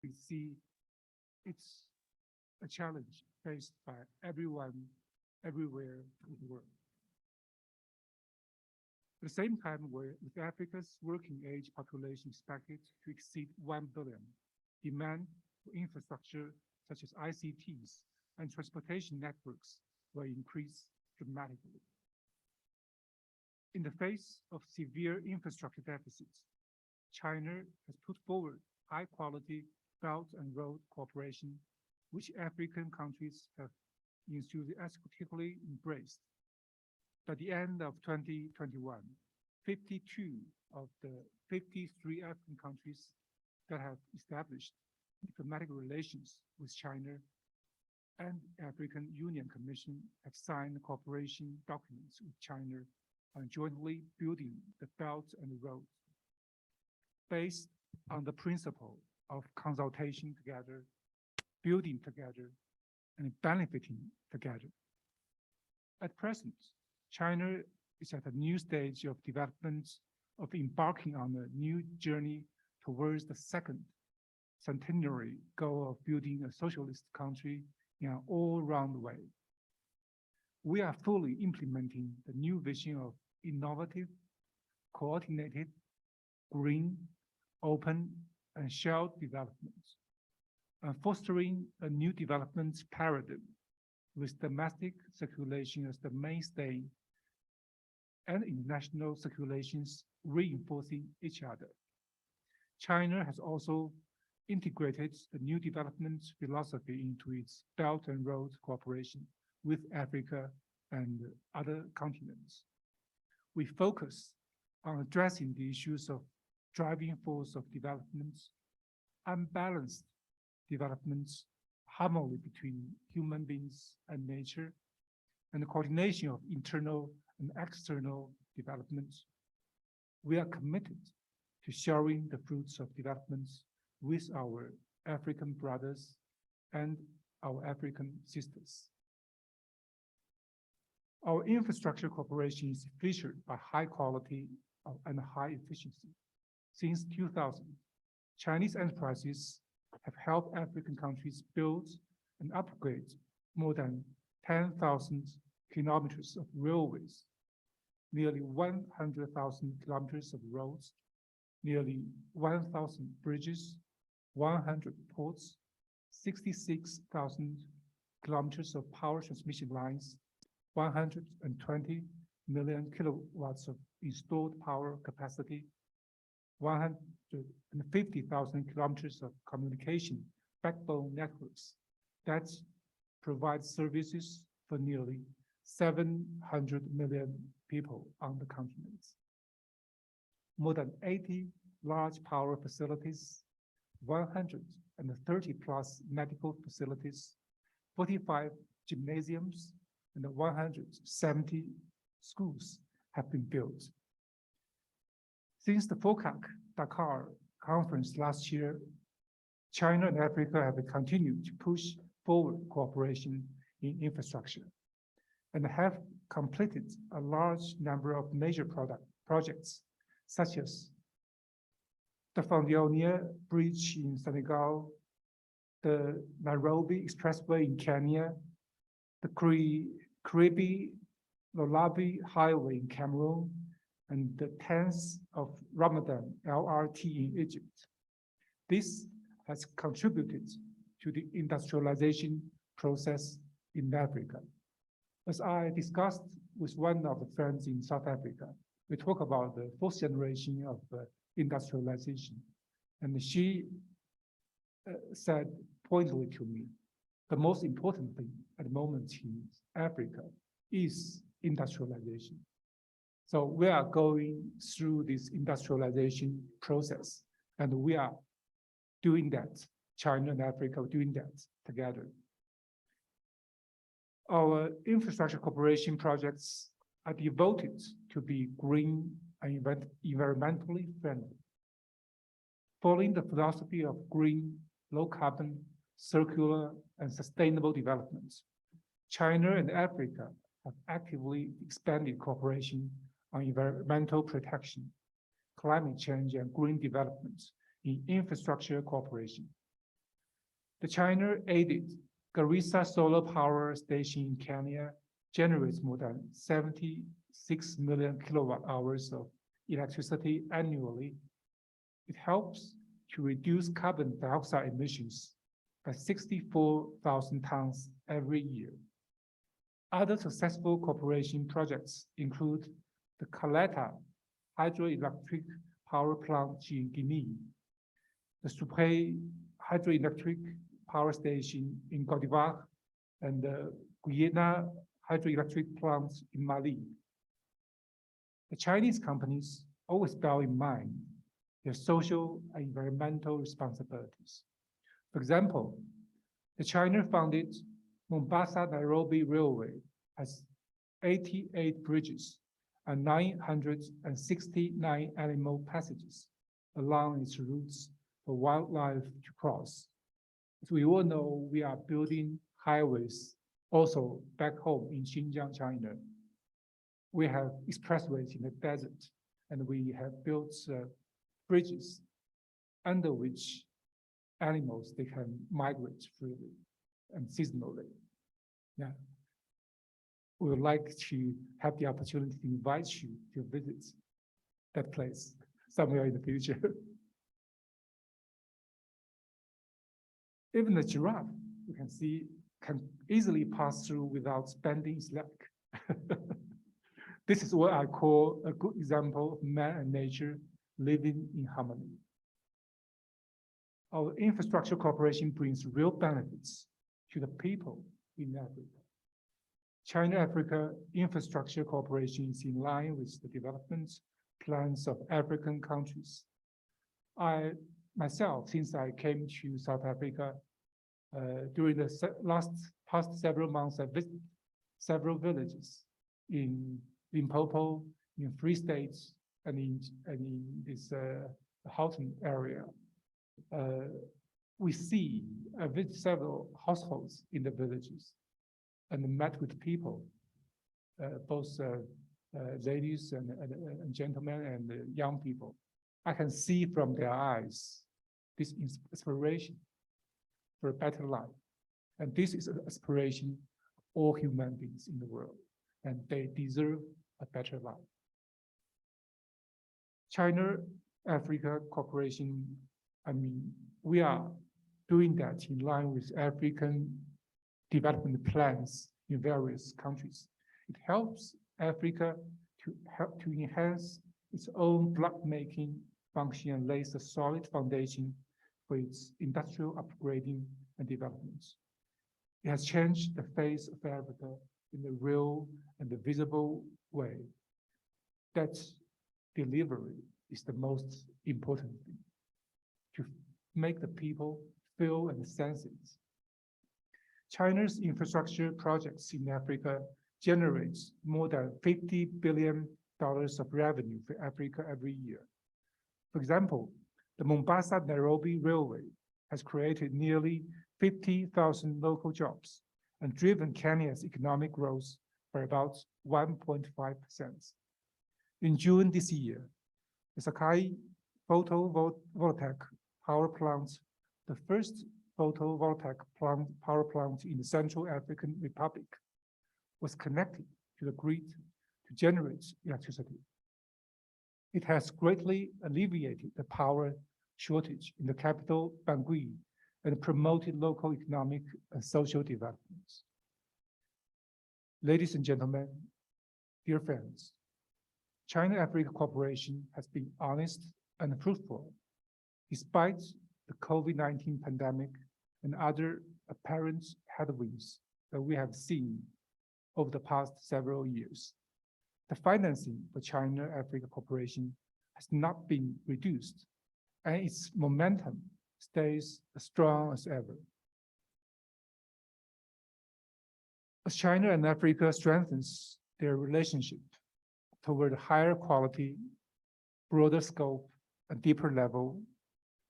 we see it's a challenge faced by everyone, everywhere in the world. At the same time, with Africa's working age population expected to exceed 1 billion, demand for infrastructure such as ICTs and transportation networks will increase dramatically. In the face of severe infrastructure deficits, China has put forward high-quality Belt and Road cooperation, which African countries have enthusiastically embraced. By the end of 2021, 52 of the 53 African countries that have established diplomatic relations with China and African Union Commission have signed cooperation documents with China on jointly building the Belt and Road, based on the principle of consultation together, building together, and benefiting together. At present, China is at a new stage of development of embarking on a new journey towards the second centenary goal of building a socialist country in an all-round way. We are fully implementing the new vision of innovative, coordinated, green, open, and shared development, and fostering a new development paradigm with domestic circulation as the mainstay and international circulations reinforcing each other. China has also integrated the new development philosophy into its Belt and Road cooperation with Africa and other continents. We focus on addressing the issues of driving force of development, unbalanced developments, harmony between human beings and nature, and the coordination of internal and external development. We are committed to sharing the fruits of development with our African brothers and our African sisters. Our infrastructure cooperation is featured by high quality and high efficiency. Since 2000, Chinese enterprises have helped African countries build and upgrade more than 10,000 kilometers of railways, nearly 100,000 kilometers of roads, nearly 1,000 bridges, 100 ports, 66,000 kilometers of power transmission lines, 120 million kilowatts of installed power capacity, 150,000 kilometers of communication backbone networks that provide services for nearly 700 million people on the continent. More than 80 large power facilities, 130 plus medical facilities, 45 gymnasiums, and 170 schools have been built. Since the FOCAC Dakar conference last year, China and Africa have continued to push forward cooperation in infrastructure and have completed a large number of major projects, such as the Fandionia Bridge in Senegal, the Nairobi Expressway in Kenya, the Karibi-Lualabi Highway in Cameroon, and the 10th of Ramadan LRT in Egypt. This has contributed to the industrialization process in Africa. As I discussed with one of the friends in South Africa, we talk about the fourth generation of industrialization. And she said pointedly to me, the most important thing at the moment in Africa is industrialization. So we are going through this industrialization process, and we are doing that. China and Africa are doing that together. Our infrastructure cooperation projects are devoted to be green and environmentally friendly. Following the philosophy of green, low carbon, circular, and sustainable development, China and Africa have actively expanded cooperation on environmental protection, climate change, and green development in infrastructure cooperation. The China-aided Garissa Solar Power Station in Kenya generates more than 76 million kilowatt hours of electricity annually. It helps to reduce carbon dioxide emissions by 64,000 tons every year. Other successful cooperation projects include the Caleta hydroelectric power plant in Guinea, the Sucre hydroelectric power station in Cote d'Ivoire, and the Guyana hydroelectric plant in Mali. The Chinese companies always bear in mind their social and environmental responsibilities. For example, the China-funded Mombasa-Nairobi Railway has 88 bridges and 969 animal passages along its routes for wildlife to cross. As we all know, we are building highways also back home in Xinjiang, China. We have expressways in the desert, and we have built bridges under which animals, they can migrate freely and seasonally. Yeah. We would like to have the opportunity to invite you to visit that place somewhere in the future. Even the giraffe, you can see, can easily pass through without bending its leg. This is what I call a good example of man and nature living in harmony. Our infrastructure cooperation brings real benefits to the people in Africa. China-Africa infrastructure cooperation is in line with the development plans of African countries. I myself, since I came to South Africa during the past several months, I visited several villages in Limpopo, in Free State, and in this Houghton area. We see, I visit several households in the villages and met with people, both ladies and gentlemen and young people. I can see from their eyes this inspiration for a better life. And this is an aspiration of all human beings in the world, and they deserve a better life. China-Africa cooperation, I mean, we are doing that in line with African development plans in various countries. It helps Africa to enhance its own block-making function and lays a solid foundation for its industrial upgrading and development. It has changed the face of Africa in the real and the visible way. That delivery is the most important thing, to make the people feel and sense it. China's infrastructure projects in Africa generates more than $50 billion of revenue for Africa every year. For example, the Mombasa-Nairobi Railway has created nearly 50,000 local jobs and driven Kenya's economic growth by about 1.5%. In June this year, the Sakai photovoltaic power plant, the first photovoltaic power plant in the Central African Republic, was connected to the grid to generate electricity. It has greatly alleviated the power shortage in the capital, Bangui, and promoted local economic and social developments. Ladies and gentlemen, dear friends, China-Africa cooperation has been honest and fruitful, despite the COVID-19 pandemic and other apparent headwinds that we have seen over the past several years. The financing for China-Africa cooperation has not been reduced, and its momentum stays as strong as ever. As China and Africa strengthens their relationship toward higher quality, broader scope, and deeper level,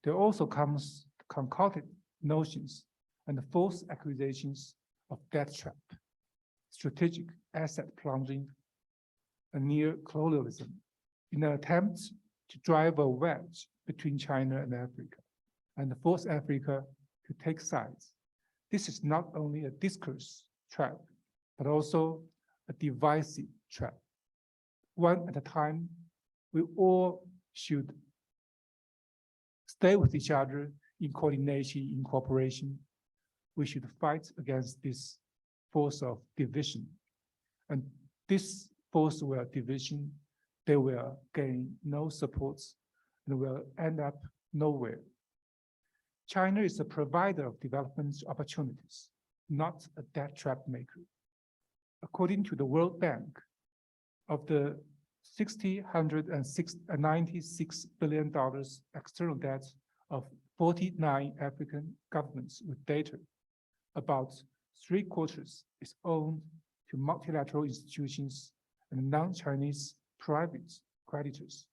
there also comes concocted notions and false accusations of debt trap, strategic asset plunging, and neo-colonialism in an attempt to drive a wedge between China and Africa and force Africa to take sides. This is not only a discourse trap, but also a divisive trap. One at a time, we all should stay with each other in coordination, in cooperation. We should fight against this force of division. And this force of division, they will gain no support and will end up nowhere. China is a provider of development opportunities, not a debt trap maker. According to the World Bank, of the $96 billion external debt of 49 African governments with data, about 3/4 is owed to multilateral institutions and non-Chinese private creditors.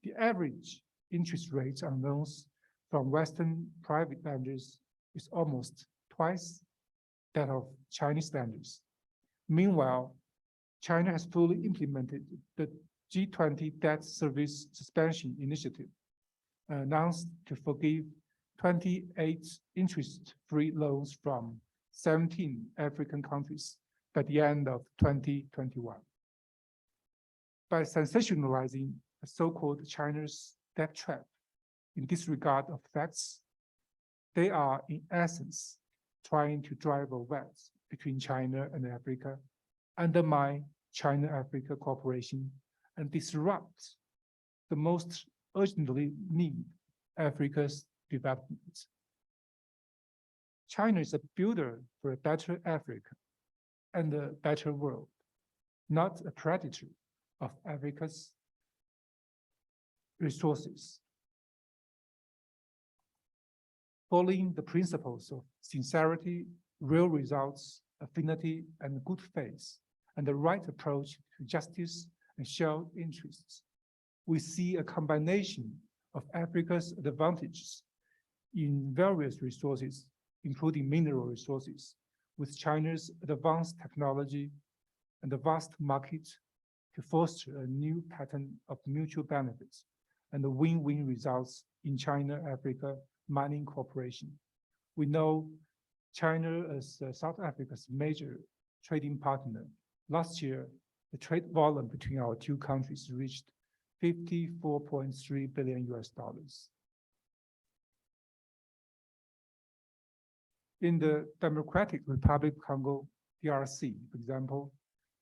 The average interest rates on loans from Western private lenders is almost twice that of Chinese lenders. Meanwhile, China has fully implemented the G20 debt service suspension initiative, announced to forgive 28 interest-free loans from 17 African countries by the end of 2021. By sensationalizing the so-called China's debt trap in disregard of facts, they are in essence trying to drive a wedge between China and Africa, undermine China-Africa cooperation, and disrupt the most urgently need Africa's development. China is a builder for a better Africa and a better world, not a predator of Africa's resources. Following the principles of sincerity, real results, affinity, and good faith, and the right approach to justice and shared interests, we see a combination of Africa's advantages in various resources, including mineral resources, with China's advanced technology and the vast market to foster a new pattern of mutual benefits and the win-win results in China-Africa mining cooperation. We know China as South Africa's major trading partner. Last year, the trade volume between our two countries reached $54.3 billion. In the Democratic Republic of Congo, DRC, for example,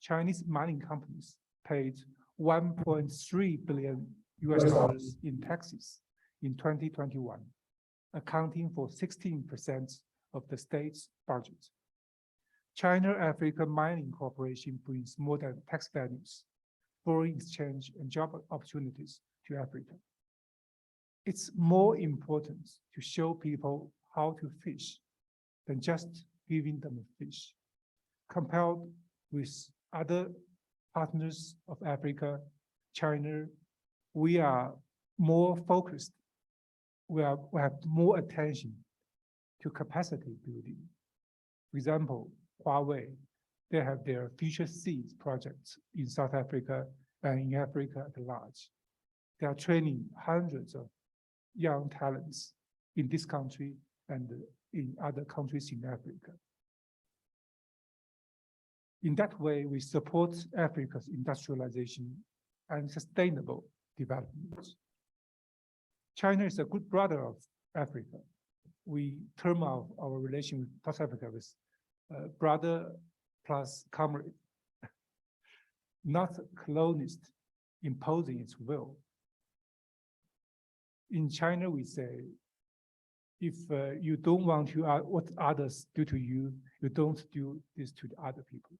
Chinese mining companies paid $1.3 billion in taxes in 2021, accounting for 16% of the state's budget. China-Africa Mining Cooperation brings more than tax values, foreign exchange, and job opportunities to Africa. It's more important to show people how to fish than just giving them a fish. Compared with other partners of Africa, China, we are more focused. We have more attention to capacity building. For example, Huawei, they have their Future Seeds projects in South Africa and in Africa at large. They are training hundreds of young talents in this country and in other countries in Africa. In that way, we support Africa's industrialization and sustainable development. China is a good brother of Africa. We term our relation with South Africa with brother plus comrade, not colonist imposing its will. In China, we say, if you don't want to what others do to you, you don't do this to the other people.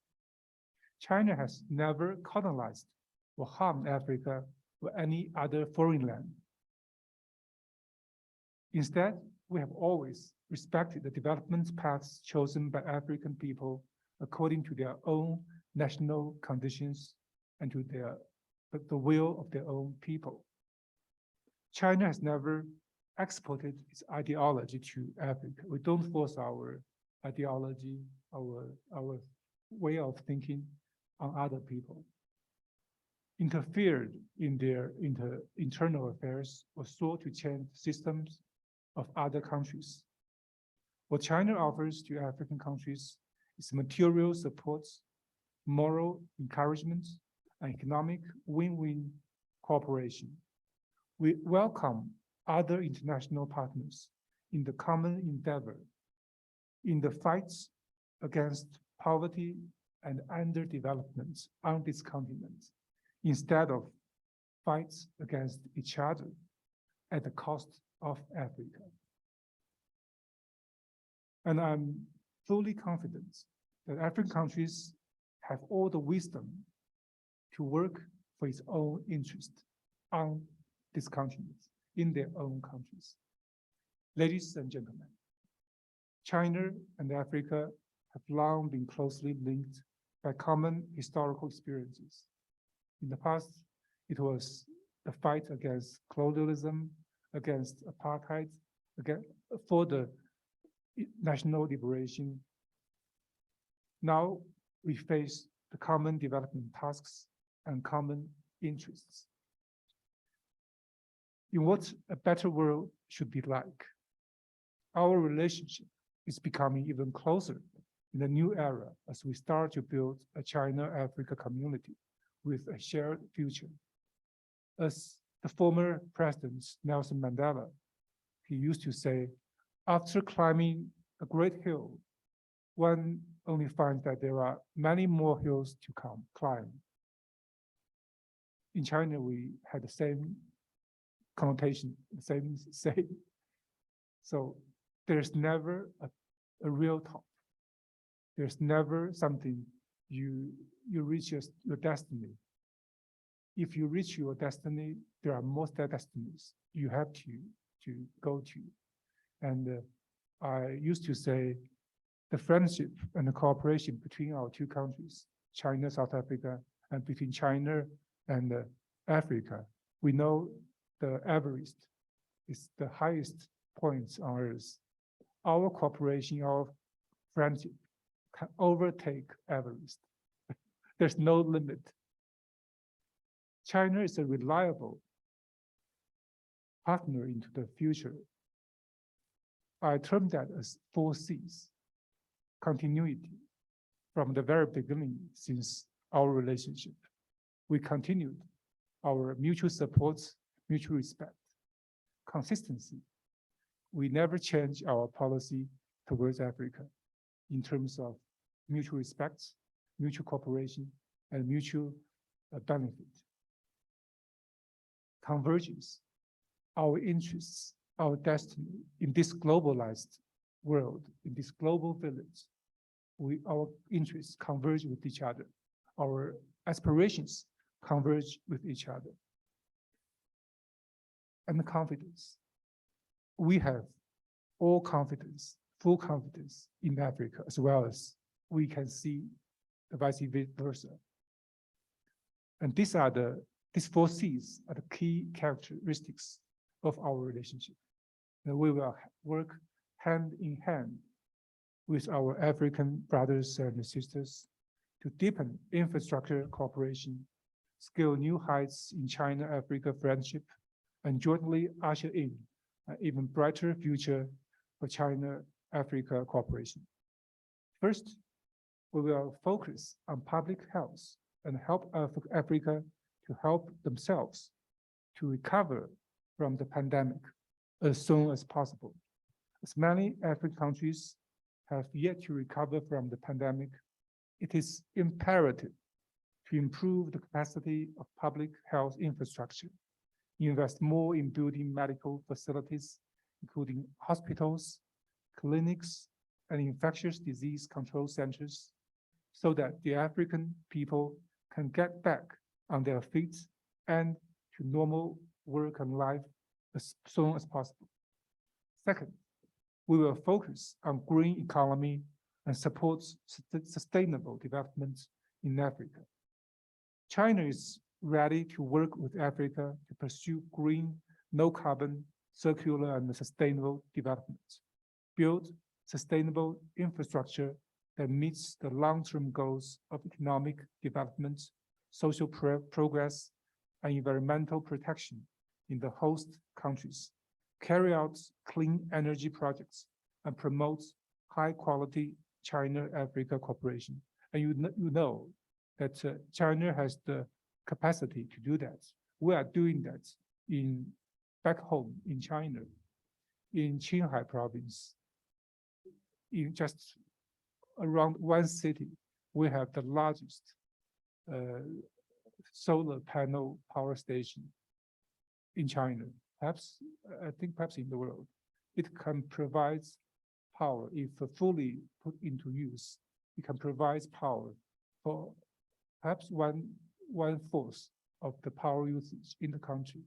China has never colonized or harmed Africa or any other foreign land. Instead, we have always respected the development paths chosen by African people according to their own national conditions and to the will of their own people. China has never exported its ideology to Africa. We don't force our ideology, our way of thinking on other people. Interfered in their internal affairs or sought to change systems of other countries. What China offers to African countries is material support, moral encouragement, and economic win-win cooperation. We welcome other international partners in the common endeavor in the fights against poverty and underdevelopment on this continent, instead of fights against each other at the cost of Africa. And I'm fully confident that African countries have all the wisdom to work for its own interest on this continent, in their own countries. Ladies and gentlemen, China and Africa have long been closely linked by common historical experiences. In the past, it was the fight against colonialism, against apartheid, for the national liberation. Now we face the common development tasks and common interests. In what a better world should be like, our relationship is becoming even closer in the new era as we start to build a China-Africa community with a shared future. As the former President Nelson Mandela, he used to say, after climbing a great hill, one only finds that there are many more hills to climb. In China, we had the same connotation, the same say. So there's never a real top. There's never something you reach your destiny. If you reach your destiny, there are more destinies you have to go to. And I used to say the friendship and the cooperation between our two countries, China, South Africa, and between China and Africa, we know the Everest is the highest point on Earth. Our cooperation, our friendship can overtake Everest. There's no limit. China is a reliable partner into the future. I term that as 4 C's. Continuity. From the very beginning, since our relationship, we continued our mutual support, mutual respect. Consistency. We never change our policy towards Africa in terms of mutual respect, mutual cooperation, and mutual benefit. Convergence. Our interests, our destiny in this globalized world, in this global village, our interests converge with each other. Our aspirations converge with each other. And confidence. We have all confidence, full confidence in Africa, as well as we can see the vice versa. And these 4 C's are the key characteristics of our relationship. And we will work hand in hand with our African brothers and sisters to deepen infrastructure cooperation, scale new heights in China-Africa friendship, and jointly usher in an even brighter future for China-Africa cooperation. First, we will focus on public health and help Africa to help themselves to recover from the pandemic as soon as possible. As many African countries have yet to recover from the pandemic, it is imperative to improve the capacity of public health infrastructure, invest more in building medical facilities, including hospitals, clinics, and infectious disease control centers, so that the African people can get back on their feet and to normal work and life as soon as possible. Second, we will focus on green economy and support sustainable development in Africa. China is ready to work with Africa to pursue green, no-carbon, circular, and sustainable development, build sustainable infrastructure that meets the long-term goals of economic development, social progress, and environmental protection in the host countries, carry out clean energy projects, and promote high-quality China-Africa cooperation. And you know that China has the capacity to do that. We are doing that back home in China, in Qinghai province, in just around one city, we have the largest solar panel power station in China. Perhaps, I think perhaps in the world. It can provide power if fully put into use. It can provide power for perhaps one-fourth of the power usage in the country.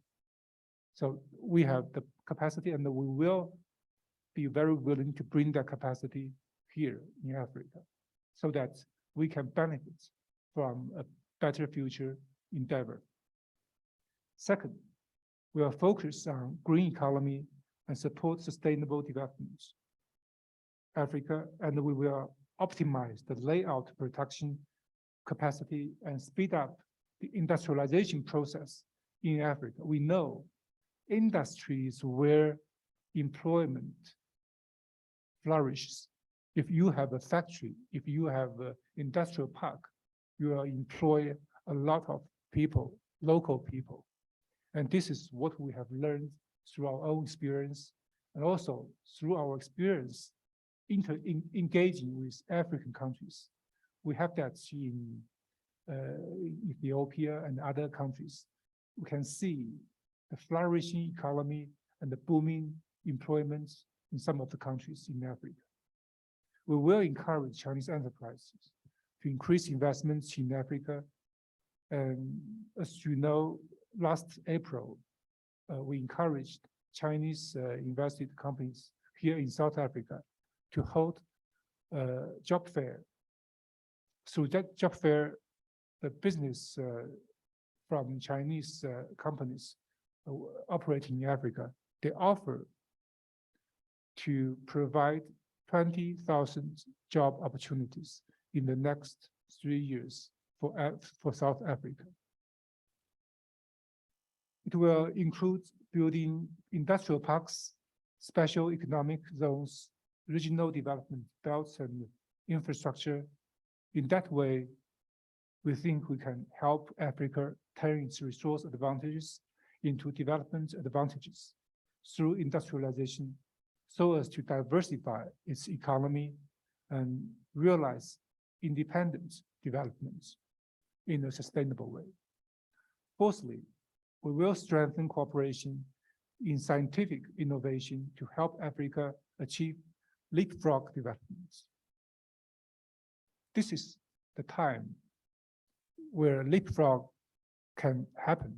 So we have the capacity, and we will be very willing to bring that capacity here in Africa so that we can benefit from a better future endeavor. Second, we are focused on green economy and support sustainable development. Africa, and we will optimize the layout production capacity and speed up the industrialization process in Africa. We know industries where employment flourishes. If you have a factory, if you have an industrial park, you will employ a lot of people, local people. And this is what we have learned through our own experience, and also through our experience engaging with African countries. We have that in Ethiopia and other countries. We can see the flourishing economy and the booming employment in some of the countries in Africa. We will encourage Chinese enterprises to increase investments in Africa. And as you know, last April, we encouraged Chinese invested companies here in South Africa to hold a job fair. Through that job fair, the business from Chinese companies operating in Africa, they offer to provide 20,000 job opportunities in the next 3 years for South Africa. It will include building industrial parks, special economic zones, regional development belts, and infrastructure. In that way, we think we can help Africa turn its resource advantages into development advantages through industrialization, so as to diversify its economy and realize independent development in a sustainable way. Fourthly, we will strengthen cooperation in scientific innovation to help Africa achieve leapfrog development. This is the time where leapfrog can happen,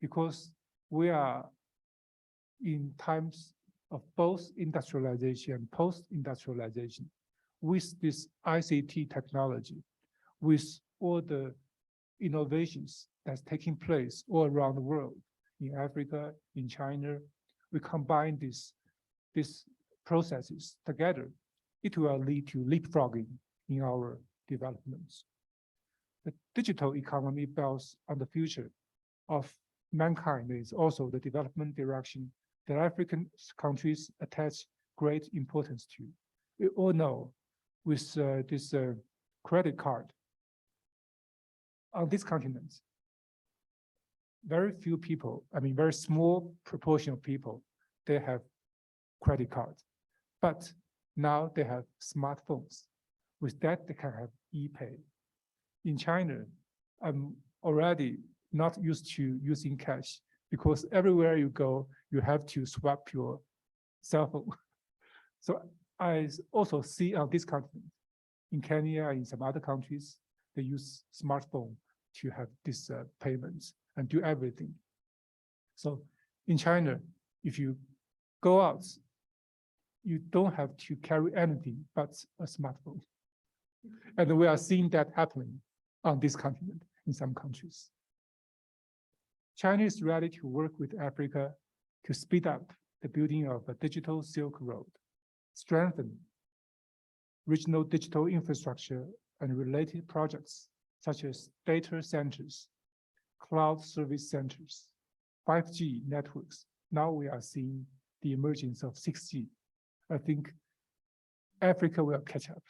because we are in times of both industrialization and post-industrialization. With this ICT technology, with all the innovations that's taking place all around the world, in Africa, in China, we combine these processes together. It will lead to leapfrogging in our developments. The digital economy builds on the future of mankind is also the development direction that African countries attach great importance to. We all know with this credit card on this continent, very few people, very small proportion of people, they have credit cards. But now they have smartphones. With that, they can have e-pay. In China, I'm already not used to using cash, because everywhere you go, you have to swipe your cell phone. So I also see on this continent, in Kenya, in some other countries, they use smartphone to have these payments and do everything. So in China, if you go out, you don't have to carry anything but a smartphone. And we are seeing that happening on this continent in some countries. China is ready to work with Africa to speed up the building of a digital Silk Road, strengthen regional digital infrastructure and related projects such as data centers, cloud service centers, 5G networks. Now we are seeing the emergence of 6G. I think Africa will catch up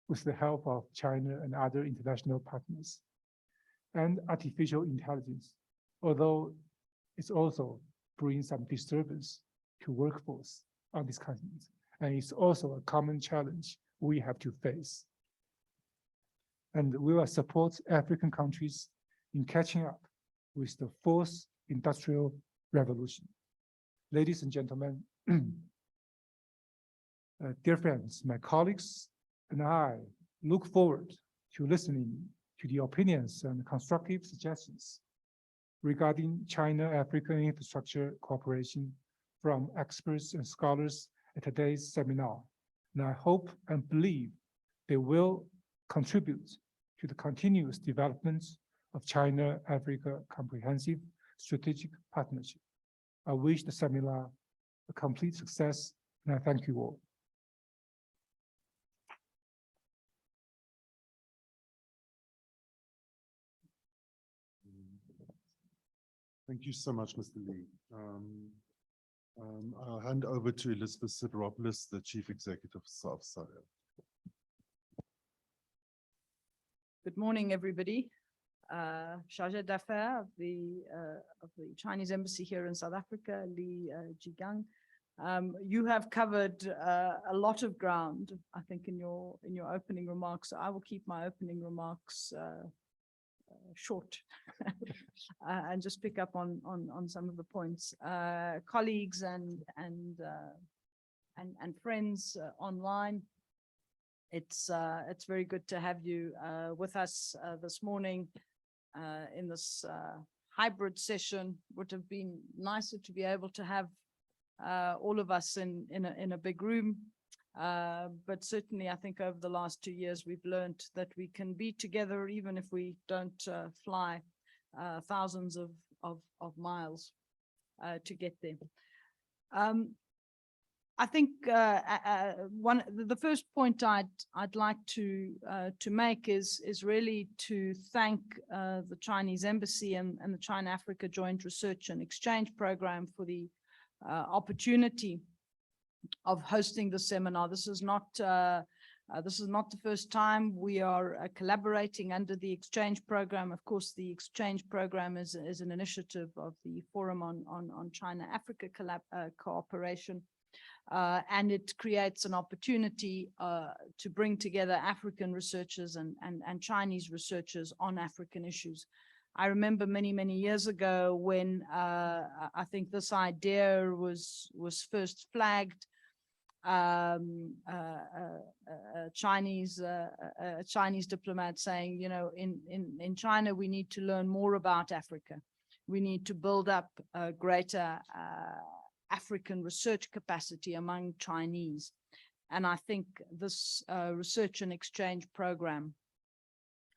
with the help of China and other international partners. And artificial intelligence, although it's also brings some disturbance to workforce on this continent, and it's also a common challenge we have to face. And we will support African countries in catching up with the fourth industrial revolution. Ladies and gentlemen, dear friends, my colleagues and I look forward to listening to the opinions and constructive suggestions regarding China-African infrastructure cooperation from experts and scholars at today's seminar. And I hope and believe they will contribute to the continuous development of China-Africa Comprehensive Strategic Partnership. I wish the seminar a complete success, and I thank you all. Thank you so much, Mr. Lee. I'll hand over to Elizabeth Sideropoulos, the Chief Executive of SADC. Good morning, everybody. Chargé d'Affaires of the Chinese Embassy here in South Africa, Li Jigang. You have covered a lot of ground, I think, in your opening remarks. So I will keep my opening remarks short and just pick up on some of the points. Colleagues and friends online, it's very good to have you with us this morning in this hybrid session. Would have been nicer to be able to have all of us in a big room. But certainly, I think over the last 2 years, we've learned that we can be together even if we don't fly thousands of miles to get there. I think the first point I'd like to make is really to thank the Chinese Embassy and the China-Africa Joint Research and Exchange Program for the opportunity of hosting the seminar. This is not the first time we are collaborating under the exchange program. Of course, the exchange program is an initiative of the Forum on China-Africa cooperation, and it creates an opportunity to bring together African researchers and Chinese researchers on African issues. I remember many years ago when I think this idea was first flagged. Chinese diplomat saying, you know, in China, we need to learn more about Africa. We need to build up a greater African research capacity among Chinese. And I think this research and exchange program,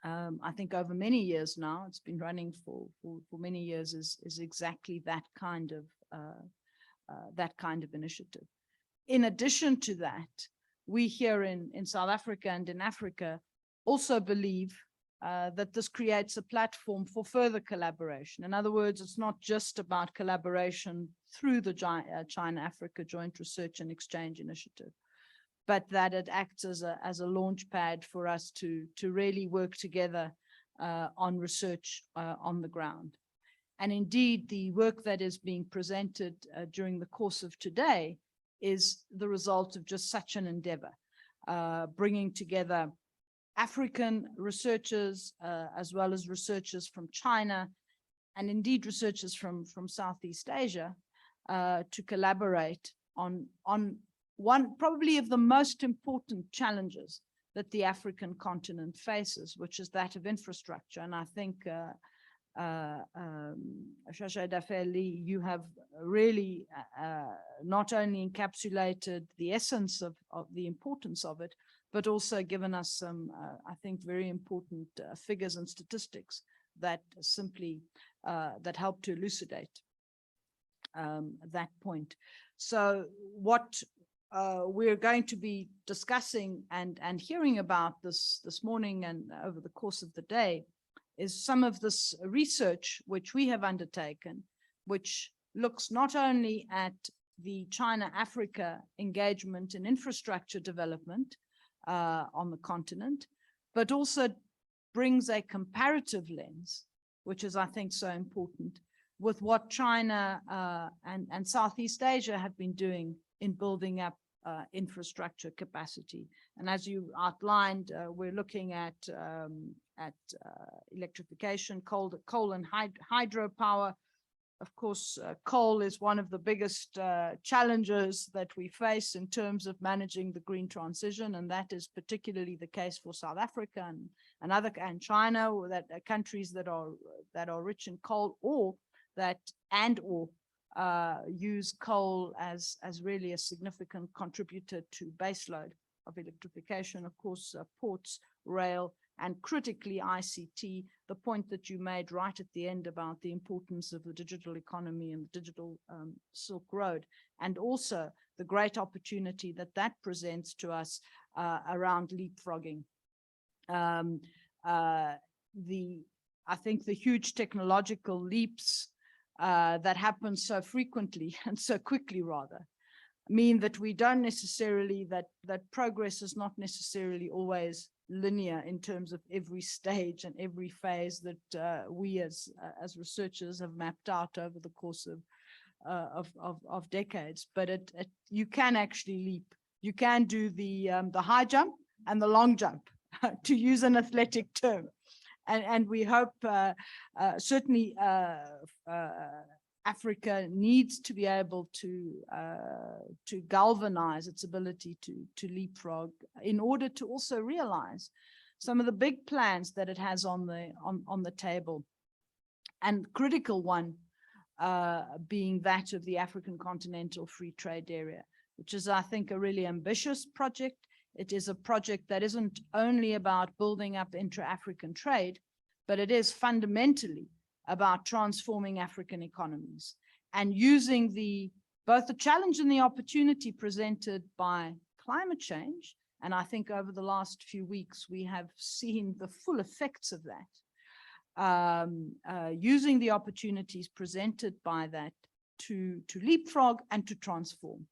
I think over many years now, it's been running for many years, is exactly that kind of initiative. In addition to that, we here in South Africa and in Africa also believe that this creates a platform for further collaboration. In other words, it's not just about collaboration through the China-Africa Joint Research and Exchange Initiative, but that it acts as a launch pad for us to really work together on research on the ground. And indeed, the work that is being presented during the course of today is the result of just such an endeavor, bringing together African researchers as well as researchers from China, and indeed researchers from Southeast Asia to collaborate on one probably of the most important challenges that the African continent faces, which is that of infrastructure. And I think Chargé d'Affaires Lee, you have really not only encapsulated the essence of the importance of it, but also given us some, I think, very important figures and statistics that simply that help to elucidate that point. So what we're going to be discussing and hearing about this morning and over the course of the day is some of this research which we have undertaken, which looks not only at the China-Africa engagement in infrastructure development on the continent, but also brings a comparative lens, which is, I think, so important, with what China and Southeast Asia have been doing in building up infrastructure capacity. And as you outlined, we're looking at electrification, coal and hydropower. Of course, coal is one of the biggest challenges that we face in terms of managing the green transition, and that is particularly the case for South Africa and China, or that countries that are rich in coal or use coal as really a significant contributor to baseload of electrification. Of course, ports, rail, and critically ICT, the point that you made right at the end about the importance of the digital economy and the digital Silk Road, and also the great opportunity that presents to us around leapfrogging. I think the huge technological leaps that happen so frequently and so quickly, rather, mean that we don't necessarily, that progress is not necessarily always linear in terms of every stage and every phase that we as researchers have mapped out over the course of decades. But you can actually leap. You can do the high jump and the long jump, to use an athletic term. And we hope certainly Africa needs to be able to galvanize its ability to leapfrog in order to also realize some of the big plans that it has on the table, and critical one being that of the African Continental Free Trade Area, which is, I think, a really ambitious project. It is a project that isn't only about building up intra-African trade, but it is fundamentally about transforming African economies and using both the challenge and the opportunity presented by climate change. And I think over the last few weeks, we have seen the full effects of that, using the opportunities presented by that to leapfrog and to transform.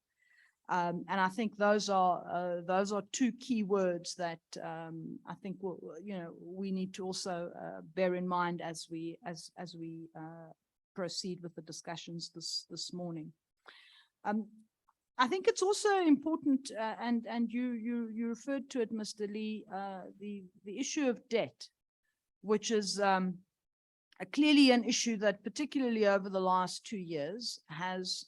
And I think those are two key words that I think we need to also bear in mind as we proceed with the discussions this morning. I think it's also important, and you referred to it, Mr. Lee, the issue of debt, which is clearly an issue that, particularly over the last 2 years, has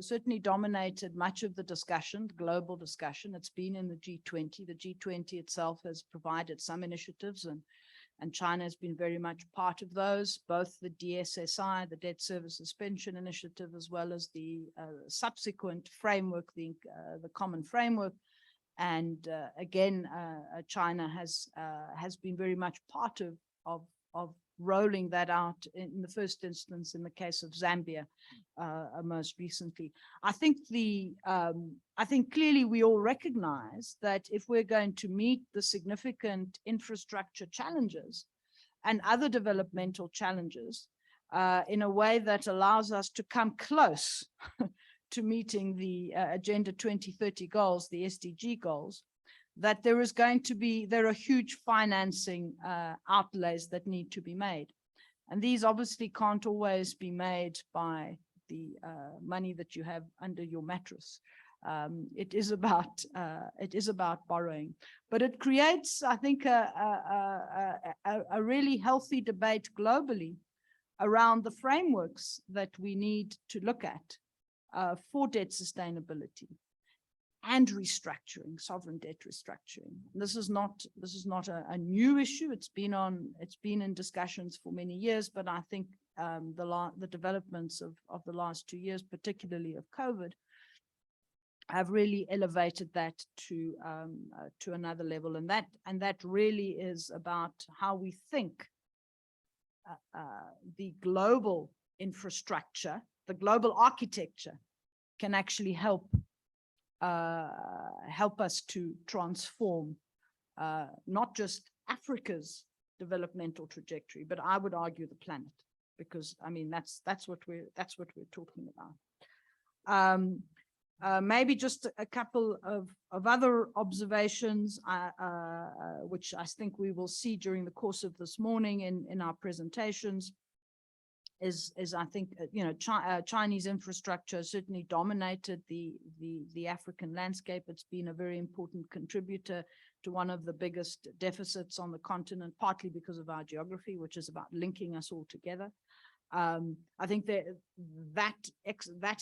certainly dominated much of the discussion, global discussion. It's been in the G20. The G20 itself has provided some initiatives, and China has been very much part of those, both the DSSI, the Debt Service Suspension Initiative, as well as the subsequent framework, the common framework. And again, China has been very much part of rolling that out in the first instance in the case of Zambia, most recently. I think clearly we all recognize that if we're going to meet the significant infrastructure challenges and other developmental challenges in a way that allows us to come close to meeting the Agenda 2030 goals, the SDG goals, that there are huge financing outlays that need to be made. And these obviously can't always be made by the money that you have under your mattress. It is about borrowing, but it creates, I think, a really healthy debate globally around the frameworks that we need to look at for debt sustainability and restructuring, sovereign debt restructuring. This is not a new issue. It's been in discussions for many years, but I think the developments of the last 2 years, particularly of COVID, have really elevated that to another level, and that really is about how we think the global infrastructure, the global architecture, can actually help us to transform not just Africa's developmental trajectory, but I would argue the planet, because I mean that's what we're talking about. Maybe just a couple of other observations, which I think we will see during the course of this morning in our presentations, is I think, Chinese infrastructure certainly dominated the African landscape. It's been a very important contributor to one of the biggest deficits on the continent, partly because of our geography, which is about linking us all together. I think that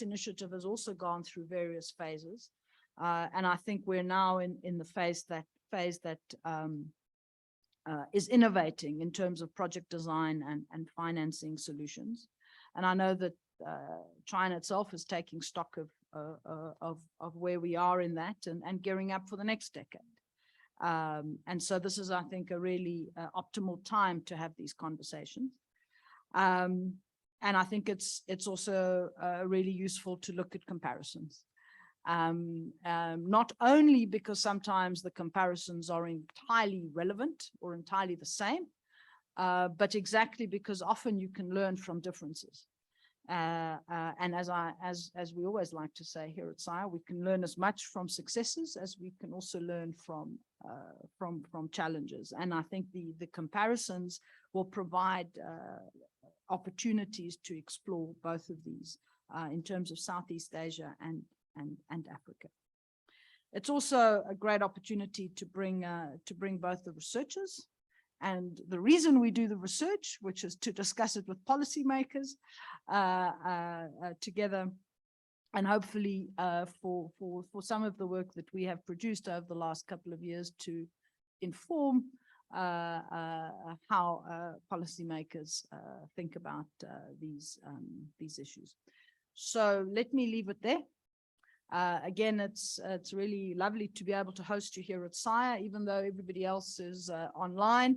initiative has also gone through various phases, and I think we're now in the phase that is innovating in terms of project design and financing solutions. And I know that China itself is taking stock of where we are in that and gearing up for the next decade. And so this is, I think, a really optimal time to have these conversations. And I think it's also really useful to look at comparisons. Not only because sometimes the comparisons are entirely relevant or entirely the same, but exactly because often you can learn from differences. And as we always like to say here at SIRE, we can learn as much from successes as we can also learn from challenges. And I think the comparisons will provide opportunities to explore both of these in terms of Southeast Asia and Africa. It's also a great opportunity to bring both the researchers and the reason we do the research, which is to discuss it with policymakers together, and hopefully for some of the work that we have produced over the last couple of years to inform how policymakers think about these issues. So let me leave it there. Again, it's really lovely to be able to host you here at SIRE, even though everybody else is online.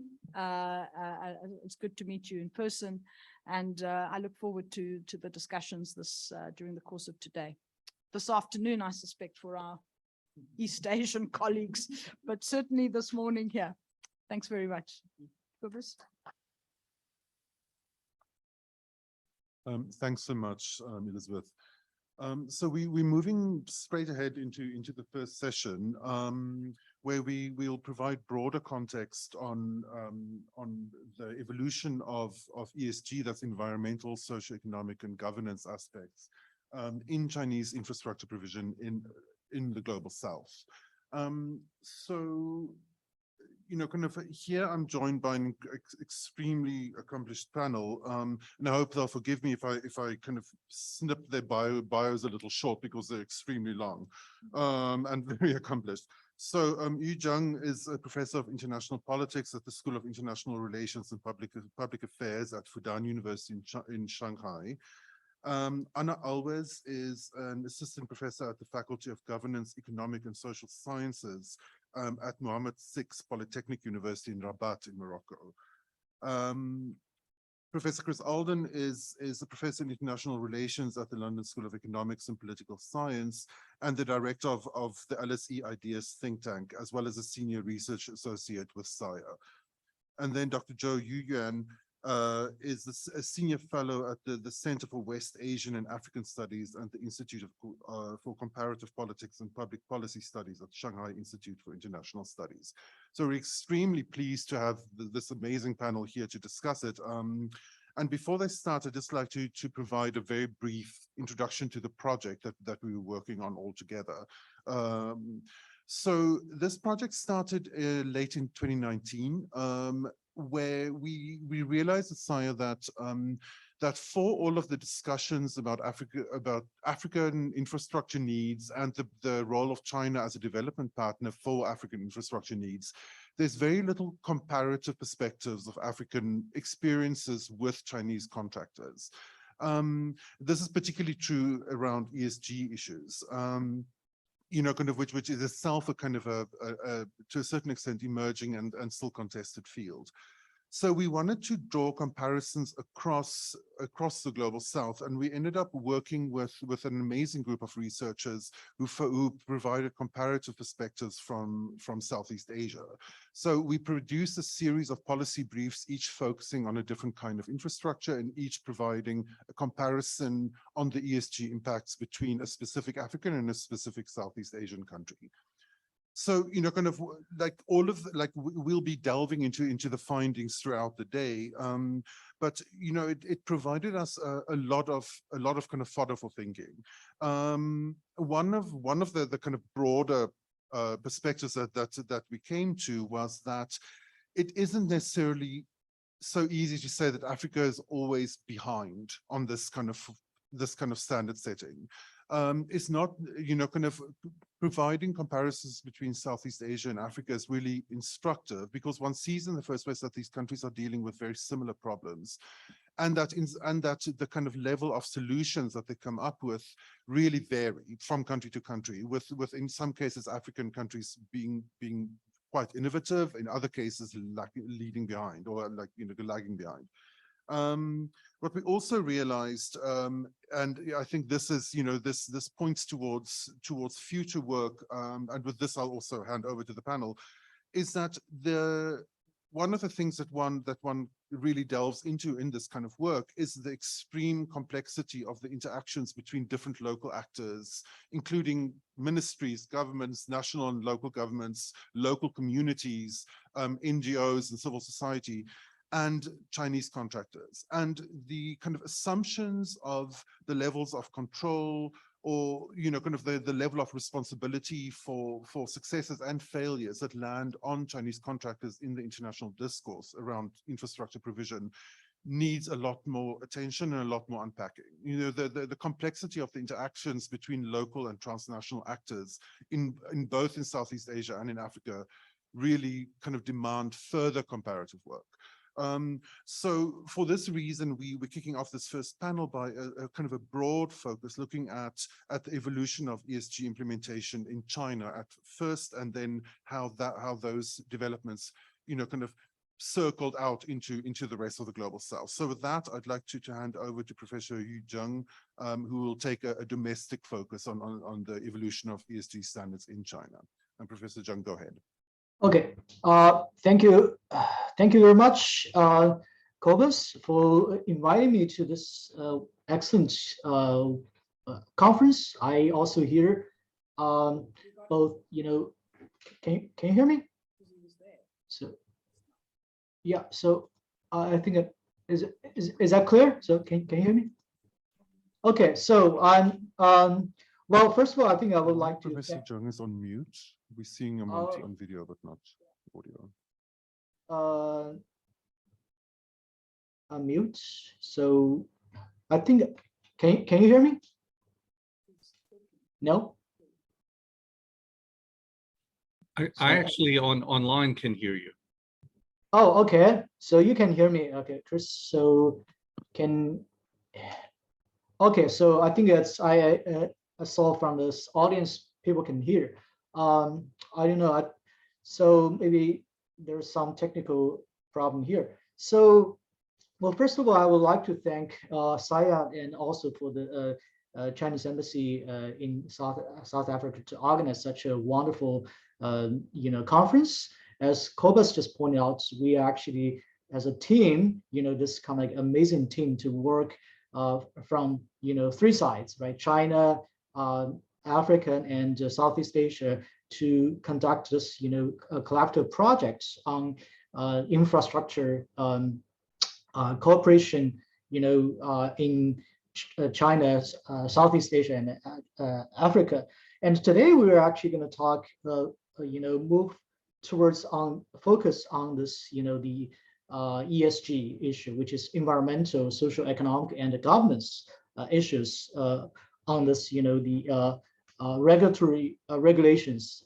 It's good to meet you in person, and I look forward to the discussions during the course of today. This afternoon, I suspect, for our East Asian colleagues, but certainly this morning here. Thanks very much. Cobus? Thanks so much, Elizabeth. So we're moving straight ahead into the first session, where we'll provide broader context on the evolution of ESG, that's environmental, socioeconomic, and governance aspects in Chinese infrastructure provision in the Global South. So, kind of here I'm joined by an extremely accomplished panel, and I hope they'll forgive me if I kind of snip their bios a little short because they're extremely long and very accomplished. So Yu Zheng is a professor of international politics at the School of International Relations and Public Affairs at Fudan University in Shanghai. Anna Alves is an assistant professor at the Faculty of Governance, Economic and Social Sciences at Mohammed VI Polytechnic University in Rabat in Morocco. Professor Chris Alden is a professor in international relations at the London School of Economics and Political Science and the director of the LSE Ideas think tank, as well as a senior research associate with SIRE. And then Dr. Zhou Yuyuan is a senior fellow at the Center for West Asian and African Studies and the Institute for Comparative Politics and Public Policy Studies at Shanghai Institute for International Studies. So we're extremely pleased to have this amazing panel here to discuss it. And before they start, I'd just like to provide a very brief introduction to the project that we were working on all together. So this project started late in 2019, where we realized at SIRE that for all of the discussions about African infrastructure needs and the role of China as a development partner for African infrastructure needs, there's very little comparative perspectives of African experiences with Chinese contractors. This is particularly true around ESG issues. Kind of which is itself a kind of to a certain extent emerging and still contested field. So we wanted to draw comparisons across the global south, and we ended up working with an amazing group of researchers who provided comparative perspectives from Southeast Asia. So we produced a series of policy briefs, each focusing on a different kind of infrastructure and each providing a comparison on the ESG impacts between a specific African and a specific Southeast Asian country. So, kind of like we'll be delving into the findings throughout the day. But, it provided us a lot of kind of fodder for thinking. One of the kind of broader perspectives that we came to was that it isn't necessarily so easy to say that Africa is always behind on this kind of standard setting. It's not, kind of providing comparisons between Southeast Asia and Africa is really instructive, because one sees in the first place that these countries are dealing with very similar problems, and that the kind of level of solutions that they come up with really vary from country to country, with in some cases African countries being quite innovative, in other cases leading behind, or lagging behind. What we also realized, and I think this is, this points towards future work, and with this I'll also hand over to the panel, is that one of the things that one really delves into in this kind of work is the extreme complexity of the interactions between different local actors, including ministries, governments, national and local governments, local communities, NGOs and civil society, and Chinese contractors, and the kind of assumptions of the levels of control, or kind of the level of responsibility for successes and failures that land on Chinese contractors in the international discourse around infrastructure provision needs a lot more attention and a lot more unpacking. The complexity of the interactions between local and transnational actors in both in Southeast Asia and in Africa really kind of demand further comparative work. So for this reason, we're kicking off this first panel by a kind of a broad focus, looking at the evolution of ESG implementation in China at first, and then how those developments, kind of circled out into the rest of the global south. So with that, I'd like to hand over to Professor Yu Zheng, who will take a domestic focus on the evolution of ESG standards in China. And Professor Zheng, go ahead. Okay, thank you very much, Cobus, for inviting me to this excellent conference. I also hear both, can you hear me? So yeah, so I think is that clear? So can you hear me? Okay, so well, first of all, I think I would like to. Professor Zheng is on mute. We're seeing him on video, but not audio. Mute. So I think, can you hear me? No. I actually online can hear you. Oh, okay. So you can hear me. Okay, Chris. So okay. So I think it's I saw from this audience people can hear. I don't know. So maybe there's some technical problem here. So, well, first of all, I would like to thank SIAD and also for the Chinese Embassy in South Africa to organize such a wonderful, conference. As Cobus just pointed out, we actually, as a team, this kind of like amazing team to work from, three sides, right? China, Africa, and Southeast Asia, to conduct this, collaborative projects on infrastructure cooperation, in China, Southeast Asia, and Africa. And today we are actually going to talk, move towards focus on this, the ESG issue, which is environmental, social, economic, and governance issues on this, the regulatory regulations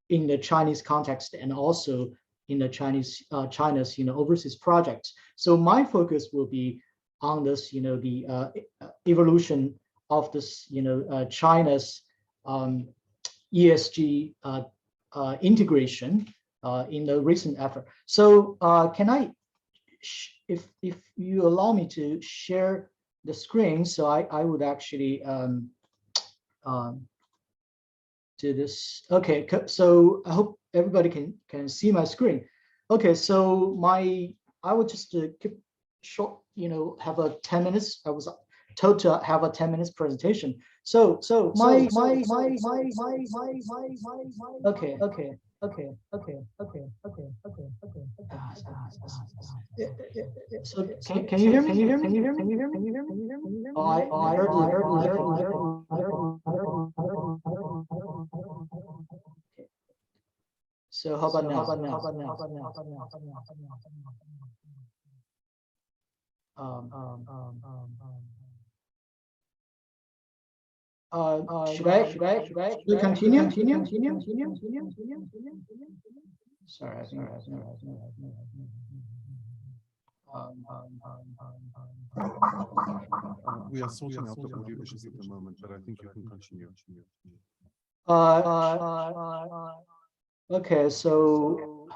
in the Chinese context, and also in the China's overseas projects. So my focus will be on this, the evolution of this, China's ESG integration in the recent effort. So can I if you allow me to share the screen, so I would actually do this. Okay, so I hope everybody can see my screen. Okay, so I would just keep short, have a 10 minutes. I was told to have a 10 minutes presentation. So my okay. So can you hear me? Oh, I heard. So how about now? Should I continue? Sorry. We are sorting out the audio issues at the moment, but I think you can continue. Okay, so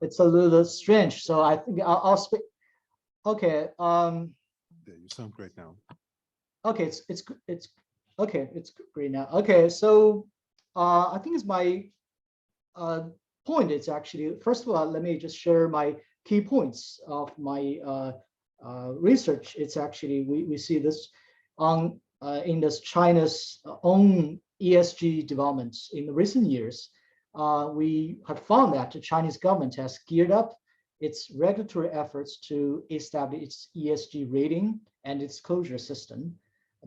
it's a little strange. So I think I'll speak. Okay. There, you sound great now. Okay, it's okay. It's great now. Okay, so I think it's my point. It's actually, first of all, let me just share my key points of my research. It's actually we see this on in this China's own ESG developments in the recent years. We have found that the Chinese government has geared up its regulatory efforts to establish its ESG rating and its disclosure system.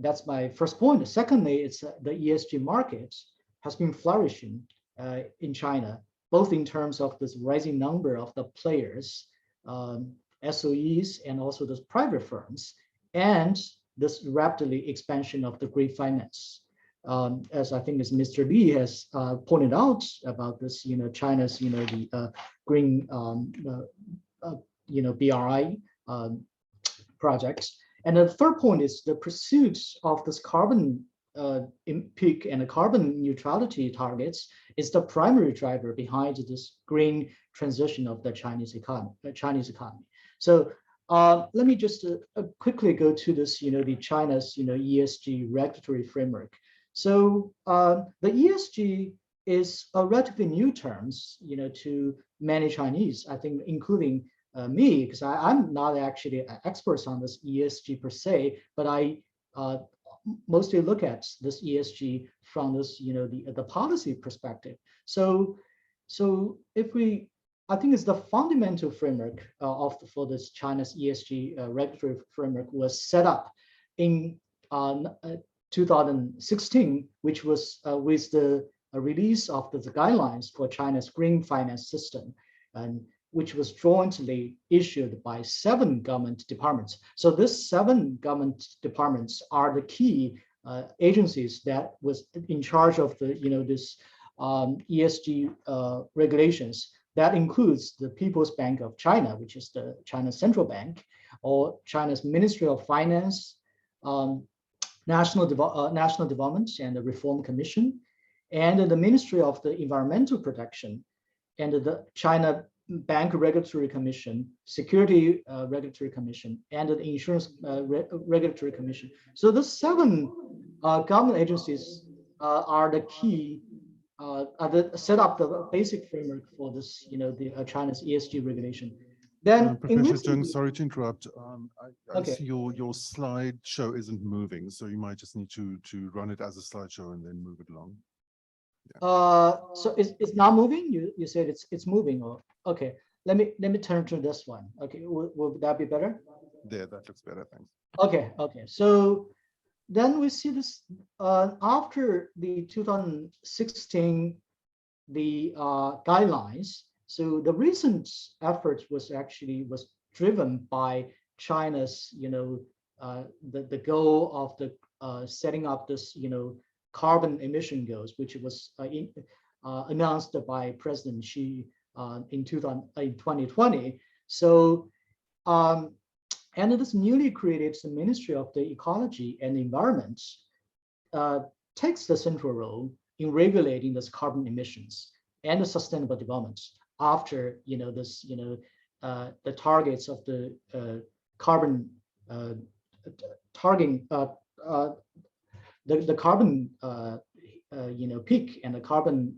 That's my first point. Secondly, it's the ESG market has been flourishing in China, both in terms of this rising number of the players, SOEs, and also those private firms, and this rapidly expansion of the green finance. As I think as Mr. Li has pointed out about this, China's, the green, BRI projects. And the third point is the pursuit of this carbon peak and the carbon neutrality targets is the primary driver behind this green transition of the Chinese economy. So let me just quickly go to this, the China's, ESG regulatory framework. So the ESG is a relatively new terms, to many Chinese, I think, including me, because I'm not actually an expert on this ESG per se, but I mostly look at this ESG from this, the policy perspective. So if I think it's the fundamental framework for this China's ESG regulatory framework was set up in 2016, which was with the release of the guidelines for China's green finance system, and which was jointly issued by 7 government departments. So these 7 government departments are the key agencies that was in charge of the, this ESG regulations. That includes the People's Bank of China, which is the China Central Bank, or China's Ministry of Finance, National Development and the Reform Commission, and the Ministry of the Environmental Protection, and the China Bank Regulatory Commission, Security Regulatory Commission, and the Insurance Regulatory Commission. So the 7 government agencies are the key, set up the basic framework for this, the China's ESG regulation. Then, Professor Zheng, sorry to interrupt. I Okay. see your slideshow isn't moving, so you might just need to run it as a slideshow and then move it along. So it's not moving. You said it's moving. Or okay, let me turn to this one. Okay, will that be better? There, that looks better. Thanks. Okay. So then we see this after the 2016 guidelines. So the recent efforts was driven by China's, the goal of the setting up this, carbon emission goals, which was announced by President Xi in 2020. So, and this newly created Ministry of the Ecology and Environment takes the central role in regulating this carbon emissions and the sustainable development after, this, the targets of the carbon targeting the carbon peak and the carbon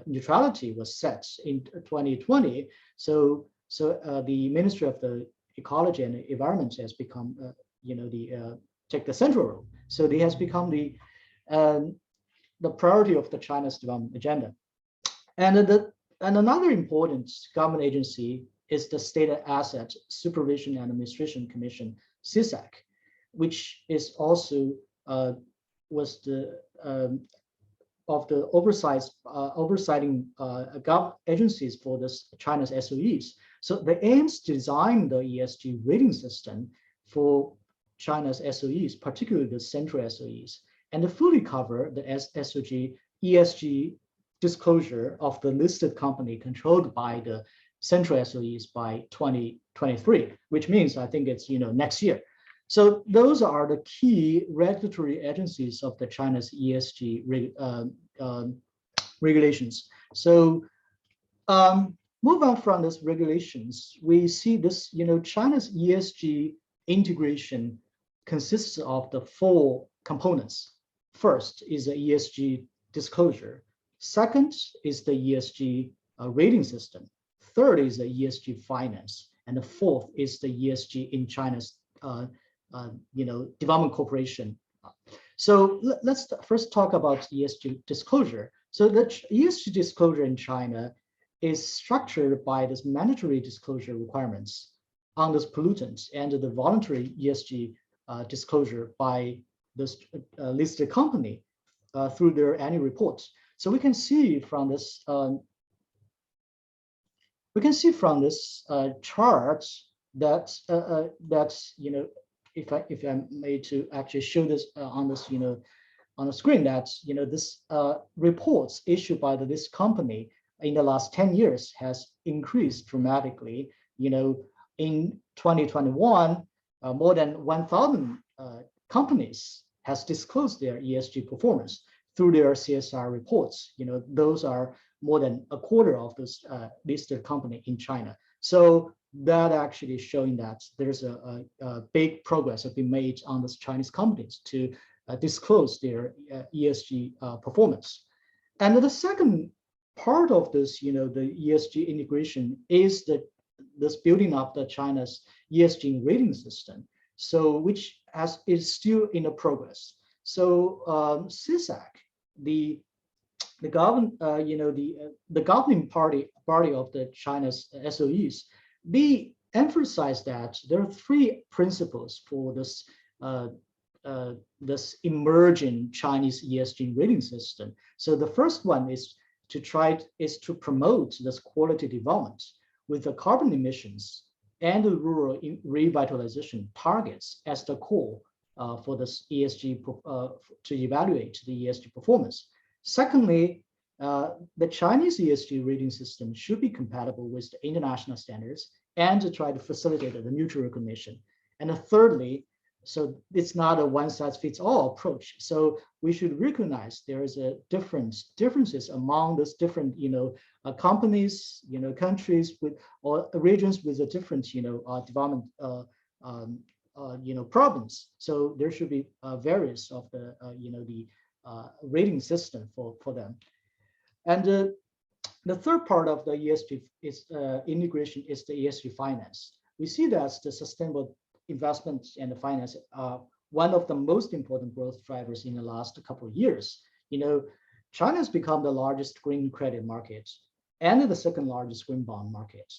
neutrality was set in 2020. So the Ministry of the Ecology and Environment has become take the central role. So it has become the priority of the China's development agenda. And another important government agency is the State Asset Supervision and Administration Commission, CSAC, which is also was the of the oversighting agencies for this China's SOEs. So the aims to design the ESG rating system for China's SOEs, particularly the central SOEs, and to fully cover the SOG ESG disclosure of the listed company controlled by the central SOEs by 2023, which means I think it's next year. So those are the key regulatory agencies of the China's ESG regulations. So move on from these regulations, we see this, China's ESG integration consists of the 4 components. First is the ESG disclosure. Second is the ESG rating system. Third is the ESG finance. And the fourth is the ESG in China's development cooperation. So let's first talk about ESG disclosure. So the ESG disclosure in China is structured by this mandatory disclosure requirements on this pollutants and the voluntary ESG disclosure by this listed company through their annual reports. So we can see from this chart that if I'm made to actually show this on this on the screen, that this reports issued by this company in the last 10 years has increased dramatically. In 2021, more than 1,000 companies has disclosed their ESG performance through their CSR reports. Those are more than a quarter of this listed company in China. So that actually is showing that there's a big progress have been made on these Chinese companies to disclose their ESG performance. And the second part of this, the ESG integration is this building up the China's ESG rating system. So which is still in a progress. So CSAC, the governing party of the China's SOEs, they emphasize that there are 3 principles for this this emerging Chinese ESG rating system. So the first one is to promote this quality development with the carbon emissions and the rural revitalization targets as the core for this ESG to evaluate the ESG performance. Secondly, the Chinese ESG rating system should be compatible with the international standards and to try to facilitate the mutual recognition. And thirdly, so it's not a one-size-fits-all approach. So we should recognize there is a differences among those different, companies, countries with or regions with a different, development, problems. So there should be various of the, rating system for them. And the third part of the ESG is integration is the ESG finance. We see that the sustainable investments and the finance are one of the most important growth drivers in the last couple of years. China has become the largest green credit market and the second largest green bond market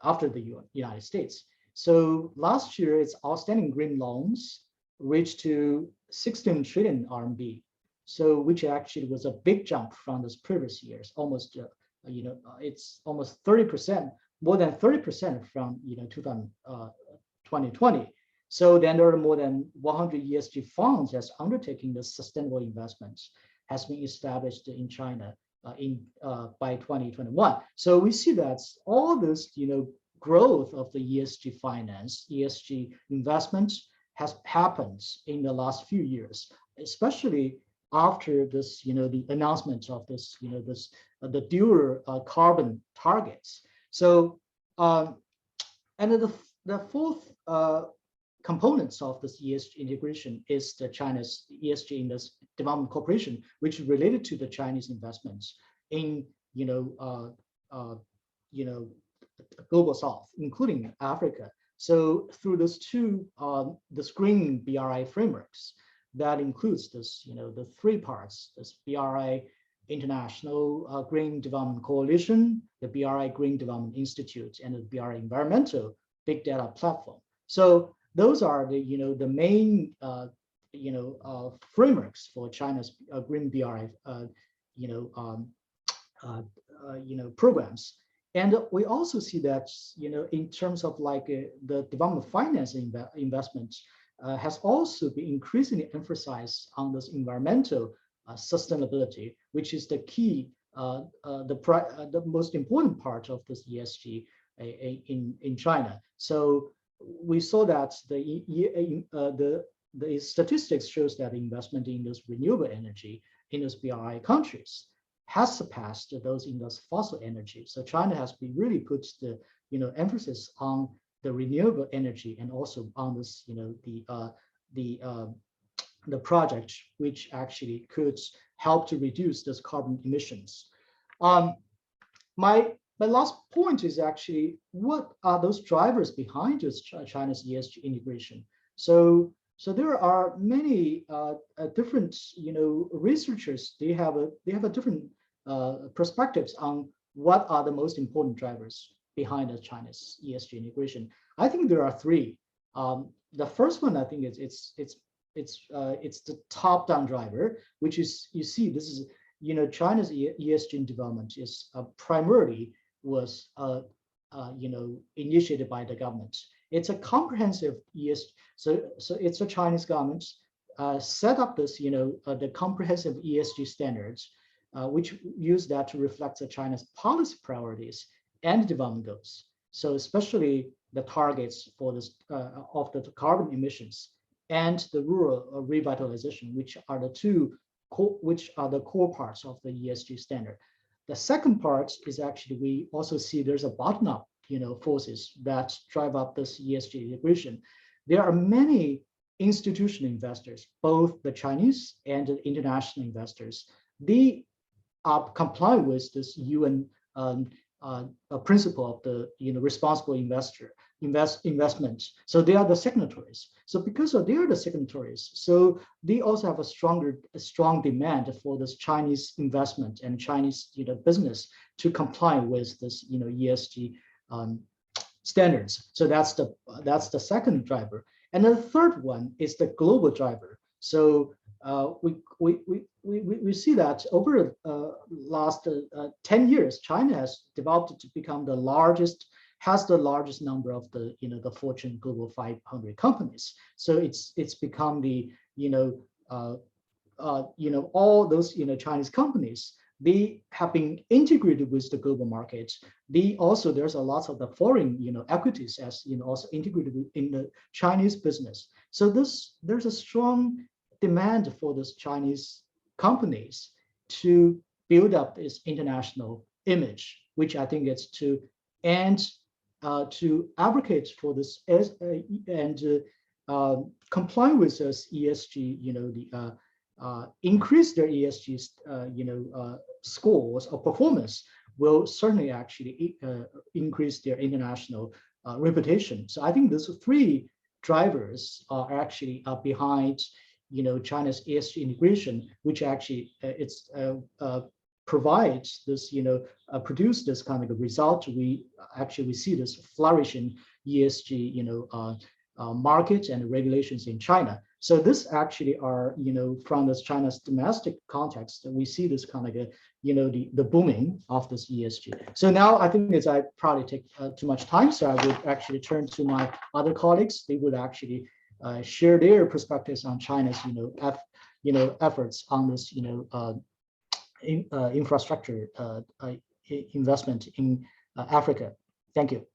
after the United States. So last year, its outstanding green loans reached to 16 trillion RMB. So which actually was a big jump from this previous years, almost, it's almost 30%, more than 30% from 2020. So then there are more than 100 ESG funds that's undertaking the sustainable investments has been established in China by 2021. So we see that all this, growth of the ESG finance, ESG investments has happened in the last few years, especially after this, the announcement of this, the dual carbon targets. So And the fourth components of this ESG integration is the China's ESG in this development cooperation, which is related to the Chinese investments in global South, including Africa. So through those two, this green BRI frameworks, that includes this, the three parts: this BRI International Green Development Coalition, the BRI Green Development Institute, and the BRI Environmental Big Data Platform. So those are the main frameworks for China's green BRI programs. And we also see that in terms of like the development finance investments has also been increasingly emphasized on this environmental sustainability, which is the key, the most important part of this ESG in China. So we saw that the statistics shows that investment in this renewable energy in those BRI countries has surpassed those in those fossil energy. So China has been really put the emphasis on the renewable energy and also on this the project which actually could help to reduce those carbon emissions. My last point is actually, what are those drivers behind this China's ESG integration? So there are many different researchers. They have a different perspectives on what are the most important drivers behind the China's ESG integration. I think there are three. The first one, I think, it's the top-down driver, which is, you see, this is China's ESG development is primarily was initiated by the government. It's a comprehensive ESG. So it's the Chinese government set up this the comprehensive ESG standards, which use that to reflect the China's policy priorities and development goals. So especially the targets for this of the carbon emissions and the rural revitalization, which are the core parts of the ESG standard. The second part is actually, we also see there's a bottom-up forces that drive up this ESG integration. There are many institutional investors, both the Chinese and the international investors. They comply with this UN principle of the responsible investment. So they are the signatories. So because they are the signatories, so they also have a strong demand for this Chinese investment and Chinese business to comply with this ESG standards. So that's the second driver. And the third one is the global driver. So we see that over last 10 years, China has developed to become the largest number of the Fortune Global 500 companies. So it's become the all those Chinese companies, they have been integrated with the global market. There's a lot of the foreign equities as also integrated in the Chinese business. So there's a strong demand for this Chinese companies to build up this international image, which I think is to advocate for this and comply with this ESG, increase their ESG, scores or performance will certainly actually increase their international reputation. So I think those three drivers are actually behind China's ESG integration, which actually provides this, produce this kind of a result. We see this flourishing ESG, market and regulations in China. So this actually are, from this China's domestic context, we see this kind of a, the booming of this ESG. So now I think I probably take too much time, so I would actually turn to my other colleagues. They would actually share their perspectives on China's, efforts on this, infrastructure investment in Africa. Thank you.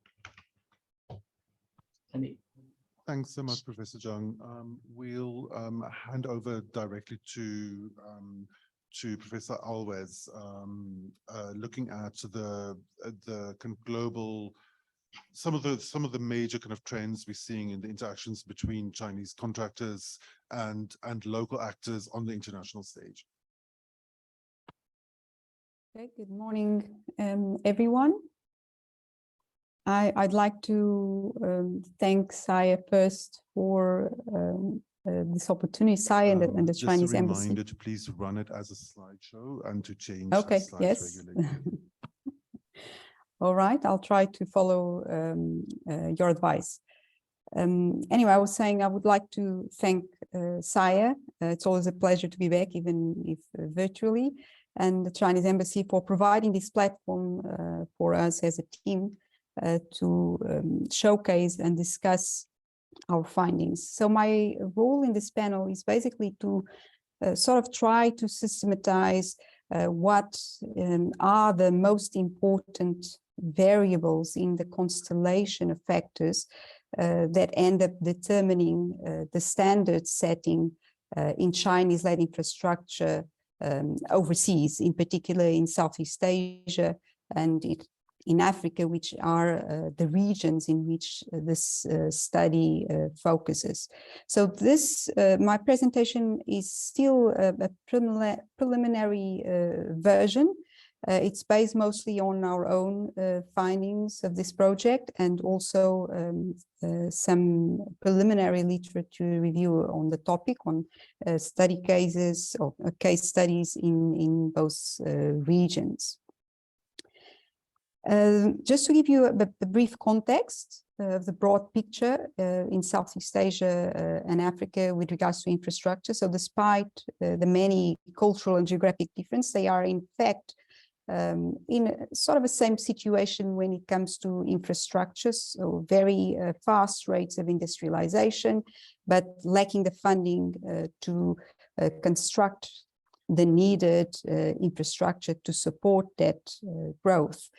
Thanks so much, Professor Zhang. We'll hand over directly to Professor Alves, looking at the global some of the major kind of trends we're seeing in the interactions between Chinese contractors and local actors on the international stage. Okay, good morning, everyone. I'd like to thank SAIA first for this opportunity, SAIA and the Chinese Just a Embassy. reminder to please run it as a slideshow and to change Okay, the slides yes. regularly. All right, I'll try to follow your advice. Anyway, I was saying I would like to thank SAIA. It's always a pleasure to be back, even if virtually, and the Chinese Embassy for providing this platform for us as a team to showcase and discuss our findings. So my role in this panel is basically to sort of try to systematize what are the most important variables in the constellation of factors that end up determining the standard setting in Chinese-led infrastructure overseas, in particular in Southeast Asia and in Africa, which are the regions in which this study focuses. So this, my presentation is still a preliminary version. It's based mostly on our own findings of this project and also some preliminary literature review on the topic, on study cases or case studies in both regions. Just to give you a brief context of the broad picture in Southeast Asia and Africa with regards to infrastructure. So despite the many cultural and geographic differences, they are in fact in sort of the same situation when it comes to infrastructures, so very fast rates of industrialization, but lacking the funding to construct the needed infrastructure to support that growth.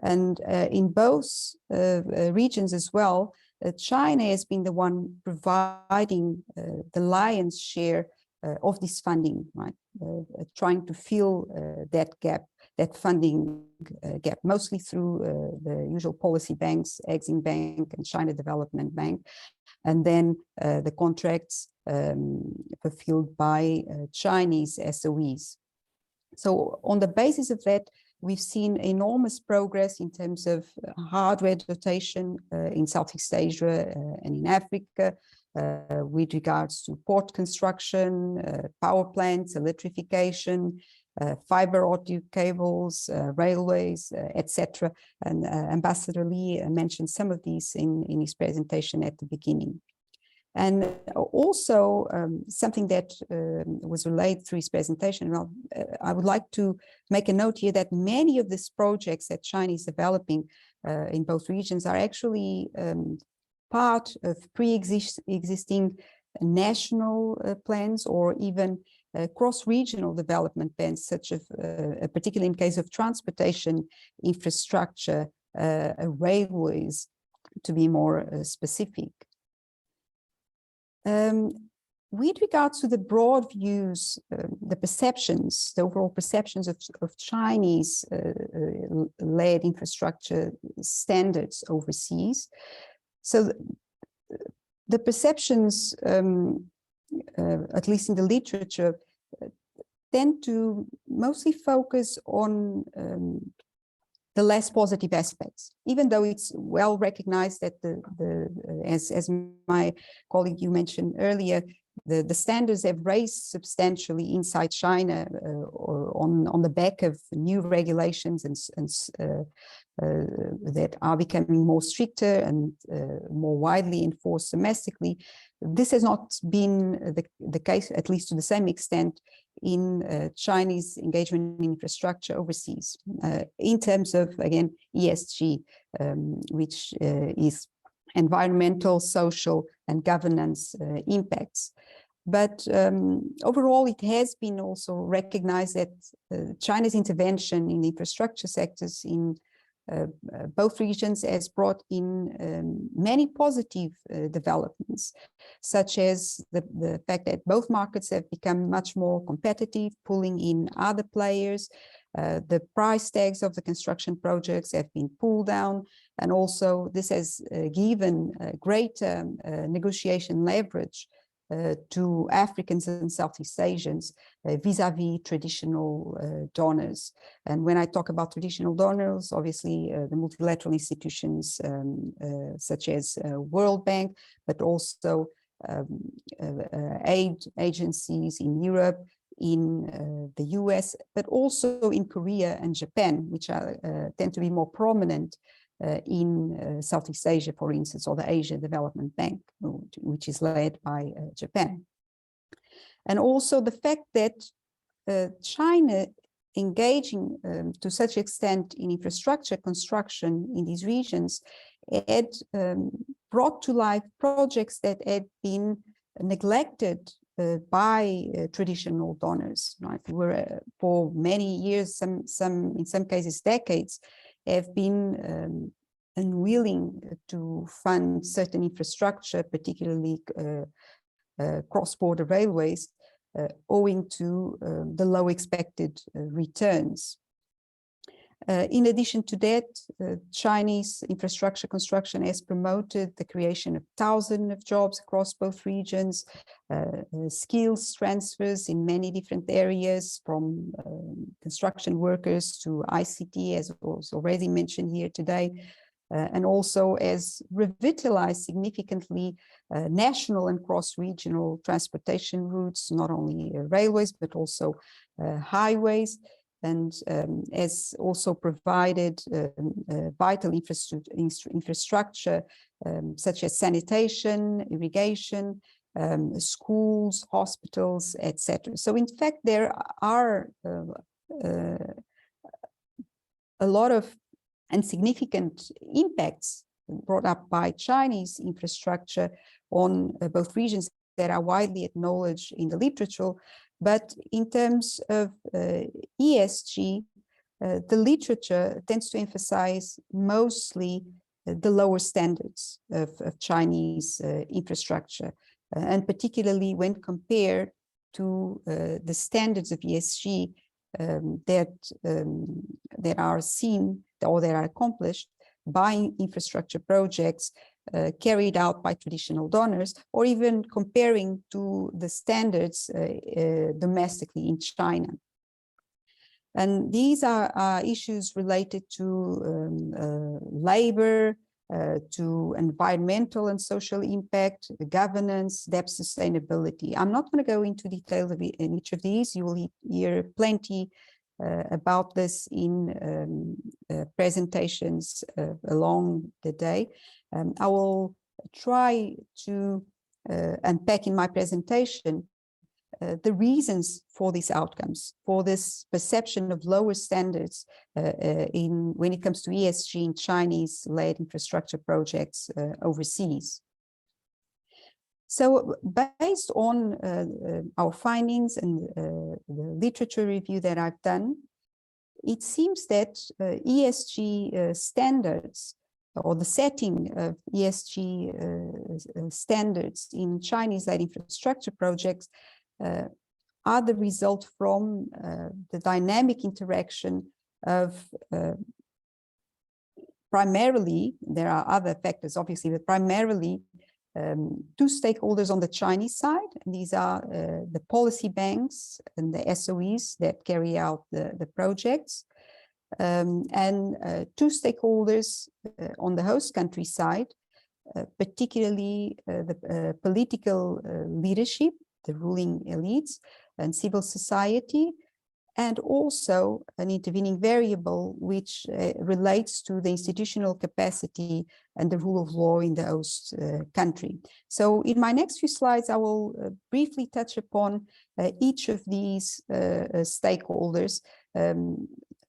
And in both regions as well, China has been the one providing the lion's share of this funding, right? Trying to fill that gap, that funding gap, mostly through the usual policy banks, Exim Bank and China Development Bank, and then the contracts fulfilled by Chinese SOEs. So on the basis of that, we've seen enormous progress in terms of hardware dotation in Southeast Asia and in Africa with regards to port construction, power plants, electrification, fiber optic cables, railways, etc. And Ambassador Lee mentioned some of these in his presentation at the beginning. And also something that was relayed through his presentation, well, I would like to make a note here that many of these projects that China is developing in both regions are actually part of pre-existing national plans or even cross-regional development plans, such as particularly in case of transportation infrastructure, railways, to be more specific. With regards to the broad views, the perceptions, the overall perceptions of Chinese-led infrastructure standards overseas. So the perceptions, at least in the literature, tend to mostly focus on the less positive aspects, even though it's well recognized that as my colleague you mentioned earlier, the standards have raised substantially inside China on the back of new regulations and that are becoming more stricter and more widely enforced domestically. This has not been the case, at least to the same extent, in Chinese engagement in infrastructure overseas, in terms of, again, ESG, which is environmental, social, and governance impacts. But overall, it has been also recognized that China's intervention in the infrastructure sectors in both regions has brought in many positive developments, such as the fact that both markets have become much more competitive, pulling in other players, The price tags of the construction projects have been pulled down, and also this has given greater negotiation leverage to Africans and Southeast Asians vis-a-vis traditional donors. And when I talk about traditional donors, obviously the multilateral institutions such as World Bank, but also aid agencies in Europe, in the US, but also in Korea and Japan, which are, tend to be more prominent in Southeast Asia, for instance, or the Asia Development Bank, which is led by Japan. And also the fact that China engaging to such extent in infrastructure construction in these regions had brought to life projects that had been neglected by traditional donors, right? Were for many years, in some cases decades, have been unwilling to fund certain infrastructure, particularly cross-border railways, owing to the low expected returns. In addition to that, Chinese infrastructure construction has promoted the creation of thousands of jobs across both regions, skills transfers in many different areas, from construction workers to ICT, as was already mentioned here today, and also has revitalized significantly national and cross-regional transportation routes, not only railways, but also highways, and has also provided vital infrastructure such as sanitation, irrigation, schools, hospitals, etc. So in fact, there are a lot of and significant impacts brought up by Chinese infrastructure on both regions that are widely acknowledged in the literature. But in terms of ESG, the literature tends to emphasize mostly the lower standards of Chinese infrastructure, and particularly when compared to the standards of ESG that are seen or that are accomplished by infrastructure projects carried out by traditional donors, or even comparing to the standards domestically in China. And these are issues related to labor, to environmental and social impact, governance, debt sustainability. I'm not going to go into detail in each of these. You will hear plenty about this in presentations along the day. I will try to unpack in my presentation the reasons for these outcomes, for this perception of lower standards when it comes to ESG in Chinese-led infrastructure projects overseas. So based on our findings and the literature review that I've done, it seems that ESG standards, or the setting of ESG standards in Chinese-led infrastructure projects are the result from the dynamic interaction of primarily, there are other factors obviously, but primarily two stakeholders on the Chinese side. And these are the policy banks and the SOEs that carry out the projects, and two stakeholders on the host country side, particularly the political leadership, the ruling elites, and civil society, and also an intervening variable which relates to the institutional capacity and the rule of law in the host country. So in my next few slides, I will briefly touch upon each of these stakeholders,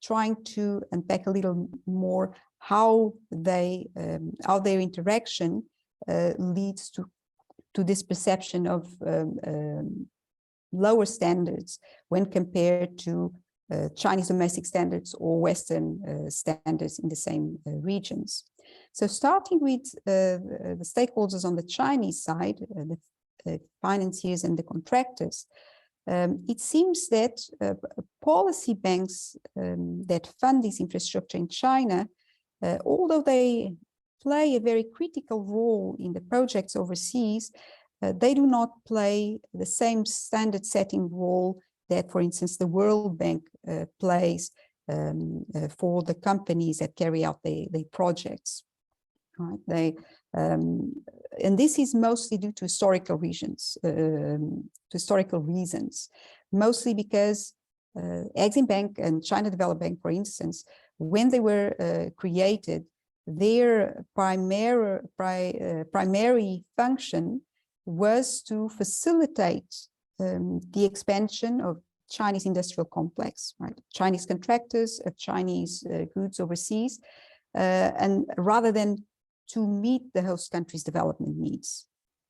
trying to unpack a little more how their interaction leads to this perception of lower standards when compared to Chinese domestic standards or Western standards in the same regions. So starting with the stakeholders on the Chinese side, the financiers and the contractors, it seems that policy banks that fund this infrastructure in China, although they play a very critical role in the projects overseas, they do not play the same standard setting role that, for instance, the World Bank plays for the companies that carry out their projects. Right? And this is mostly due to historical reasons, mostly because Exim Bank and China Development Bank, for instance, when they were created, their primary function was to facilitate the expansion of Chinese industrial complex, right? Chinese contractors of Chinese goods overseas, and rather than to meet the host country's development needs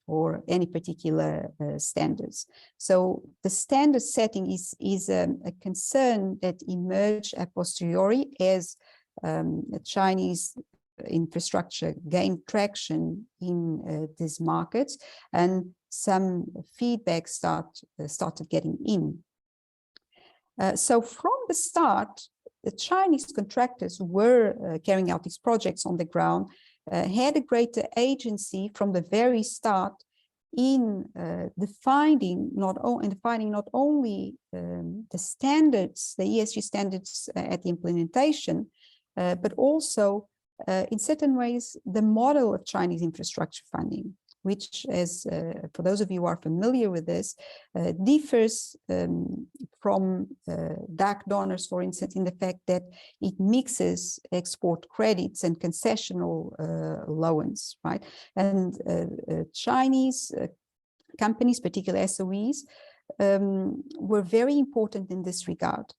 or any particular standards. So the standard setting is a concern that emerged a posteriori as Chinese infrastructure gained traction in these markets, and some feedback started getting in. So from the start, the Chinese contractors were carrying out these projects on the ground, had a greater agency from the very start in defining not only the standards, the ESG standards at the implementation, but also in certain ways the model of Chinese infrastructure funding, which, as for those of you who are familiar with this, differs from DAC donors, for instance, in the fact that it mixes export credits and concessional loans, right? And Chinese companies, particularly SOEs, were very important in this regard.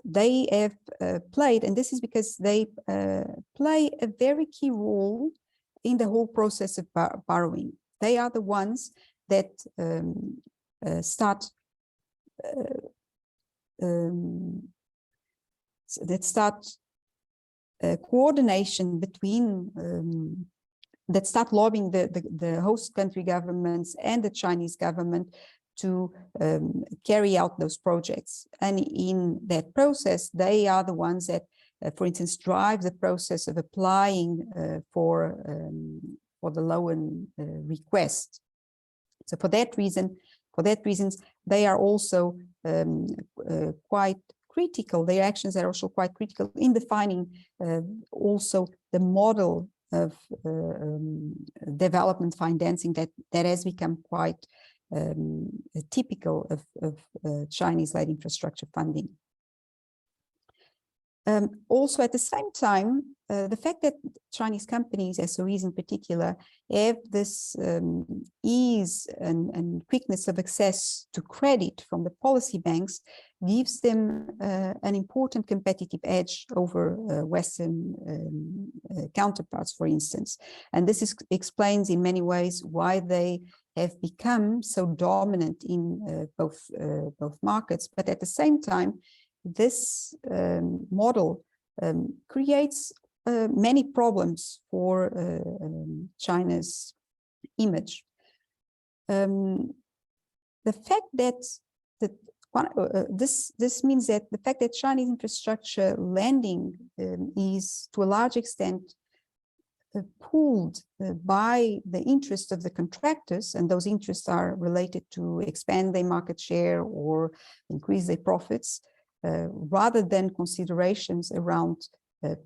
They have played, and this is because they play a very key role in the whole process of borrowing. They are the ones that start coordination between that start lobbying the host country governments and the Chinese government to carry out those projects. And in that process, they are the ones that, for instance, drive the process of applying for the loan request. So for that reasons, they are also quite critical. Their actions are also quite critical in defining also the model of development financing that has become quite typical of Chinese-led infrastructure funding. Also, at the same time, the fact that Chinese companies, SOEs in particular, have this ease and quickness of access to credit from the policy banks gives them an important competitive edge over Western counterparts, for instance. And this explains in many ways why they have become so dominant in both markets. But at the same time, this model creates many problems for China's image. The fact that this means that the fact that Chinese infrastructure lending is to a large extent pulled by the interests of the contractors, and those interests are related to expand their market share or increase their profits, rather than considerations around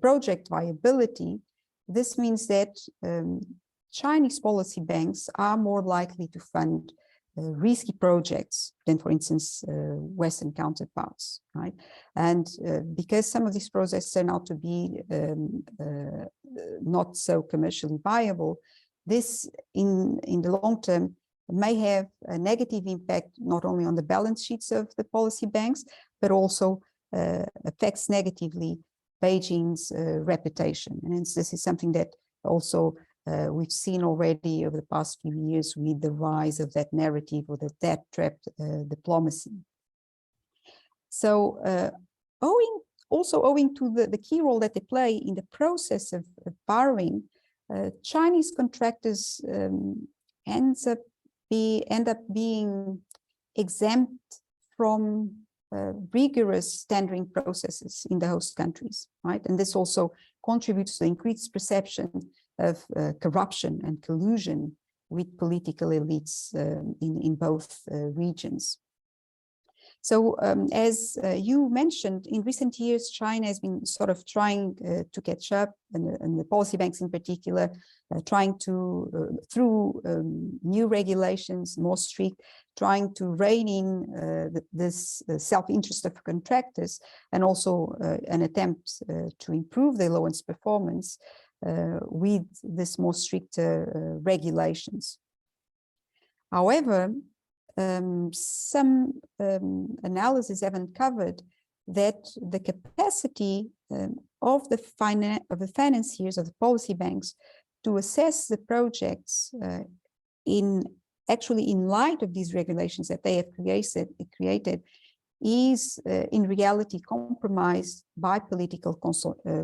project viability. This means that Chinese policy banks are more likely to fund risky projects than, for instance, Western counterparts, right? And because some of these projects turn out to be not so commercially viable, this in the long term may have a negative impact not only on the balance sheets of the policy banks, but also affects negatively Beijing's reputation. And hence, this is something that also we've seen already over the past few years with the rise of that narrative or the debt trap diplomacy. So owing to the key role that they play in the process of borrowing, Chinese contractors end up being exempt from rigorous tendering processes in the host countries, right? And this also contributes to increased perception of corruption and collusion with political elites in both regions. So as you mentioned, in recent years, China has been sort of trying to catch up, and the policy banks in particular, trying to, through new regulations, more strict, trying to rein in this self-interest of contractors, and also an attempt to improve their loans performance with this more stricter regulations. However, some analysis have uncovered that the capacity of the financiers, of the policy banks, to assess the projects in light of these regulations that they have created is in reality compromised by political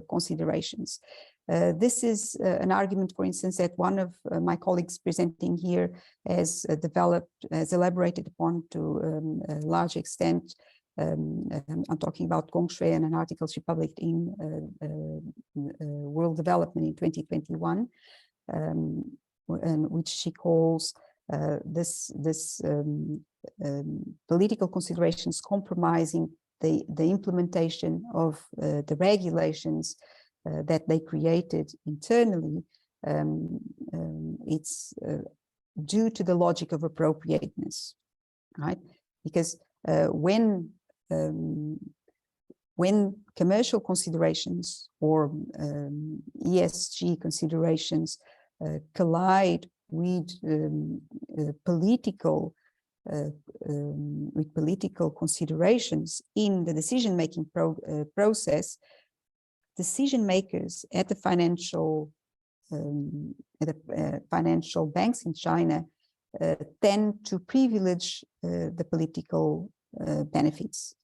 considerations. This is an argument, for instance, that one of my colleagues presenting here has elaborated upon to a large extent. I'm talking about Gong Shui and an article she published in World Development in 2021, and which she calls political considerations compromising the implementation of the regulations that they created internally. It's due to the logic of appropriateness, right? Because when commercial considerations or ESG considerations collide with political considerations in the decision-making process, decision makers at the financial banks in China tend to privilege the political benefits,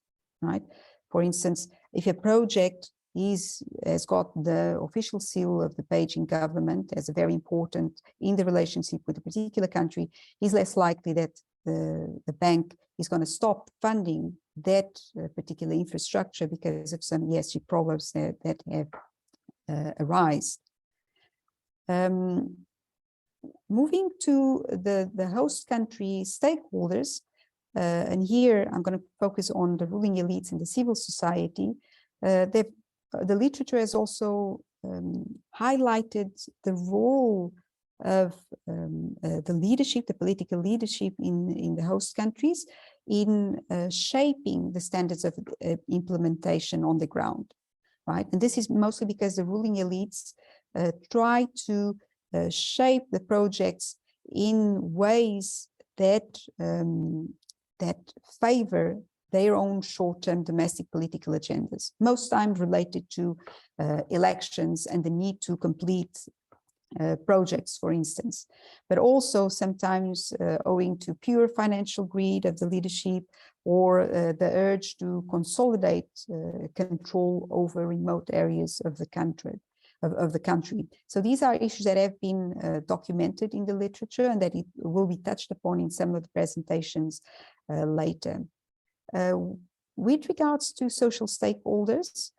right? For instance, if a project has got the official seal of the Beijing government as a very important in the relationship with a particular country, is less likely that the bank is going to stop funding that particular infrastructure because of some ESG problems that have arise. Moving to the host country stakeholders, and here I'm going to focus on the ruling elites and the civil society. The literature has also highlighted the role of the leadership, the political leadership in the host countries in shaping the standards of implementation on the ground, right? And this is mostly because the ruling elites try to shape the projects in ways that favor their own short-term domestic political agendas, most times related to elections and the need to complete projects, for instance, but also sometimes owing to pure financial greed of the leadership or the urge to consolidate control over remote areas of the country. So these are issues that have been documented in the literature and that it will be touched upon in some of the presentations later. With regards to social stakeholders,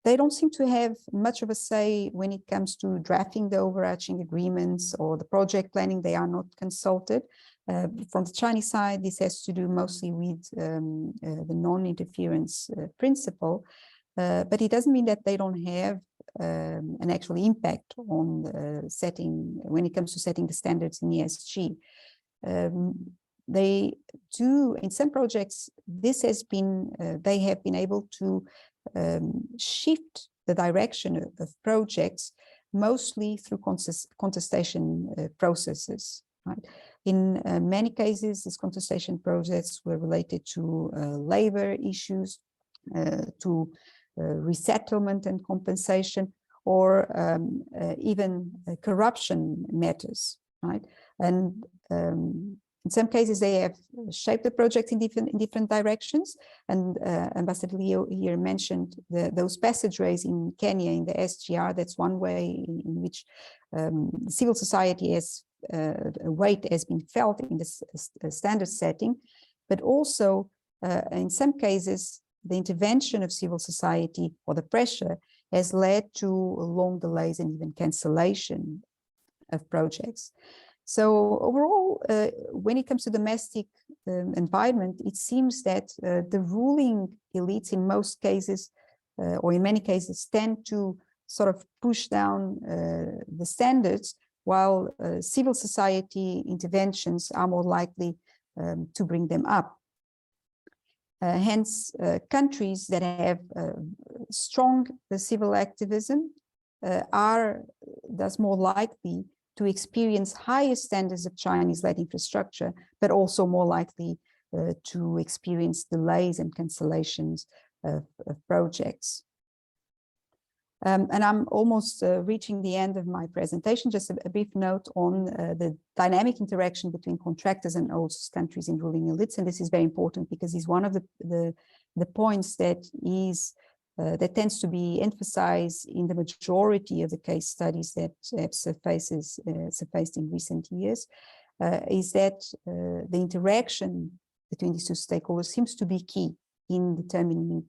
they don't seem to have much of a say when it comes to drafting the overarching agreements or the project planning. They are not consulted. From the Chinese side, this has to do mostly with the non-interference principle, but it doesn't mean that they don't have an actual impact on when it comes to setting the standards in ESG. They do, in some projects, this has been, they have been able to shift the direction of projects mostly through contestation processes, right? In many cases, these contestation processes were related to labor issues, to resettlement and compensation, or even corruption matters, right? And in some cases, they have shaped the project in different directions. And Ambassador Leo here mentioned those passageways in Kenya in the SGR. That's one way in which civil society has weight has been felt in this standard setting, but also in some cases, the intervention of civil society or the pressure has led to long delays and even cancellation of projects. So overall, when it comes to domestic environment, it seems that the ruling elites in most cases, or in many cases, tend to sort of push down the standards, while civil society interventions are more likely to bring them up. Hence, countries that have strong civil activism are thus more likely to experience higher standards of Chinese-led infrastructure, but also more likely to experience delays and cancellations of projects. And I'm almost reaching the end of my presentation. Just a brief note on the dynamic interaction between contractors and host countries in ruling elites. And this is very important because it's one of the points that that tends to be emphasized in the majority of the case studies that have surfaced in recent years, is that the interaction between these two stakeholders seems to be key in determining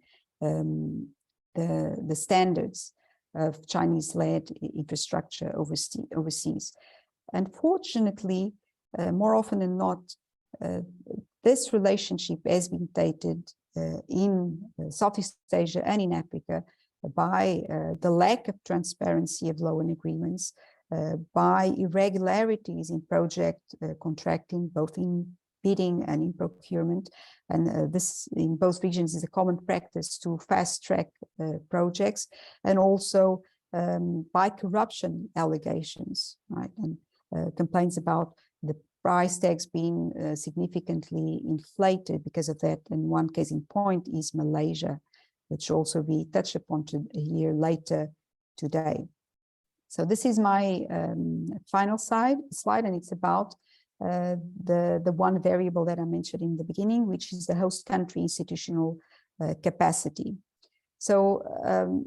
the standards of Chinese-led infrastructure overseas. Unfortunately, more often than not, this relationship has been tainted in Southeast Asia and in Africa by the lack of transparency of loan agreements, by irregularities in project contracting, both in bidding and in procurement. And this in both regions is a common practice to fast track projects, and also by corruption allegations, right? And complaints about the price tags being significantly inflated because of that. And one case in point is Malaysia, which will also be touched upon here later today. So this is my final slide, and it's about the one variable that I mentioned in the beginning, which is the host country institutional capacity. So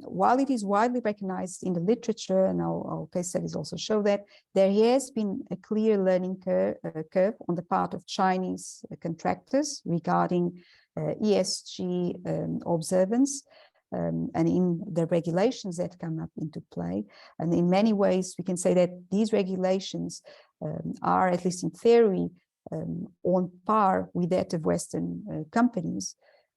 while it is widely recognized in the literature, and our case studies also show that, there has been a clear learning curve on the part of Chinese contractors regarding ESG observance, and in the regulations that come up into play. And in many ways, we can say that these regulations are, at least in theory, on par with that of Western companies.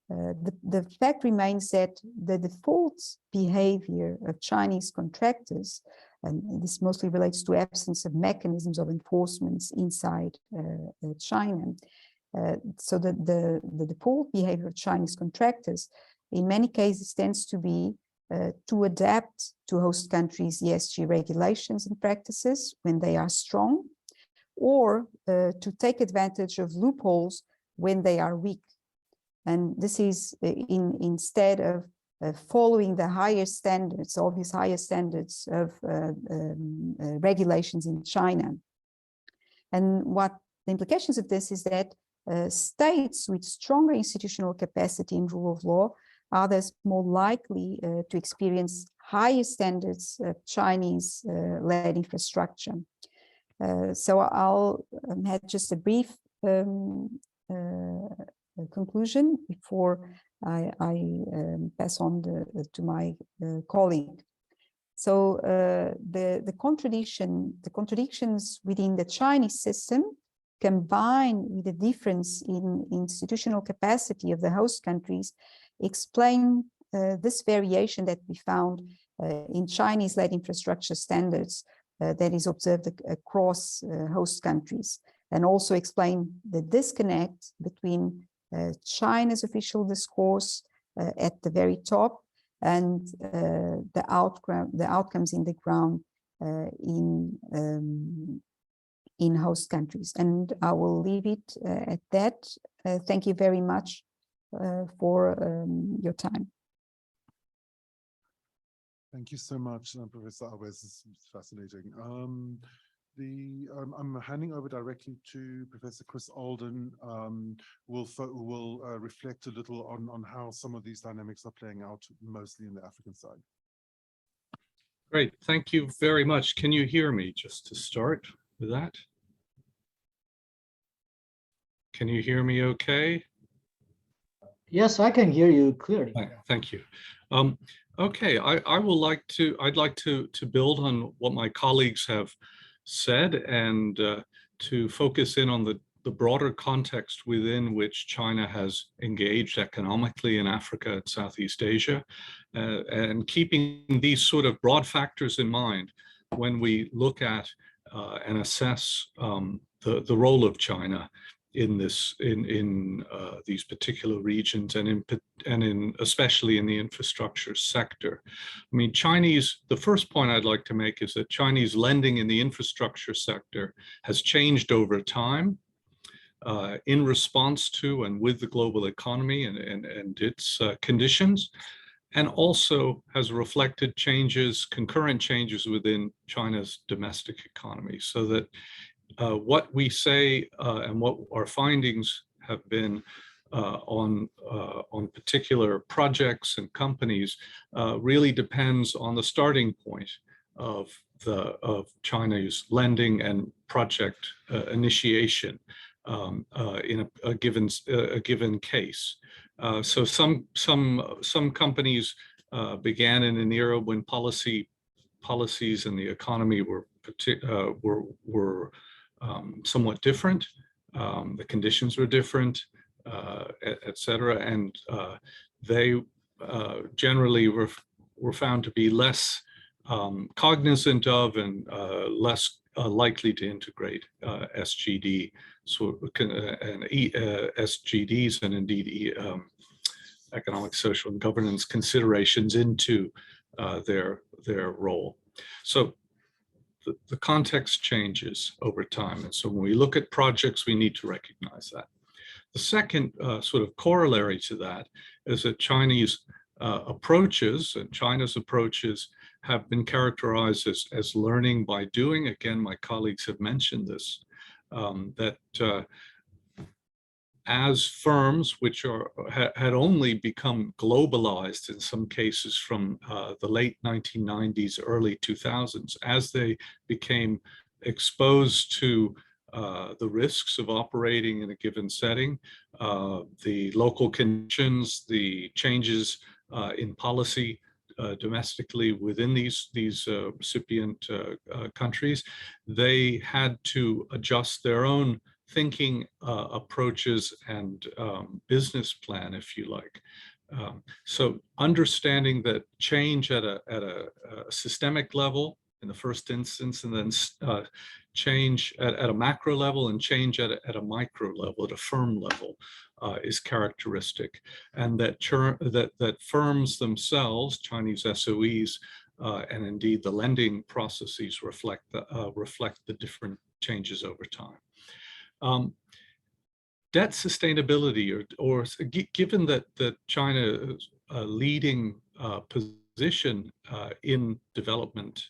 The fact remains that the default behavior of Chinese contractors, and this mostly relates to absence of mechanisms of enforcement inside China. So the default behavior of Chinese contractors in many cases tends to be to adapt to host countries' ESG regulations and practices when they are strong, or to take advantage of loopholes when they are weak. And this is instead of following the higher standards, obvious higher standards of regulations in China. And what the implications of this is that states with stronger institutional capacity in rule of law are thus more likely to experience higher standards of Chinese-led infrastructure. So I'll have just a brief conclusion before I pass on to my colleague. So the contradictions within the Chinese system, combined with the difference in institutional capacity of the host countries, explain this variation that we found in Chinese-led infrastructure standards that is observed across host countries, and also explain the disconnect between China's official discourse at the very top and the outcomes in the ground in host countries. And I will leave it at that. Thank you very much for your time. Thank you so much, Professor Alves. This is fascinating. I'm handing over directly to Professor Chris Alden. Will reflect a little on how some of these dynamics are playing out, mostly in the African side. Great, thank you very much. Can you hear me, just to start with that? Can you hear me okay? Yes, I can hear you clearly. Thank you. Okay, I'd like to build on what my colleagues have said and to focus in on the broader context within which China has engaged economically in Africa and Southeast Asia, and keeping these sort of broad factors in mind when we look at and assess the role of China in these particular regions and especially in the infrastructure sector. I mean, the first point I'd like to make is that Chinese lending in the infrastructure sector has changed over time in response to and with the global economy and its conditions, and also has reflected concurrent changes within China's domestic economy, so that what we say and what our findings have been on particular projects and companies really depends on the starting point of China's lending and project initiation in a given case. So some companies began in an era when policies and the economy were somewhat different. The conditions were different, et cetera, and they generally were found to be less cognizant of and less likely to integrate SGD and SGDs and indeed economic, social, and governance considerations into their role. So the context changes over time. And so when we look at projects, we need to recognize that. The second sort of corollary to that is that China's approaches have been characterized as learning by doing. Again, my colleagues have mentioned this, that as firms which had only become globalized in some cases from the late 1990s, early 2000s, as they became exposed to the risks of operating in a given setting, the local conditions, the changes in policy domestically within these recipient countries, they had to adjust their own thinking approaches and business plan, if you like. So understanding that change at a systemic level in the first instance, and then change at a macro level and change at a micro level, at a firm level, is characteristic, and that firms themselves, Chinese SOEs, and indeed the lending processes reflect the different changes over time. Debt sustainability, or given that China's leading position in development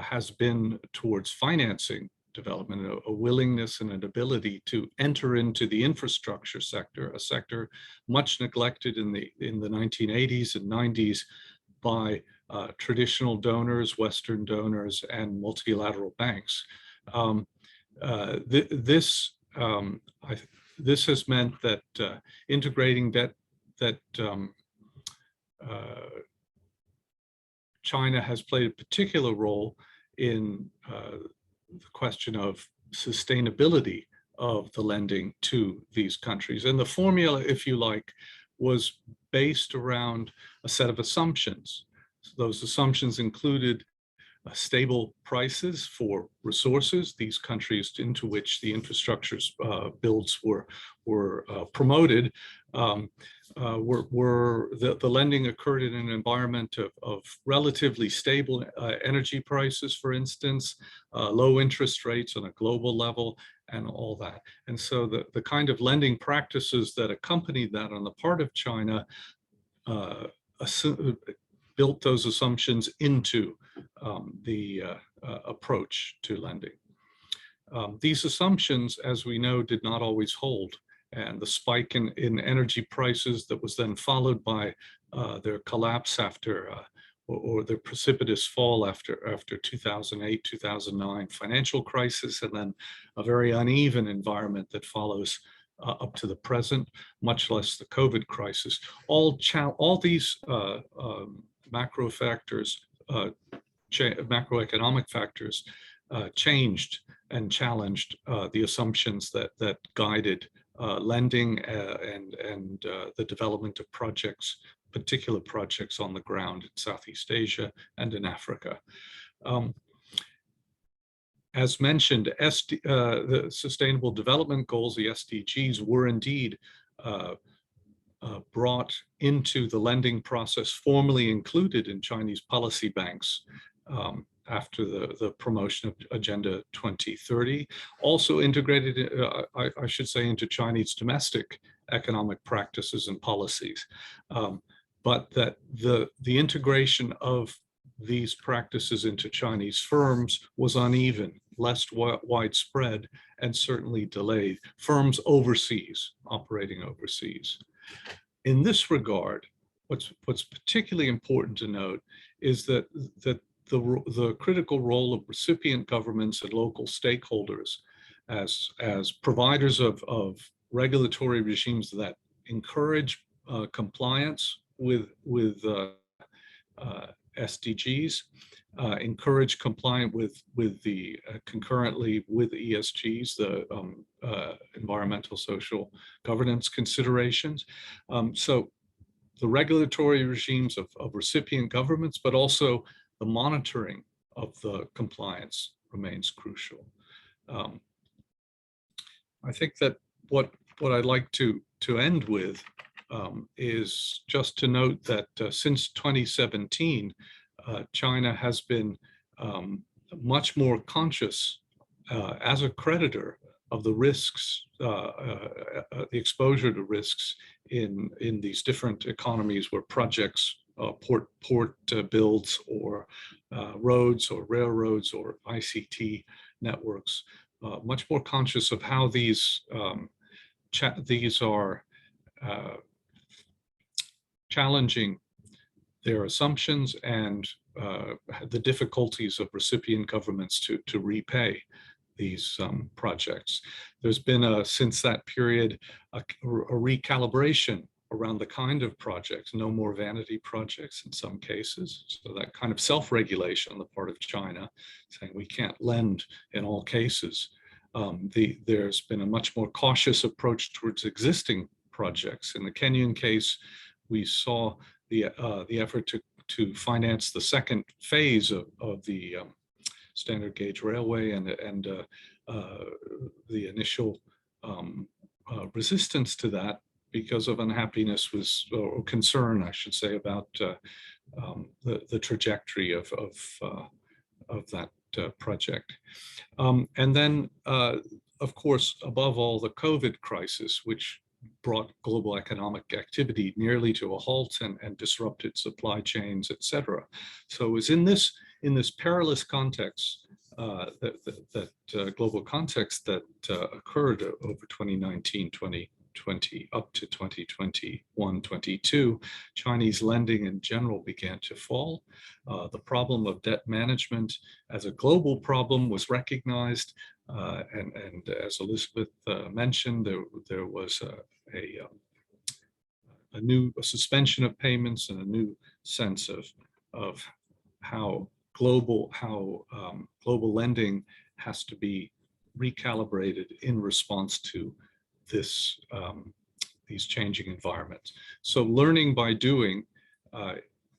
has been towards financing development, a willingness and an ability to enter into the infrastructure sector, a sector much neglected in the 1980s and 90s by traditional donors, Western donors, and multilateral banks. This has meant that integrating debt, that China has played a particular role in the question of sustainability of the lending to these countries. And the formula, if you like, was based around a set of assumptions. So those assumptions included stable prices for resources, these countries into which the infrastructure builds were promoted. The lending occurred in an environment of relatively stable energy prices, for instance, low interest rates on a global level, and all that. And so the kind of lending practices that accompanied that on the part of China built those assumptions into the approach to lending. These assumptions, as we know, did not always hold. And the spike in energy prices that was then followed by their collapse after, or their precipitous fall after 2008, 2009 financial crisis, and then a very uneven environment that follows up to the present, much less the COVID crisis. All these macro factors, macroeconomic factors, changed and challenged the assumptions that guided lending and the development of projects, particular projects on the ground in Southeast Asia and in Africa. As mentioned, the Sustainable Development Goals, the SDGs, were indeed brought into the lending process, formally included in Chinese policy banks after the promotion of Agenda 2030, also integrated, I should say, into Chinese domestic economic practices and policies. But that the integration of these practices into Chinese firms was uneven, less widespread, and certainly delayed. Firms overseas, operating overseas. In this regard, what's particularly important to note is that the critical role of recipient governments and local stakeholders as providers of regulatory regimes that encourage compliance with SDGs, encourage compliance with the concurrently with ESGs, the environmental social governance considerations. So the regulatory regimes of recipient governments, but also the monitoring of the compliance remains crucial. I think that what I'd like to end with is just to note that since 2017, China has been much more conscious as a creditor of the risks, the exposure to risks in these different economies where projects, port builds or roads or railroads or ICT networks, much more conscious of how these are challenging their assumptions and the difficulties of recipient governments to repay these projects. There's been since that period a recalibration around the kind of projects, no more vanity projects in some cases. So that kind of self-regulation on the part of China, saying we can't lend in all cases. There's been a much more cautious approach towards existing projects. In the Kenyan case, we saw the effort to finance the second phase of the standard gauge railway and the initial resistance to that because of unhappiness or concern, I should say, about the trajectory of that project. And then, of course, above all, the COVID crisis, which brought global economic activity nearly to a halt and disrupted supply chains, et cetera. So it was in this perilous context, global context that occurred over 2019, 2020, up to 2021, 22, Chinese lending in general began to fall. The problem of debt management as a global problem was recognized. And as Elizabeth mentioned, there was a new suspension of payments and a new sense of how global lending has to be recalibrated in response to this these changing environments. So learning by doing,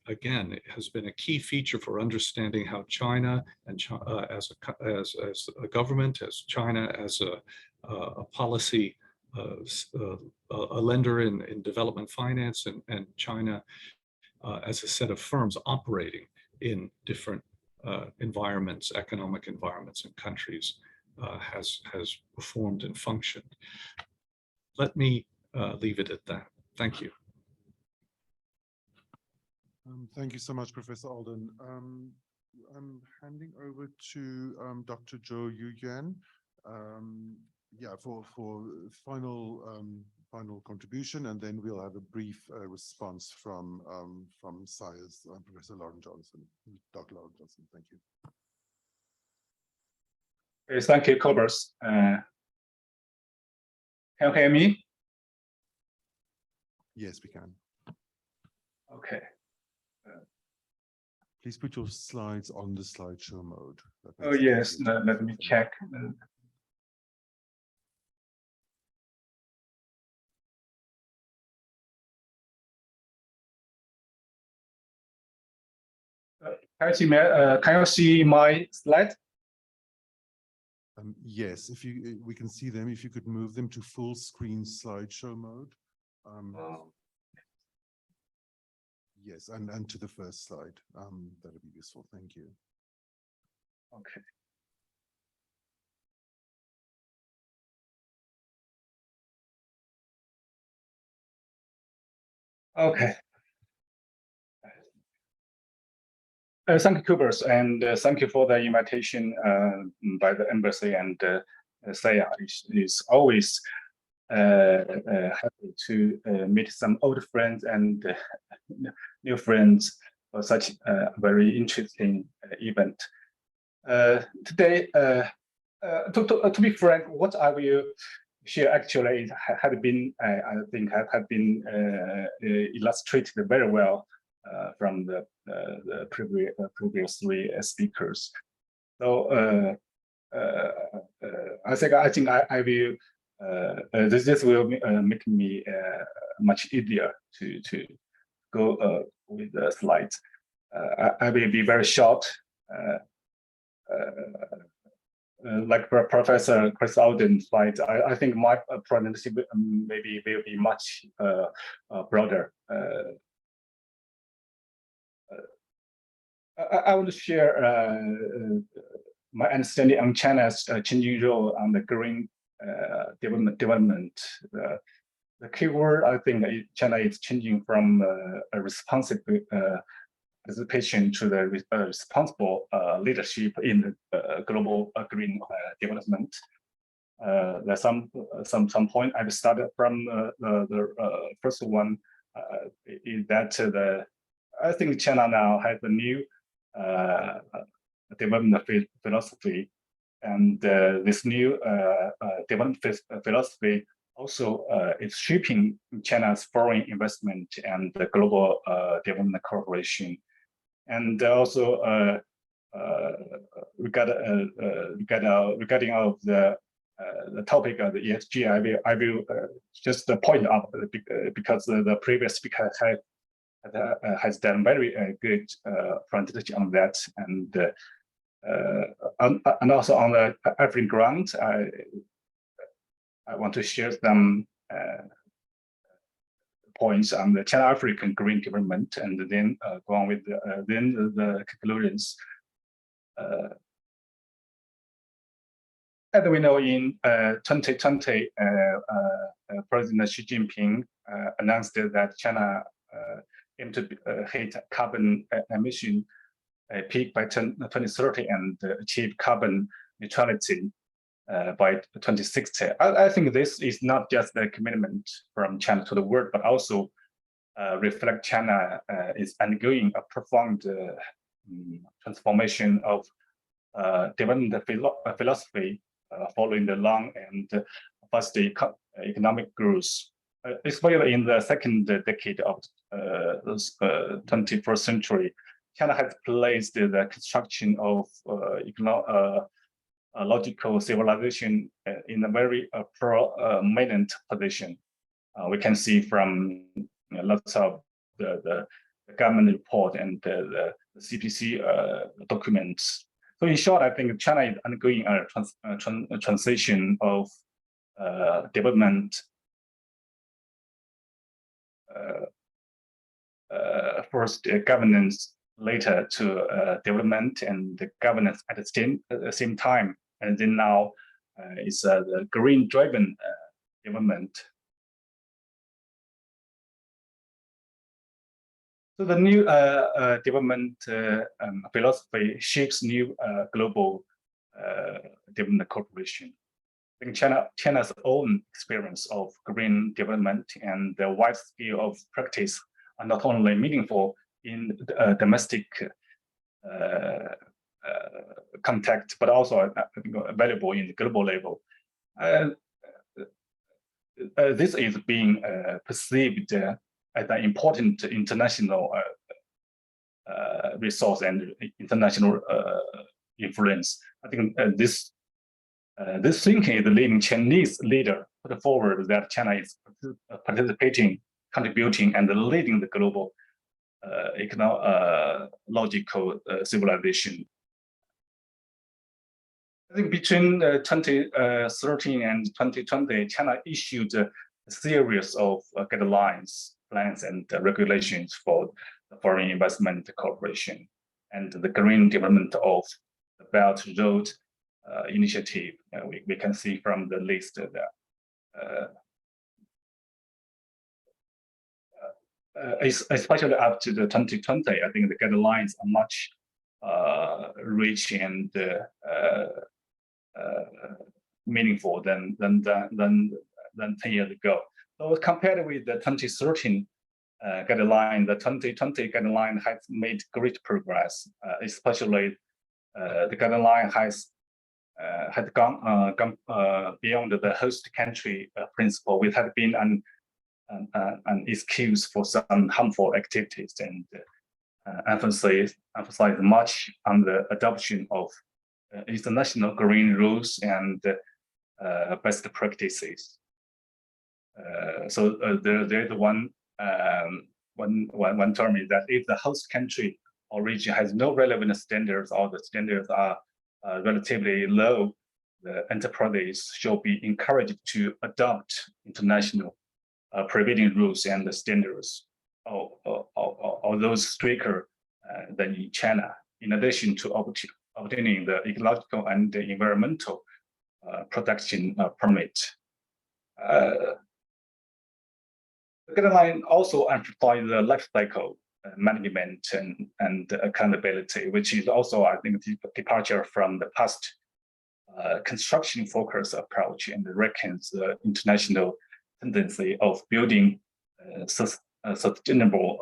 again, it has been a key feature for understanding how China and as a government, as China as a policy, a lender in development finance, and China as a set of firms operating in different environments, economic environments and countries, has performed and functioned. Let me leave it at that. Thank you. Thank you so much, Professor Alden. I'm handing over to Dr. Zhou Yuyuan, for final contribution, and then we'll have a brief response from SAIA's Professor Lauren Johnson, Dr. Lauren Johnson. Thank you. Okay, thank you, Cobus. Can you hear me? Yes, we can. Okay. Please put your slides on the slideshow mode. That Oh, makes it yes, easier to let me them. check. Can you see my slide? Yes, if you, we can see them. If you could move them to full screen slideshow mode. Yes, and to the first slide. That'll be useful. Thank you. Okay. Okay. Thank you, Kubers, and thank you for the invitation by the embassy, and Saya is always happy to meet some old friends and new friends for such a very interesting event. Today, to be frank, what I will share actually had been, I think, have been illustrated very well from the previous three speakers. So I think I will. This will make me much easier to go with the slides. I will be very short. Like Professor Chris Alden's slides, I think my presentation maybe will be much broader. I want to share my understanding on China's changing role on the green development. The key word, I think, China is changing from a responsive participation to the responsible leadership in the global green development. There's some point I've started from the first one is that I think China now has a new development philosophy, and this new development philosophy also is shaping China's foreign investment and the global development cooperation. And also regarding of the topic of the ESG, I will just point out because the previous speaker has done very good presentation on that, and also on the African grant, I want to share some points on the China-African green development, and then go on with the conclusions. As we know, in 2020, President Xi Jinping announced that China aim to hit carbon emission peak by 2030 and achieve carbon neutrality by 2060. I think this is not just a commitment from China to the world, but also reflect China is undergoing a profound transformation of development philosophy following the long and fast economic growth. Especially in the second decade of the 21st century, China has placed the construction of logical civilization in a very prominent position. We can see from lots of the government report and the CPC documents. So in short, I think China is undergoing a transition of development first governance, later to development and the governance at the same time, and then now is the green-driven development. So the new development philosophy shapes new global development cooperation. I think China's own experience of green development and the wide scale of practice are not only meaningful in domestic context, but also valuable in the global level. this is being perceived as an important international resource and international influence. I think this thinking is leading Chinese leader put forward that China is participating, contributing, and leading the global ecological civilization. I think between 2013 and 2020, China issued a series of guidelines, plans, and regulations for the foreign investment cooperation and the green development of the Belt and Road Initiative. We can see from the list there. Especially up to the 2020, I think the guidelines are much rich and meaningful than 10 years ago. So compared with the 2013 guideline, the 2020 guideline has made great progress, especially the guideline has gone beyond the host country principle, which had been an excuse for some harmful activities, and emphasize much on the adoption of international green rules and best practices. So there's one term is that if the host country or region has no relevant standards or the standards are relatively low, the enterprises should be encouraged to adopt international prevailing rules and standards, or those stricter than in China, in addition to obtaining the ecological and the environmental production permit. The guideline also emphasizes the life cycle management and accountability, which is also, I think, a departure from the past construction focus approach, and reckons the international tendency of building a sustainable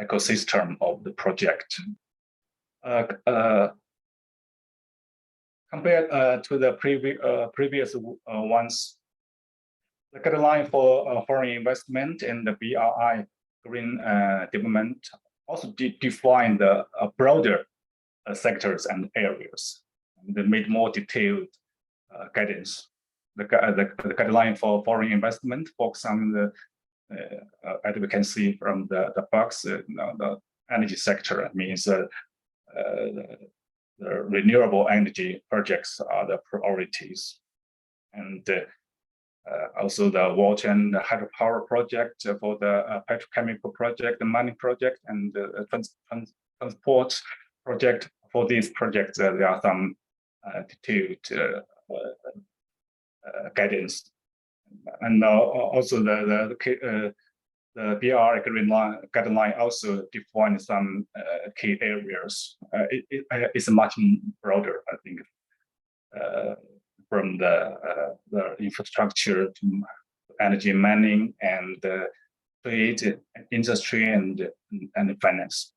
ecosystem of the project. Compared to the previous ones, the guideline for foreign investment and the BRI green development also define the broader sectors and areas. They made more detailed guidance. The guideline for foreign investment focus on the, as we can see from the box, the energy sector. It means the renewable energy projects are the priorities, and also the water and the hydropower project for the petrochemical project, the mining project, and the transport project. For these projects, there are some detailed guidance, and also the BRI guideline also defines some key areas. It's much broader, I think, from the infrastructure to energy mining and trade, industry, and finance.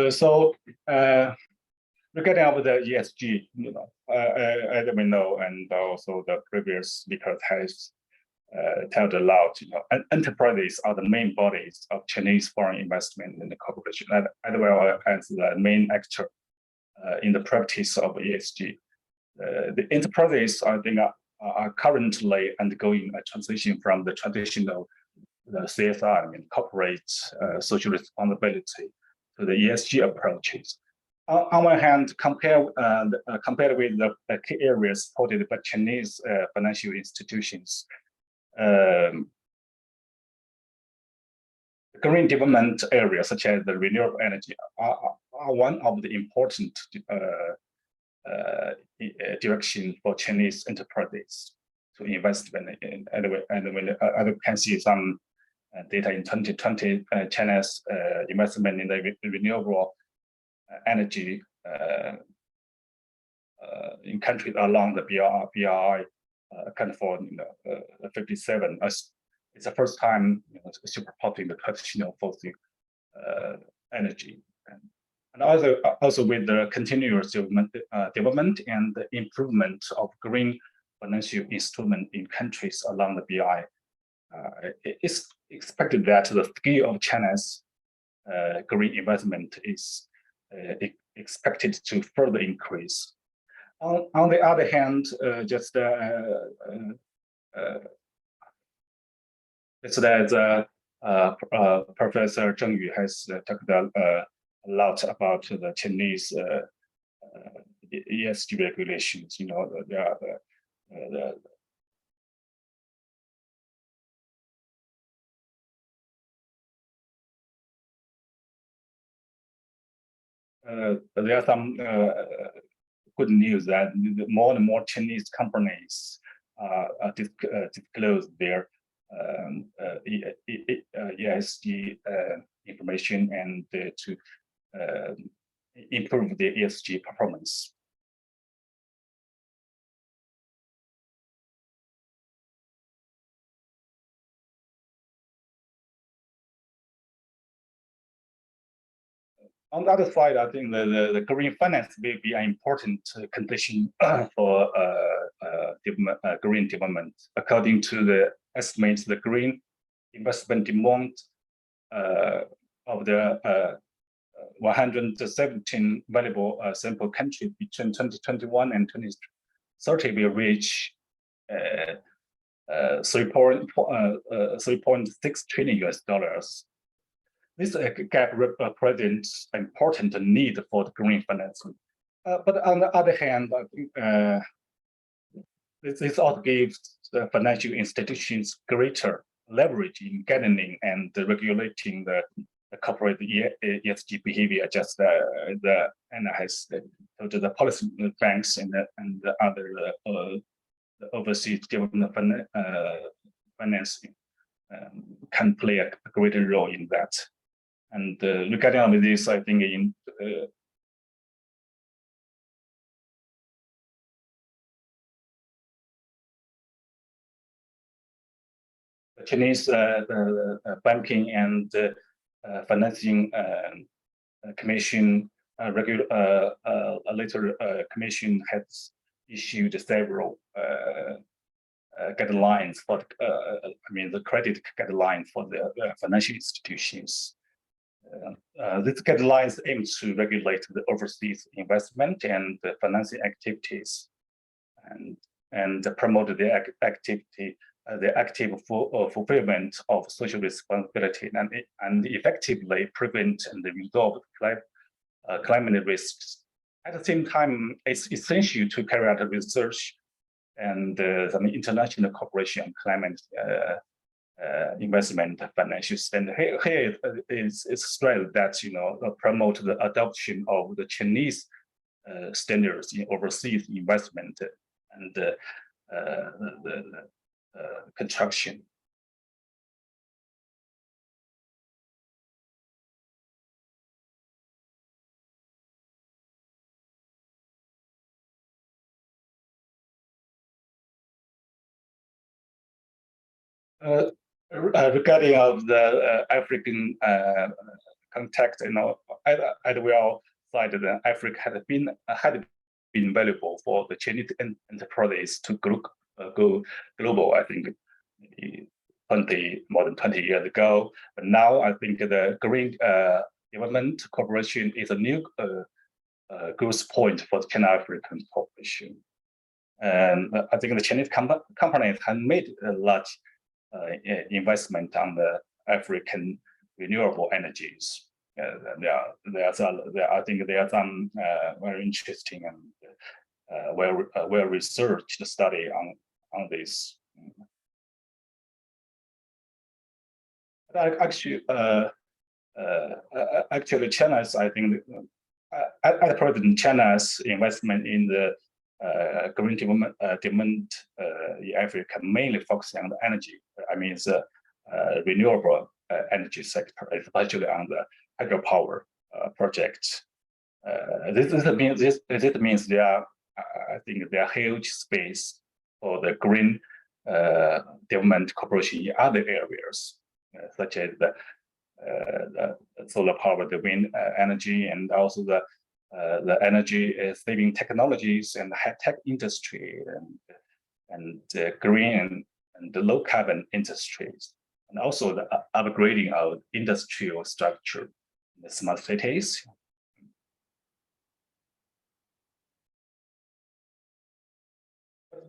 So regarding of the ESG, as we know, and also the previous speaker has told a lot, enterprises are the main bodies of Chinese foreign investment in the corporation, as well as the main actor in the practice of ESG. The enterprises, I think, are currently undergoing a transition from the traditional CSR, corporate social responsibility, to the ESG approaches. On one hand, compared with the key areas supported by Chinese financial institutions, green development areas such as the renewable energy are one of the important direction for Chinese enterprises to invest in. And we can see some data in 2020, China's investment in the renewable energy in countries along the BRI account for 57. It's the first time superpopulating the traditional fossil energy. and also with the continuous development and the improvement of green financial instrument in countries along the BI. It's expected that the scale of China's green investment is expected to further increase. On the other hand, Professor Zheng Yu has talked a lot about the Chinese ESG regulations. You know, there are some good news that more and more Chinese companies disclose their ESG information and to improve their ESG performance. On the other side, I think the green finance will be an important condition for green development. According to the estimates, the green investment demand of the 117 valuable sample countries between 2021 and 2030 will reach $3.6 trillion. This gap represents an important need for the green financing. But on the other hand, I think this also gives the financial institutions greater leverage in gathering and regulating the corporate ESG behavior, just Anna has told the policy banks and the other overseas development financing can play a greater role in that. And regarding with this, I think in the Chinese banking and financing commission commission has issued several guidelines for the credit guidelines for the financial institutions. These guidelines aim to regulate the overseas investment and the financing activities, and promote the activity, the active fulfillment of social responsibility, and effectively prevent and resolve climate risks. At the same time, it's essential to carry out research and some international cooperation on climate investment financial standard. Here is stressed that promote the adoption of the Chinese standards in overseas investment and the construction. Regarding of the African context, as we all cited, Africa had been valuable for the Chinese enterprises to go global. I think more than 20 years ago. But now I think the Green Development Corporation is a new growth point for the China-African cooperation. And I think the Chinese companies have made a large investment on the African renewable energies. I think there are some very interesting and well researched study on this. Actually, China's, I think, at present, China's investment in the green development in Africa mainly focusing on the energy. I mean, the renewable energy sector, especially on the hydropower projects. This means there are, I think, there are huge space for the green development cooperation in other areas, such as the solar power, the wind energy, and also the energy saving technologies and high tech industry and green and the low carbon industries, and also the upgrading of industrial structure in the smart cities.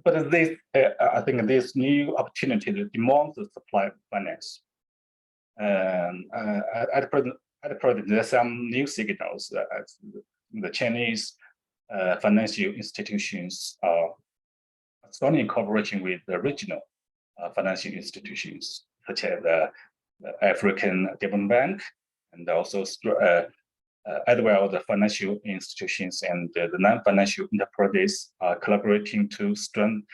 But this, I think this new opportunity demands the supply of finance. At present, there are some new signals that the Chinese financial institutions are strongly cooperating with the regional financial institutions, such as the African Development Bank, and also as well the financial institutions and the non-financial enterprises are collaborating to strengthen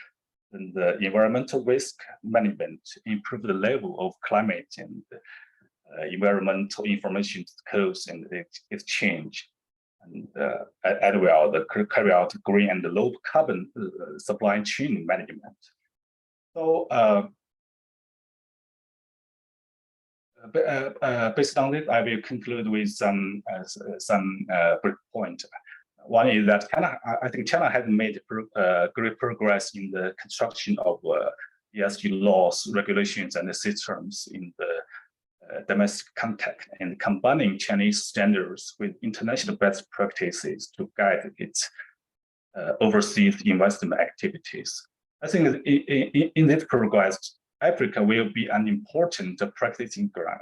the environmental risk management, improve the level of climate and environmental information codes and exchange, and as well the carry out green and low carbon supply chain management. So based on this, I will conclude with some brief point. One is that China, I think China has made great progress in the construction of ESG laws, regulations, and systems in the domestic context, and combining Chinese standards with international best practices to guide its overseas investment activities. I think in this progress, Africa will be an important practicing ground.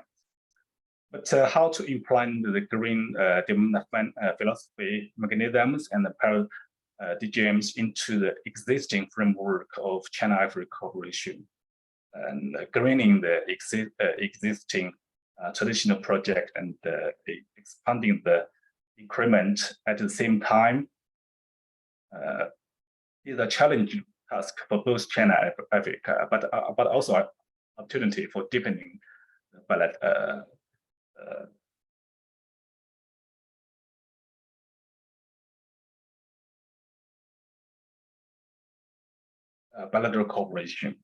But how to implement the green development philosophy mechanisms and paradigms into the existing framework of China-Africa cooperation, and greening the existing traditional project and expanding the increment at the same time is a challenging task for both China and Africa, but also an opportunity for deepening bilateral cooperation.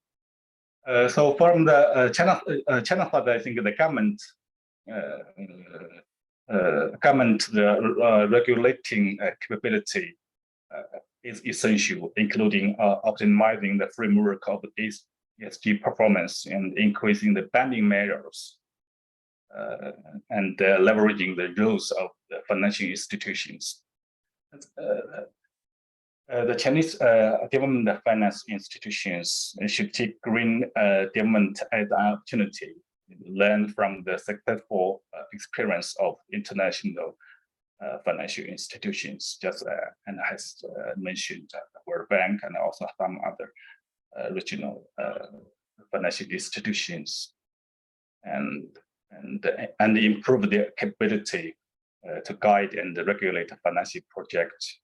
So from the China side, I think the government regulating capability is essential, including optimizing the framework of ESG performance and increasing the banding measures, and leveraging the roles of the financial institutions. The Chinese development finance institutions should take green development as an opportunity, learn from the successful experience of international financial institutions, just and has mentioned World Bank and also some other regional financial institutions, and improve their capability to guide and regulate financial projects.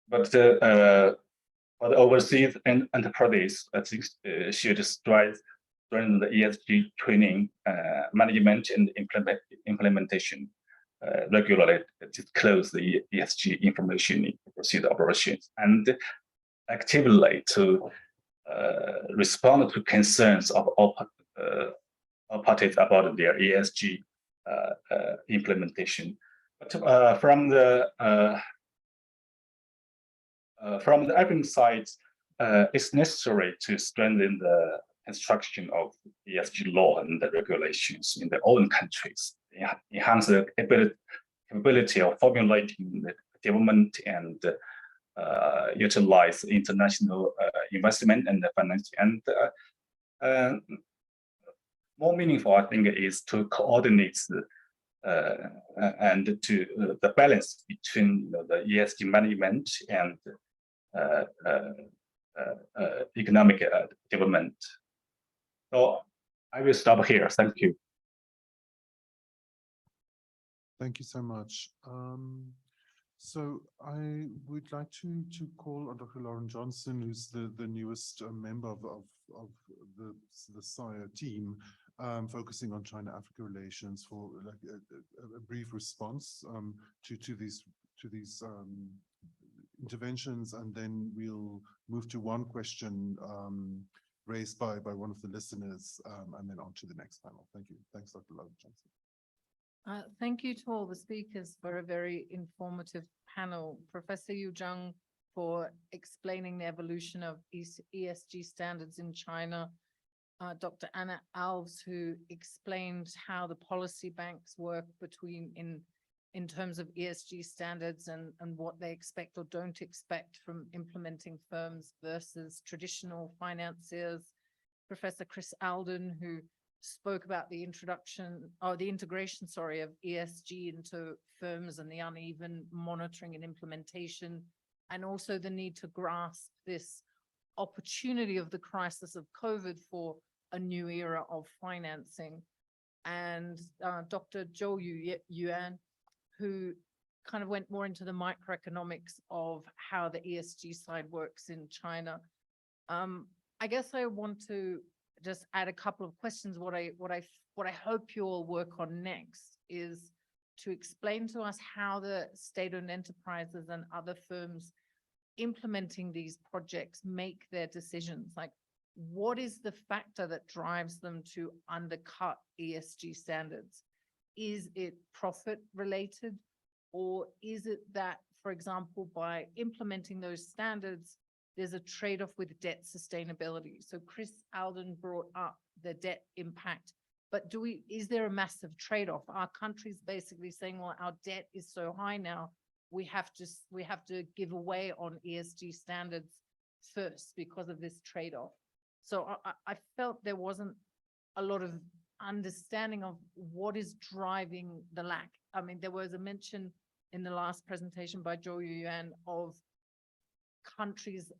But for the overseas enterprises, I think should strengthen the ESG training, management, and implementation, regularly disclose the ESG information in overseas operations, and actively to respond to concerns of all parties about their ESG implementation. But from the African side, it's necessary to strengthen the construction of ESG law and the regulations in their own countries, enhance the capability of formulating the development and utilize international investment and the finance. And more meaningful, I think, is to coordinate and to the balance between the ESG management and economic development. So I will stop here. Thank you. Thank you so much. So I would like to call on Dr. Lauren Johnson, who's the newest member of the SIRE team, focusing on China-Africa relations, for like a brief response to these interventions, and then we'll move to one question raised by one of the listeners, and then on to the next panel. Thank you. Thanks, Dr. Logan-Johnson. Thank you to all the speakers for a very informative panel. Professor Yu Zhang for explaining the evolution of ESG standards in China. Dr. Anna Alves, who explained how the policy banks work in terms of ESG standards and what they expect or don't expect from implementing firms versus traditional financiers. Professor Chris Alden, who spoke about the integration, of ESG into firms and the uneven monitoring and implementation, and also the need to grasp this opportunity of the crisis of COVID for a new era of financing. And Dr. Zhou Yuan, who kind of went more into the microeconomics of how the ESG side works in China. I guess I want to just add a couple of questions. What I hope you all work on next is to explain to us how the state-owned enterprises and other firms implementing these projects make their decisions. Like, what is the factor that drives them to undercut ESG standards? Is it profit related, or is it that, for example, by implementing those standards, there's a trade-off with debt sustainability? So Chris Alden brought up the debt impact, but is there a massive trade-off? Are countries basically saying, well, our debt is so high now, we have to give away on ESG standards first because of this trade-off? So I felt there wasn't a lot of understanding of what is driving the lack. I mean, there was a mention in the last presentation by Zhou Yuan of countries,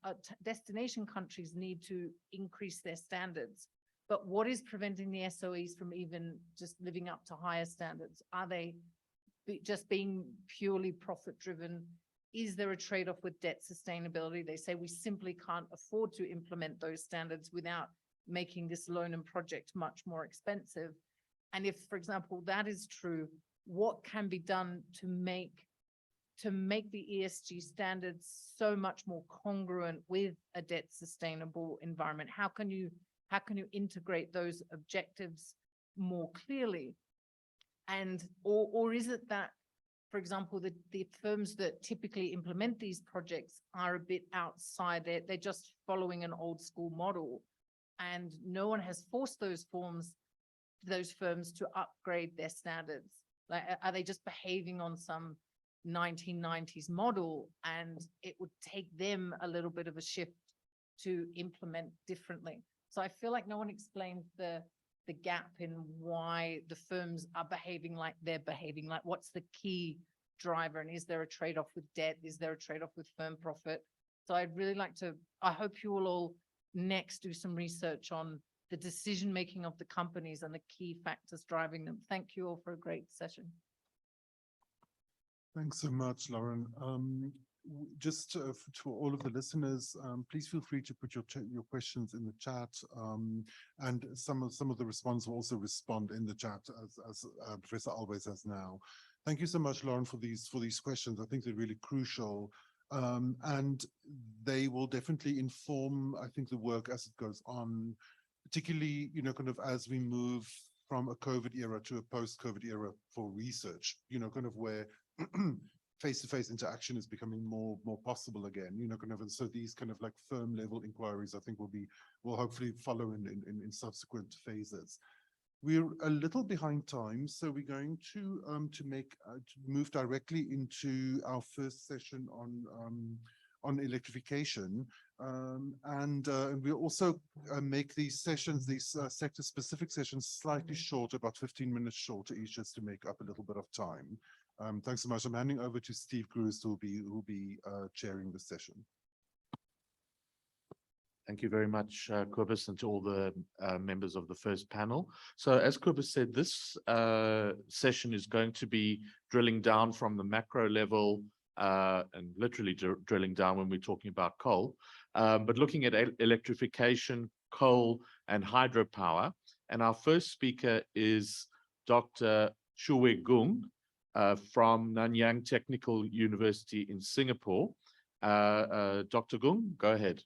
destination countries need to increase their standards. But what is preventing the SOEs from even just living up to higher standards? Are they just being purely profit driven? Is there a trade-off with debt sustainability? They say we simply can't afford to implement those standards without making this loan and project much more expensive. And if, for example, that is true, what can be done to make the ESG standards so much more congruent with a debt sustainable environment? How can you integrate those objectives more clearly? And or is it that, for example, the firms that typically implement these projects are a bit outside, they're just following an old school model, and no one has forced those firms to upgrade their standards? Like, are they just behaving on some 1990s model, and it would take them a little bit of a shift to implement differently? So I feel like no one explained the gap in why the firms are behaving like they're behaving. Like, what's the key driver, and is there a trade-off with debt? Is there a trade-off with firm profit? So I'd really like to, I hope you will all next do some research on the decision-making of the companies and the key factors driving them. Thank you all for a great session. Thanks so much, Lauren. Just to all of the listeners, please feel free to put your questions in the chat, and some of the response will also respond in the chat as Professor Alves has now. Thank you so much, Lauren, for these questions. I think they're really crucial, and they will definitely inform, I think, the work as it goes on, particularly, kind of as we move from a COVID era to a post-COVID era for research, kind of where face-to-face interaction is becoming more possible again, kind of, and so these kind of like firm level inquiries, I think, will hopefully follow in subsequent phases. We're a little behind time, so we're going to move directly into our first session on electrification, and we'll also make these sessions, these sector-specific sessions, slightly shorter, about 15 minutes shorter each, just to make up a little bit of time. Thanks so much. I'm handing over to Steve Cruz, who will be chairing the session. Thank you very much, Cobus, and to all the members of the first panel. So as Cobus said, this session is going to be drilling down from the macro level, and literally drilling down when we're talking about coal, but looking at electrification, coal, and hydropower. And our first speaker is Dr. Shuwei Gung from Nanyang Technical University in Singapore. Dr. Gung, go ahead.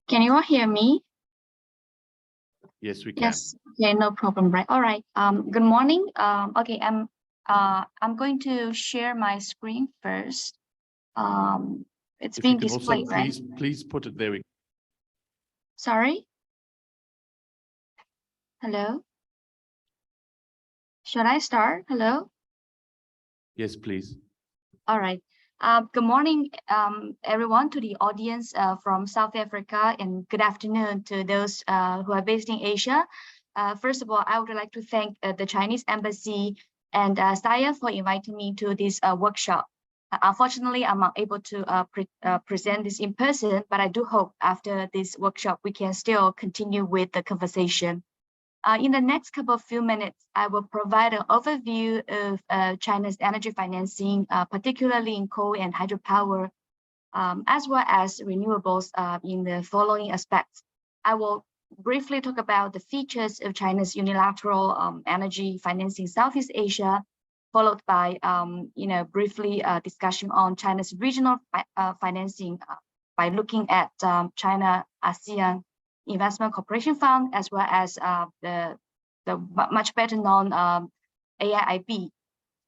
Can you all hear me? Yes, we can. Yes, okay, no problem, right? All right. Good morning. Okay, I'm going to share my screen first. It's If you being can also displayed, right? please put it there. Sorry? Hello? Should I start? Hello? Yes, please. All right. Good morning, everyone, to the audience from South Africa, and good afternoon to those who are based in Asia. First of all, I would like to thank the Chinese Embassy and SIA for inviting me to this workshop. Unfortunately, I'm not able to present this in person, but I do hope after this workshop, we can still continue with the conversation. In the next couple of few minutes, I will provide an overview of China's energy financing, particularly in coal and hydropower, as well as renewables in the following aspects. I will briefly talk about the features of China's unilateral energy financing in Southeast Asia, followed by, briefly discussion on China's regional financing by looking at China ASEAN Investment Cooperation Fund, as well as the much better known AIIB.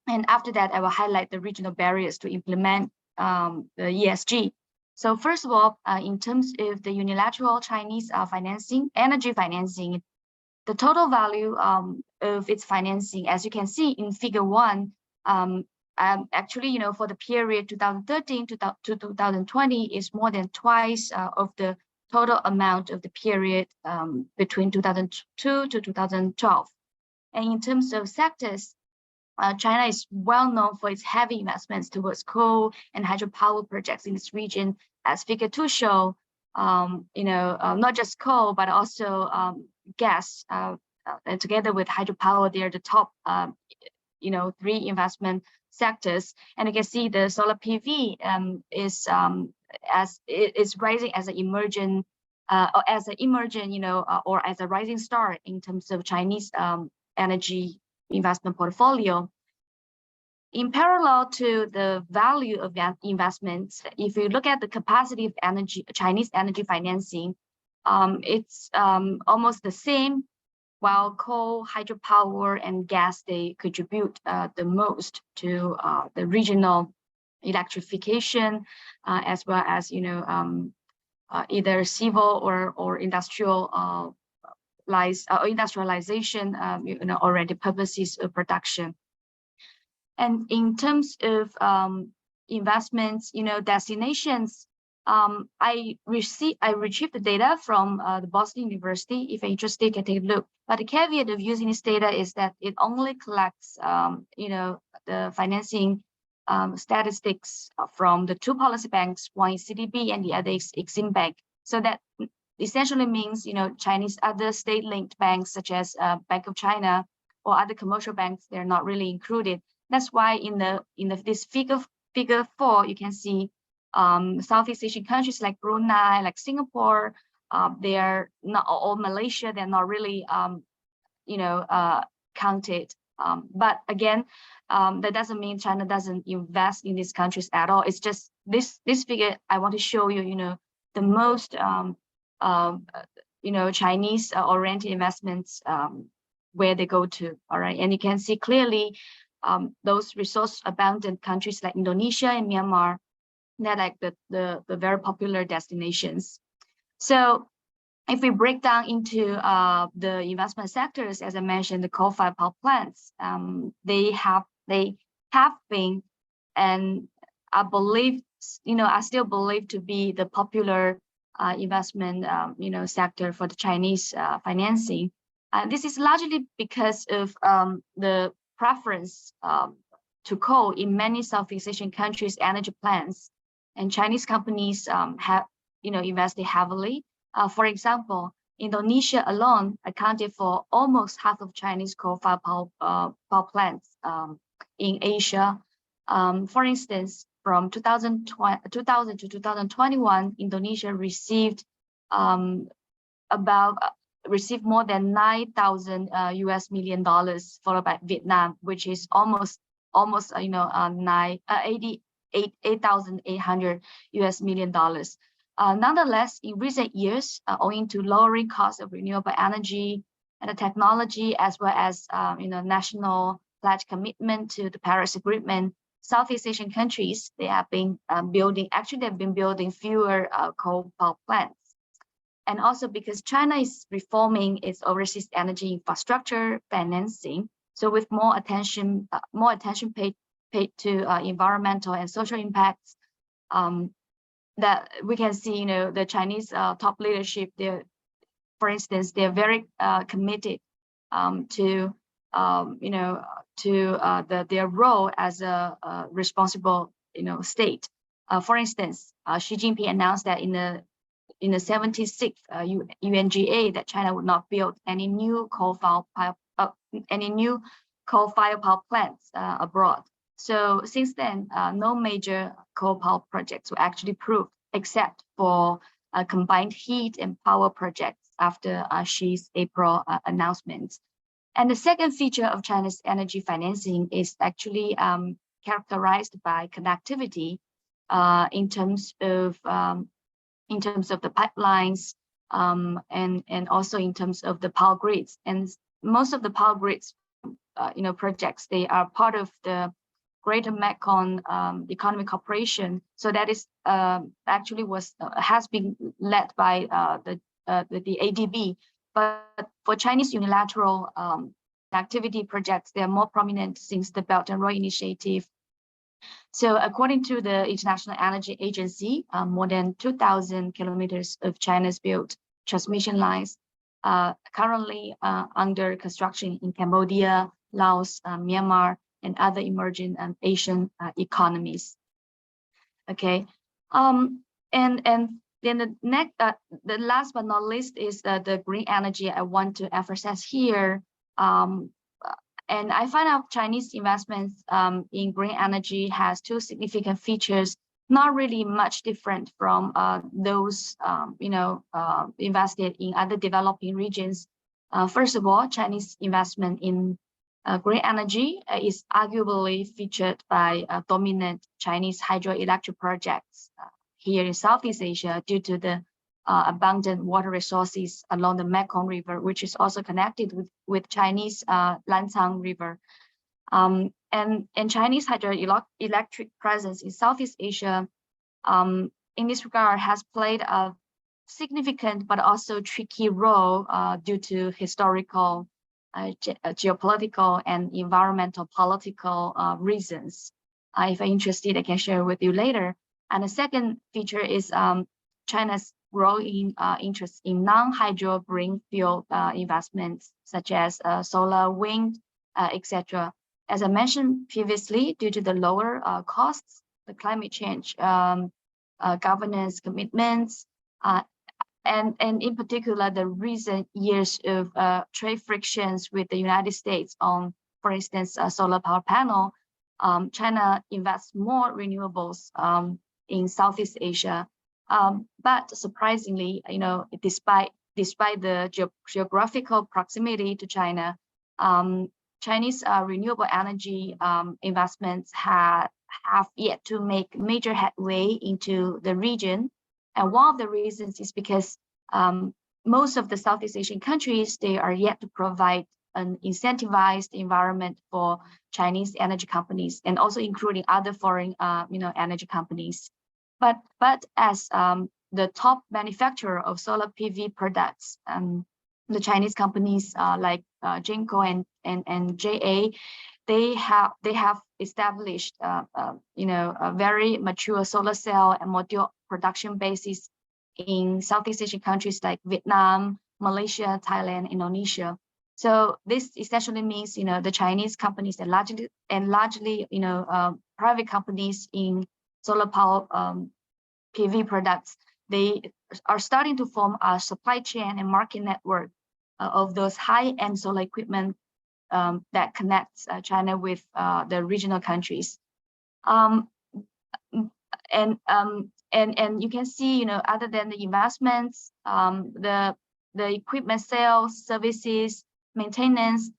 And after that, I will highlight the regional barriers to implement the ESG. So first of all, in terms of the unilateral Chinese financing, energy financing, the total value of its financing, as you can see in Figure 1, actually, for the period 2013 to 2020 is more than twice of the total amount of the period between 2002 to 2012. And in terms of sectors, China is well known for its heavy investments towards coal and hydropower projects in this region, as Figure 2 show, not just coal, but also gas. And together with hydropower, they're the top, 3 investment sectors. And you can see the solar PV is rising as an emerging, or as a rising star in terms of Chinese energy investment portfolio. In parallel to the value of that investments, if you look at the capacity of Chinese energy financing, it's almost the same. While coal, hydropower, and gas, they contribute the most to the regional electrification, as well as either civil or industrialization, already purposes of production. And in terms of investments, destinations, I retrieved the data from the Boston University. If you're interested, you can take a look. But the caveat of using this data is that it only collects, the financing statistics from the 2 policy banks, one is CDB and the other is Exim Bank. So that essentially means, Chinese other state-linked banks such as Bank of China or other commercial banks, they're not really included. That's why in this figure 4, you can see Southeast Asian countries like Brunei, like Singapore, they are not, or Malaysia, they're not really, counted. But again, that doesn't mean China doesn't invest in these countries at all. It's just this figure I want to show you, the most, Chinese oriented investments where they go to. All right, and you can see clearly those resource abundant countries like Indonesia and Myanmar, they're like the very popular destinations. So if we break down into the investment sectors, as I mentioned, the coal-fired power plants, they have been, and I still believe to be the popular investment sector for the Chinese financing. This is largely because of the preference to coal in many Southeast Asian countries' energy plans, and Chinese companies have invested heavily. For example, Indonesia alone accounted for almost half of Chinese coal-fired power plants in Asia. For instance, from 2000 to 2021, Indonesia received more than $9,000 million, followed by Vietnam, which is almost $8,800 million. Nonetheless, in recent years, owing to lowering costs of renewable energy and the technology, as well as national pledge commitment to the Paris Agreement, Southeast Asian countries, they have been building fewer coal power plants. And also because China is reforming its overseas energy infrastructure financing, so with more attention paid to environmental and social impacts, that we can see, the Chinese top leadership, for instance, they're very committed to their role as a responsible, state. For instance, Xi Jinping announced that in the 76th UNGA that China would not build any new coal-fired power plants abroad. So since then, no major coal power projects were actually approved, except for combined heat and power projects after Xi's April announcement. And the second feature of China's energy financing is actually characterized by connectivity in terms of the pipelines and also in terms of the power grids. And most of the power grids, projects, they are part of the Greater Mekong Economic Corporation. So that is actually has been led by the ADB. But for Chinese unilateral activity projects, they are more prominent since the Belt and Road Initiative. So according to the International Energy Agency, more than 2,000 kilometers of China's built transmission lines currently under construction in Cambodia, Laos, Myanmar, and other emerging Asian economies. Okay, and then the last but not least is the green energy I want to emphasize here. And I find out Chinese investments in green energy has two significant features, not really much different from those invested in other developing regions. First of all, Chinese investment in green energy is arguably featured by dominant Chinese hydroelectric projects here in Southeast Asia due to the abundant water resources along the Mekong River, which is also connected with Chinese Lancang River. And Chinese hydroelectric presence in Southeast Asia in this regard has played a significant but also tricky role due to historical, geopolitical, and environmental political reasons. If you're interested, I can share with you later. And the second feature is China's growing interest in non-hydro greenfield investments, such as solar, wind, etc. As I mentioned previously, due to the lower costs, the climate change governance commitments, and in particular, the recent years of trade frictions with the United States on, for instance, solar power panel, China invests more renewables in Southeast Asia. But surprisingly, despite the geographical proximity to China, Chinese renewable energy investments have yet to make major headway into the region. And one of the reasons is because most of the Southeast Asian countries, they are yet to provide an incentivized environment for Chinese energy companies, and also including other foreign energy companies. But as the top manufacturer of solar PV products, the Chinese companies like Jinko and JA, they have established a very mature solar cell and module production bases in Southeast Asian countries like Vietnam, Malaysia, Thailand, Indonesia. So this essentially means the Chinese companies and largely private companies in solar power PV products, they are starting to form a supply chain and market network of those high-end solar equipment that connects China with the regional countries. And you can see, other than the investments, the equipment sales, services, maintenance,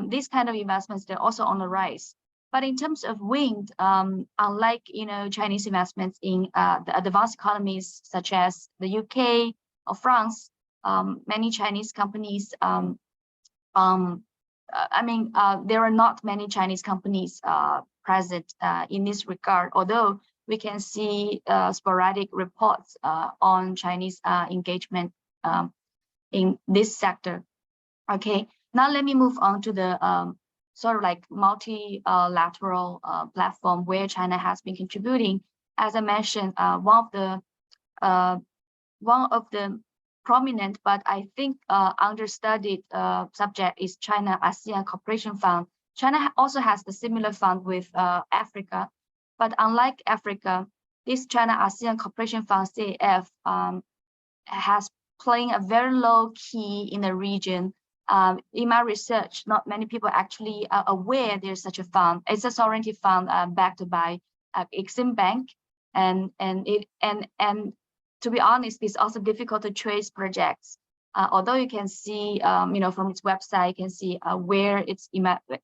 these kind of investments, they're also on the rise. But in terms of wind, unlike Chinese investments in the advanced economies such as the UK or France, many Chinese companies, there are not many Chinese companies present in this regard, although we can see sporadic reports on Chinese engagement in this sector. Okay, now let me move on to the sort of like multilateral platform where China has been contributing. As I mentioned, one of the prominent, but I think understudied subject is China ASEAN Cooperation Fund. China also has the similar fund with Africa, but unlike Africa, this China ASEAN Cooperation Fund, CAF, has playing a very low key in the region. In my research, not many people actually are aware there's such a fund. It's a sovereignty fund backed by Exim Bank, and to be honest, it's also difficult to trace projects. Although you can see, from its website, you can see where its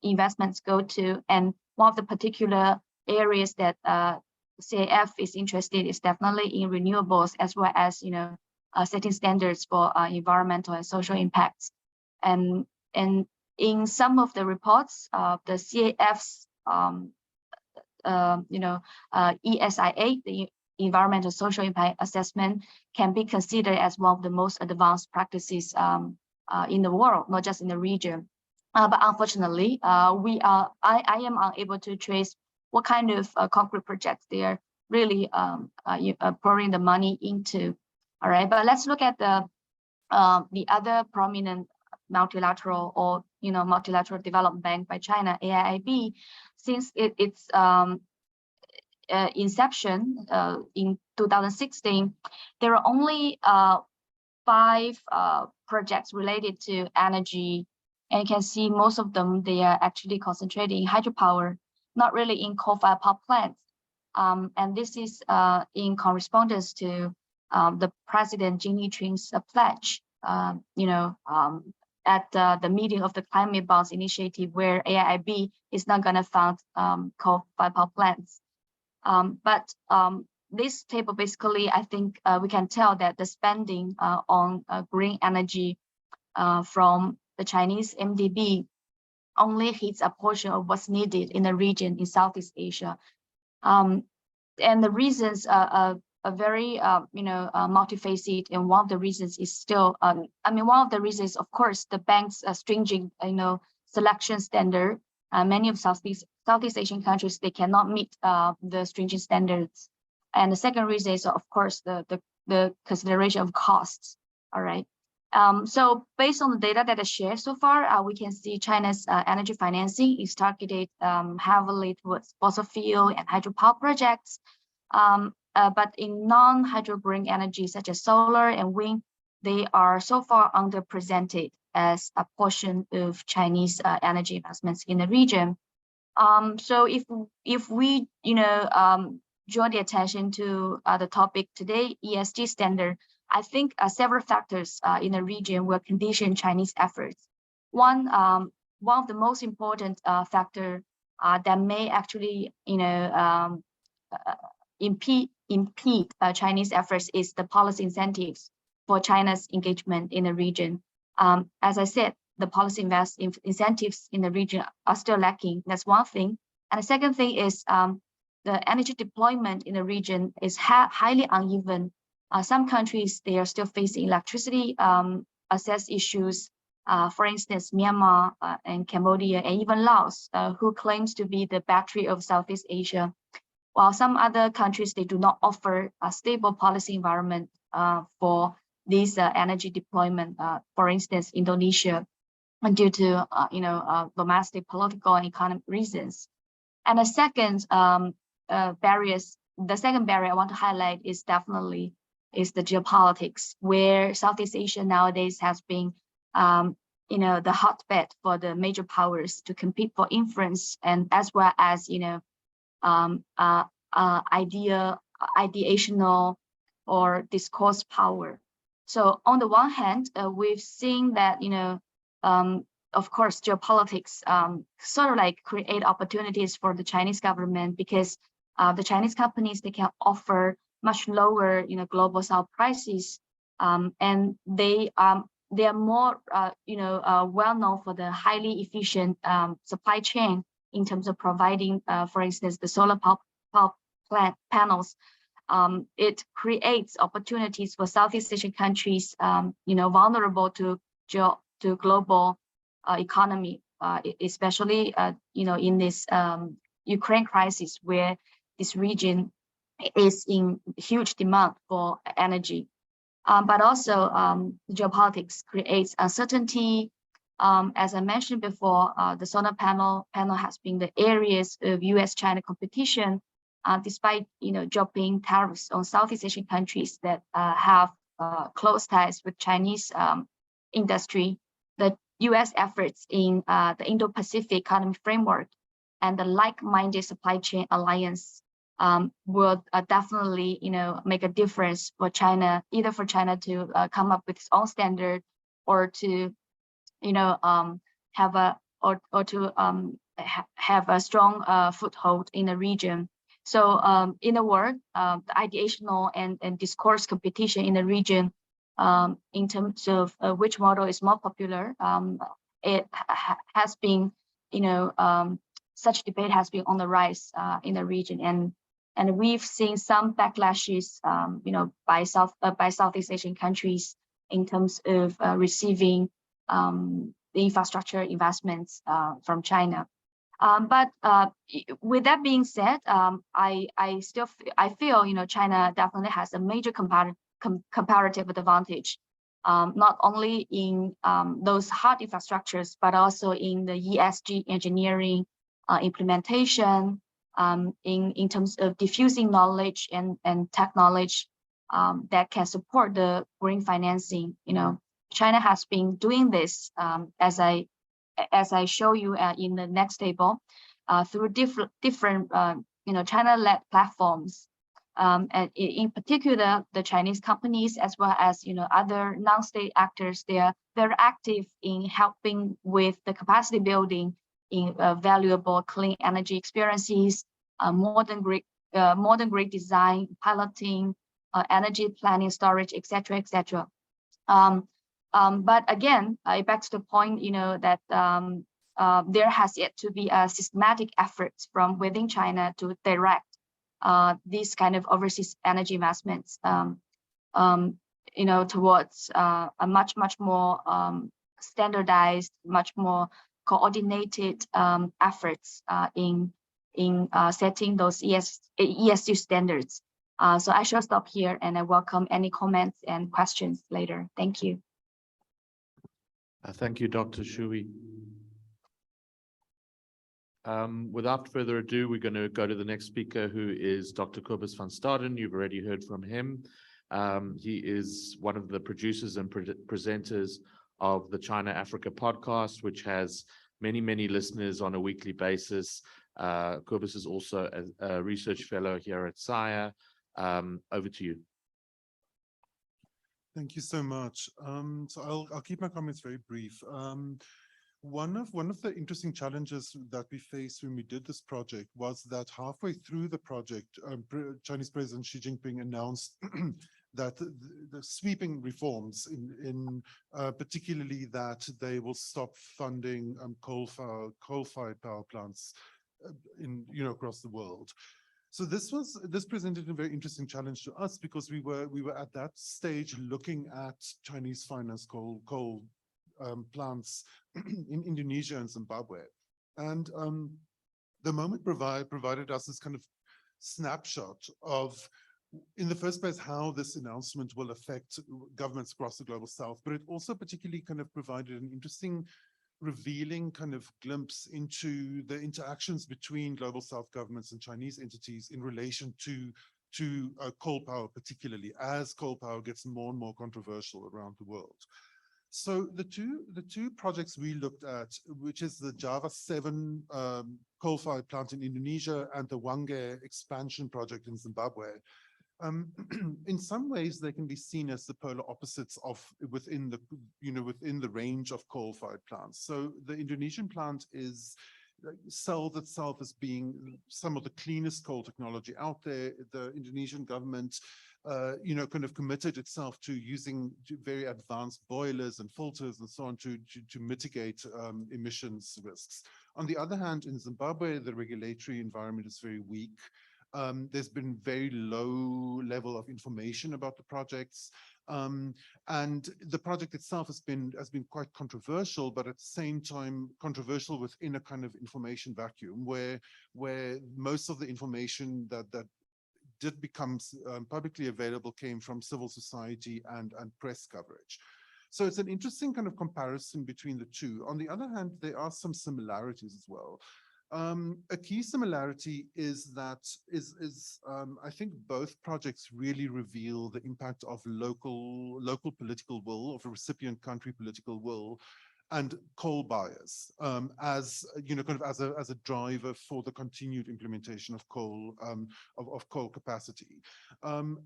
investments go to, and one of the particular areas that CAF is interested is definitely in renewables, as well as setting standards for environmental and social impacts. And in some of the reports, the CAF's ESIA, the Environmental Social Impact Assessment, can be considered as one of the most advanced practices in the world, not just in the region. But unfortunately, I am unable to trace what kind of concrete projects they are really pouring the money into. All right, but let's look at the other prominent multilateral or multilateral development bank by China, AIIB. Since its inception in 2016, there are only 5 projects related to energy, and you can see most of them, they are actually concentrating in hydropower, not really in coal-fired power plants. And this is in correspondence to the President Jin Liqun's pledge, at the meeting of the Climate Bonds Initiative, where AIIB is not going to fund coal-fired power plants. But this table, basically, I think we can tell that the spending on green energy from the Chinese MDB only hits a portion of what's needed in the region in Southeast Asia. And the reasons are very, multifaceted. And one of the reasons is still, one of the reasons, of course, the bank's stringent, selection standard. Many of Southeast Asian countries, they cannot meet the stringent standards. And the second reason is, of course, the consideration of costs. All right. So based on the data that I shared so far, we can see China's energy financing is targeted heavily towards fossil fuel and hydropower projects. But in non-hydro green energy, such as solar and wind, they are so far underrepresented as a portion of Chinese energy investments in the region. So if we, draw the attention to the topic today, ESG standard, I think several factors in the region will condition Chinese efforts. One of the most important factor that may actually, impede Chinese efforts is the policy incentives for China's engagement in the region. As I said, the policy incentives in the region are still lacking. That's one thing. And the second thing is the energy deployment in the region is highly uneven. Some countries, they are still facing electricity access issues. For instance, Myanmar and Cambodia and even Laos, who claims to be the battery of Southeast Asia. While some other countries, they do not offer a stable policy environment for these energy deployment. For instance, Indonesia, due to domestic, political, and economic reasons. And the second barrier I want to highlight is definitely the geopolitics, where Southeast Asia nowadays has been the hotbed for the major powers to compete for influence, and as well as ideational or discourse power. So on the one hand, we've seen that of course, geopolitics sort of like create opportunities for the Chinese government, because the Chinese companies, they can offer much lower, global south prices, and they are more, well known for the highly efficient supply chain in terms of providing, for instance, the solar panels. It creates opportunities for Southeast Asian countries, vulnerable to global economy, especially, in this Ukraine crisis, where this region is in huge demand for energy. But also, geopolitics creates uncertainty. As I mentioned before, the solar panel has been the areas of US-China competition, despite dropping tariffs on Southeast Asian countries that have close ties with Chinese industry. The US efforts in the Indo-Pacific Economic Framework and the like-minded supply chain alliance will definitely, make a difference for China, either for China to come up with its own standard, or to, have a strong foothold in the region. So, in a word, the ideational and discourse competition in the region, in terms of which model is more popular, it has been, such debate has been on the rise in the region, and we've seen some backlashes, by Southeast Asian countries in terms of receiving the infrastructure investments from China. But with that being said, I feel, China definitely has a major comparative advantage, not only in those hard infrastructures, but also in the ESG engineering implementation, in terms of diffusing knowledge and tech knowledge that can support the green financing. China has been doing this, as I show you in the next table, through different China-led platforms, and in particular the Chinese companies, as well as other non-state actors. They are very active in helping with the capacity building in valuable clean energy experiences, modern grid design, piloting, energy planning, storage, etc., etc. But again, it backs to the point, that there has yet to be a systematic efforts from within China to direct these kind of overseas energy investments, towards a much more standardized, much more coordinated efforts in setting those ESG standards. So I shall stop here, and I welcome any comments and questions later. Thank you. Thank you, Dr. Shui. Without further ado, we're going to go to the next speaker, who is Dr. Cobus van Staden. You've already heard from him. He is one of the producers and presenters of the China Africa podcast, which has many listeners on a weekly basis. Cobus is also a research fellow here at SIRE. Over to you. Thank you so much. So I'll keep my comments very brief. One of the interesting challenges that we faced when we did this project was that halfway through the project, Chinese President Xi Jinping announced that the sweeping reforms, in particularly that they will stop funding coal-fired power plants across the world. So this presented a very interesting challenge to us, because we were at that stage looking at Chinese financed coal plants in Indonesia and Zimbabwe, and the moment provided us this kind of snapshot of, in the first place, how this announcement will affect governments across the global south, but it also particularly kind of provided an interesting, revealing kind of glimpse into the interactions between global south governments and Chinese entities in relation to coal power, particularly as coal power gets more and more controversial around the world. So the two projects we looked at, which is the Java 7 coal-fired plant in Indonesia and the Hwange expansion project in Zimbabwe, In some ways, they can be seen as the polar opposites of within the, within the range of coal-fired plants. So the Indonesian plant is sells itself as being some of the cleanest coal technology out there. The Indonesian government, kind of committed itself to using very advanced boilers and filters and so on to mitigate emissions risks. On the other hand, in Zimbabwe, the regulatory environment is very weak. There's been very low level of information about the projects. And the project itself has been quite controversial, but at the same time controversial within a kind of information vacuum where most of the information that did become publicly available came from civil society and press coverage. So it's an interesting kind of comparison between the two. On the other hand, there are some similarities as well. A key similarity is that I think both projects really reveal the impact of local political will, of a recipient country political will, and coal buyers as as a driver for the continued implementation of coal of coal capacity.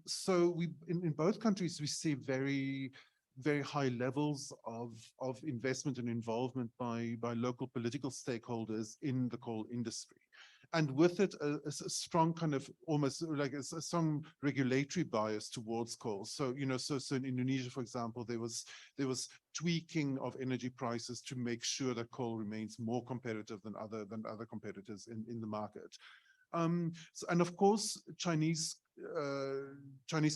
So in both countries we see very high levels of investment and involvement by local political stakeholders in the coal industry. And with it, a strong kind of almost like some regulatory bias towards coal. So, so in Indonesia, for example, there was tweaking of energy prices to make sure that coal remains more competitive than other competitors in the market. And of course, Chinese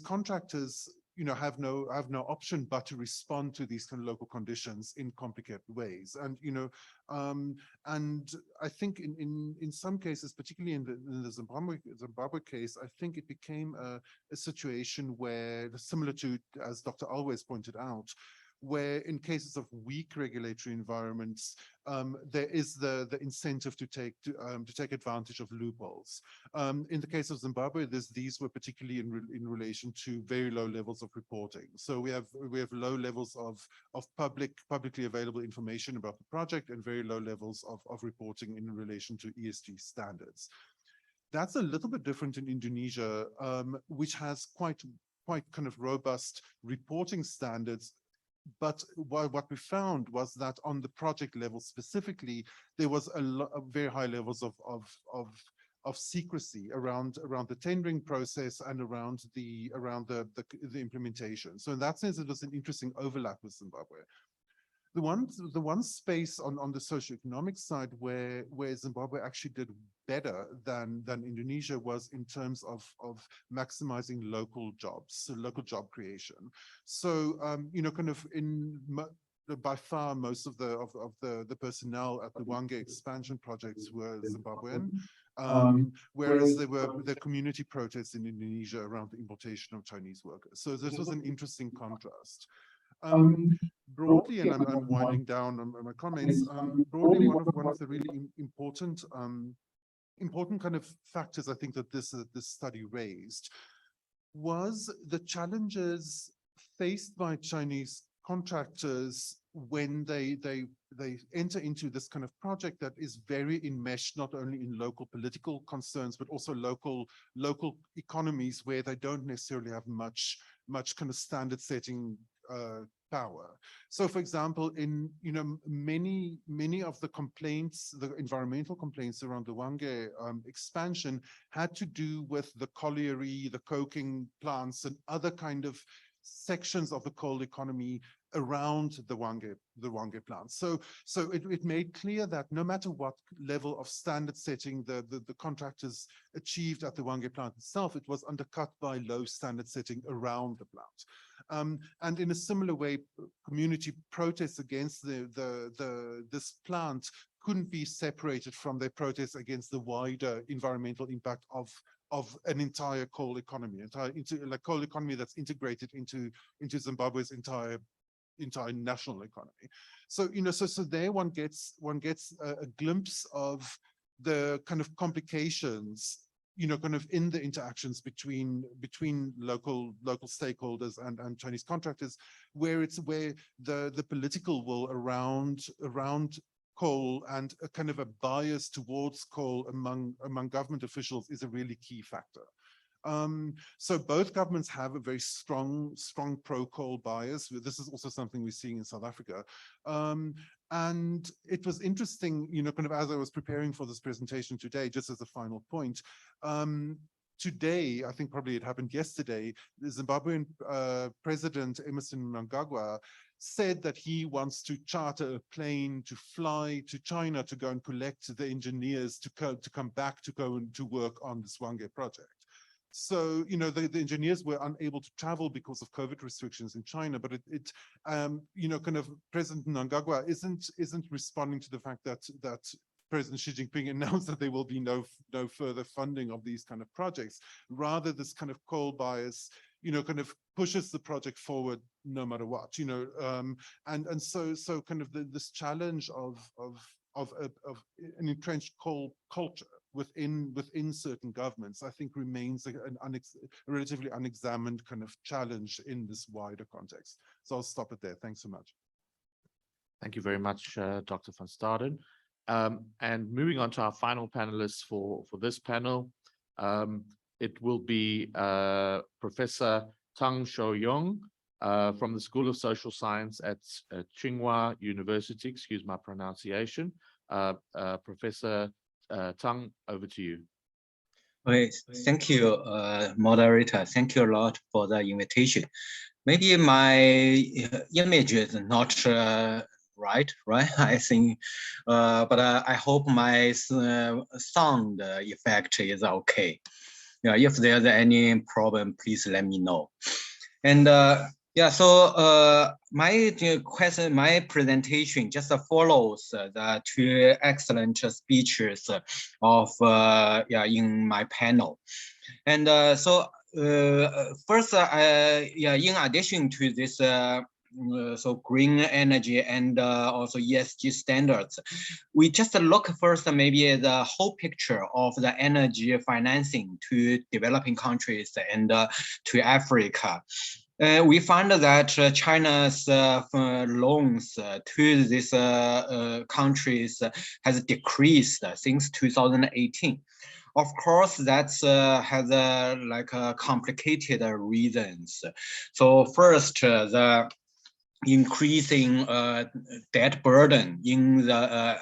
contractors have no option but to respond to these kind of local conditions in complicated ways. And and I think in some cases, particularly in the Zimbabwe case, I think it became a situation where, similar to, as Dr. Always pointed out, where in cases of weak regulatory environments, there is the incentive to take advantage of loopholes. In the case of Zimbabwe, these were particularly in relation to very low levels of reporting. So we have low levels of publicly available information about the project and very low levels of reporting in relation to ESG standards. That's a little bit different in Indonesia, which has quite kind of robust reporting standards. But what we found was that on the project level specifically, there was a very high levels of secrecy around the tendering process and around the implementation. So in that sense, it was an interesting overlap with Zimbabwe. The one space on the socioeconomic side where Zimbabwe actually did better than Indonesia was in terms of maximizing local jobs, so local job creation. So kind of by far most of the personnel at the Hwange expansion projects were Zimbabwean, whereas there were community protests in Indonesia around the importation of Chinese workers. So this was an interesting contrast. Broadly, and I'm winding down on my comments, broadly one of the really important kind of factors I think that this study raised was the challenges faced by Chinese contractors when they enter into this kind of project that is very enmeshed not only in local political concerns but also local economies where they don't necessarily have much kind of standard setting power. So for example, in many of the complaints, the environmental complaints around the Hwange expansion had to do with the colliery, the coking plants and other kind of sections of the coal economy around the Hwange plant. So it made clear that no matter what level of standard setting the contractors achieved at the Hwange plant itself, it was undercut by low standard setting around the plant. And in a similar way, community protests against this plant couldn't be separated from their protests against the wider environmental impact of an entire coal economy, coal economy that's integrated into Zimbabwe's entire national economy. So so there one gets a glimpse of the kind of complications kind of in the interactions between local stakeholders and Chinese contractors, where the political will around coal and a kind of a bias towards coal among government officials is a really key factor. So both governments have a very strong pro-coal bias. This is also something we're seeing in South Africa. And it was interesting, kind of as I was preparing for this presentation today, just as a final point, today, I think probably it happened yesterday, the Zimbabwean President Emmerson Mnangagwa said that he wants to charter a plane to fly to China to go and collect the engineers to come back to go and to work on the Swange project. So, the engineers were unable to travel because of COVID restrictions in China, but kind of President Mnangagwa isn't responding to the fact that President Xi Jinping announced that there will be no further funding of these kind of projects. Rather, this kind of coal bias, kind of pushes the project forward no matter what, and so kind of this challenge of an entrenched coal culture within certain governments, I think remains a relatively unexamined kind of challenge in this wider context. So I'll stop it there. Thanks so much. Thank you very much, Dr. van Staden. And moving on to our final panelists for this panel, it will be Professor Tang Shou-Yung from the School of Social Science at Tsinghua University, excuse my pronunciation. Professor Tang, over to you. Okay, thank you, moderator. Thank you a lot for the invitation. Maybe my image is not right? I think, but I hope my sound effect is okay. Yeah, if there's any problem, please let me know. And yeah, so my presentation just follows the two excellent speeches of in my panel. And so first, in addition to this so green energy and also ESG standards, we just look first maybe at the whole picture of the energy financing to developing countries and to Africa. We find that China's loans to these countries has decreased since 2018. Of course, that's has complicated reasons. So first, the increasing debt burden in the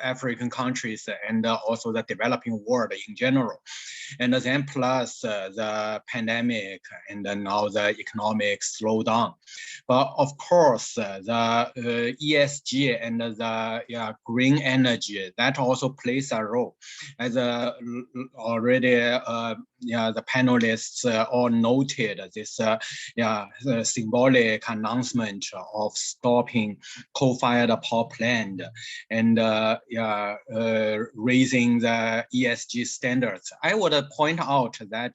African countries and also the developing world in general. And then plus the pandemic and now the economic slowdown. But of course, the ESG and the green energy, that also plays a role. As already the panelists all noted, this symbolic announcement of stopping coal-fired power plant and raising the ESG standards. I would point out that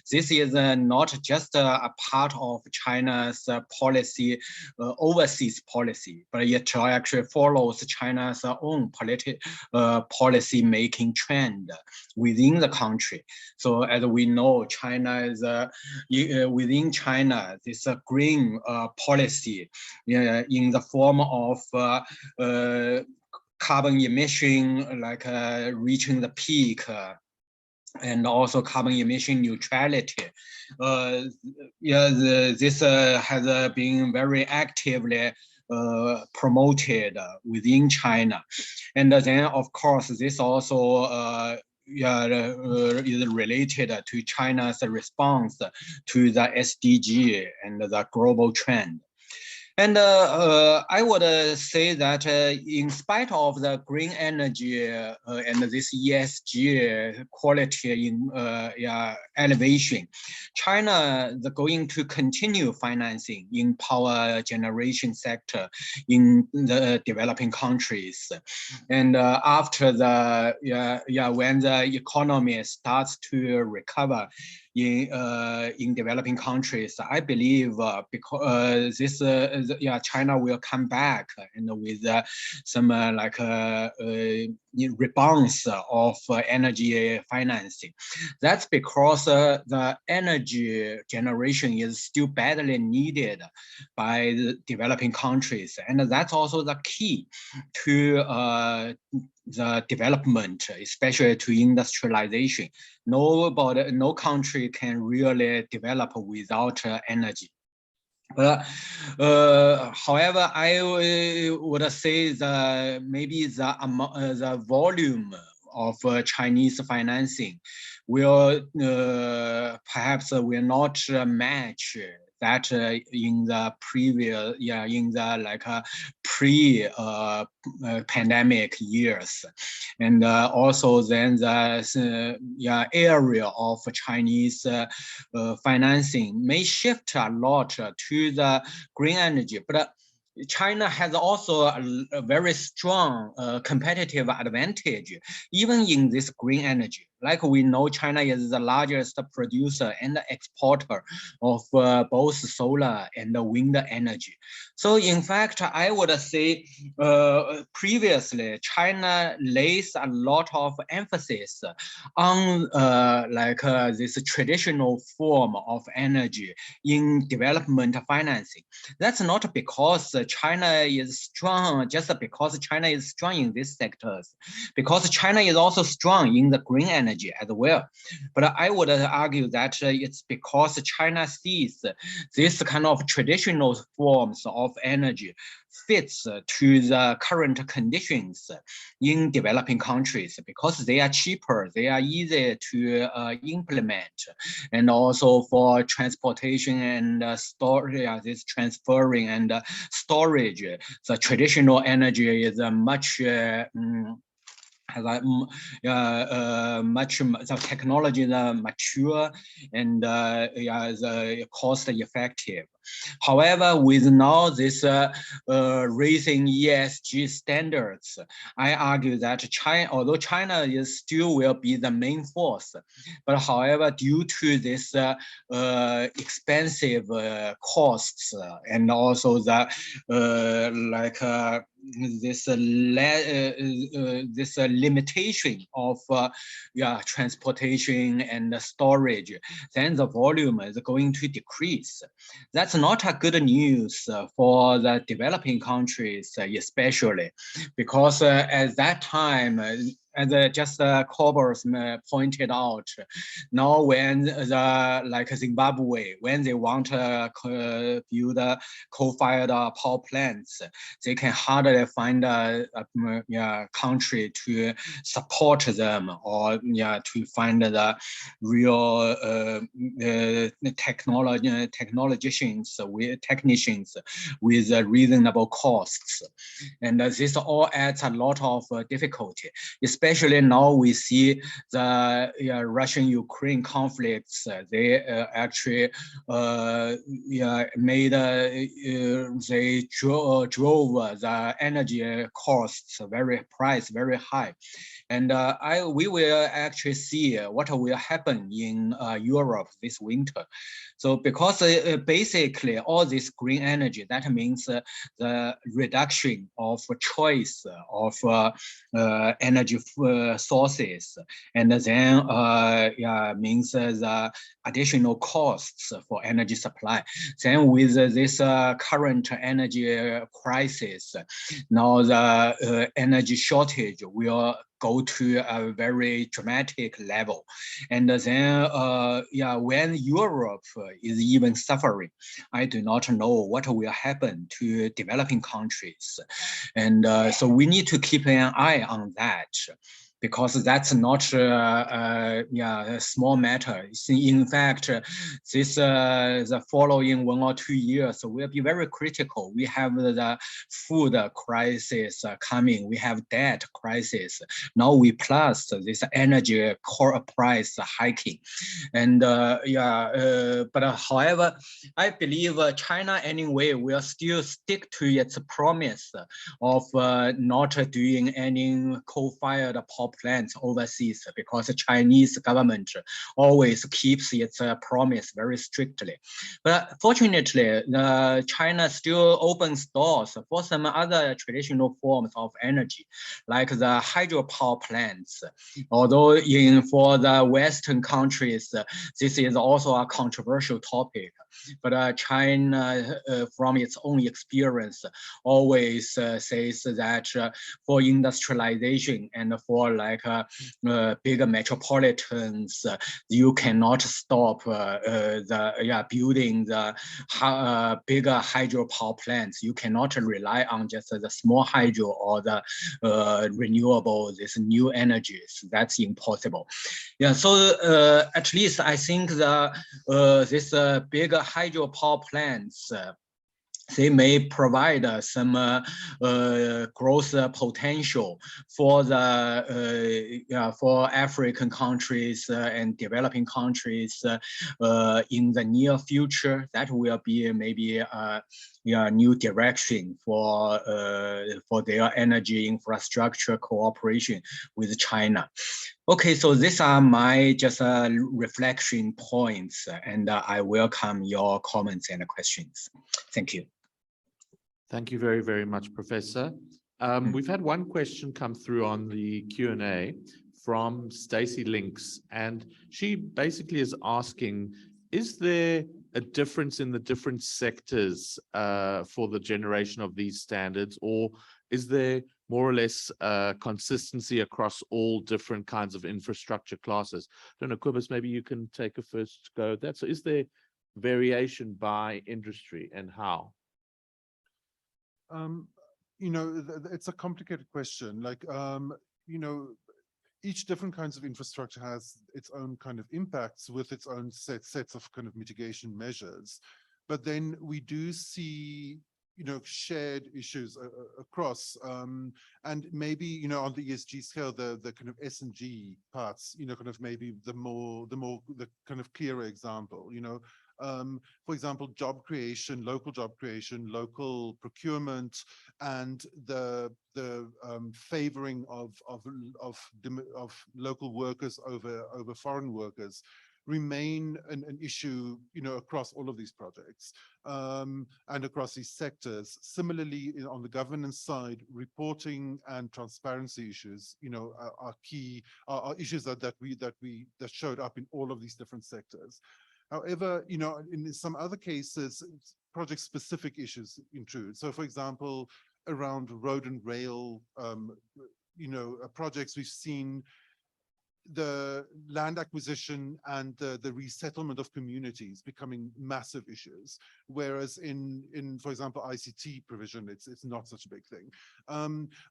this is not just a part of China's policy, overseas policy, but it actually follows China's own policy making trend within the country. So as we know, China is within China, this green policy in the form of carbon emission, reaching the peak, and also carbon emission neutrality. This has been very actively promoted within China. And then, of course, this also is related to China's response to the SDG and the global trend. And I would say that in spite of the green energy and this ESG quality in elevation, China is going to continue financing in power generation sector in the developing countries. And after the when the economy starts to recover in developing countries, I believe because this China will come back and with some rebounds of energy financing. That's because the energy generation is still badly needed by the developing countries, and that's also the key to the development, especially to industrialization. No country can really develop without energy. However, I would say maybe the volume of Chinese financing will perhaps will not match that in the previous, in the pre-pandemic years. And also then the area of Chinese financing may shift a lot to the green energy, but China has also a very strong competitive advantage, even in this green energy. Like we know, China is the largest producer and exporter of both solar and wind energy. So in fact, I would say previously, China lays a lot of emphasis on this traditional form of energy in development financing. That's not because China is strong, just because China is strong in these sectors, because China is also strong in the green energy as well. But I would argue that it's because China sees this kind of traditional forms of energy fits to the current conditions in developing countries, because they are cheaper, they are easy to implement, and also for transportation and storage, this transferring and storage, the traditional energy is much the technology is mature and the cost effective. However, with now this raising ESG standards, I argue that China, although China is still will be the main force, but however, due to this expensive costs and also the this limitation of transportation and storage, then the volume is going to decrease. That's not a good news for the developing countries, especially because at that time, as just Cobbles pointed out, now when like Zimbabwe, when they want to build coal-fired power plants, they can hardly find a country to support them, or to find the real technicians with reasonable costs. And this all adds a lot of difficulty. Especially now we see the Russian-Ukraine conflicts. They actually made they drove the energy costs very high, and we will actually see what will happen in Europe this winter. So because basically all this green energy, that means the reduction of choice of energy sources, and then means the additional costs for energy supply. Then with this current energy crisis, now the energy shortage will go to a very dramatic level. And then, when Europe is even suffering, I do not know what will happen to developing countries. And so we need to keep an eye on that, because that's not a small matter. In fact, this the following 1 or 2 years will be very critical. We have the food crisis coming. We have debt crisis. Now we plus this energy core price hiking, and but however, I believe China anyway will still stick to its promise of not doing any coal-fired power plants overseas, because the Chinese government always keeps its promise very strictly. But fortunately, China still opens doors for some other traditional forms of energy, like the hydropower plants. Although for the Western countries, this is also a controversial topic. But China, from its own experience, always says that for industrialization and for like bigger metropolitans, you cannot stop building the bigger hydropower plants. You cannot rely on just the small hydro or the renewable, these new energies. That's impossible. Yeah, so at least I think this bigger hydropower plants, they may provide some growth potential for the for African countries and developing countries in the near future. That will be maybe a new direction for their energy infrastructure cooperation with China. Okay, so these are my just reflection points, and I welcome your comments and questions. Thank you. Thank you very, very much, Professor. We've had one question come through on the Q&A from Stacey Links, and she basically is asking, is there a difference in the different sectors for the generation of these standards, or is there more or less consistency across all different kinds of infrastructure classes? I don't know, Cobus, maybe you can take a first go at that. So is there variation by industry, and how? You know, it's a complicated question. Like, you know, each different kinds of infrastructure has its own kind of impacts with its own sets of kind of mitigation measures. But then we do see, you know, shared issues across, and maybe, you know, on the ESG scale, the kind of S&G parts, you know, kind of maybe the kind of clearer example, you know. For example, job creation, local procurement, and the favoring of local workers over foreign workers remain an issue, you know, across all of these projects and across these sectors. Similarly, on the governance side, reporting and transparency issues, you know, are key, are issues that showed up in all of these different sectors. However, you know, in some other cases, project-specific issues intrude. So, for example, around road and rail, you know, projects, we've seen the land acquisition and the resettlement of communities becoming massive issues, whereas in for example, ICT provision, it's not such a big thing.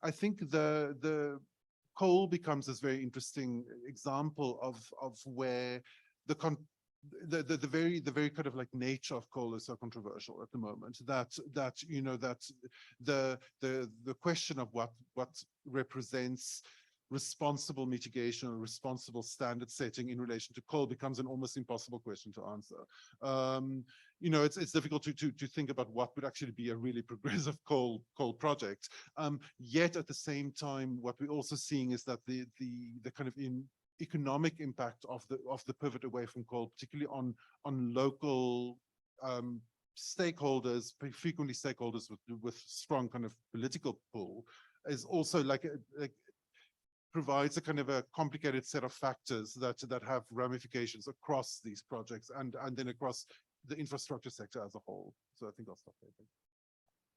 I think the coal becomes this very interesting example of where the very kind of like nature of coal is so controversial at the moment that you know, that the question of what represents responsible mitigation or responsible standard setting in relation to coal becomes an almost impossible question to answer. You know, it's difficult to think about what would actually be a really progressive coal project. Yet at the same time, what we're also seeing is that the kind of economic impact of the pivot away from coal, particularly on local stakeholders, frequently stakeholders with strong kind of political pull, is also like provides a kind of a complicated set of factors that have ramifications across these projects and then across the infrastructure sector as a whole. So I think I'll stop there.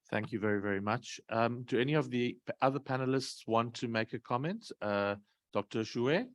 Thank you very, very much. Do any of the other panelists want to make a comment? Dr. Xue?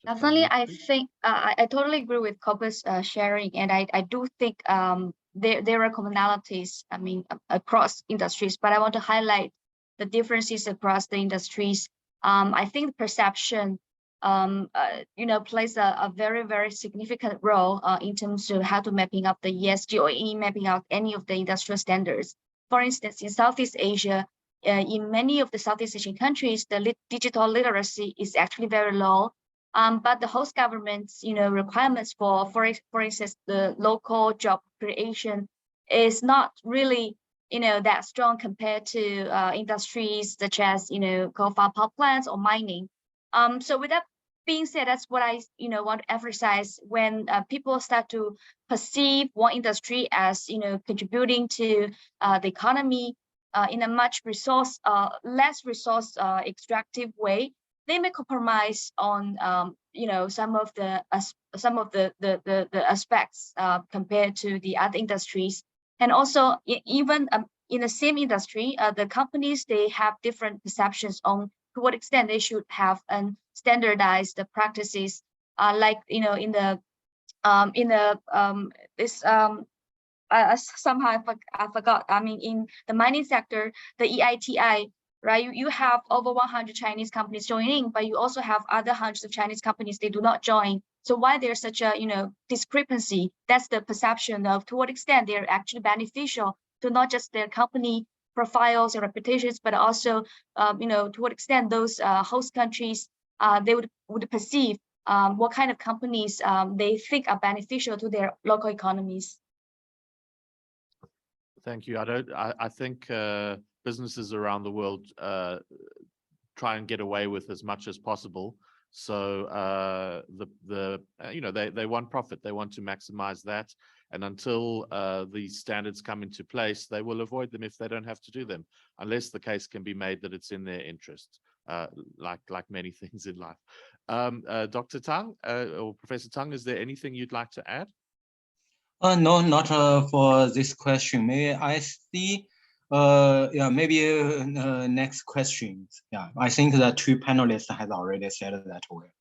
Definitely, I think I totally agree with Cobus sharing, and I do think there are commonalities, I mean, across industries, but I want to highlight the differences across the industries. I think the perception, you know, plays a very, very significant role in terms of how to mapping up the ESG or mapping out any of the industrial standards. For instance, in Southeast Asia, in many of the Southeast Asian countries, the digital literacy is actually very low. But the host government's, you know, requirements for instance, the local job creation is not really, you know, that strong compared to industries such as, you know, coal-fired power plants or mining. So with that being said, that's what I, you know, want to emphasize when people start to perceive one industry as, you know, contributing to the economy in a much less resource extractive way. they may compromise on some of the aspects compared to the other industries. And also even in the same industry, the companies, they have different perceptions on to what extent they should have standardized the practices, like somehow I forgot. I mean, in the mining sector, the EITI, right? You have over 100 Chinese companies joining, but you also have other hundreds of Chinese companies, they do not join. So why there's such a discrepancy? That's the perception of to what extent they're actually beneficial to not just their company profiles and reputations, but also to what extent those host countries they would perceive what kind of companies they think are beneficial to their local economies. Thank you. I think businesses around the world try and get away with as much as possible. So they want profit. They want to maximize that. And until these standards come into place, they will avoid them if they don't have to do them, unless the case can be made that it's in their interest, like many things in life. Dr. Tang or Professor Tang, is there anything you'd like to add? No, not for this question. May I see? Yeah, maybe next question. Yeah, I think the two panelists have already said that way.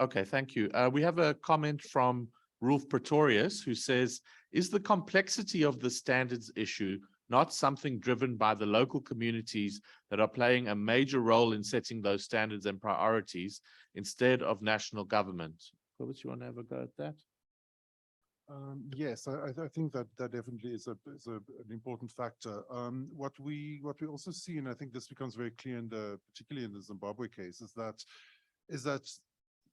Okay, thank you. We have a comment from Rolf Pretorius, who says, is the complexity of the standards issue not something driven by the local communities that are playing a major role in setting those standards and priorities instead of national government? Cobus, you want to have a go at that? Yes, I think that definitely is an important factor. What we also see, and I think this becomes very clear particularly in the Zimbabwe case, is that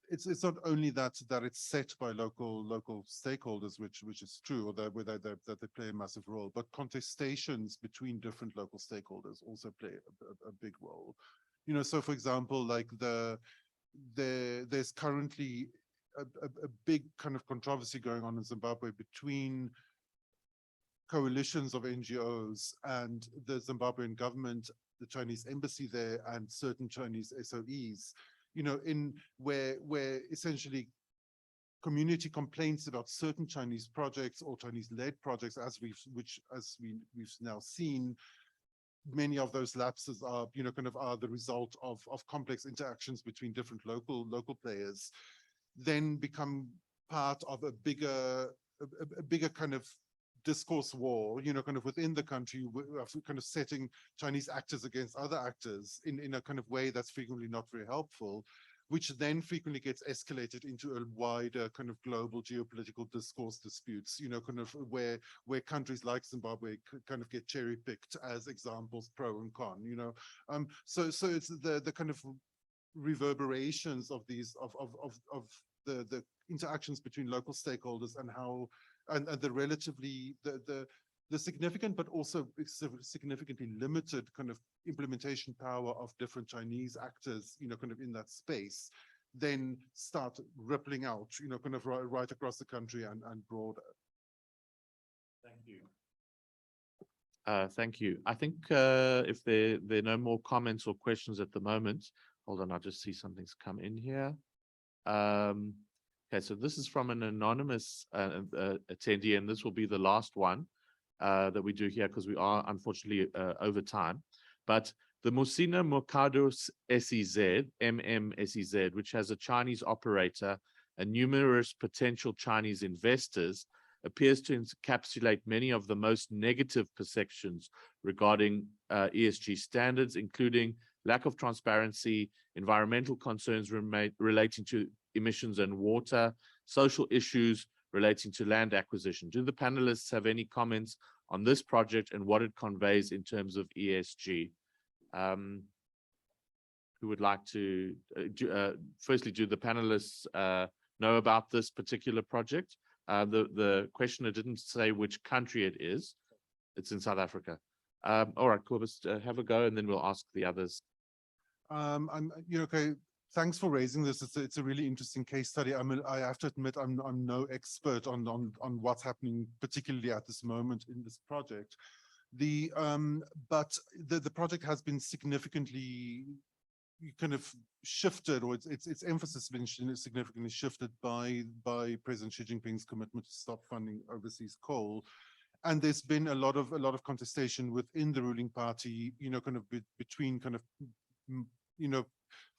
it's not only that it's set by local stakeholders, which is true, or that they play a massive role, but contestations between different local stakeholders also play a big role. So for example, like there's currently a big kind of controversy going on in Zimbabwe between coalitions of NGOs and the Zimbabwean government, the Chinese embassy there, and certain Chinese SOEs, in where essentially community complaints about certain Chinese projects or Chinese-led projects, as we've now seen, many of those lapses are, are the result of complex interactions between different local players, then become part of a bigger kind of discourse war, kind of within the country, kind of setting Chinese actors against other actors in a kind of way that's frequently not very helpful, which then frequently gets escalated into a wider kind of global geopolitical discourse disputes, kind of where countries like Zimbabwe kind of get cherry picked as examples pro and con, so it's the kind of reverberations of these of the interactions between local stakeholders and how and the relatively the significant but also significantly limited kind of implementation power of different Chinese actors, kind of in that space, then start rippling out, kind of right across the country and broader. Thank you. Thank you. I think if there are no more comments or questions at the moment, hold on, I'll just see something's come in here. Okay, so this is from an anonymous attendee, and this will be the last one that we do here because we are unfortunately over time. But the Musina Mercado SEZ, MMSEZ, which has a Chinese operator and numerous potential Chinese investors, appears to encapsulate many of the most negative perceptions regarding ESG standards, including lack of transparency, environmental concerns relating to emissions and water, social issues relating to land acquisition. Do the panelists have any comments on this project and what it conveys in terms of ESG? Who would like to, firstly, do the panelists know about this particular project? The questioner didn't say which country it is. It's in South Africa. All right, Cobus, have a go, and then we'll ask the others. Okay. Thanks for raising this. It's a really interesting case study. I have to admit, I'm no expert on what's happening, particularly at this moment in this project. But the project has been significantly, kind of shifted, or its emphasis been significantly shifted by President Xi Jinping's commitment to stop funding overseas coal. And there's been a lot of contestation within the ruling party, kind of between kind of,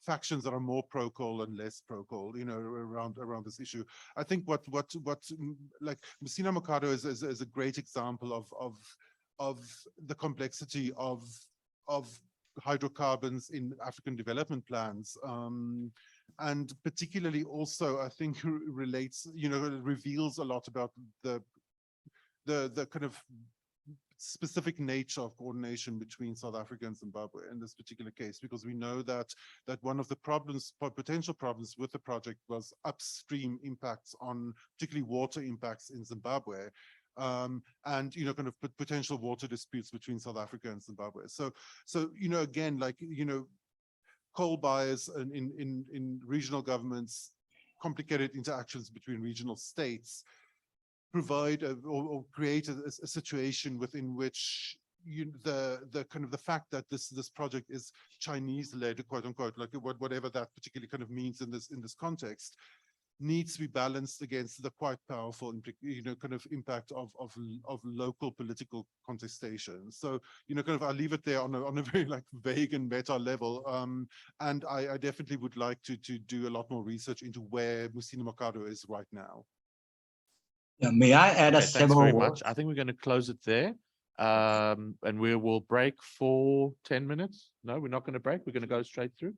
factions that are more pro-coal and less pro-coal, around this issue. I think what like Messina Mercado is a great example of the complexity of hydrocarbons in African development plans, and particularly also I think relates, reveals a lot about the kind of specific nature of coordination between South Africa and Zimbabwe in this particular case, because we know that one of the potential problems with the project was upstream impacts on particularly water impacts in Zimbabwe, and kind of potential water disputes between South Africa and Zimbabwe. So again, like coal buyers in regional governments, complicated interactions between regional states provide or create a situation within which the kind of the fact that this project is Chinese led, quote unquote, like whatever that particularly kind of means in this context, needs to be balanced against the quite powerful kind of impact of local political contestation. So kind of I'll leave it there on a very like vague and meta level, and I definitely would like to do a lot more research into where Messina Mercado is right now. Yeah, may I add Okay, thanks very much. words? I think we're going to close it there. And we will break for 10 minutes. No, we're not going to break. We're going to go straight through.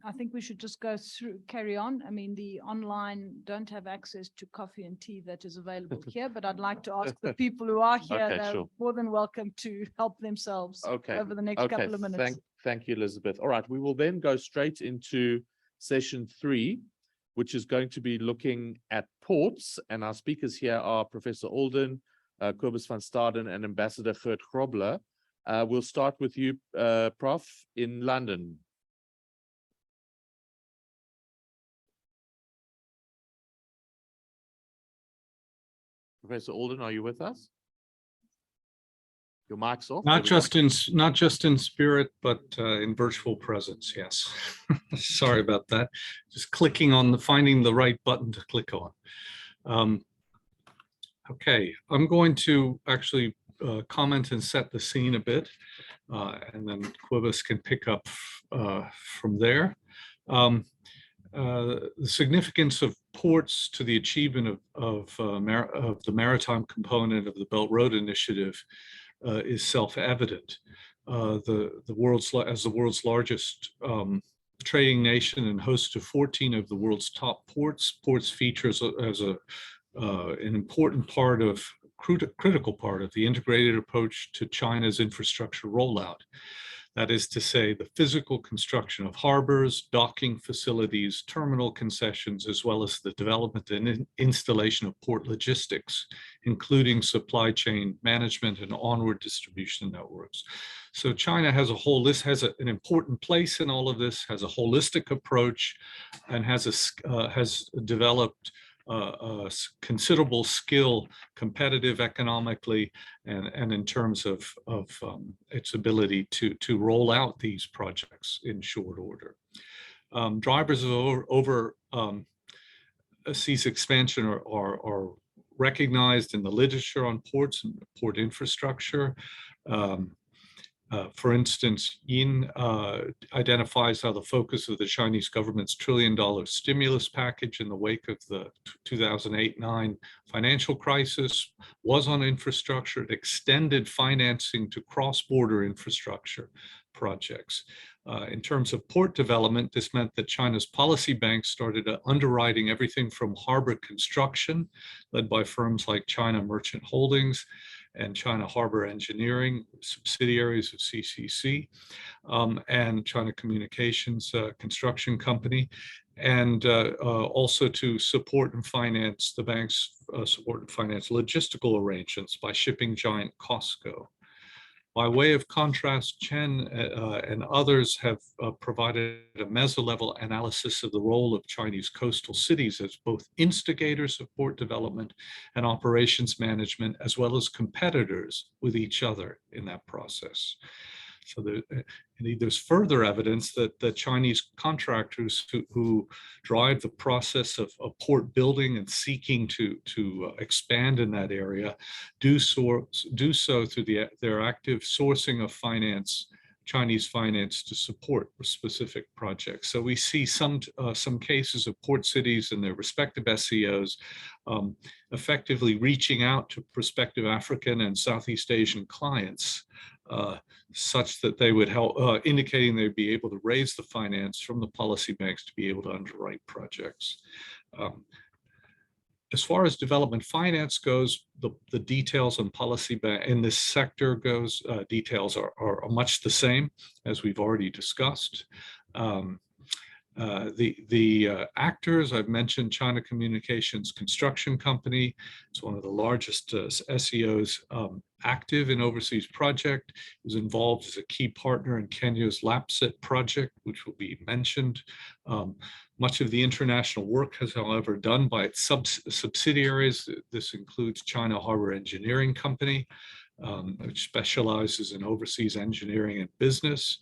I think we should just go through, carry on. I mean, the online don't have access to coffee and tea that is available here, but I'd like to ask the people who are here, Okay, they're sure. more than welcome to help themselves Okay. over the next couple of minutes. Thank you, Elizabeth. All right, we will then go straight into session 3, which is going to be looking at ports. And our speakers here are Professor Alden, Cobus van Staden, and Ambassador Gert Grobler. We'll start with you, Prof, in London. Professor Alden, are you with us? Your mic's off. Not just in spirit, but in virtual presence. Yes. Sorry about that. Just clicking on finding the right button to click on. Okay, I'm going to actually comment and set the scene a bit, and then Cobus can pick up from there. The significance of ports to the achievement of the maritime component of the Belt Road Initiative is self-evident. As the world's largest trading nation and host to 14 of the world's top ports, features as an important part of critical part of the integrated approach to China's infrastructure rollout. That is to say, the physical construction of harbors, docking facilities, terminal concessions, as well as the development and installation of port logistics, including supply chain management and onward distribution networks. So China has has an important place in all of this, has a holistic approach, and has developed considerable skill, competitive economically, and in terms of its ability to roll out these projects in short order. Drivers of overseas expansion are recognized in the literature on ports and port infrastructure. For instance, Yin identifies how the focus of the Chinese government's $1 trillion stimulus package in the wake of the 2008-9 financial crisis was on infrastructure. It extended financing to cross-border infrastructure projects. In terms of port development, this meant that China's policy banks started underwriting everything from harbor construction, led by firms like China Merchant Holdings and China Harbor Engineering, subsidiaries of CCC, and China Communications Construction Company, and also to support and finance the banks, support and finance logistical arrangements by shipping giant COSCO. By way of contrast, Chen and others have provided a meso-level analysis of the role of Chinese coastal cities as both instigators of port development and operations management, as well as competitors with each other in that process. So indeed, there's further evidence that the Chinese contractors who drive the process of port building and seeking to expand in that area do so through their active sourcing of finance, Chinese finance, to support specific projects. So we see some cases of port cities and their respective SCOs effectively reaching out to prospective African and Southeast Asian clients such that they would help, indicating they'd be able to raise the finance from the policy banks to be able to underwrite projects. As far as development finance goes, the details on policy in this sector goes, details are much the same as we've already discussed. The actors, I've mentioned China Communications Construction Company. It's one of the largest SEOs active in overseas project. It was involved as a key partner in Kenya's LAPSET project, which will be mentioned. Much of the international work has, however, done by its subsidiaries. This includes China Harbor Engineering Company, which specializes in overseas engineering and business.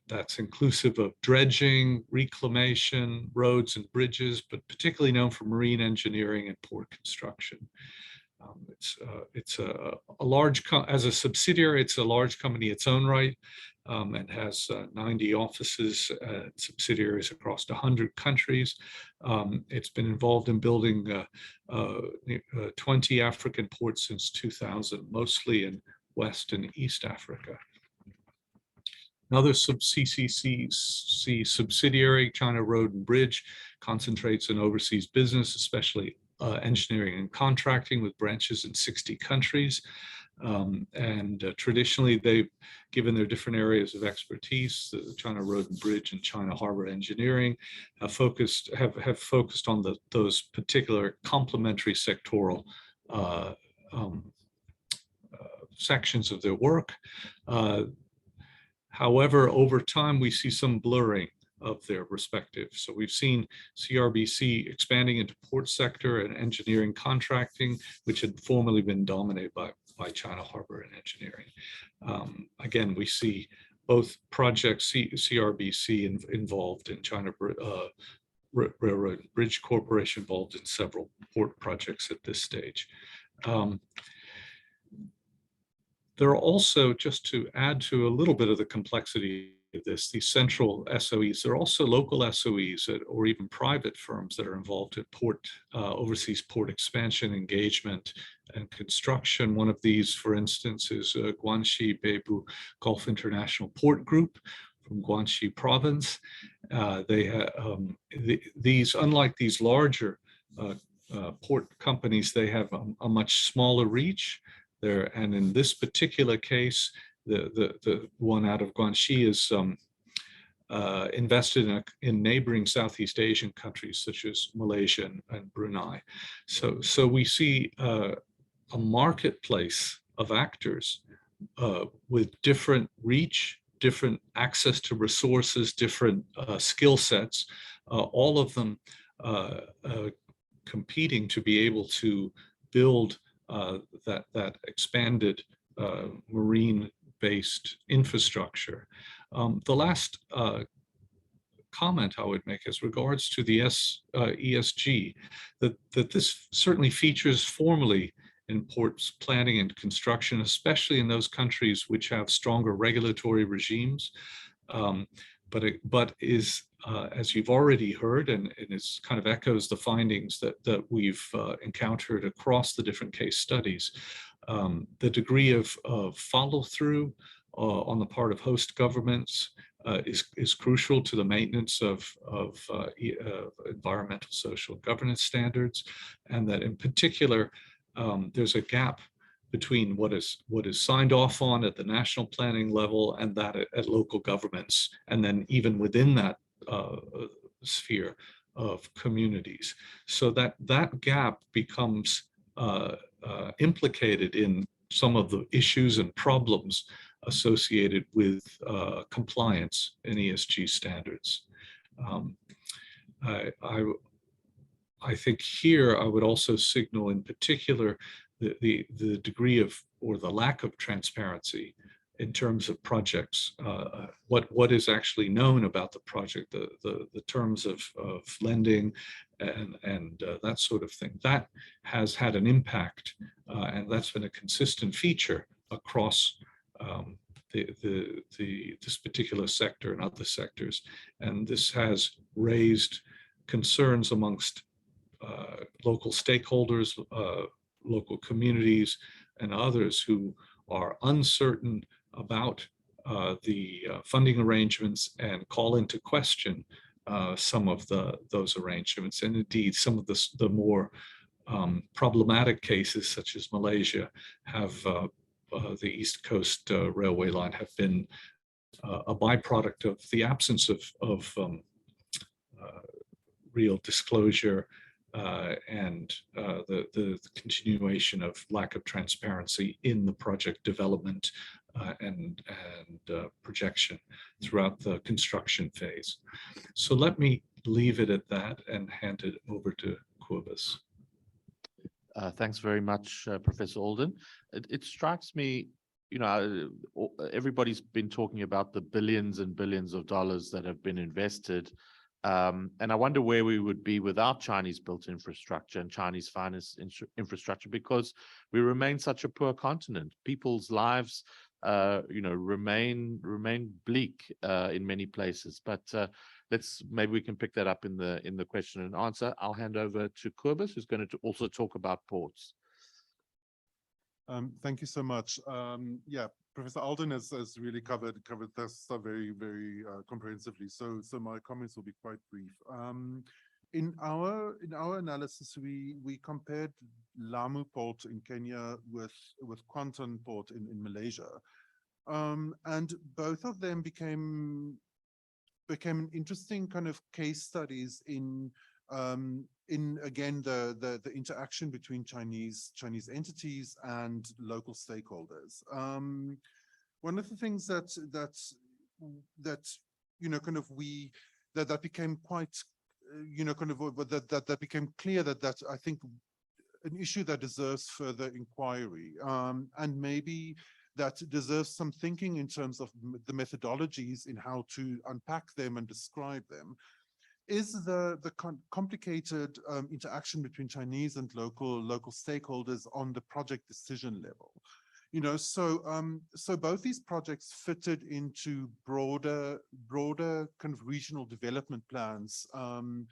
That's inclusive of dredging, reclamation, roads and bridges, but particularly known for marine engineering and port construction. It's a large, as a subsidiary, it's a large company in its own right, and has 90 offices, subsidiaries across 100 countries. It's been involved in building 20 African ports since 2000, mostly in West and East Africa. Another CCC subsidiary, China Road and Bridge, concentrates on overseas business, especially engineering and contracting, with branches in 60 countries. Traditionally, they've, given their different areas of expertise, the China Road and Bridge and China Harbor Engineering have focused on those particular complementary sectoral sections of their work. However, over time, we see some blurring of their respective. So we've seen CRBC expanding into port sector and engineering contracting, which had formerly been dominated by China Harbor and Engineering. Again, we see both projects, CRBC involved in China Railroad and Bridge Corporation involved in several port projects at this stage. There are also, just to add to a little bit of the complexity of this, these central SOEs, there are also local SOEs or even private firms that are involved in port, overseas port expansion, engagement, and construction. One of these, for instance, is Guangxi Beibu Gulf International Port Group from Guangxi Province. These, unlike these larger port companies, they have a much smaller reach. And in this particular case, the one out of Guangxi is invested in neighboring Southeast Asian countries such as Malaysia and Brunei. So we see a marketplace of actors with different reach, different access to resources, different skill sets, all of them competing to be able to build that expanded marine-based infrastructure. The last comment I would make as regards to the ESG, that this certainly features formally in ports planning and construction, especially in those countries which have stronger regulatory regimes, but is, as you've already heard, and it kind of echoes the findings that we've encountered across the different case studies, the degree of follow-through on the part of host governments is crucial to the maintenance of environmental, social, governance standards, and that in particular, there's a gap between what is signed off on at the national planning level and that at local governments, and then even within that sphere of communities. So that gap becomes implicated in some of the issues and problems associated with compliance in ESG standards. I think here I would also signal in particular the degree of, or the lack of transparency in terms of projects, what is actually known about the project, the terms of lending and that sort of thing. That has had an impact, and that's been a consistent feature across this particular sector and other sectors. And this has raised concerns amongst local stakeholders, local communities, and others who are uncertain about the funding arrangements and call into question some of those arrangements. And indeed, some of the more problematic cases, such as Malaysia, have the East Coast Railway line have been a byproduct of the absence of real disclosure and the continuation of lack of transparency in the project development and projection throughout the construction phase. So let me leave it at that and hand it over to Cobus. Thanks very much, Professor Alden. It strikes me, you know, everybody's been talking about the billions and billions of dollars that have been invested. And I wonder where we would be without Chinese built infrastructure and Chinese finance infrastructure, because we remain such a poor continent. People's lives, you know, remain bleak in many places. But maybe we can pick that up in the question and answer. I'll hand over to Cobus, who's going to also talk about ports. Thank you so much. Yeah, Professor Alden has really covered this very comprehensively. So my comments will be quite brief. In our analysis, we compared Lamu Port in Kenya with Kuantan Port in Malaysia, and both of them became an interesting kind of case studies in again the interaction between Chinese entities and local stakeholders. One of the things that you know kind of that became quite you know kind of that became clear that I think an issue that deserves further inquiry, and maybe that deserves some thinking in terms of the methodologies in how to unpack them and describe them, is the complicated interaction between Chinese and local stakeholders on the project decision level. You know, so both these projects fitted into broader kind of regional development plans, and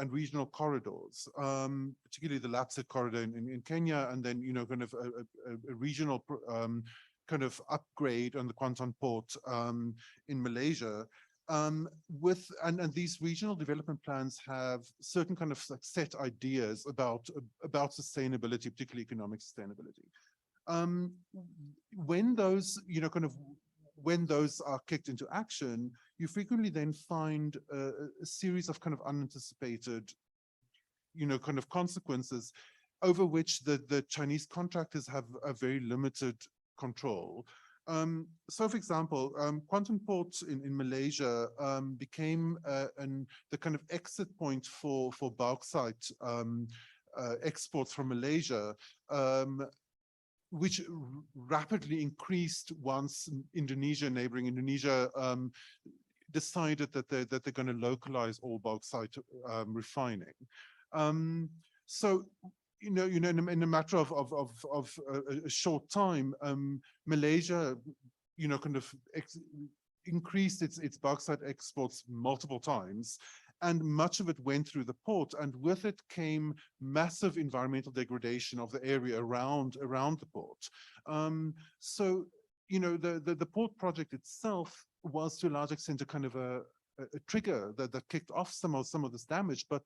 regional corridors, particularly the Lapsset corridor in Kenya, and then you know kind of a regional kind of upgrade on the Kuantan Port in Malaysia. And these regional development plans have certain kind of like set ideas about sustainability, particularly economic sustainability. When those you know kind of when those are kicked into action, you frequently then find a series of kind of unanticipated, you know, kind of consequences over which the Chinese contractors have a very limited control. So, for example, Kuantan Port in Malaysia became the kind of exit point for bauxite exports from Malaysia, which rapidly increased once neighboring Indonesia, decided that they're going to localize all bauxite refining. So, you know, in a matter of a short time, Malaysia, you know, kind of increased its bauxite exports multiple times, and much of it went through the port, and with it came massive environmental degradation of the area around the port. So, you know, the port project itself was to a large extent a kind of a trigger that kicked off some of this damage, but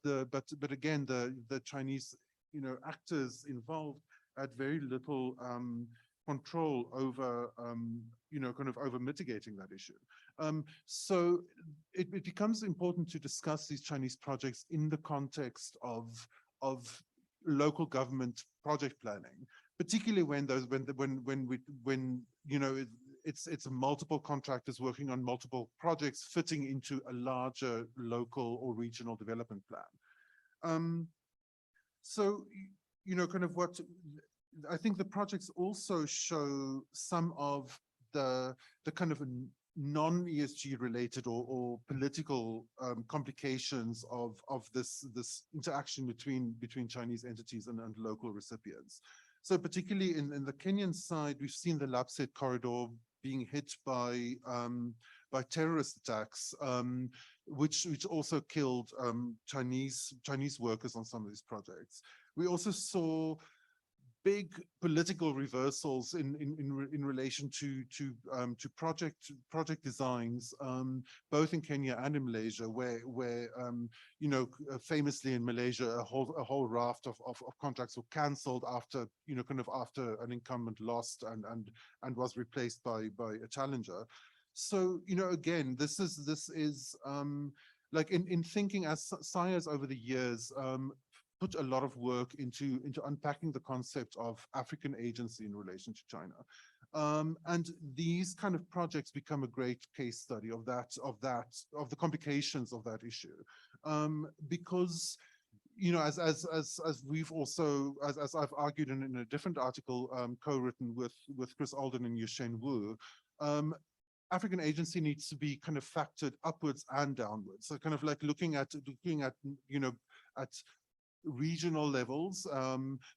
again the Chinese, you know, actors involved had very little control over you know kind of over mitigating that issue. So it becomes important to discuss these Chinese projects in the context of local government project planning, particularly when you know it's multiple contractors working on multiple projects fitting into a larger local or regional development plan. So, you know, kind of I think the projects also show some of the kind of non-ESG related or political complications of this interaction between Chinese entities and local recipients. So particularly in the Kenyan side, we've seen the Lapset corridor being hit by terrorist attacks, which also killed Chinese workers on some of these projects. We also saw big political reversals in relation to project designs, both in Kenya and in Malaysia, where you know, famously in Malaysia, a whole raft of contracts were cancelled after, you know, kind of after an incumbent lost and was replaced by a challenger. So, you know, again, this is like in thinking as SIAS over the years, put a lot of work into unpacking the concept of African agency in relation to China. And these kind of projects become a great case study of the complications of that issue. Because, you know, as we've also, as I've argued in a different article co-written with Chris Alden and Yusheng Wu, African agency needs to be kind of factored upwards and downwards. So kind of like looking at you know, at regional levels,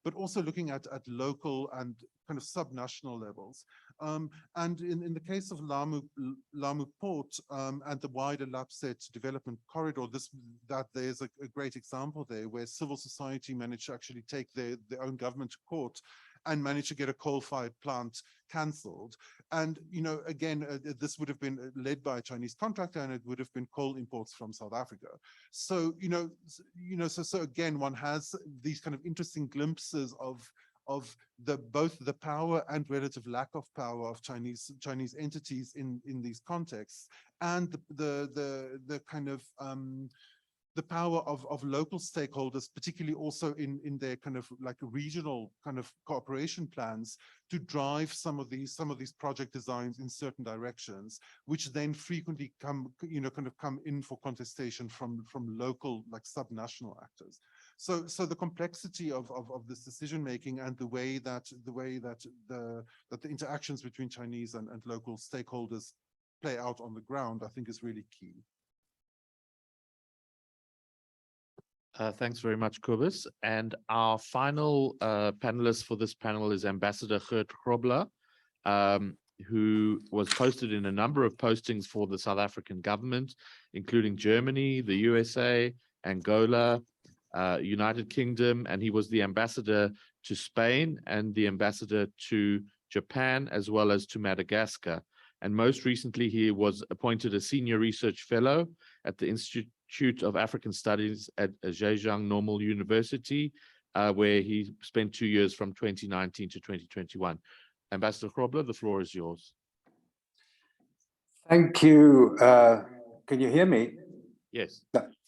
but also looking at local and kind of subnational levels. And in the case of Lamu Port and the wider Lapset development corridor, there's a great example there where civil society managed to actually take their own government to court and managed to get a coal-fired plant cancelled. And, you know, again, this would have been led by a Chinese contractor, and it would have been coal imports from South Africa. So, so again, one has these kind of interesting glimpses of both the power and relative lack of power of Chinese entities in these contexts, and the kind of the power of local stakeholders, particularly also in their kind of like regional kind of cooperation plans, to drive some of these project designs in certain directions, which then frequently come in for contestation from local, like subnational actors. So the complexity of this decision making and the way that the interactions between Chinese and local stakeholders play out on the ground, I think, is really key. Thanks very much, Kobus. And our final panelist for this panel is Ambassador Geert Grobler, who was posted in a number of postings for the South African government, including Germany, the USA, Angola, United Kingdom, and he was the ambassador to Spain and the ambassador to Japan, as well as to Madagascar. And most recently, he was appointed a senior research fellow at the Institute of African Studies at Zhejiang Normal University, where he spent 2 years from 2019 to 2021. Ambassador Grobler, the floor is yours. Thank you. Can you hear me? Yes.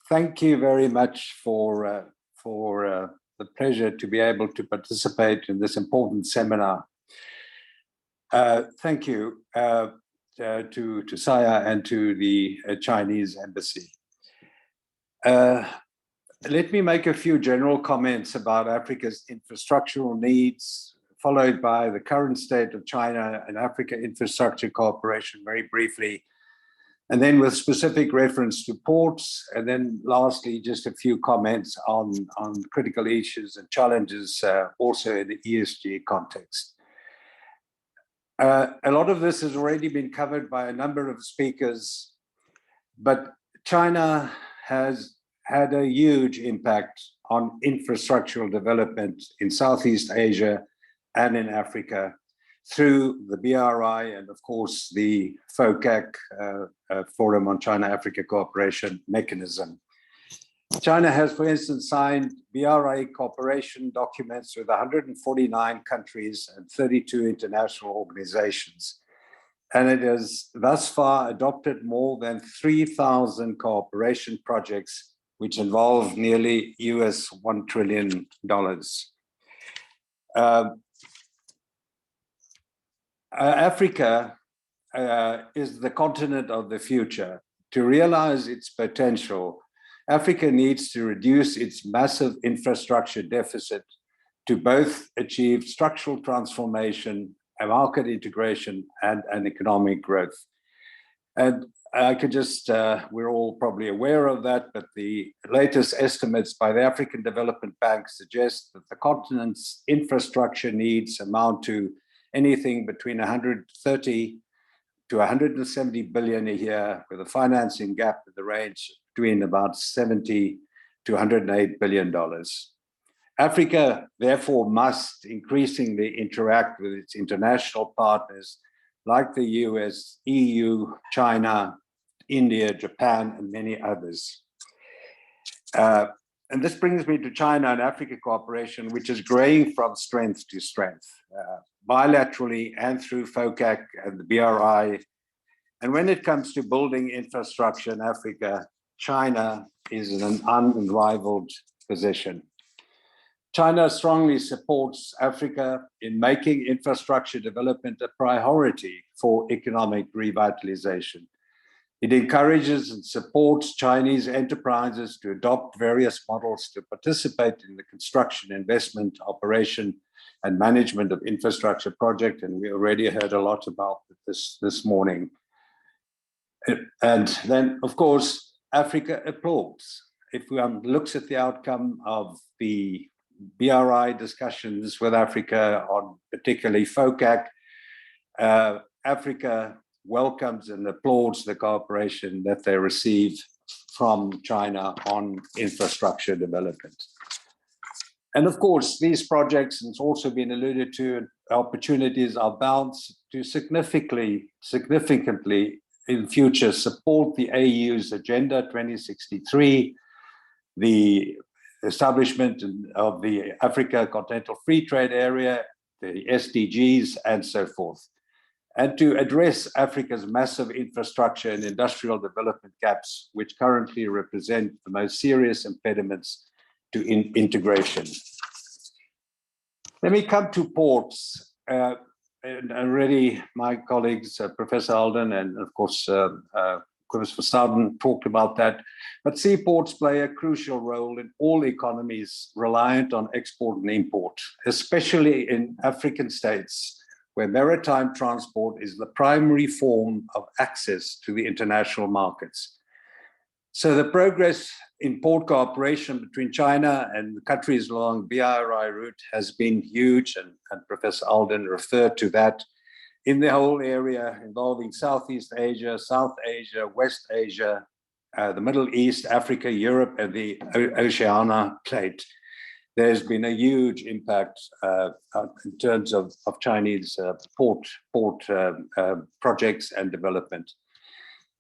Thank you very much for the pleasure to be able to participate in this important seminar. Thank you to SIA and to the Chinese embassy. Let me make a few general comments about Africa's infrastructural needs, followed by the current state of China and Africa infrastructure cooperation very briefly, and then with specific reference to ports, and then lastly, just a few comments on critical issues and challenges also in the ESG context. A lot of this has already been covered by a number of speakers, but China has had a huge impact on infrastructural development in Southeast Asia and in Africa through the BRI and, of course, the FOCAC, Forum on China-Africa Cooperation mechanism. China has, for instance, signed BRI cooperation documents with 149 countries and 32 international organizations. And it has thus far adopted more than 3,000 cooperation projects, which involve nearly US $1 trillion. Africa is the continent of the future. To realize its potential, Africa needs to reduce its massive infrastructure deficit to both achieve structural transformation, and market integration, and economic growth. And I could just, we're all probably aware of that, but the latest estimates by the African Development Bank suggest that the continent's infrastructure needs amount to anything between 130 to 170 billion a year, with a financing gap in the range between about 70 to 108 billion dollars. Africa, therefore, must increasingly interact with its international partners like the US, EU, China, India, Japan, and many others. And this brings me to China and Africa cooperation, which is growing from strength to strength, bilaterally and through FOCAC and the BRI. And when it comes to building infrastructure in Africa, China is in an unrivaled position. China strongly supports Africa in making infrastructure development a priority for economic revitalization. It encourages and supports Chinese enterprises to adopt various models to participate in the construction, investment, operation, and management of infrastructure projects. And we already heard a lot about this morning. And then, of course, Africa applauds. If one looks at the outcome of the BRI discussions with Africa on particularly FOCAC, Africa welcomes and applauds the cooperation that they receive from China on infrastructure development. And of course, these projects, and it's also been alluded to, opportunities are bound to significantly in future support the AU's Agenda 2063, the establishment of the Africa Continental Free Trade Area, the SDGs, and so forth, and to address Africa's massive infrastructure and industrial development gaps, which currently represent the most serious impediments to integration. Let me come to ports. And already my colleagues, Professor Alden and of course, Cobus van Staden talked about that. But seaports play a crucial role in all economies reliant on export and import, especially in African states, where maritime transport is the primary form of access to the international markets. So the progress in port cooperation between China and the countries along BRI route has been huge, and Professor Alden referred to that, in the whole area involving Southeast Asia, South Asia, West Asia, the Middle East, Africa, Europe, and the Oceania plate. There's been a huge impact in terms of Chinese port projects and development.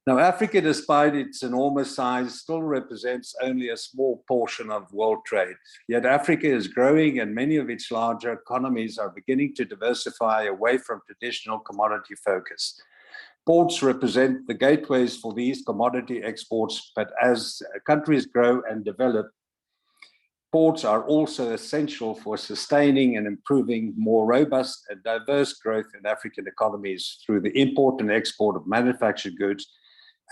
Now, Africa, despite its enormous size, still represents only a small portion of world trade. Yet Africa is growing, and many of its larger economies are beginning to diversify away from traditional commodity focus. Ports represent the gateways for these commodity exports, but as countries grow and develop, ports are also essential for sustaining and improving more robust and diverse growth in African economies through the import and export of manufactured goods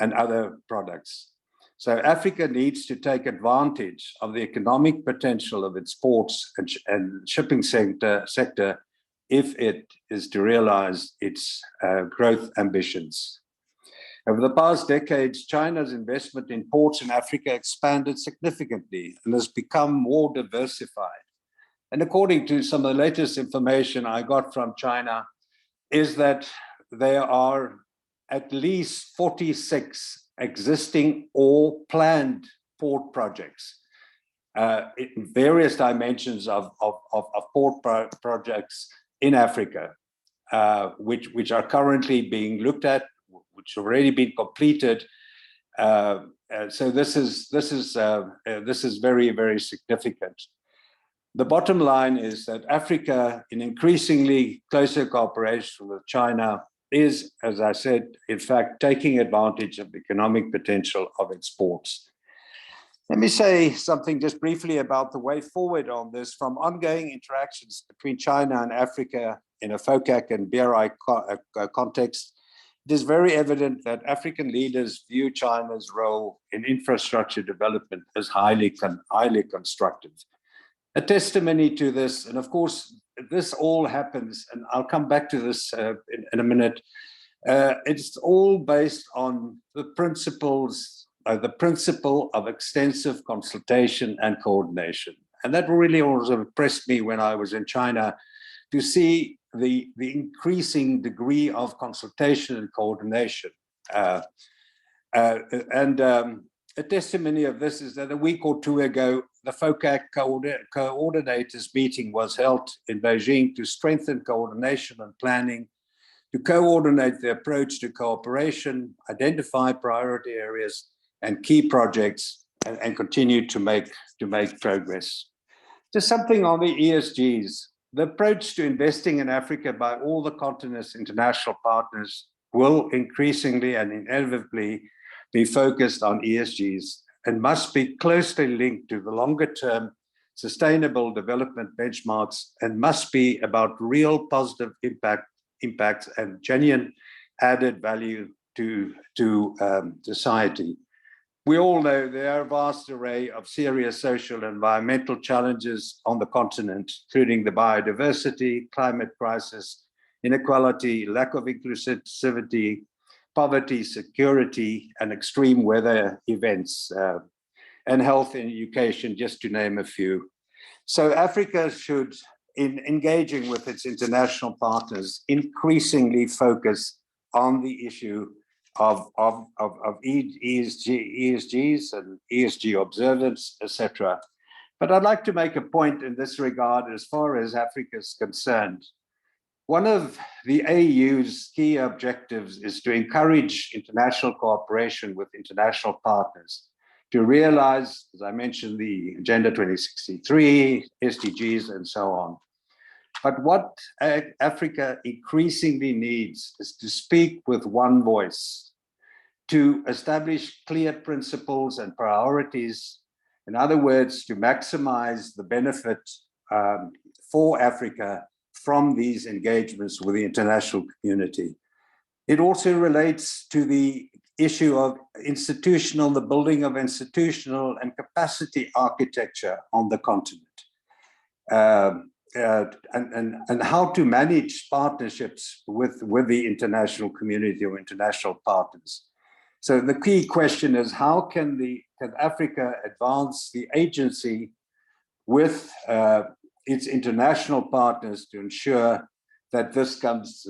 and other products. So Africa needs to take advantage of the economic potential of its ports and shipping sector if it is to realize its growth ambitions. Over the past decades, China's investment in ports in Africa expanded significantly and has become more diversified. And according to some of the latest information I got from China, is that there are at least 46 existing or planned port projects in various dimensions of port projects in Africa, which are currently being looked at, which have already been completed. So this is very, very significant. The bottom line is that Africa, in increasingly closer cooperation with China, is, as I said, in fact, taking advantage of the economic potential of its ports. Let me say something just briefly about the way forward on this. From ongoing interactions between China and Africa in a FOCAC and BRI context, it is very evident that African leaders view China's role in infrastructure development as highly constructive. A testimony to this, and of course, this all happens, and I'll come back to this in a minute. It's all based on the principles, the principle of extensive consultation and coordination. And that really also impressed me when I was in China, to see the increasing degree of consultation and coordination. A testimony of this is that a week or two ago, the FOCAC coordinators meeting was held in Beijing to strengthen coordination and planning, to coordinate the approach to cooperation, identify priority areas and key projects, and continue to make progress. Just something on the ESGs. The approach to investing in Africa by all the continent's international partners will increasingly and inevitably be focused on ESGs and must be closely linked to the longer-term sustainable development benchmarks, and must be about real positive impacts and genuine added value to society. We all know there are a vast array of serious social and environmental challenges on the continent, including the biodiversity, climate crisis, inequality, lack of inclusivity, poverty, security, and extreme weather events, and health and education, just to name a few. So Africa should, in engaging with its international partners, increasingly focus on the issue of ESGs and ESG observance, etc. But I'd like to make a point in this regard as far as Africa is concerned. One of the AU's key objectives is to encourage international cooperation with international partners to realize, as I mentioned, the Agenda 2063, SDGs, and so on. But what Africa increasingly needs is to speak with one voice, to establish clear principles and priorities. In other words, to maximize the benefit for Africa from these engagements with the international community. It also relates to the issue of the building of institutional and capacity architecture on the continent. And how to manage partnerships with the international community or international partners. So the key question is, how can Africa advance the agency with its international partners to ensure that this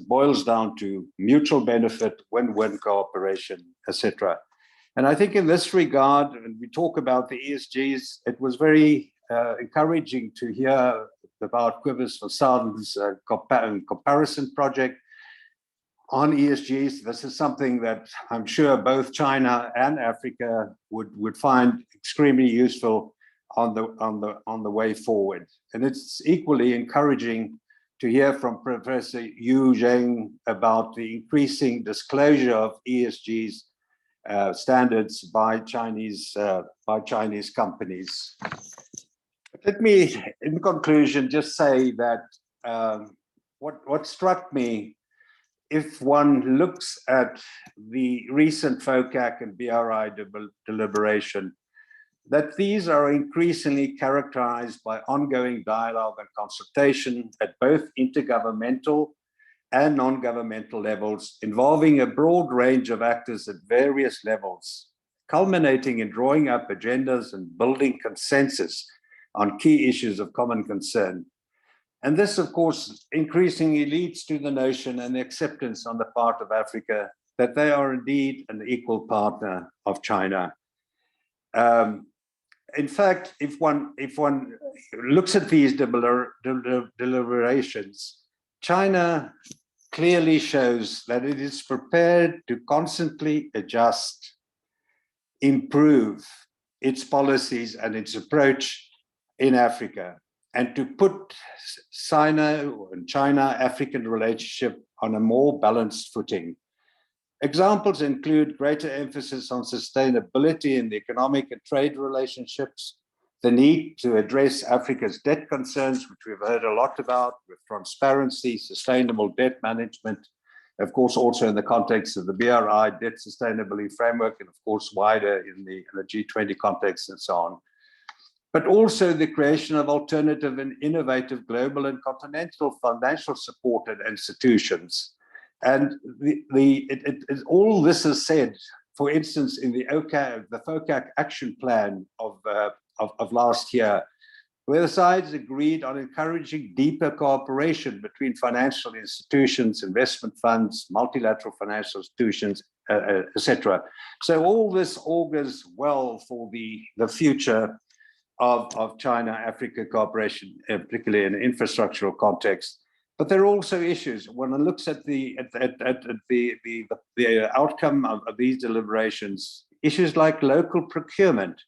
boils down to mutual benefit, win-win cooperation, etc. And I think in this regard, when we talk about the ESGs, it was very encouraging to hear about Quivers for Southern's comparison project on ESGs. This is something that I'm sure both China and Africa would find extremely useful on the way forward. And it's equally encouraging to hear from Professor Yu Zheng about the increasing disclosure of ESGs standards by Chinese companies. Let me, in conclusion, just say that what struck me, if one looks at the recent FOCAC and BRI deliberation, that these are increasingly characterized by ongoing dialogue and consultation at both intergovernmental and non-governmental levels, involving a broad range of actors at various levels, culminating in drawing up agendas and building consensus on key issues of common concern. And this, of course, increasingly leads to the notion and the acceptance on the part of Africa that they are indeed an equal partner of China. In fact, if one looks at these deliberations, China clearly shows that it is prepared to constantly adjust, improve its policies and its approach in Africa, and to put China-African relationship on a more balanced footing. Examples include greater emphasis on sustainability in the economic and trade relationships, the need to address Africa's debt concerns, which we've heard a lot about, with transparency, sustainable debt management, of course, also in the context of the BRI debt sustainability framework, and of course, wider in the G20 context and so on. but also the creation of alternative and innovative global and continental financial supported institutions. And all this is said, for instance, in the FOCAC action plan of last year, where the sides agreed on encouraging deeper cooperation between financial institutions, investment funds, multilateral financial institutions, etc. So all this augurs well for the future of China-Africa cooperation, particularly in an infrastructural context. But there are also issues. When one looks at the outcome of these deliberations, issues like local procurement,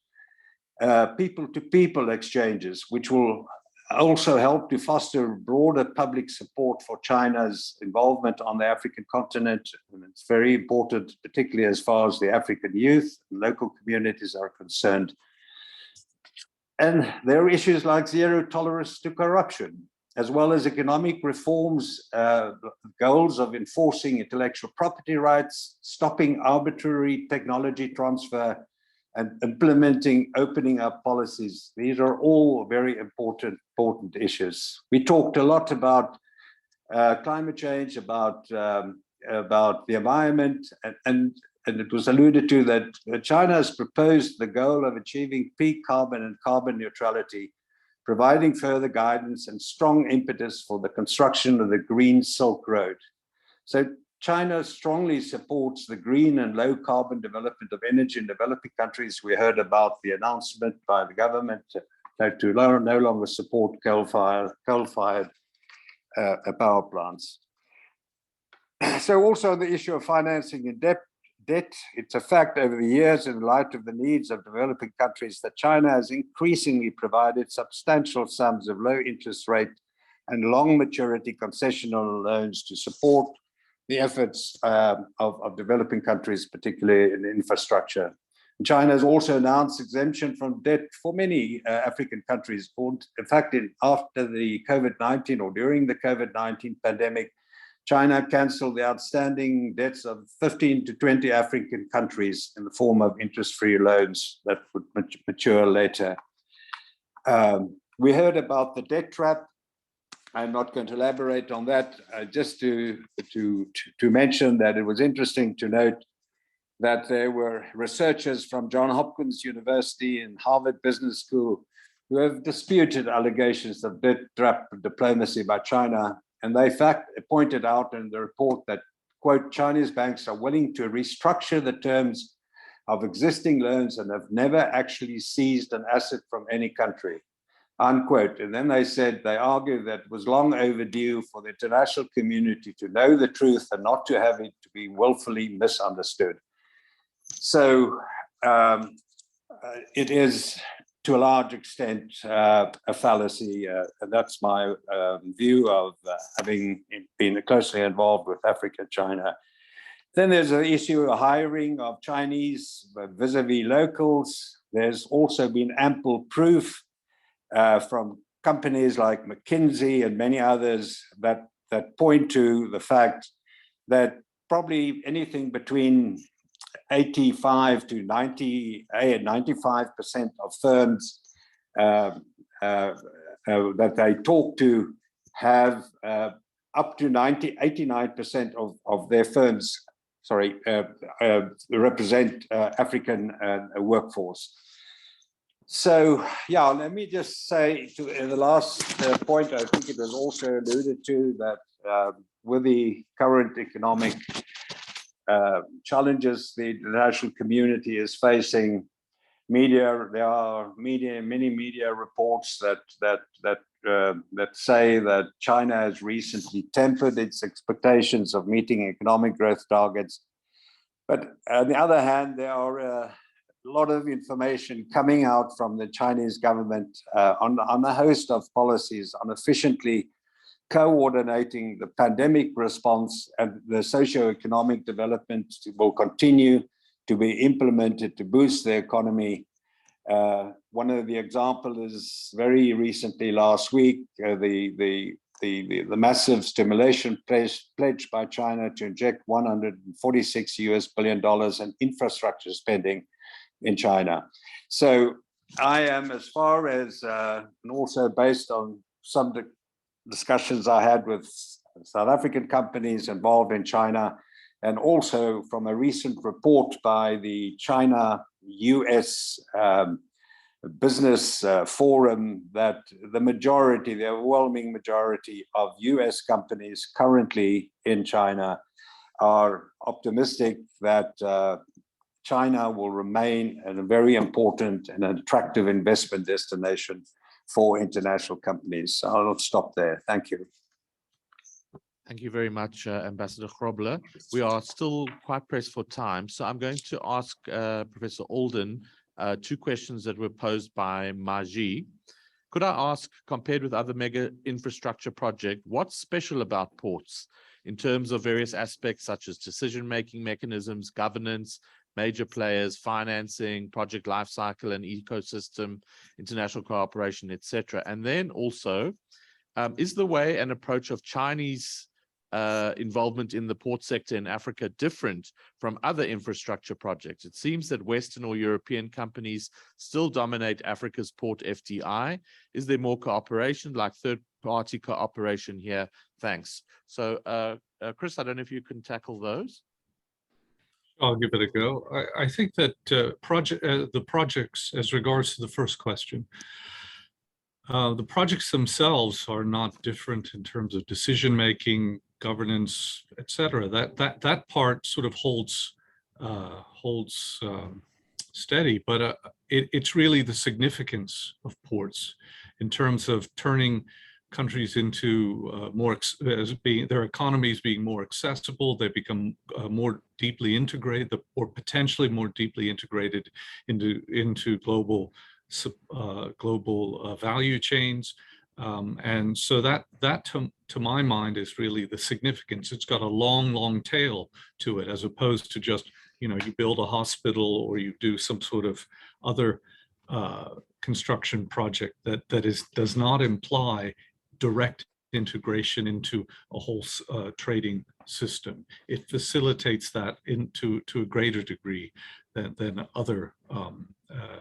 people-to-people exchanges, which will also help to foster broader public support for China's involvement on the African continent. And it's very important, particularly as far as the African youth and local communities are concerned. And there are issues like zero tolerance to corruption, as well as economic reforms, goals of enforcing intellectual property rights, stopping arbitrary technology transfer, and implementing opening up policies. These are all very important issues. We talked a lot about climate change, about the environment, and it was alluded to that China has proposed the goal of achieving peak carbon and carbon neutrality, providing further guidance and strong impetus for the construction of the Green Silk Road. So China strongly supports the green and low carbon development of energy in developing countries. We heard about the announcement by the government to no longer support coal-fired power plants. So also the issue of financing and debt, it's a fact over the years, in light of the needs of developing countries, that China has increasingly provided substantial sums of low interest rate and long maturity concessional loans to support the efforts of developing countries, particularly in infrastructure. And China has also announced exemption from debt for many African countries. In fact, after the COVID-19 or during the COVID-19 pandemic, China canceled the outstanding debts of 15 to 20 African countries in the form of interest-free loans that would mature later. We heard about the debt trap. I'm not going to elaborate on that, just to mention that it was interesting to note that there were researchers from Johns Hopkins University and Harvard Business School who have disputed allegations of debt trap diplomacy by China. And they pointed out in the report that, quote, Chinese banks are willing to restructure the terms of existing loans and have never actually seized an asset from any country, unquote. And then they argue that it was long overdue for the international community to know the truth and not to have it to be willfully misunderstood. So it is, to a large extent, a fallacy, and that's my view of having been closely involved with Africa, China. Then there's the issue of hiring of Chinese vis-a-vis locals. There's also been ample proof from companies like McKinsey and many others that point to the fact that probably anything between 85 to 95% of firms that they talk to have up to 89% of their firms, represent African workforce. So, yeah, let me just say in the last point, I think it was also alluded to that with the current economic challenges the international community is facing, there are many media reports that say that China has recently tempered its expectations of meeting economic growth targets. But on the other hand, there are a lot of information coming out from the Chinese government on a host of policies on efficiently coordinating the pandemic response, and the socio-economic development will continue to be implemented to boost the economy. One of the examples is very recently, last week, the massive stimulation pledge by China to inject $146 billion in infrastructure spending in China. So I am, as far as, and also based on some discussions I had with South African companies involved in China, and also from a recent report by the China-US Business Forum, that the overwhelming majority of US companies currently in China are optimistic that China will remain a very important and attractive investment destination for international companies. I'll stop there. Thank you. Thank you very much, Ambassador Grobler. We are still quite pressed for time, so I'm going to ask Professor Alden two questions that were posed by Maji. Could I ask, compared with other mega infrastructure projects, what's special about ports in terms of various aspects such as decision-making mechanisms, governance, major players, financing, project lifecycle and ecosystem, international cooperation, etc. And then also, is the way and approach of Chinese involvement in the port sector in Africa different from other infrastructure projects? It seems that Western or European companies still dominate Africa's port FDI. Is there more cooperation, like third-party cooperation here? Thanks. So, Chris, I don't know if you can tackle those. I'll give it a go. I think that the projects, as regards to the first question, the projects themselves are not different in terms of decision-making, governance, etc. That part sort of holds steady, but it's really the significance of ports in terms of turning countries into their economies being more accessible. They become more deeply integrated, or potentially more deeply integrated into global value chains. And so that to my mind is really the significance. It's got a long tail to it, as opposed to just, you build a hospital or you do some sort of other construction project that does not imply direct integration into a whole trading system. It facilitates that to a greater degree than other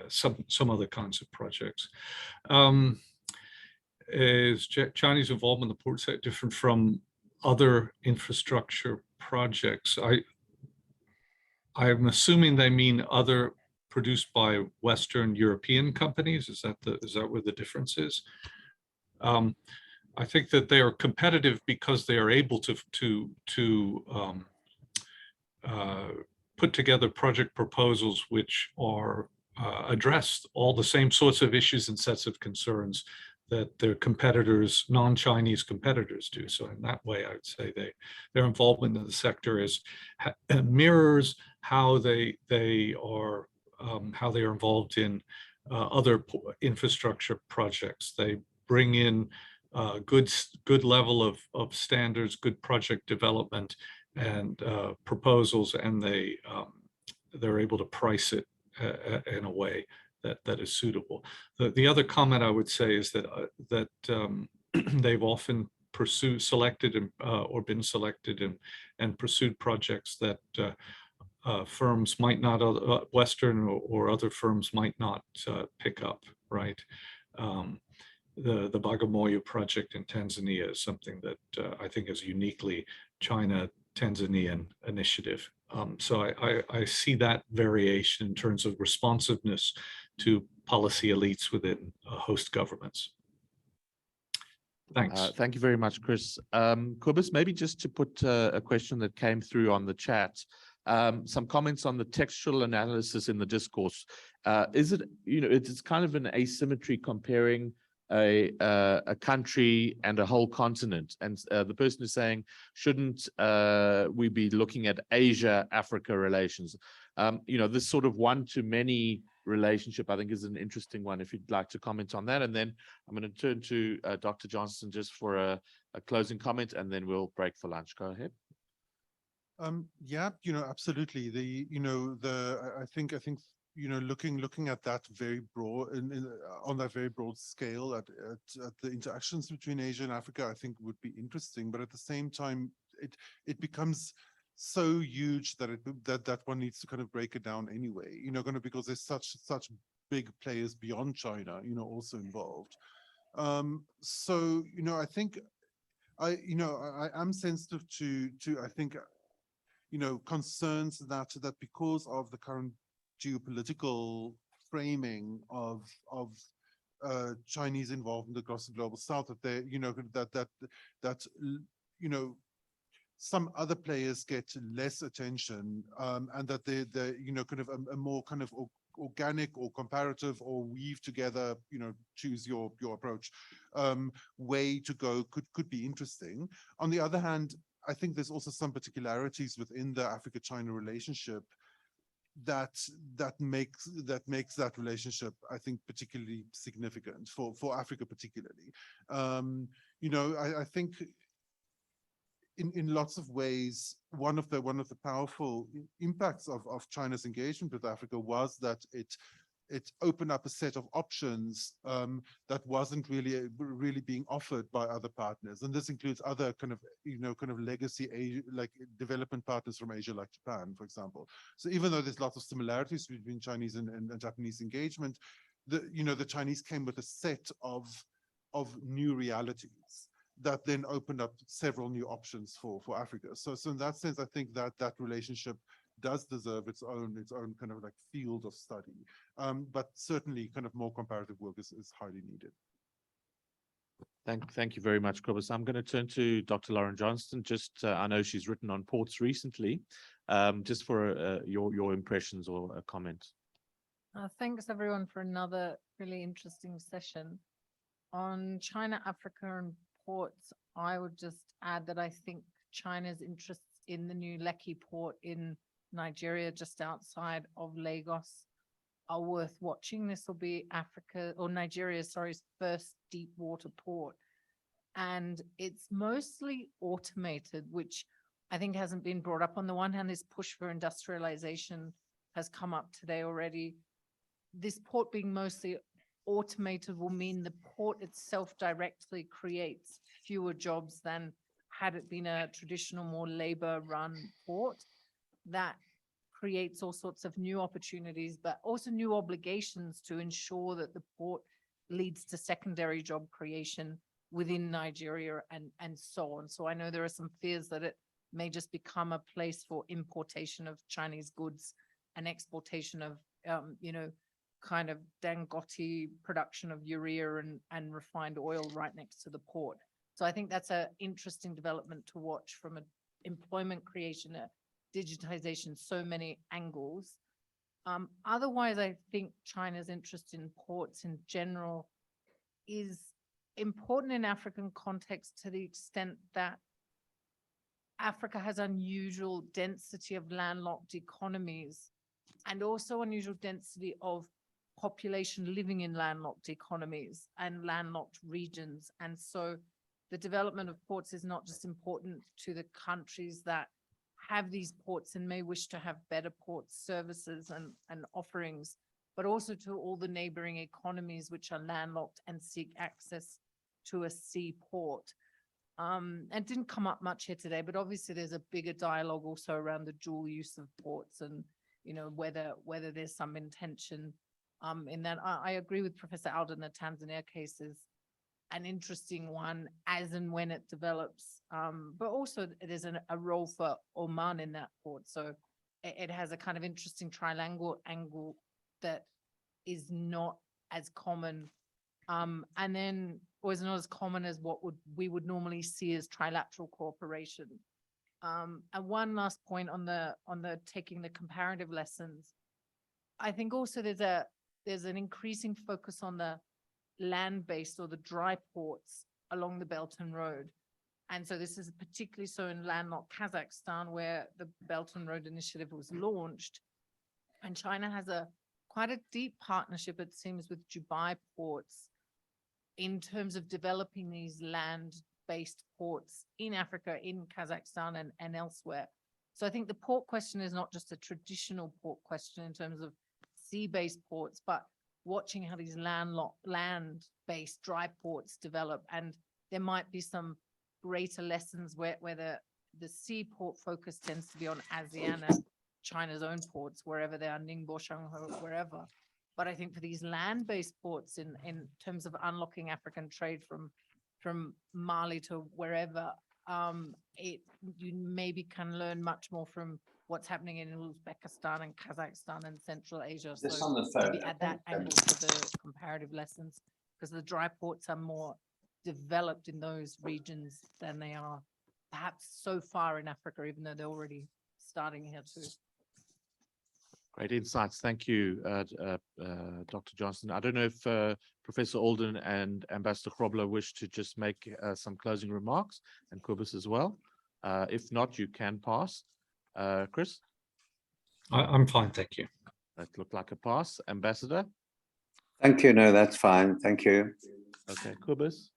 some other kinds of projects. Is Chinese involvement in the port sector different from other infrastructure projects? I'm assuming they mean other produced by Western European companies. Is that where the difference is? I think that they are competitive because they are able to put together project proposals which are address all the same sorts of issues and sets of concerns that their competitors, non-Chinese competitors, do. So in that way, I would say their involvement in the sector mirrors how they are involved in other infrastructure projects. They bring in good level of standards, good project development and proposals, and they're able to price it in a way that is suitable. The other comment I would say is that they've often selected or been selected and pursued projects that firms might not, Western or other firms might not pick up, right? The Bagamoyo project in Tanzania is something that I think is uniquely China-Tanzanian initiative. So I see that variation in terms of responsiveness to policy elites within host governments. Thanks. Thank you very much, Chris. Kobus, maybe just to put a question that came through on the chat, some comments on the textual analysis in the discourse. Is it, it's kind of an asymmetry comparing a country and a whole continent, and the person is saying, shouldn't we be looking at Asia-Africa relations? This sort of one-to-many relationship, I think, is an interesting one, if you'd like to comment on that. And then I'm going to turn to Dr. Johnson just for a closing comment, and then we'll break for lunch. Go ahead. Yeah, absolutely. I think looking at that very broad on that very broad scale at the interactions between Asia and Africa, I think would be interesting. But at the same time, it becomes so huge that that one needs to kind of break it down anyway. Because there's such big players beyond China, also involved. So, I think I am sensitive to I think, concerns that because of the current geopolitical framing of Chinese involvement across the global south, that they, some other players get less attention, and that they kind of a more kind of organic or comparative or weave together, choose your approach, way to go could be interesting. On the other hand, I think there's also some particularities within the Africa-China relationship that makes that relationship, I think, particularly significant for Africa particularly. I think in lots of ways, one of the powerful impacts of China's engagement with Africa was that it opened up a set of options that wasn't really being offered by other partners, and this includes other kind of legacy Asia, like development partners from Asia, like Japan, for example. So even though there's lots of similarities between Chinese and Japanese engagement, the Chinese came with a set of new realities that then opened up several new options for Africa. So in that sense, I think that relationship does deserve its own kind of like field of study. But certainly kind of more comparative work is highly needed. Thank you very much, Cobus. I'm going to turn to Dr. Lauren Johnston. Just, I know she's written on ports recently, just for your impressions or a comment. Thanks everyone for another really interesting session. On China, Africa and ports, I would just add that I think China's interests in the new Lekki port in Nigeria, just outside of Lagos, are worth watching. This will be Nigeria's first deep water port. And it's mostly automated, which I think hasn't been brought up. On the one hand, this push for industrialization has come up today already. This port being mostly automated will mean the port itself directly creates fewer jobs than had it been a traditional, more labor-run port. That creates all sorts of new opportunities, but also new obligations to ensure that the port leads to secondary job creation within Nigeria and so on. So I know there are some fears that it may just become a place for importation of Chinese goods and exportation of, kind of Dangote production of urea and refined oil right next to the port. So I think that's an interesting development to watch from an employment creation, digitization, so many angles. Otherwise, I think China's interest in ports in general is important in African context to the extent that Africa has unusual density of landlocked economies and also unusual density of population living in landlocked economies and landlocked regions. And so the development of ports is not just important to the countries that have these ports and may wish to have better port services and offerings, but also to all the neighboring economies which are landlocked and seek access to a seaport. It didn't come up much here today, but obviously there's a bigger dialogue also around the dual use of ports and, whether there's some intention in that. I agree with Professor Alden, the Tanzania case is an interesting one as and when it develops, but also there's a role for Oman in that port. So it has a kind of interesting triangle angle that is not as common, and then was not as common as what we would normally see as trilateral cooperation. And one last point on the taking the comparative lessons. I think also there's an increasing focus on the land-based or the dry ports along the Belt and Road. And so this is particularly so in landlocked Kazakhstan, where the Belt and Road Initiative was launched. And China has quite a deep partnership, it seems, with Dubai ports in terms of developing these land-based ports in Africa, in Kazakhstan and elsewhere. So I think the port question is not just a traditional port question in terms of sea-based ports, but watching how these land-based dry ports develop. And there might be some greater lessons where the seaport focus tends to be on ASEAN and China's own ports, wherever they are, Ningbo, Shanghai, wherever. But I think for these land-based ports in terms of unlocking African trade from Mali to wherever, you maybe can learn much more from what's happening in Uzbekistan and Kazakhstan and Central Asia. Just So on the phone, maybe I add that think, angle to the comparative lessons, because the dry ports are more developed in those regions than they are perhaps so far in Africa, even though they're already starting here too. Great insights. Thank you, Dr. Johnson. I don't know if Professor Alden and Ambassador Grobler wish to just make some closing remarks, and Kobus as well. If not, you can pass. Chris? I'm fine, thank you. That looked like a pass. Ambassador? Thank you. No, that's fine. Thank you. Okay, Kobus?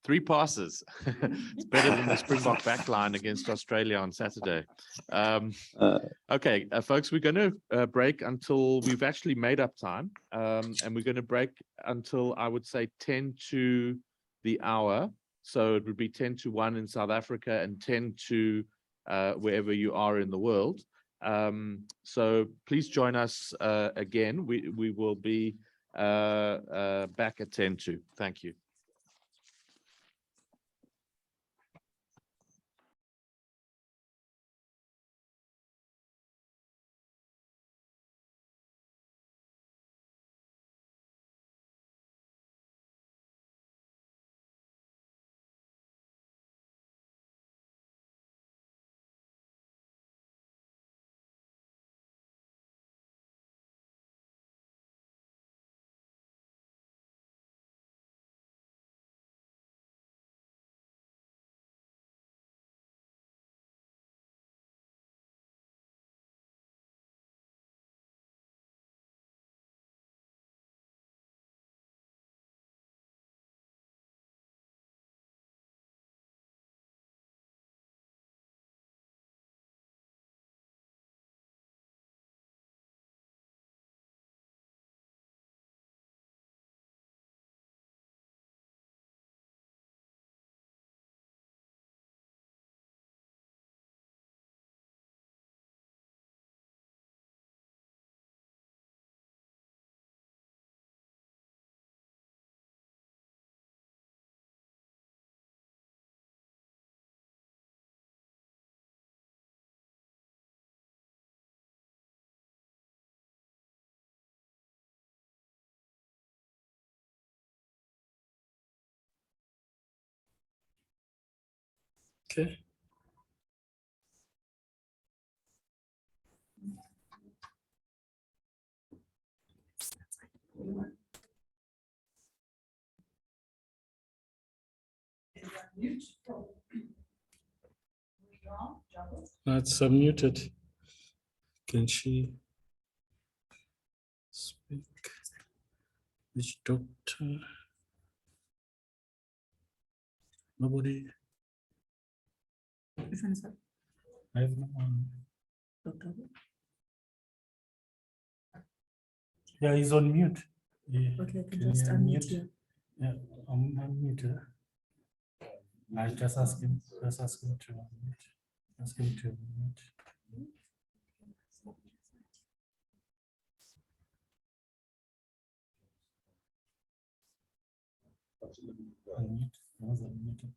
3 passes. It's better than the Springbok backline against Australia on Saturday. Okay, folks, we're going to break until we've actually made up time. And we're going to break until, I would say, 10 to the hour. So it would be 10 to 1 in South Africa and 10 to wherever you are in the world. So please join us again. We will be back at 10 to. Thank you. Okay. It's unmuted. Can she speak? Which doctor? Nobody. I have no one. Yeah, he's on mute. Yeah. Okay, Can just you unmute you. Yeah, I'm unmuted. I just ask him to unmute. Ask him to unmute. Unmute. I was unmuted.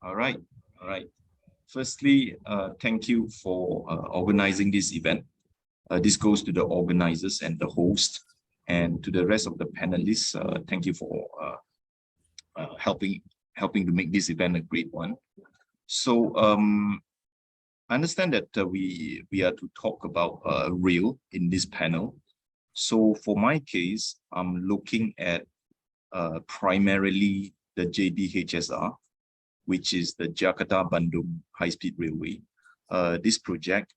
All right. Firstly, thank you for organizing this event. This goes to the organizers and the host, and to the rest of the panelists. Thank you for helping to make this event a great one. So I understand that we are to talk about rail in this panel. So for my case, I'm looking at primarily the JBHSR, which is the Jakarta-Bandung High-Speed Railway. This project,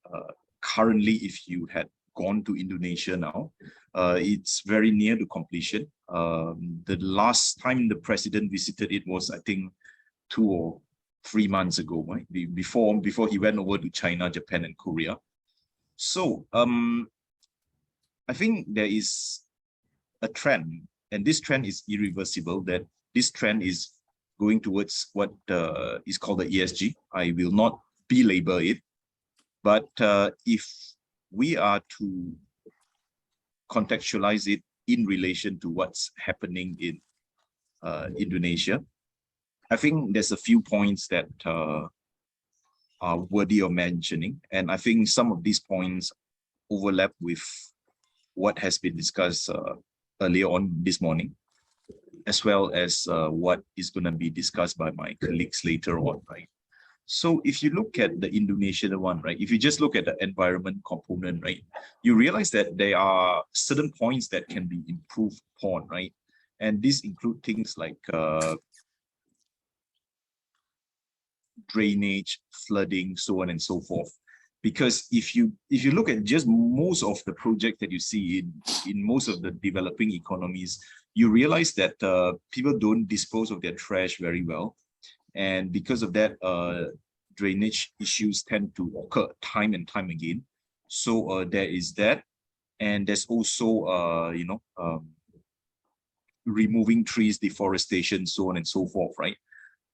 currently, if you had gone to Indonesia now, it's very near to completion. The last time the president visited it was, I think, 2 or 3 months ago, right? Before he went over to China, Japan, and Korea. So I think there is a trend, and this trend is irreversible, that this trend is going towards what is called the ESG. I will not belabor it, but if we are to contextualize it in relation to what's happening in Indonesia, I think there's a few points that are worthy of mentioning. And I think some of these points overlap with what has been discussed earlier on this morning, as well as what is going to be discussed by my colleagues later on, right? So if you look at the Indonesian one, right, if you just look at the environment component, right, you realize that there are certain points that can be improved upon, right? And these include things like drainage, flooding, so on and so forth. Because if you look at just most of the projects that you see in most of the developing economies, you realize that people don't dispose of their trash very well. And because of that, drainage issues tend to occur time and time again. So there is that. And there's also, removing trees, deforestation, so on and so forth, right?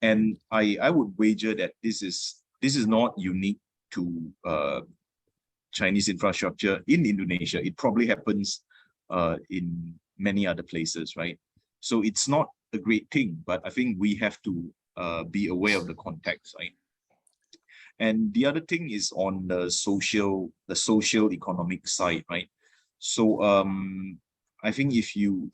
And I would wager that this is not unique to Chinese infrastructure in Indonesia. It probably happens in many other places, right? So it's not a great thing, but I think we have to be aware of the context, right? And the other thing is on the social economic side, right? So I think if you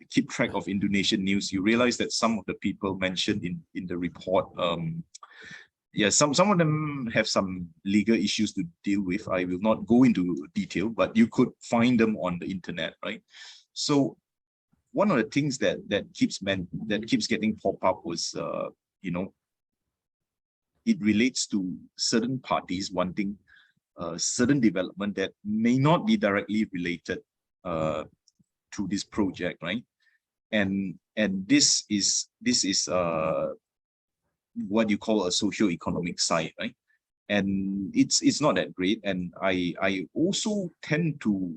keep track of Indonesian news, you realize that some of the people mentioned in the report, some of them have some legal issues to deal with. I will not go into detail, but you could find them on the internet, right? So one of the things that keeps getting pop up was, it relates to certain parties wanting certain development that may not be directly related to this project, right? And this is what you call a socio-economic side, right? And it's not that great. And I also tend to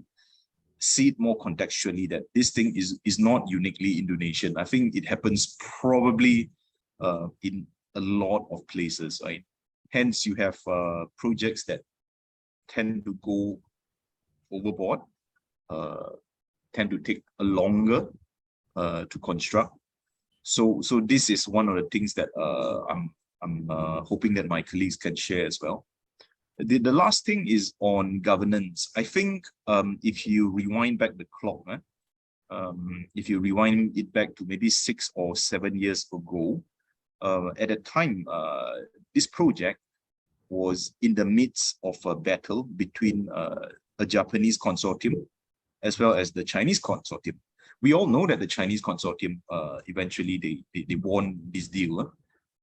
see it more contextually that this thing is not uniquely Indonesian. I think it happens probably in a lot of places, right? Hence, you have projects that tend to go overboard, tend to take a longer to construct. So this is one of the things that I'm hoping that my colleagues can share as well. The last thing is on governance. I think if you rewind back the clock, if you rewind it back to maybe 6 or 7 years ago, at the time, this project was in the midst of a battle between a Japanese consortium as well as the Chinese consortium. We all know that the Chinese consortium eventually they won this deal,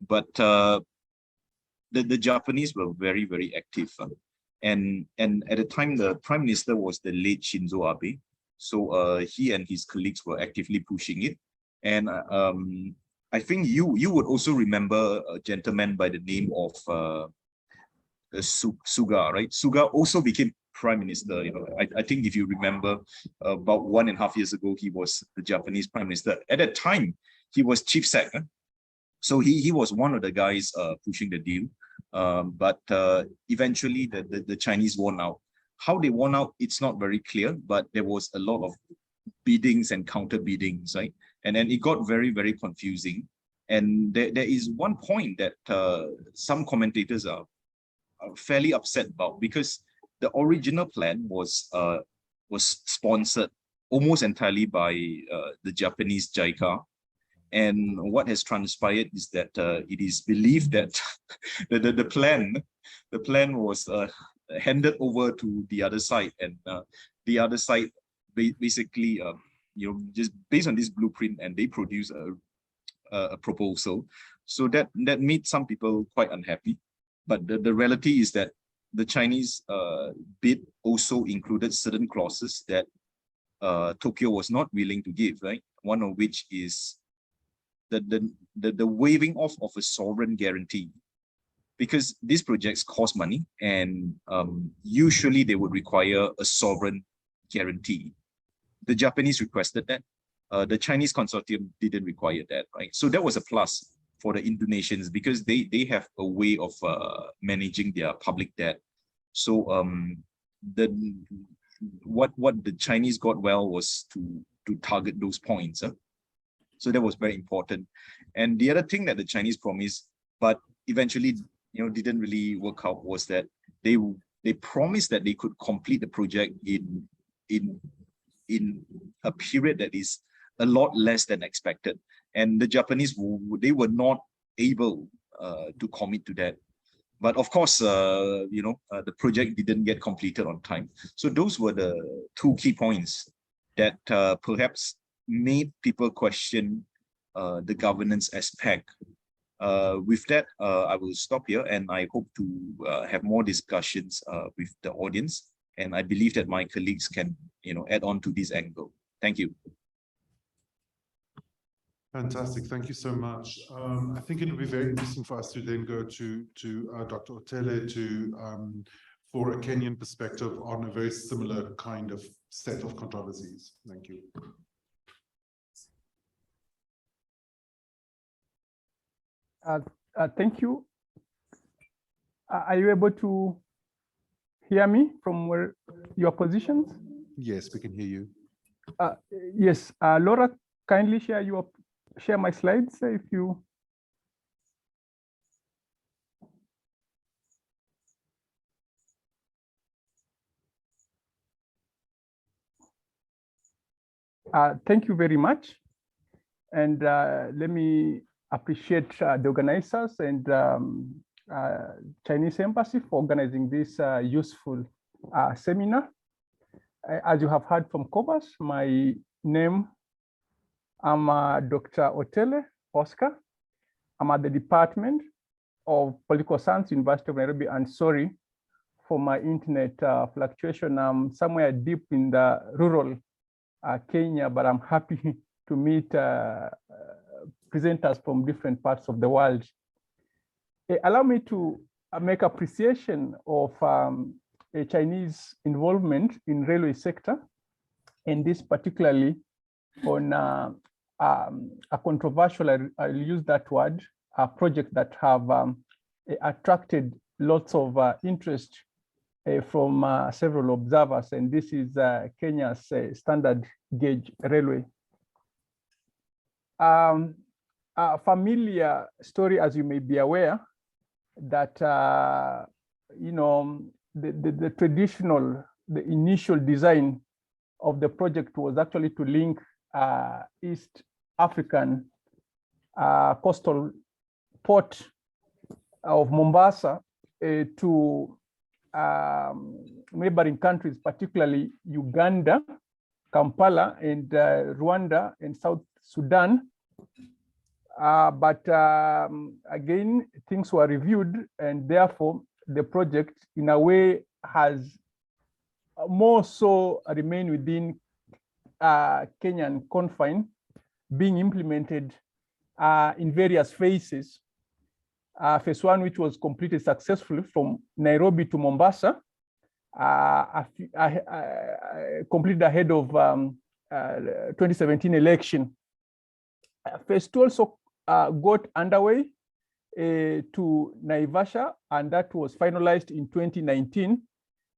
but the Japanese were very, very active, and at the time the Prime Minister was the late Shinzo Abe. So he and his colleagues were actively pushing it, and I think you would also remember a gentleman by the name of Suga, right? Suga also became Prime Minister. I think if you remember, about 1.5 years ago, he was the Japanese Prime Minister. At that time, he was Chief Sec. So he was one of the guys pushing the deal. But eventually, the Chinese won out. How they won out, it's not very clear, but there was a lot of biddings and counter biddings, right? And then it got very, very confusing. And there is one point that some commentators are fairly upset about, because the original plan was sponsored almost entirely by the Japanese JICA. And what has transpired is that it is believed that the plan was handed over to the other side, and the other side basically just based on this blueprint, and they produce a proposal. So that made some people quite unhappy. But the reality is that the Chinese bid also included certain clauses that Tokyo was not willing to give, right? One of which is the waiving off of a sovereign guarantee, because these projects cost money, and usually they would require a sovereign guarantee. The Japanese requested that. The Chinese consortium didn't require that, right? So that was a plus for the Indonesians because they have a way of managing their public debt. So what the Chinese got well was to target those points. So that was very important. And the other thing that the Chinese promised, but eventually didn't really work out, was that they promised that they could complete the project in a period that is a lot less than expected. And the Japanese, they were not able to commit to that. But of course, the project didn't get completed on time. So those were the two key points that perhaps made people question the governance aspect. With that, I will stop here, and I hope to have more discussions with the audience. And I believe that my colleagues can, add on to this angle. Thank you. Fantastic. Thank you so much. I think it will be very interesting for us to then go to Dr. Otele for a Kenyan perspective on a very similar kind of set of controversies. Thank you. Thank you. Are you able to hear me from where your positions? Yes, we can hear you. Yes, Laura, kindly share my slides if you. Thank you very much. And let me appreciate the organizers and Chinese Embassy for organizing this useful seminar. As you have heard from Cobus, my name, I'm Dr. Otele Oscar. I'm at the Department of Political Science, University of Nairobi, and sorry for my internet fluctuation. I'm somewhere deep in the rural Kenya, but I'm happy to meet presenters from different parts of the world. Allow me to make appreciation of a Chinese involvement in railway sector, and this particularly on a controversial, I'll use that word, a project that have attracted lots of interest from several observers, and this is Kenya's standard gauge railway. A familiar story, as you may be aware, that the traditional, the initial design of the project was actually to link East African coastal port of Mombasa to neighboring countries, particularly Uganda, Kampala, and Rwanda and South Sudan. But again, things were reviewed, and therefore the project in a way has more so remained within Kenyan confine, being implemented in various phases. Phase one, which was completed successfully from Nairobi to Mombasa, completed ahead of 2017 election. Phase two also got underway to Naivasha, and that was finalized in 2019.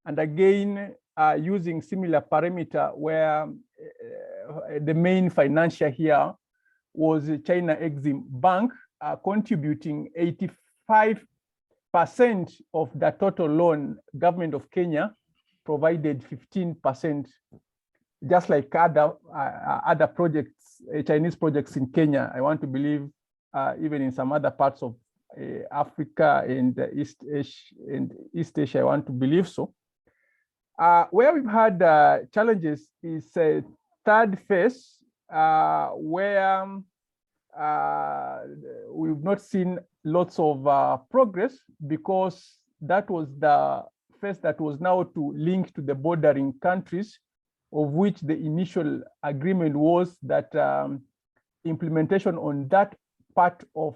And again, using similar parameter where the main financier here was China Exim Bank, contributing 85% of the total loan. Government of Kenya provided 15%, just like other projects, Chinese projects in Kenya. I want to believe even in some other parts of Africa and East Asia, I want to believe so. Where we've had challenges is third phase, where we've not seen lots of progress, because that was the phase that was now to link to the bordering countries, of which the initial agreement was that implementation on that part of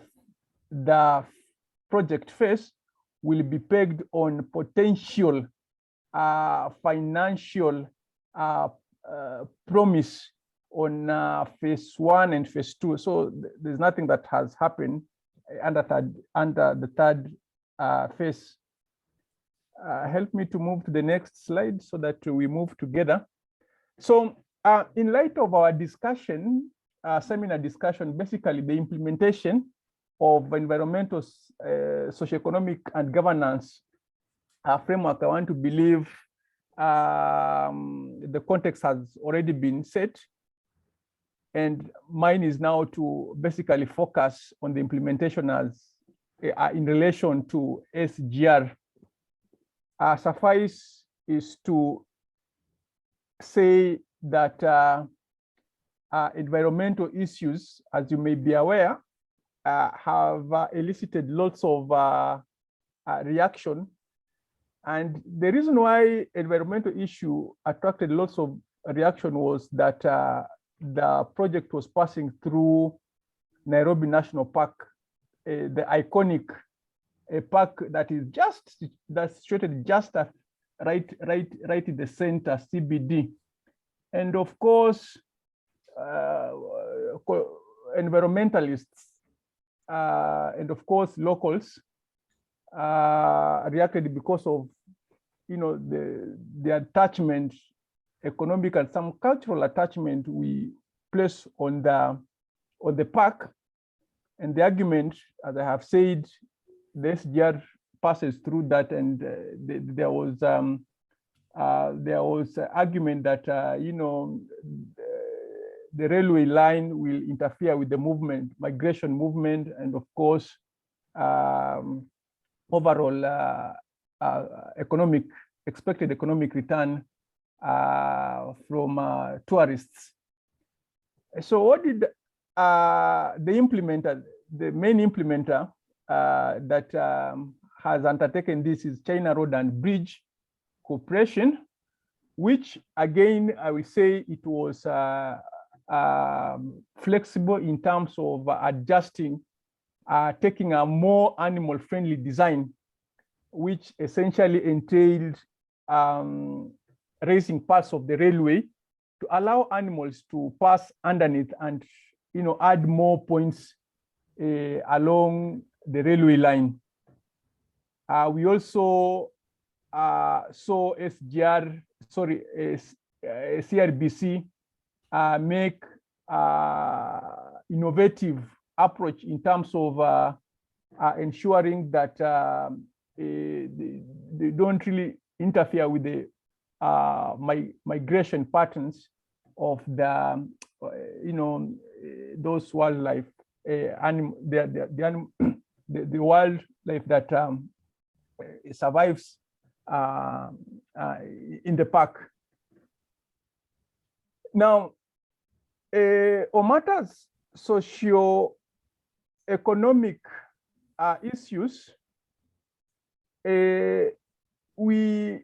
the project phase will be pegged on potential financial promise on phase 1 and phase 2. So there's nothing that has happened under the third phase. Help me to move to the next slide so that we move together. So in light of our discussion, seminar discussion, basically the implementation of environmental, socioeconomic and governance framework, I want to believe the context has already been set. And mine is now to basically focus on the implementation as in relation to SGR. Suffice is to say that environmental issues, as you may be aware, have elicited lots of reaction. And the reason why environmental issue attracted lots of reaction was that the project was passing through Nairobi National Park, the iconic park that is that's situated just at right in the center, CBD. And of course, environmentalists and of course locals reacted because of the attachment, economic and some cultural attachment we place on the park. And the argument, as I have said, the SGR passes through that, and there was argument that the railway line will interfere with the movement, migration movement, and of course overall expected economic return from tourists. So what did the main implementer that has undertaken this is China Road and Bridge Corporation, which again, I will say it was flexible in terms of adjusting, taking a more animal-friendly design, which essentially entailed raising parts of the railway to allow animals to pass underneath and add more points along the railway line. We also saw CRBC make innovative approach in terms of ensuring that they don't really interfere with the migration patterns of the those wildlife the wildlife that survives in the park. Now, on matters socio-economic issues, we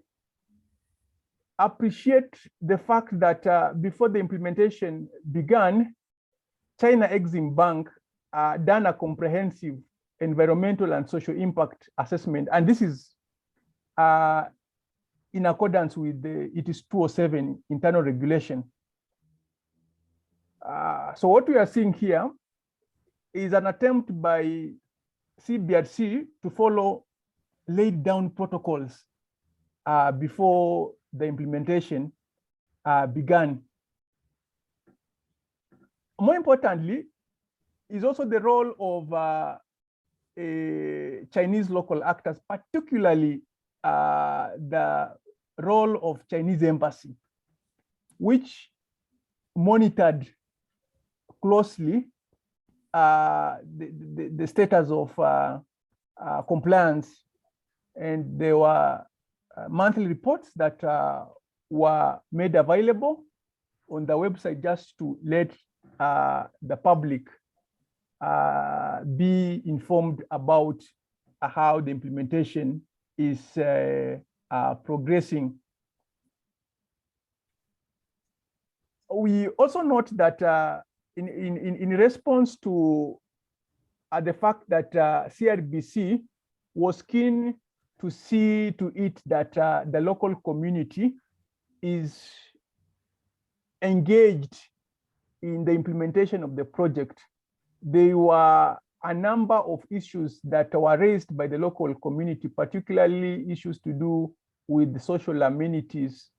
appreciate the fact that before the implementation began, China Exim Bank done a comprehensive environmental and social impact assessment, and this is in accordance with the ITIS 207 internal regulation. So what we are seeing here is an attempt by CBRC to follow laid down protocols before the implementation began. More importantly, is also the role of Chinese local actors, particularly the role of Chinese embassy, which monitored closely the status of compliance, and there were monthly reports that were made available on the website just to let the public be informed about how the implementation is progressing. We also note that in response to the fact that CRBC was keen to see to it that the local community is engaged in the implementation of the project, there were a number of issues that were raised by the local community, particularly issues to do with social amenities.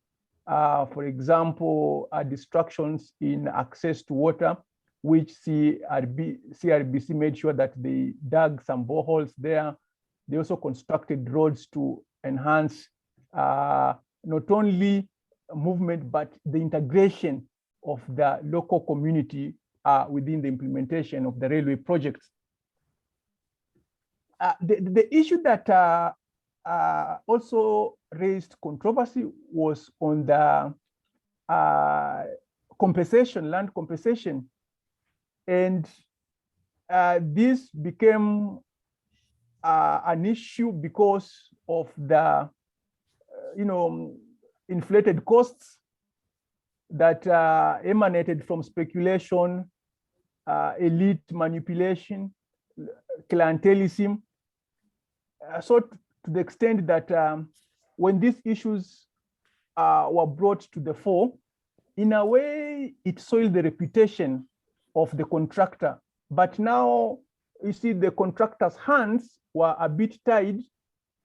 For example, distractions in access to water, which CRBC made sure that they dug some boreholes there. They also constructed roads to enhance not only movement, but the integration of the local community within the implementation of the railway projects. The issue that also raised controversy was on the compensation, land compensation. And this became an issue because of the, inflated costs that emanated from speculation, elite manipulation, clientelism. So to the extent that when these issues were brought to the fore, in a way, it soiled the reputation of the contractor. But now you see the contractor's hands were a bit tied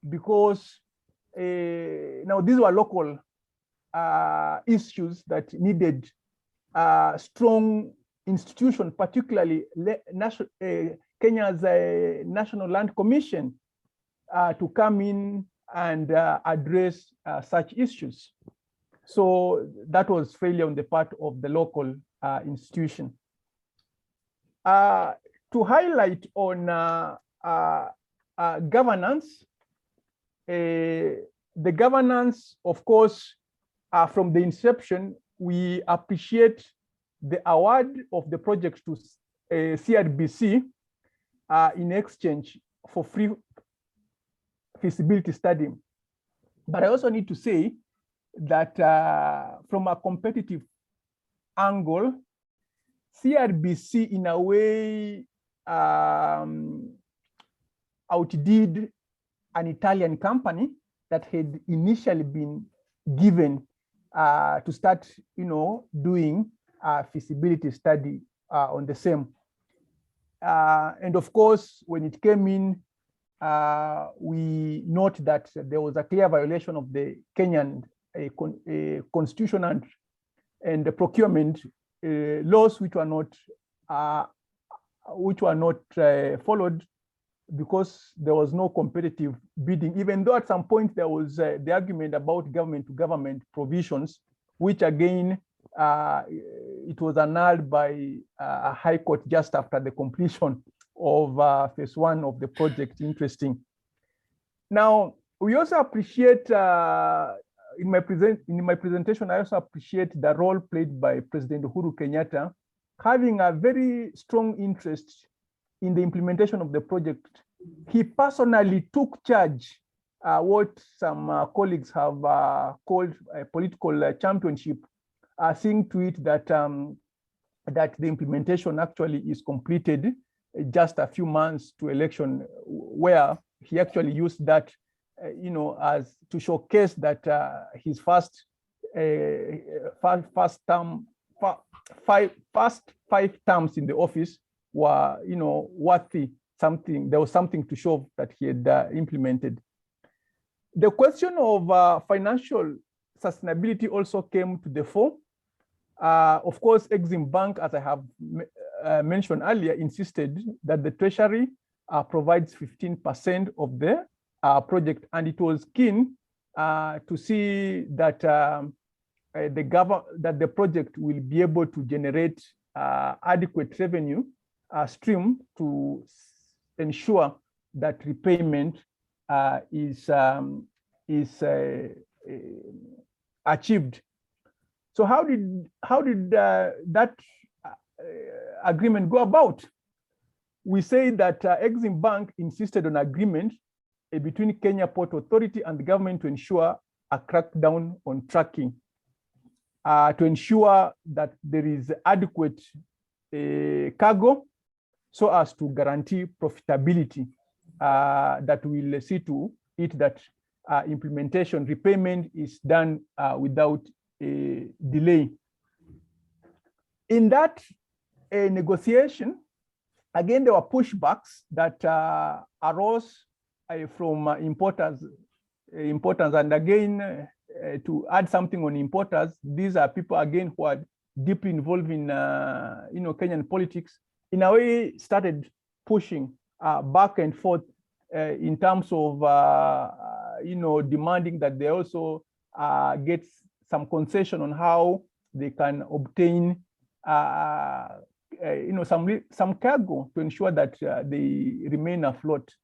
because now these were local issues that needed strong institution, particularly Kenya's National Land Commission to come in and address such issues. So that was failure on the part of the local institution. To highlight on governance, the governance, of course, from the inception, we appreciate the award of the project to CRBC in exchange for free feasibility study. But I also need to say that from a competitive angle, CRBC in a way outdid an Italian company that had initially been given to start, doing a feasibility study on the same. And of course, when it came in, we note that there was a clear violation of the Kenyan constitution and the procurement laws, which were not followed because there was no competitive bidding, even though at some point there was the argument about government-to-government provisions, which again, it was annulled by a high court just after the completion of phase one of the project. Interesting. Now, we also appreciate, in my presentation, I also appreciate the role played by President Uhuru Kenyatta, having a very strong interest in the implementation of the project. He personally took charge, what some colleagues have called a political championship, seeing to it that, that the implementation actually is completed just a few months to election, where he actually used that, as to showcase that his first 5 terms in the office were, worthy something. There was something to show that he had implemented. The question of financial sustainability also came to the fore. Of course, Exim Bank, as I have mentioned earlier, insisted that the Treasury provides 15% of the project, and it was keen to see that that the project will be able to generate adequate revenue stream to ensure that repayment is achieved. So how did that agreement go about? We say that Exim Bank insisted on agreement between Kenya Port Authority and the government to ensure a crackdown on tracking, to ensure that there is adequate cargo so as to guarantee profitability, that will see to it that implementation repayment is done without a delay. in that negotiation, again, there were pushbacks that arose from importers. And again, to add something on importers, these are people again who are deeply involved in Kenyan politics. In a way, started pushing back and forth in terms of demanding that they also get some concession on how they can obtain some cargo to ensure that they remain afloat.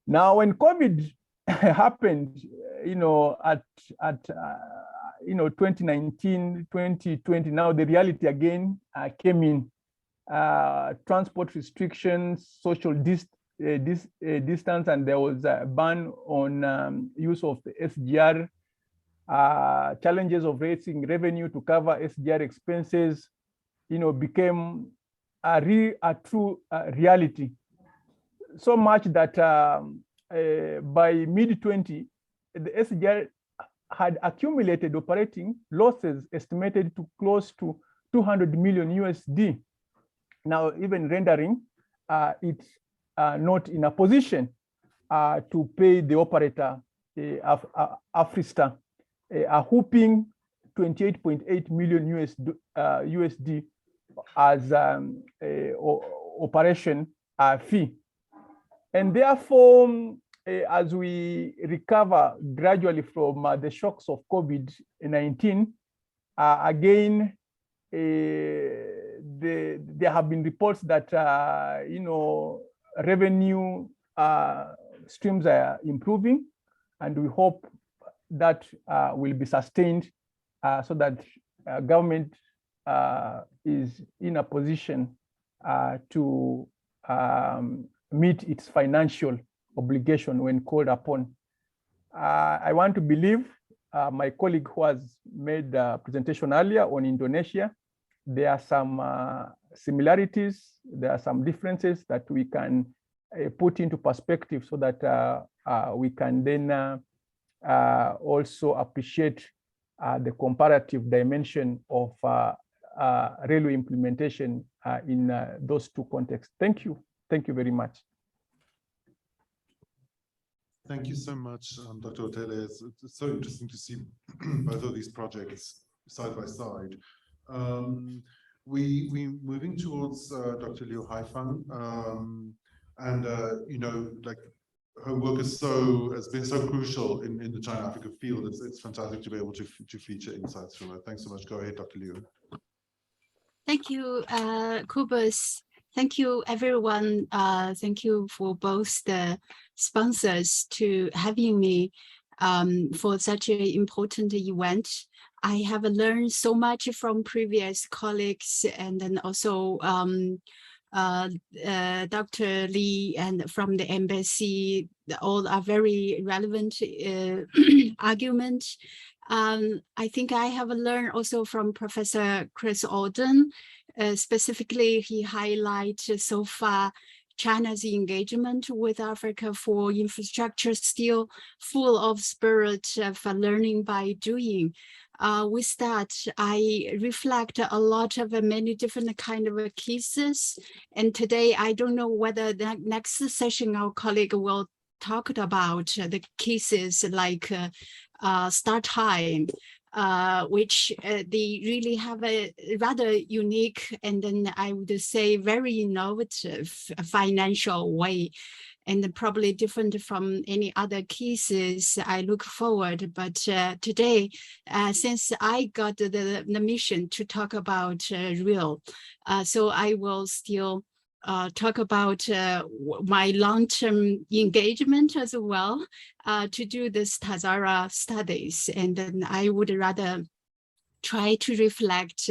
Now, when COVID happened, at 2019, 2020, now the reality again came in. Transport restrictions, social distance, and there was a ban on use of the SGR, challenges of raising revenue to cover SGR expenses, became a true reality. So much that by mid-20, the SGR had accumulated operating losses estimated to close to 200 million USD. Now, even rendering it's not in a position to pay the operator, Afristar, a whooping 28.8 million USD as operation fee. And therefore, as we recover gradually from the shocks of COVID-19, again, there have been reports that revenue streams are improving, and we hope that will be sustained so that government is in a position to meet its financial obligation when called upon. I want to believe my colleague who has made a presentation earlier on Indonesia, there are some similarities, there are some differences that we can put into perspective so that we can then also appreciate the comparative dimension of railway implementation in those two contexts. Thank you. Thank you very much. Thank you so much, Dr. Otele. It's so interesting to see both of these projects side by side. We're moving towards Dr. Liu Haifang, and like her work has been so crucial in the China-Africa field. It's fantastic to be able to feature insights from her. Thanks so much. Go ahead, Dr. Liu. Thank you, Cobus. Thank you, everyone. Thank you for both the sponsors to having me for such an important event. I have learned so much from previous colleagues, and then also Dr. Lee and from the embassy. All are very relevant arguments. I think I have learned also from Professor Chris Alden. Specifically, he highlights so far China's engagement with Africa for infrastructure still full of spirit of learning by doing. With that, I reflect a lot of many different kind of cases. And today, I don't know whether the next session our colleague will talk about the cases like Start Time, which they really have a rather unique and then I would say very innovative financial way, and probably different from any other cases I look forward. But today, since I got the mission to talk about real, so I will still talk about my long-term engagement as well to do this Tazara studies. And then I would rather try to reflect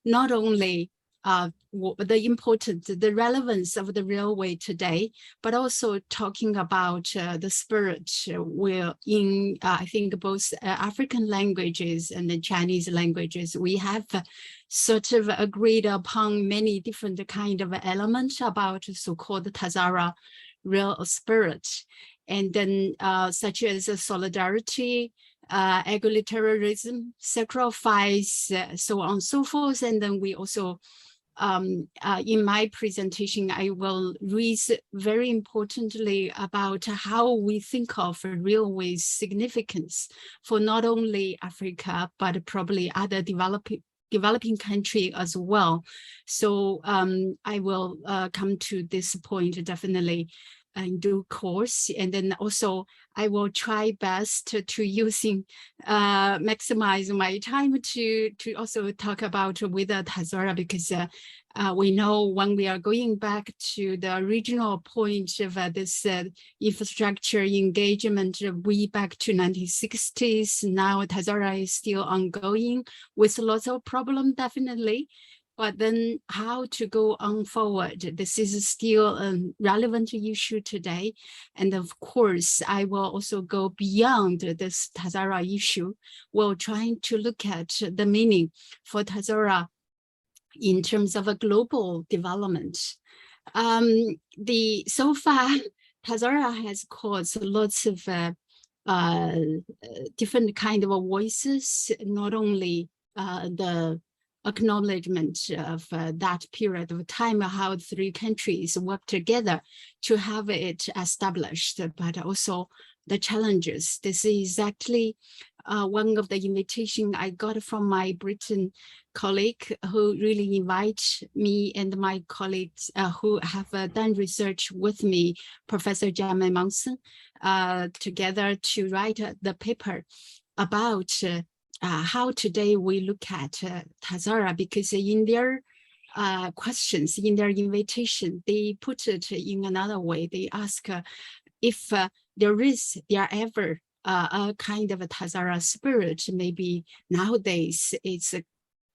not only the importance, the relevance of the railway today, but also talking about the spirit where in, I think, both African languages and the Chinese languages, we have sort of agreed upon many different kind of elements about so-called Tazara real spirit. And then such as solidarity, agro-terrorism, sacrifice, so on and so forth. And then we also, in my presentation, I will raise very importantly about how we think of railway significance for not only Africa, but probably other developing country as well. So I will come to this point definitely in due course. And then also I will try best to using maximize my time to also talk about with Tazara, because we know when we are going back to the original point of this infrastructure engagement way back to 1960s, now Tazara is still ongoing with lots of problem, definitely. But then how to go on forward? This is still a relevant issue today. And of course, I will also go beyond this Tazara issue while trying to look at the meaning for Tazara in terms of a global development. So far, Tazara has caused lots of different kind of voices, not only the acknowledgement of that period of time, how three countries work together to have it established, but also the challenges. This is exactly one of the invitation I got from my Britain colleague, who really invite me and my colleagues who have done research with me, Professor Jamin Monson, together to write the paper about how today we look at Tazara, because in their questions, in their invitation, they put it in another way. They ask if there ever a kind of a Tazara spirit. Maybe nowadays it's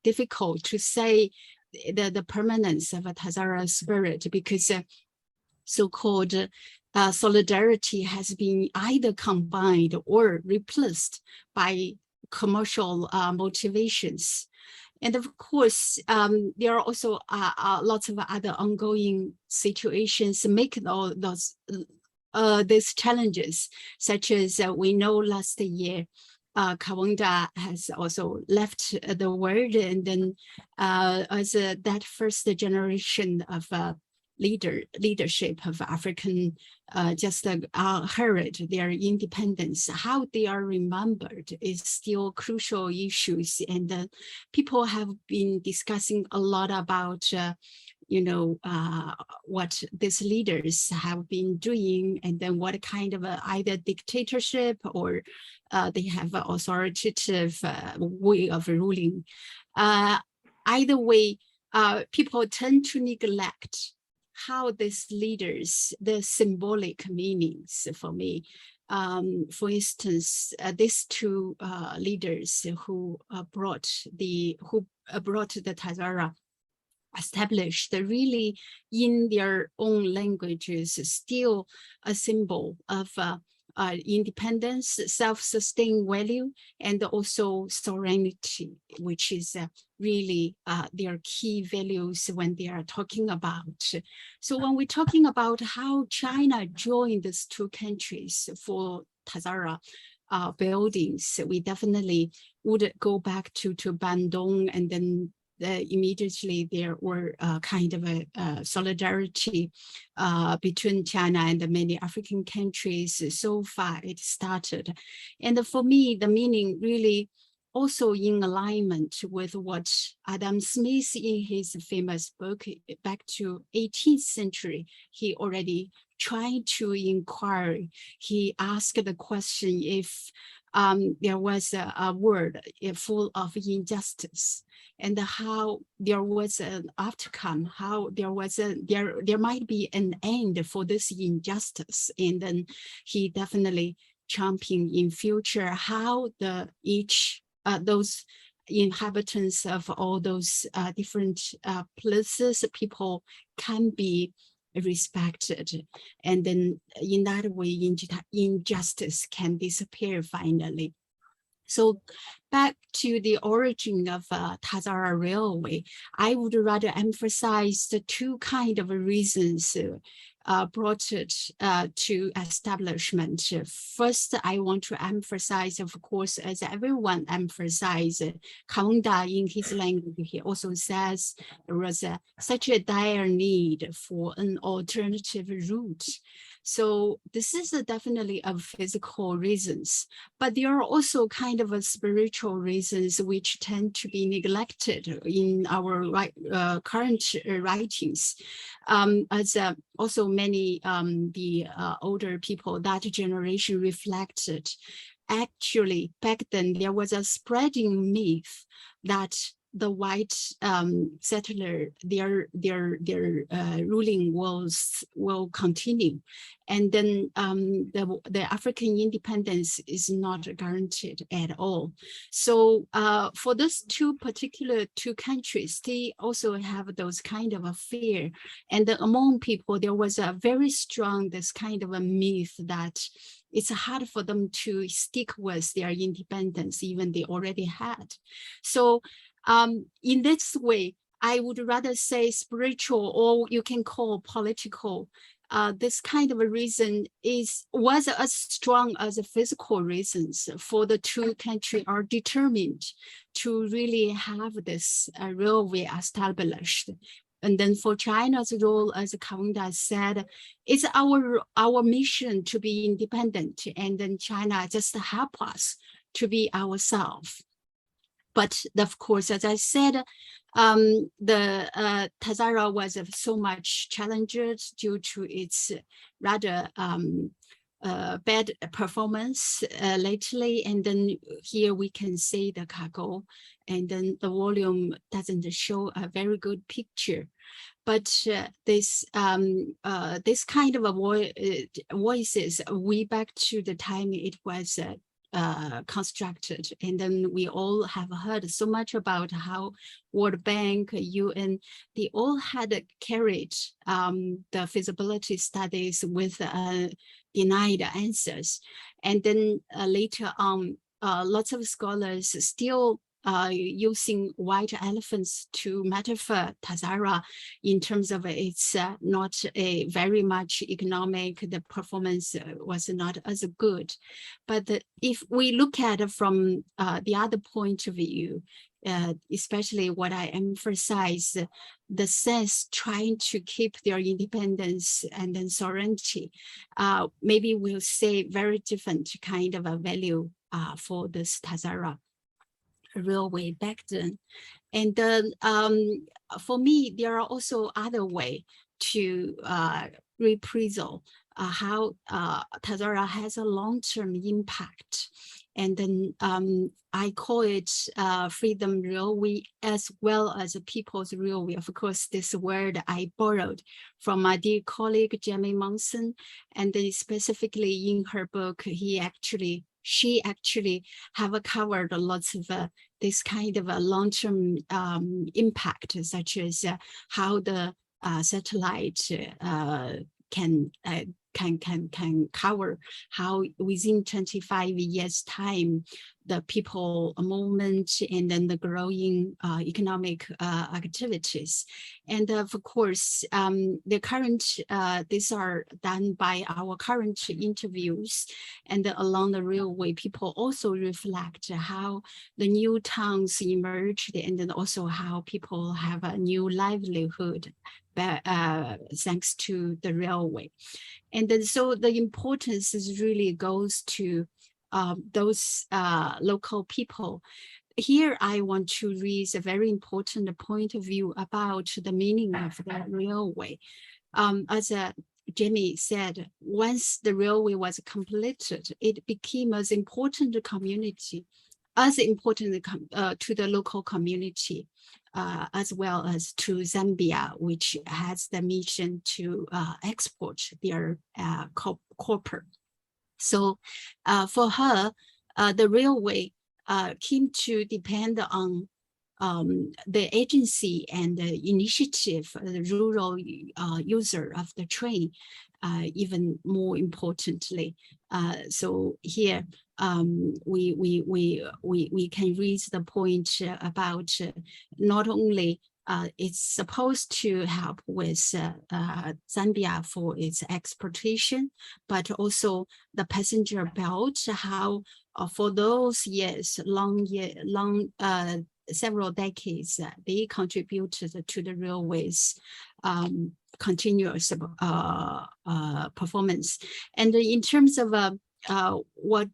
difficult to say the permanence of a Tazara spirit, because so-called solidarity has been either combined or replaced by commercial motivations. And of course, there are also lots of other ongoing situations making all these challenges, such as we know last year, Kawangda has also left the world, and then as that first generation of leadership of African just heard their independence, how they are remembered is still crucial issues. And people have been discussing a lot about what these leaders have been doing, and then what kind of either dictatorship or they have an authoritative way of ruling. Either way, people tend to neglect how these leaders, the symbolic meanings for me. For instance, these two leaders who brought the Tazara, established really in their own languages, still a symbol of independence, self-sustained value, and also sovereignty, which is really their key values when they are talking about. So when we're talking about how China joined these two countries for Tazara buildings, we definitely would go back to Bandung, and then immediately there were kind of a solidarity between China and many African countries. So far it started. And for me, the meaning really also in alignment with what Adam Smith in his famous book back to 18th century, he already tried to inquire. He asked the question if there was a world full of injustice, and how there was an outcome, how there might be an end for this injustice. And then he definitely championed in future how those inhabitants of all those different places, people can be respected, and then in that way injustice can disappear finally. So back to the origin of Tazara Railway, I would rather emphasize the two kind of reasons brought it to establishment. First, I want to emphasize, of course, as everyone emphasized, Kaunda in his language, he also says there was such a dire need for an alternative route. So this is definitely of physical reasons, but there are also kind of a spiritual reasons which tend to be neglected in our current writings. As also many the older people, that generation reflected, actually back then there was a spreading myth that the white settler, their ruling will continue, and then the African independence is not guaranteed at all. So for those two countries, they also have those kind of a fear, and among people there was a very strong this kind of a myth that it's hard for them to stick with their independence, even they already had. So in this way, I would rather say spiritual, or you can call political. This kind of a reason was as strong as the physical reasons for the two countries are determined to really have this railway established. And then for China's role, as Kaunda said, it's our mission to be independent, and then China just help us to be ourselves. But of course, as I said, the Tazara was so much challenged due to its rather bad performance lately. And then here we can see the cargo, and then the volume doesn't show a very good picture. But this kind of voices way back to the time it was constructed, and then we all have heard so much about how World Bank, UN, they all had carried the feasibility studies with denied answers, and then later on, lots of scholars still using white elephants to metaphor Tazara in terms of it's not a very much economic, the performance was not as good. But if we look at it from the other point of view, especially what I emphasize, the sense trying to keep their independence and then sovereignty, maybe we'll say very different kind of a value for this Tazara railway back then. And then for me, there are also other way to reprisal how Tazara has a long-term impact. And then I call it freedom railway as well as a people's railway. Of course, this word I borrowed from my dear colleague, Jamie Monson, and then specifically in her book, she actually have covered lots of this kind of a long-term impact, such as how the satellite can cover how within 25 years time, the people movement and then the growing economic activities. And of course, the current, these are done by our current interviews, and along the railway, people also reflect how the new towns emerged, and then also how people have a new livelihood thanks to the railway. And then so the importance is really goes to those local people. Here I want to raise a very important point of view about the meaning of the railway. As Jamie said, once the railway was completed, it became as important to the local community, as well as to Zambia, which has the mission to export their copper. So for her, the railway came to depend on the agency and the initiative, the rural user of the train, even more importantly. So here, we can raise the point about not only it's supposed to help with Zambia for its exportation, but also the passenger belt, how for those years, several decades, they contributed to the railways continuous performance. And in terms of what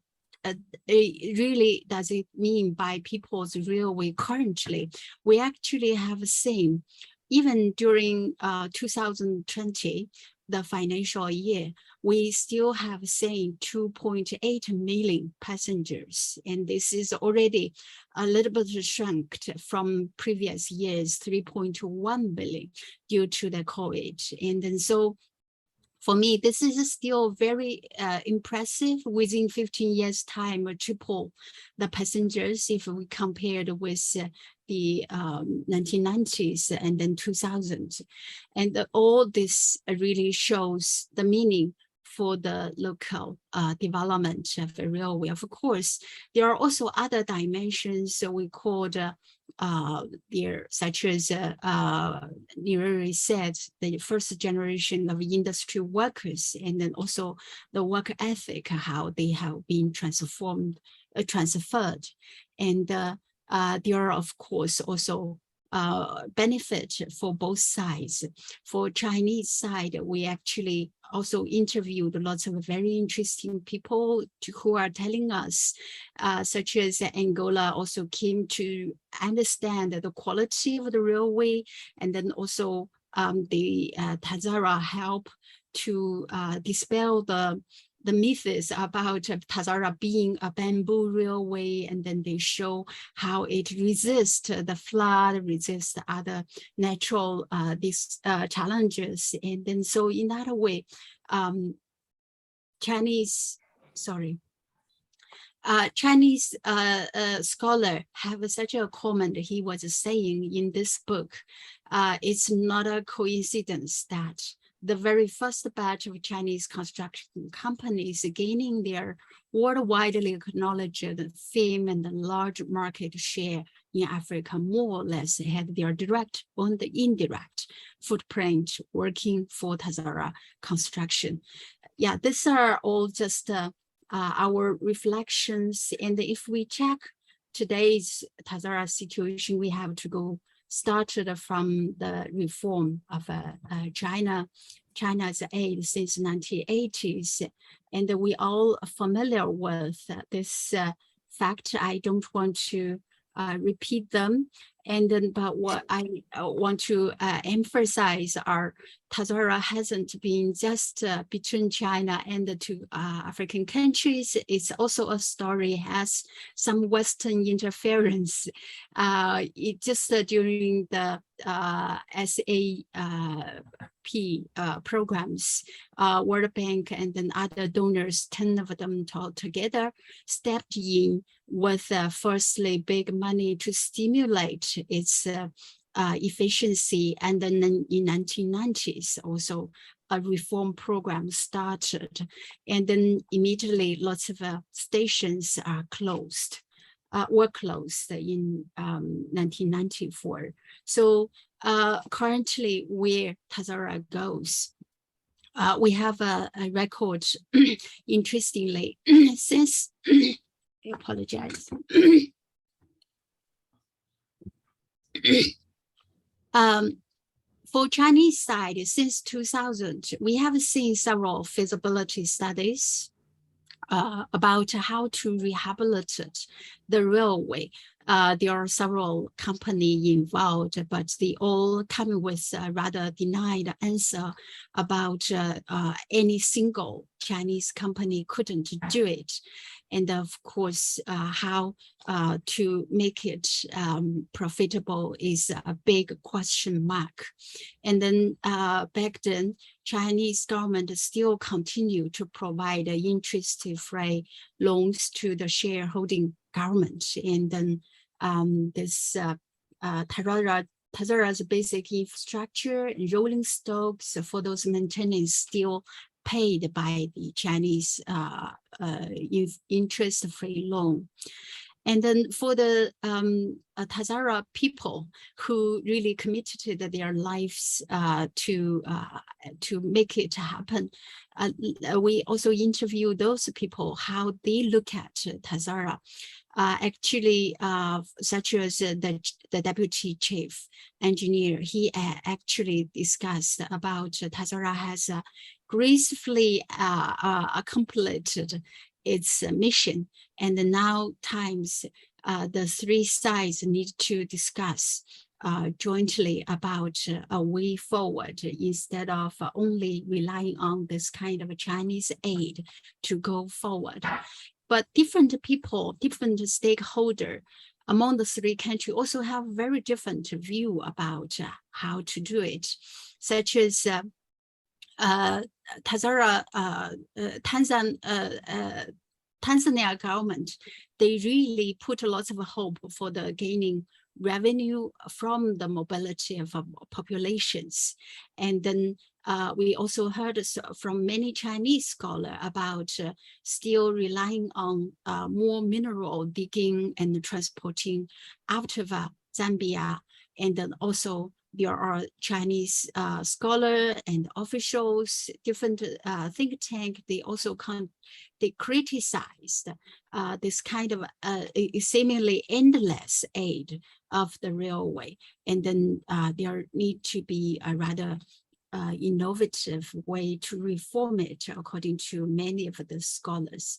really does it mean by people's railway currently, we actually have seen, even during 2020, the financial year, we still have seen 2.8 million passengers. And this is already a little bit shrunk from previous years, 3.1 billion due to the COVID. And then so for me, this is still very impressive. Within 15 years time, triple the passengers if we compared with the 1990s and then 2000. And all this really shows the meaning for the local development of the railway. Of course, there are also other dimensions that we called there, such as Nirari said, the first generation of industry workers, and then also the work ethic, how they have been transferred. And there are, of course, also benefit for both sides. For Chinese side, we actually also interviewed lots of very interesting people who are telling us, such as Angola also came to understand the quality of the railway, and then also the Tazara help to dispel the myths about Tazara being a bamboo railway, and then they show how it resists the flood, resists other natural challenges. And then so in that way, Chinese scholar have such a comment he was saying in this book. It's not a coincidence that the very first batch of Chinese construction companies gaining their worldwide acknowledged fame and the large market share in Africa more or less had their direct or the indirect footprint working for Tazara construction. Yeah, these are all just our reflections. And if we check today's Tazara situation, we have to go started from the reform of China's aid since 1980s. And we all familiar with this fact. I don't want to repeat them. And then, but what I want to emphasize are Tazara hasn't been just between China and the two African countries. It's also a story, has some Western interference. It just during the SAP programs, World Bank and then other donors, 10 of them together, stepped in with firstly big money to stimulate its efficiency, and then in 1990s also a reform program started, and then immediately lots of stations are were closed in 1994. So currently where Tazara goes, we have a record, interestingly, since, I apologize. For Chinese side, since 2000, we have seen several feasibility studies about how to rehabilitate the railway. There are several companies involved, but they all come with a rather denied answer about any single Chinese company couldn't do it. And of course, how to make it profitable is a big question mark. And then back then, Chinese government still continue to provide interest-free loans to the shareholding government. And then this Tazara's basic infrastructure and rolling stocks for those maintenance still paid by the Chinese interest-free loan. And then for the Hazara people who really committed their lives to make it happen, we also interview those people, how they look at Hazara. Actually, such as the deputy chief engineer, he actually discussed about Hazara has gracefully accomplished its mission, and now times the three sides need to discuss jointly about a way forward instead of only relying on this kind of Chinese aid to go forward. But different people, different stakeholders among the three countries also have very different view about how to do it, such as Hazara, Tanzania government, they really put a lot of hope for the gaining revenue from the mobility of populations. And then we also heard from many Chinese scholars about still relying on more mineral digging and transporting out of Zambia. And then also there are Chinese scholars and officials, different think tank. They also they criticized this kind of seemingly endless aid of the railway. And then there need to be a rather innovative way to reform it, according to many of the scholars.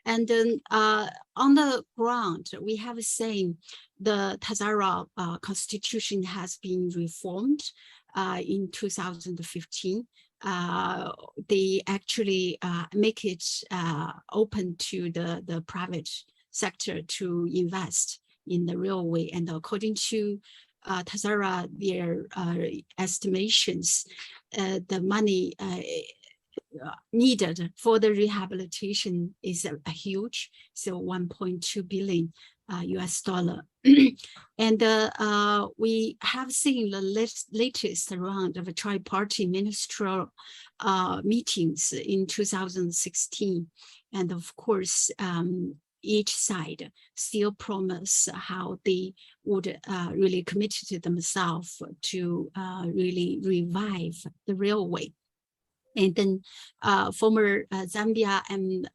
And then on the ground, we have seen the Hazara constitution has been reformed in 2015. They actually make it open to the private sector to invest in the railway. And according to Hazara, their estimations, the money needed for the rehabilitation is huge, so 1.2 billion US dollar. And we have seen the latest round of a tri-party ministerial meetings in 2016. And of course, each side still promise how they would really commit to themselves to really revive the railway. And then former Zambia and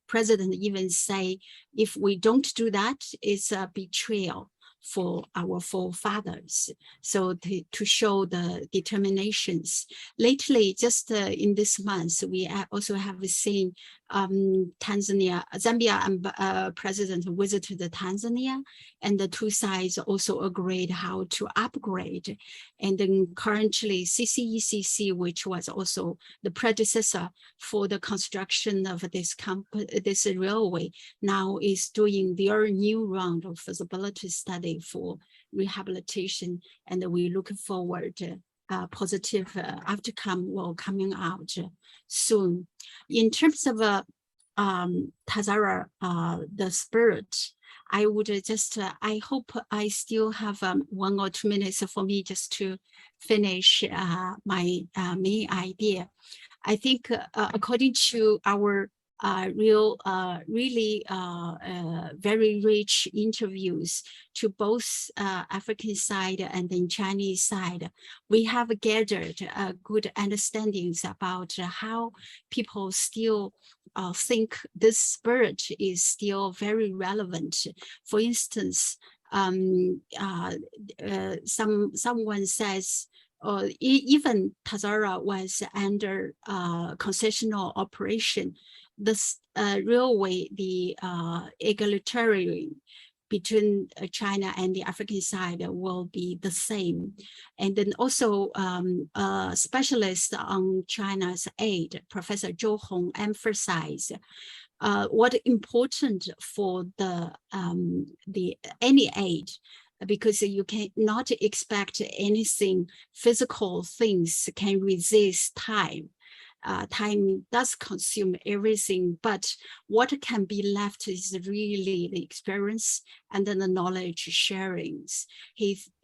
president even say, if we don't do that, it's a betrayal for our forefathers. So to show the determinations. Lately, just in this month, we also have seen Zambia and president visited Tanzania, and the two sides also agreed how to upgrade. And then currently CCECC, which was also the predecessor for the construction of this railway, now is doing their new round of feasibility study for rehabilitation, and we look forward positive outcome will coming out soon. In terms of Hazara, the spirit, I would just, I hope I still have 1 or 2 minutes for me just to finish my main idea. I think according to our really very rich interviews to both African side and then Chinese side, we have gathered good understandings about how people still think this spirit is still very relevant. For instance, someone says, even Hazara was under concessional operation, this railway, the egalitarian between China and the African side will be the same. And then also a specialist on China's aid, Professor Zhou Hong, emphasized what important for any aid, because you cannot expect anything physical things can resist time. Time does consume everything, but what can be left is really the experience and then the knowledge sharings.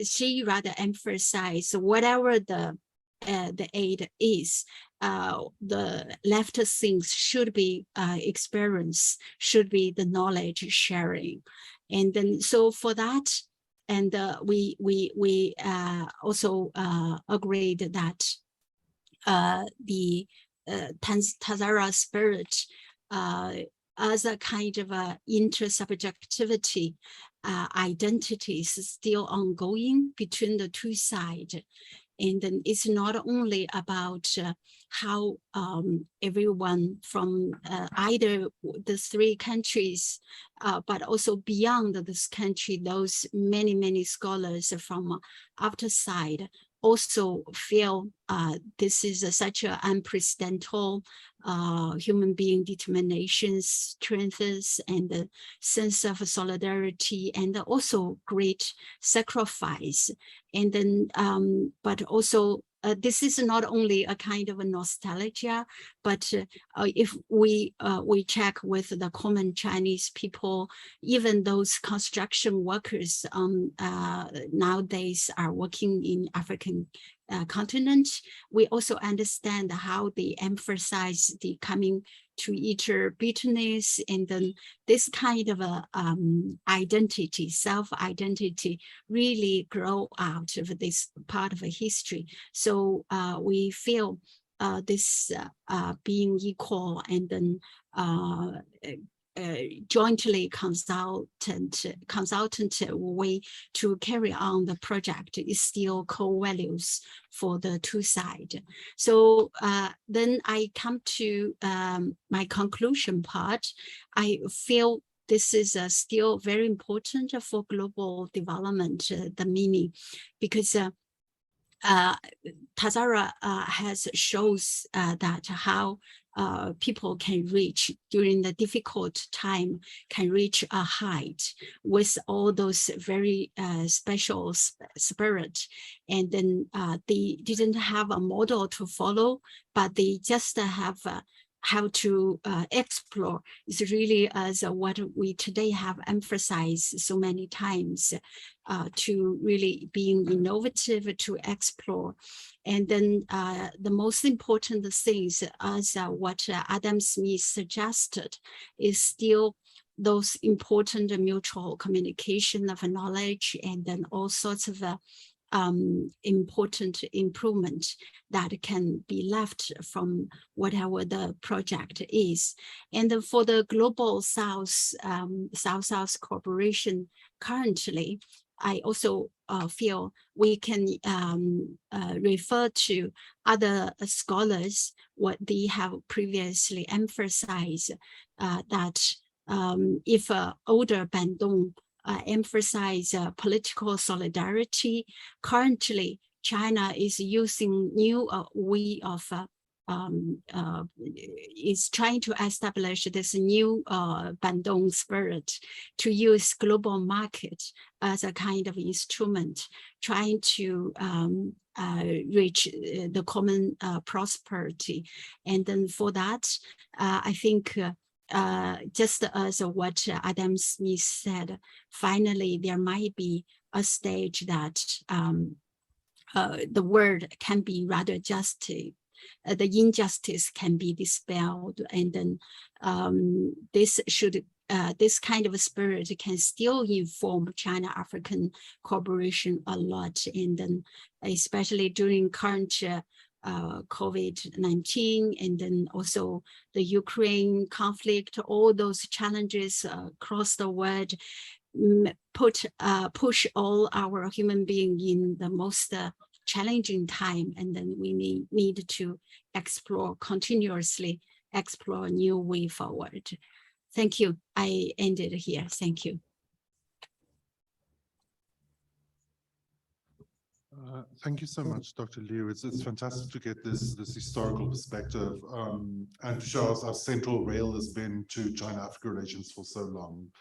She rather emphasized whatever the the aid is. The left things should be experience, should be the knowledge sharing. And then so for that, and we also agreed that the Tazara spirit as a kind of a intersubjectivity identities still ongoing between the two sides. And then it's not only about how everyone from either the three countries, but also beyond this country, those many scholars from after side also feel this is such an unprecedented human being determination, strengths, and the sense of solidarity, and also great sacrifice. And then, but also this is not only a kind of a nostalgia, but if we check with the common Chinese people, even those construction workers nowadays are working in African continent, we also understand how they emphasize the coming to each bitterness, and then this kind of a identity, self-identity really grow out of this part of a history. So we feel this being equal and then jointly consultant way to carry on the project is still core values for the two sides. So then I come to my conclusion part. I feel this is still very important for global development, the meaning, because Tazara has shows that how people can reach during the difficult time, can reach a height with all those very special spirit. And then they didn't have a model to follow, but they just have how to explore is really as what we today have emphasized so many times, to really being innovative, to explore. And then the most important things, as what Adam Smith suggested, is still those important mutual communication of knowledge, and then all sorts of important improvement that can be left from whatever the project is. And then for the Global South, South-South cooperation currently, I also feel we can refer to other scholars, what they have previously emphasized, that if older Bandung emphasize political solidarity, currently China is using new way of is trying to establish this new Bandung spirit to use global market as a kind of instrument, trying to reach the common prosperity. And then for that, I think just as what Adam Smith said, finally there might be a stage that the world can be rather just, the injustice can be dispelled, and then this should this kind of spirit can still inform China-African cooperation a lot, and then especially during current COVID-19, and then also the Ukraine conflict, all those challenges across the world push all our human beings in the most challenging time, and then we need to explore, continuously explore a new way forward. Thank you. I ended here. Thank you. Thank you so much, Dr. Liu. It's fantastic to get this historical perspective and to show us how central rail has been to China-Africa relations for so long.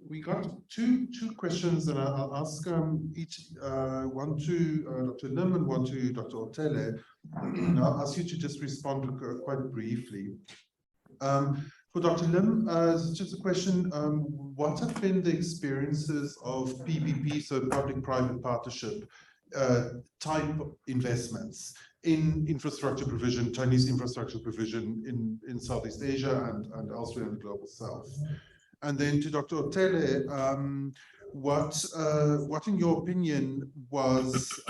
We got two questions, and I'll ask each one to Dr. Lim and one to Dr. Otele. I'll ask you to just respond quite briefly. For Dr. Lim, just a question, what have been the experiences of PPP, so public-private partnership, type investments in infrastructure provision, Chinese infrastructure provision in Southeast Asia and elsewhere in the global South. And then to Dr. Otele, what in your opinion was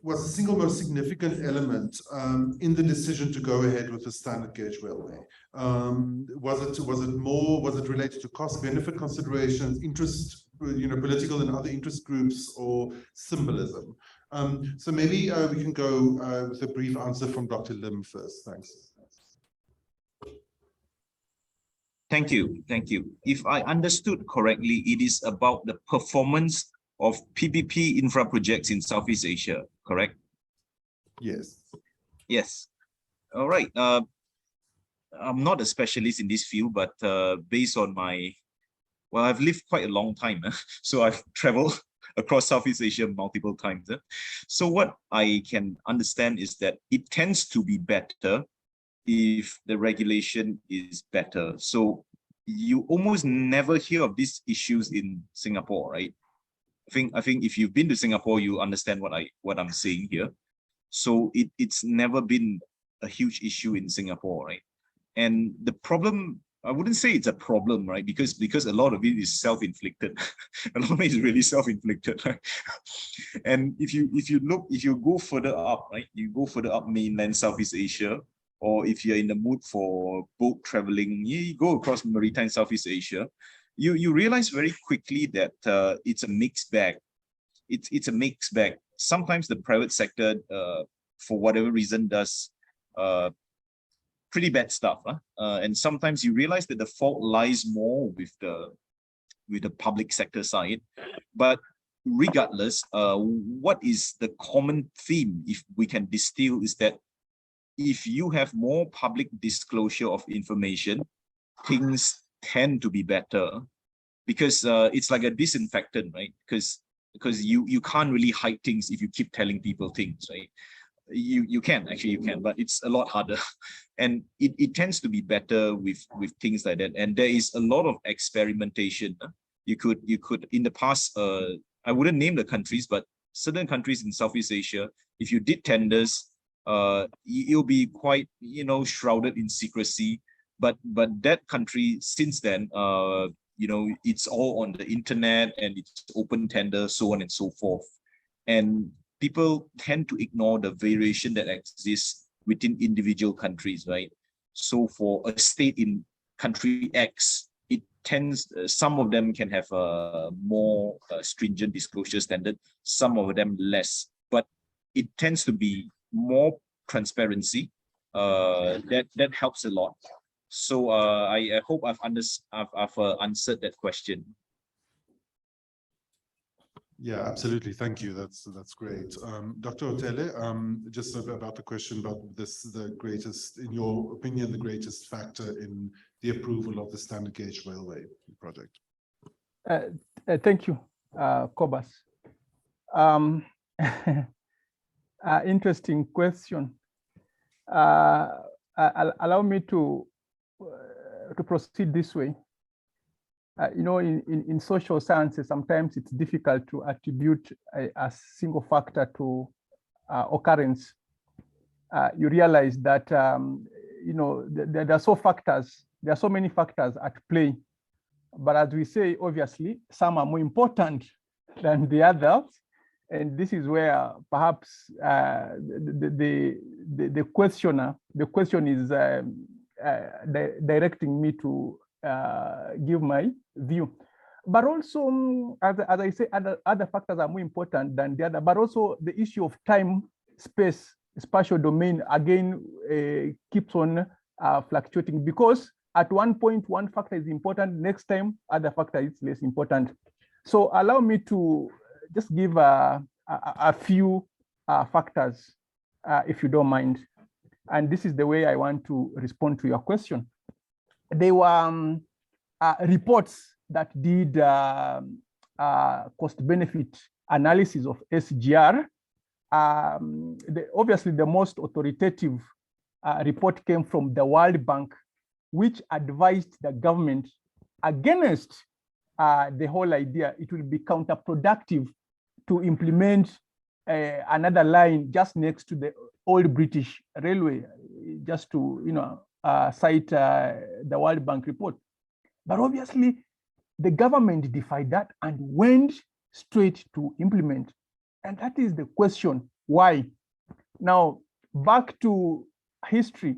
the single most significant element in the decision to go ahead with the standard gauge railway? Was it related to cost benefit considerations, interest, political and other interest groups, or symbolism? So maybe we can go with a brief answer from Dr. Lim first. Thanks. Thank you. Thank you. If I understood correctly, it is about the performance of PPP infra projects in Southeast Asia, correct? Yes. Yes. All right. I'm not a specialist in this field, but based on well, I've lived quite a long time, so I've traveled across Southeast Asia multiple times. So what I can understand is that it tends to be better if the regulation is better. So you almost never hear of these issues in Singapore, right? I think if you've been to Singapore, you understand what I'm saying here. So it's never been a huge issue in Singapore, right? And the problem, I wouldn't say it's a problem, right? Because a lot of it is self-inflicted. A lot of it is really self-inflicted, right? And if you go further up, right? You go further up mainland Southeast Asia, or if you're in the mood for boat traveling, you go across maritime Southeast Asia, you realize very quickly that it's a mixed bag. It's a mixed bag. Sometimes the private sector, for whatever reason, does pretty bad stuff, and sometimes you realize that the fault lies more with the public sector side. But regardless, what is the common theme, if we can distill, is that if you have more public disclosure of information, things tend to be better, because it's like a disinfectant, right? Because you can't really hide things if you keep telling people things, right? You can, but it's a lot harder. And it tends to be better with things like that. And there is a lot of experimentation. You could in the past, I wouldn't name the countries, but certain countries in Southeast Asia, if you did tenders, it'll be quite, shrouded in secrecy. But that country, since then, it's all on the internet and it's open tender, so on and so forth. And people tend to ignore the variation that exists within individual countries, right? So for a state in country X, it tends, some of them can have a more stringent disclosure standard, some of them less, but it tends to be more transparency. That helps a lot. So I hope I've answered that question. Yeah, absolutely. Thank you. That's great. Dr. Otele, just about the question about the greatest, in your opinion, the greatest factor in the approval of the standard gauge railway project. Thank you, Cobus. Interesting question. Allow me to proceed this way. In social sciences, sometimes it's difficult to attribute a single factor to occurrence. You realize that there are so many factors at play. But as we say, obviously, some are more important than the others. And this is where perhaps the question is directing me to give my view. But also, as I say, other factors are more important than the other, but also the issue of time, space, spatial domain, again, keeps on fluctuating, because at one point, one factor is important, next time, other factor is less important. So allow me to just give a few factors, if you don't mind. And this is the way I want to respond to your question. There were reports that did cost-benefit analysis of SGR. Obviously, the most authoritative report came from the World Bank, which advised the government against the whole idea. It will be counterproductive to implement another line just next to the old British Railway, just to cite the World Bank report. But obviously, the government defied that and went straight to implement. And that is the question, why? Now, back to history,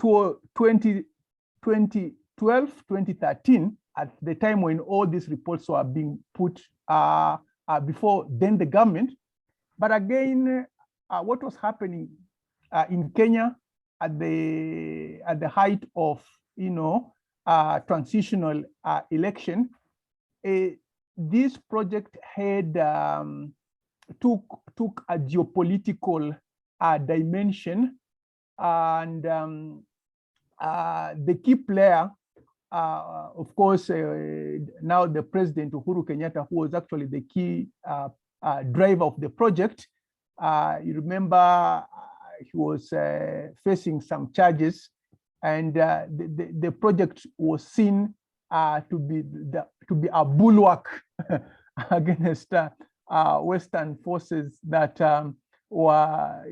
to 2012, 2013, at the time when all these reports were being put before then the government. But again, what was happening in Kenya at the height of transitional election, this project had took a geopolitical dimension, and the key player, of course, now the President Uhuru Kenyatta, who was actually the key driver of the project. You remember he was facing some charges, and the project was seen to be a bulwark against Western forces that were,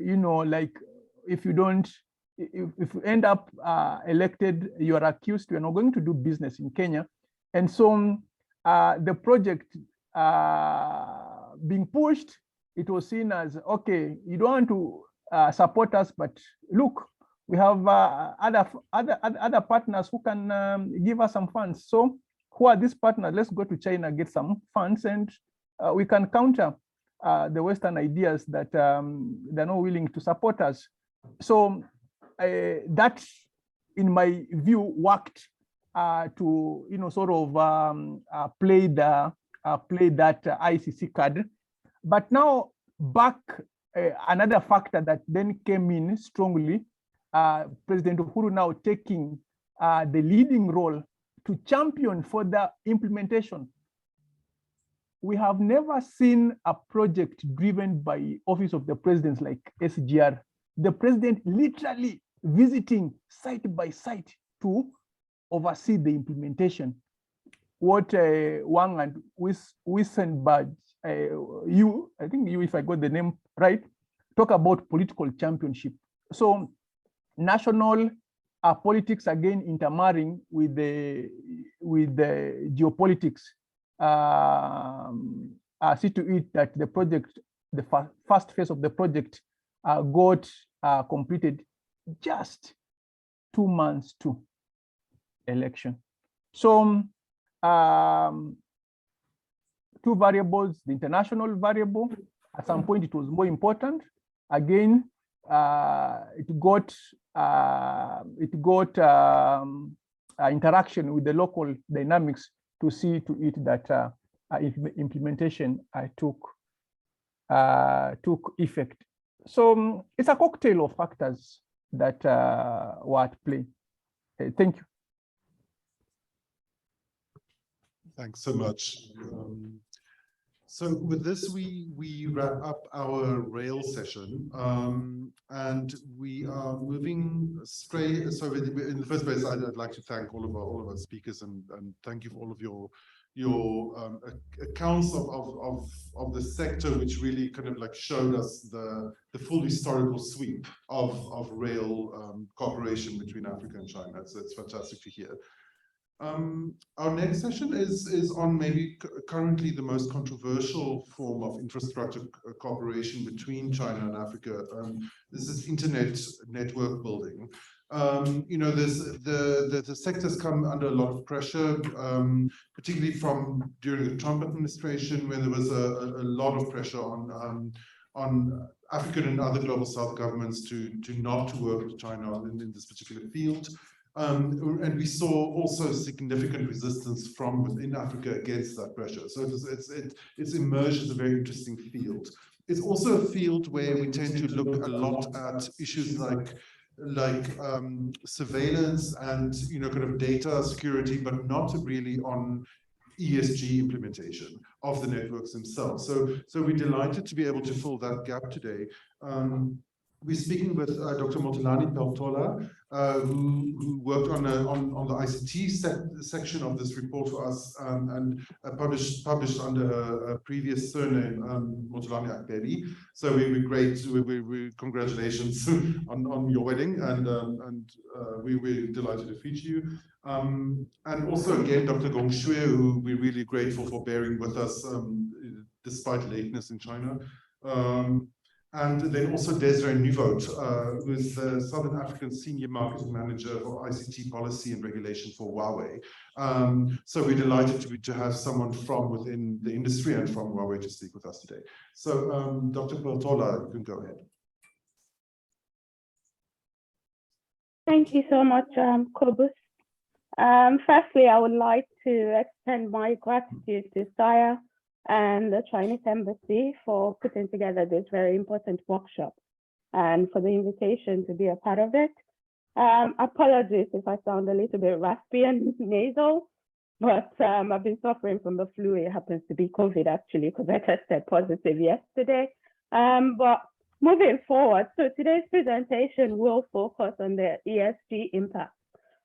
like, if you end up elected, you are accused, you are not going to do business in Kenya. And so the project being pushed, it was seen as, okay, you don't want to support us, but look, we have other partners who can give us some funds. So who are these partners? Let's go to China, get some funds, and we can counter the Western ideas that they're not willing to support us. So that, in my view, worked to sort of play that ICC card. But now back, another factor that then came in strongly, President Uhuru now taking the leading role to champion for the implementation. We have never seen a project driven by Office of the President like SGR. The president literally visiting site by site to oversee the implementation. What Wang and Wissenberg, I think you, if I got the name right, talk about political championship. So national politics again intermarrying with the geopolitics. See to it that the project, the first phase of the project, got completed just 2 months to election. So two variables, the international variable, at some point it was more important. Again, it got interaction with the local dynamics to see to it that implementation took effect. So it's a cocktail of factors that were at play. Thank you. Thanks so much. So with this, we wrap up our rail session, and we are moving straight. So in the first place, I'd like to thank all of our speakers, and thank you for all of your accounts of the sector, which really kind of like showed us the full historical sweep of rail cooperation between Africa and China. It's fantastic to hear. Our next session is on maybe currently the most controversial form of infrastructure cooperation between China and Africa. This is internet network building. The sector's come under a lot of pressure, particularly from during the Trump administration, when there was a lot of pressure on African and other global South governments to not work with China in this particular field. And we saw also significant resistance from within Africa against that pressure. So it's emerged as a very interesting field. It's also a field where we tend to look a lot at issues like surveillance and kind of data security, but not really on ESG implementation of the networks themselves. So we're delighted to be able to fill that gap today. We're speaking with Dr. Motolani Peltola, who worked on the ICT section of this report for us and published under her previous surname, Motolani Akbeli. So we're great. We congratulations on your wedding, and we're delighted to feature you. And also again, Dr. Gong Shui, who we're really grateful for bearing with us despite lateness in China. And then also Desiree Nuvot, who is the Southern African Senior Marketing Manager for ICT Policy and Regulation for Huawei. So we're delighted to have someone from within the industry and from Huawei to speak with us today. So Dr. Peltola, you can go ahead. Thank you so much, Kobus. Firstly, I would like to extend my gratitude to SIA and the Chinese Embassy for putting together this very important workshop and for the invitation to be a part of it. Apologies if I sound a little bit raspy and nasal, but I've been suffering from the flu. It happens to be COVID actually, because I tested positive yesterday. But moving forward, so today's presentation will focus on the ESG impact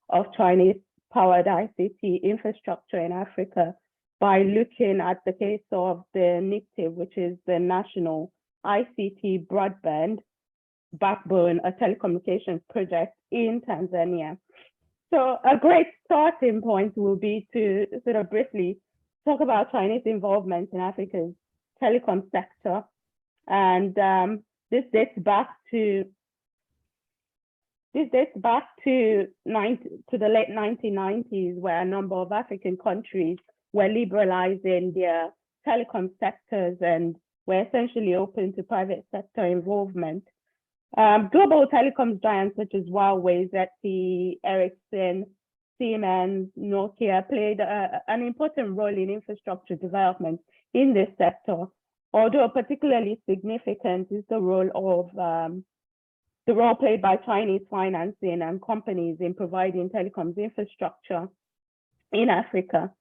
of Chinese powered ICT infrastructure in Africa by looking at the case of the NICTIV, which is the National ICT Broadband Backbone, a telecommunications project in Tanzania. So a great starting point will be to sort of briefly talk about Chinese involvement in Africa's telecom sector. And this dates back to the late 1990s, where a number of African countries were liberalizing their telecom sectors and were essentially open to private sector involvement. Global telecoms giants such as Huawei, ZTE, Ericsson, Siemens, Nokia played an important role in infrastructure development in this sector. Although particularly significant is the role played by Chinese financing and companies in providing telecoms infrastructure in Africa.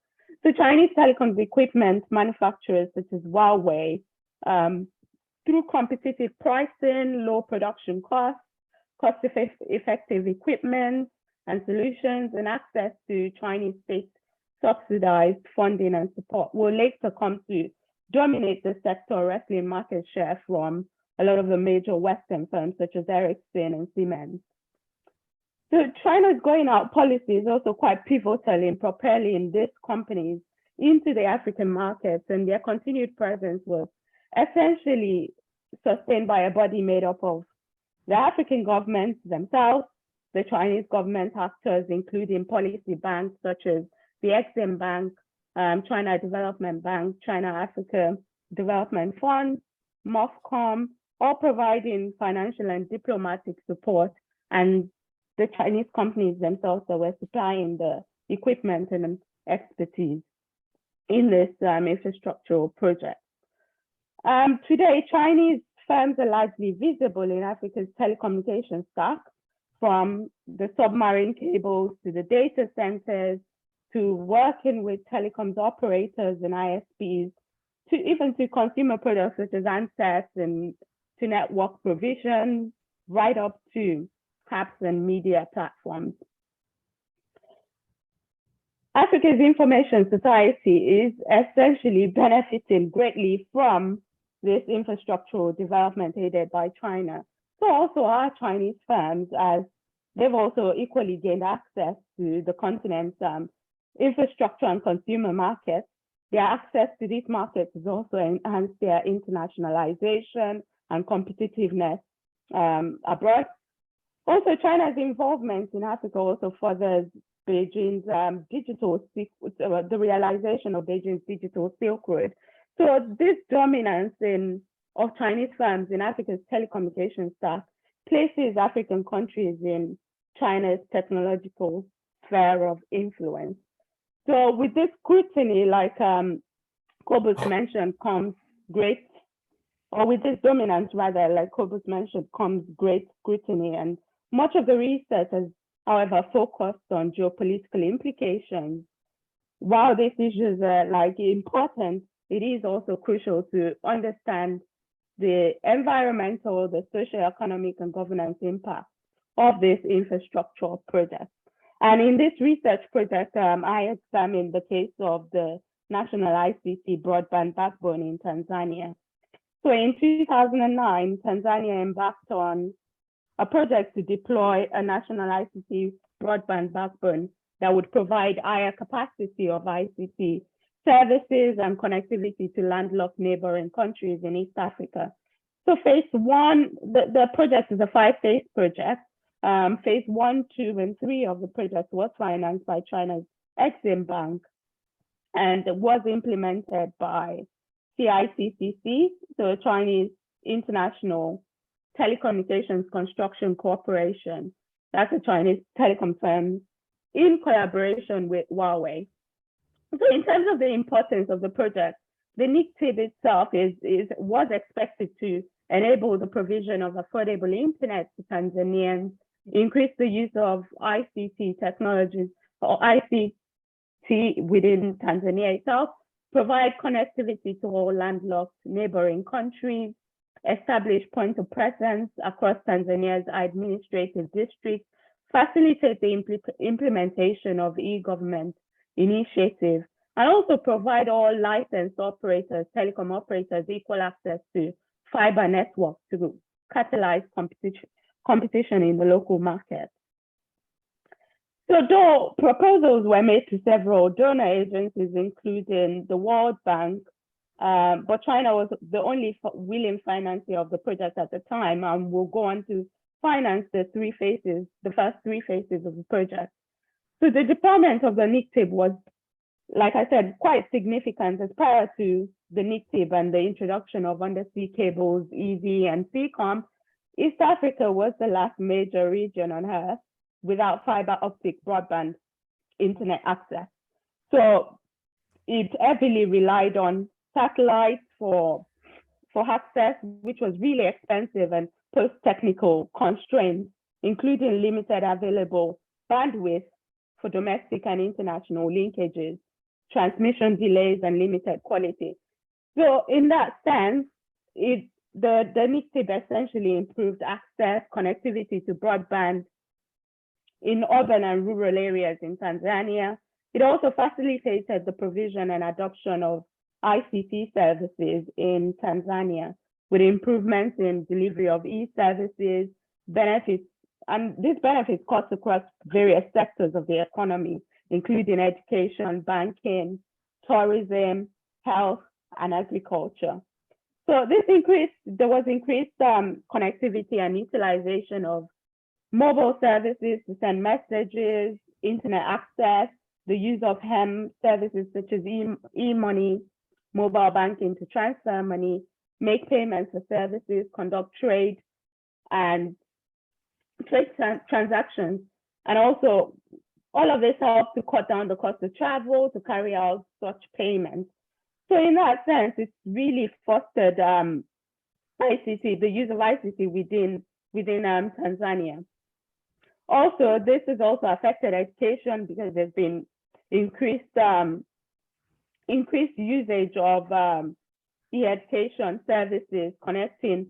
So Chinese telecoms equipment manufacturers such as Huawei, through competitive pricing, low production costs, cost-effective equipment and solutions, and access to Chinese state-subsidized funding and support, will later come to dominate the sector, wrestling market share from a lot of the major Western firms such as Ericsson and Siemens. So China's going out policy is also quite pivotal in propelling these companies into the African markets, and their continued presence was essentially sustained by a body made up of the African governments themselves, the Chinese government actors, including policy banks such as the Exim Bank, China Development Bank, China Africa Development Fund, MOFCOM, all providing financial and diplomatic support, and the Chinese companies themselves that were supplying the equipment and expertise in this infrastructural project. Today, Chinese firms are largely visible in Africa's telecommunications stack, from the submarine cables to the data centers, to working with telecoms operators and ISPs, to even to consumer products such as handsets and to network provision, right up to apps and media platforms. Africa's information society is essentially benefiting greatly from this infrastructural development aided by China. So also our Chinese firms, as they've also equally gained access to the continent's infrastructure and consumer markets. Their access to these markets has also enhanced their internationalization and competitiveness abroad. Also, China's involvement in Africa also furthers Beijing's the realization of Beijing's digital Silk Road. So this dominance of Chinese firms in Africa's telecommunications stack places African countries in China's technological sphere of influence. So with this scrutiny, like Kobus mentioned, comes great, or with this dominance rather, like Kobus mentioned, comes great scrutiny. And much of the research has, however, focused on geopolitical implications. While these issues are like important, it is also crucial to understand the environmental, the socio-economic and governance impact of this infrastructure project. And in this research project, I examined the case of the national ICT broadband backbone in Tanzania. So in 2009, Tanzania embarked on a project to deploy a national ICT broadband backbone that would provide higher capacity of ICT services and connectivity to landlocked neighboring countries in East Africa. So phase one, the project is a 5-phase project. Phase 1, 2, and 3 of the project was financed by China's Exim Bank and was implemented by CICCC, the Chinese International Telecommunications Construction Corporation. That's a Chinese telecom firm in collaboration with Huawei. So in terms of the importance of the project, the NICTIB itself was expected to enable the provision of affordable internet to Tanzanians, increase the use of ICT technologies or ICT within Tanzania itself, provide connectivity to all landlocked neighboring countries, establish point of presence across Tanzania's administrative districts, facilitate the implementation of e-government initiatives, and also provide all licensed operators, telecom operators, equal access to fiber networks to catalyze competition in the local market. So though proposals were made to several donor agencies, including the World Bank, but China was the only willing financier of the project at the time, and will go on to finance the first three phases of the project. So the deployment of the NICTIB was, like I said, quite significant, as prior to the NICTIB and the introduction of undersea cables, EV, and CCOM, East Africa was the last major region on Earth without fiber optic broadband internet access. So it heavily relied on satellites for access, which was really expensive and posed technical constraints, including limited available bandwidth for domestic and international linkages, transmission delays, and limited quality. So in that sense, the NICTIB essentially improved access, connectivity to broadband in urban and rural areas in Tanzania. It also facilitated the provision and adoption of ICT services in Tanzania, with improvements in delivery of e-services, benefits, and these benefits cut across various sectors of the economy, including education, banking, tourism, health, and agriculture. So there was increased connectivity and utilization of mobile services to send messages, internet access, the use of HEM services such as e-money, mobile banking to transfer money, make payments for services, conduct trade and trade transactions. And also all of this helps to cut down the cost of travel to carry out such payments. So in that sense, it's really fostered ICT, the use of ICT within Tanzania. Also, this has also affected education because there's been increased usage of e-education services connecting,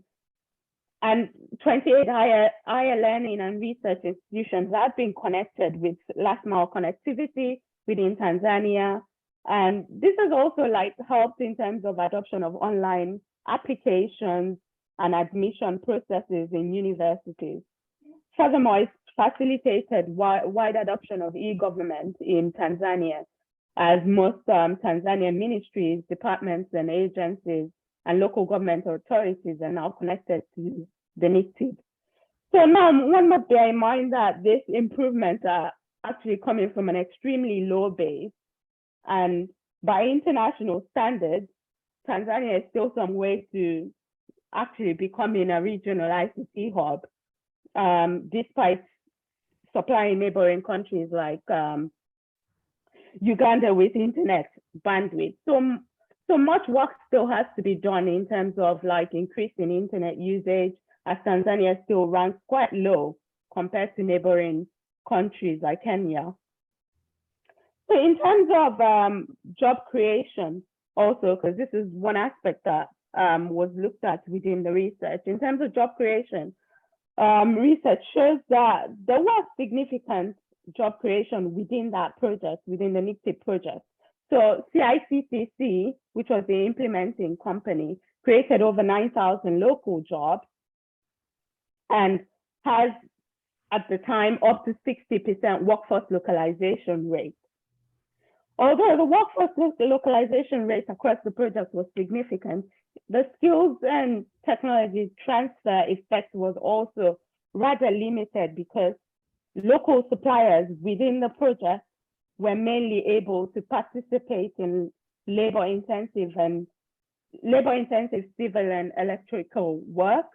and 28 higher learning and research institutions have been connected with last mile connectivity within Tanzania. And this has also helped in terms of adoption of online applications and admission processes in universities. Furthermore, it's facilitated wide adoption of e-government in Tanzania, as most Tanzanian ministries, departments, and agencies and local government authorities are now connected to the NICTIB. So now one must bear in mind that these improvements are actually coming from an extremely low base. And by international standards, Tanzania is still some way to actually becoming a regional ICT hub, despite supplying neighboring countries like Uganda with internet bandwidth. So much work still has to be done in terms of increasing internet usage, as Tanzania still ranks quite low compared to neighboring countries like Kenya. So in terms of job creation also, because this is one aspect that was looked at within the research. In terms of job creation, research shows that there was significant job creation within that project, within the NICTIP project. So CICCC, which was the implementing company, created over 9,000 local jobs and has at the time up to 60% workforce localization rate. Although the workforce localization rate across the project was significant, the skills and technology transfer effect was also rather limited because local suppliers within the project were mainly able to participate in labor-intensive civil and electrical work,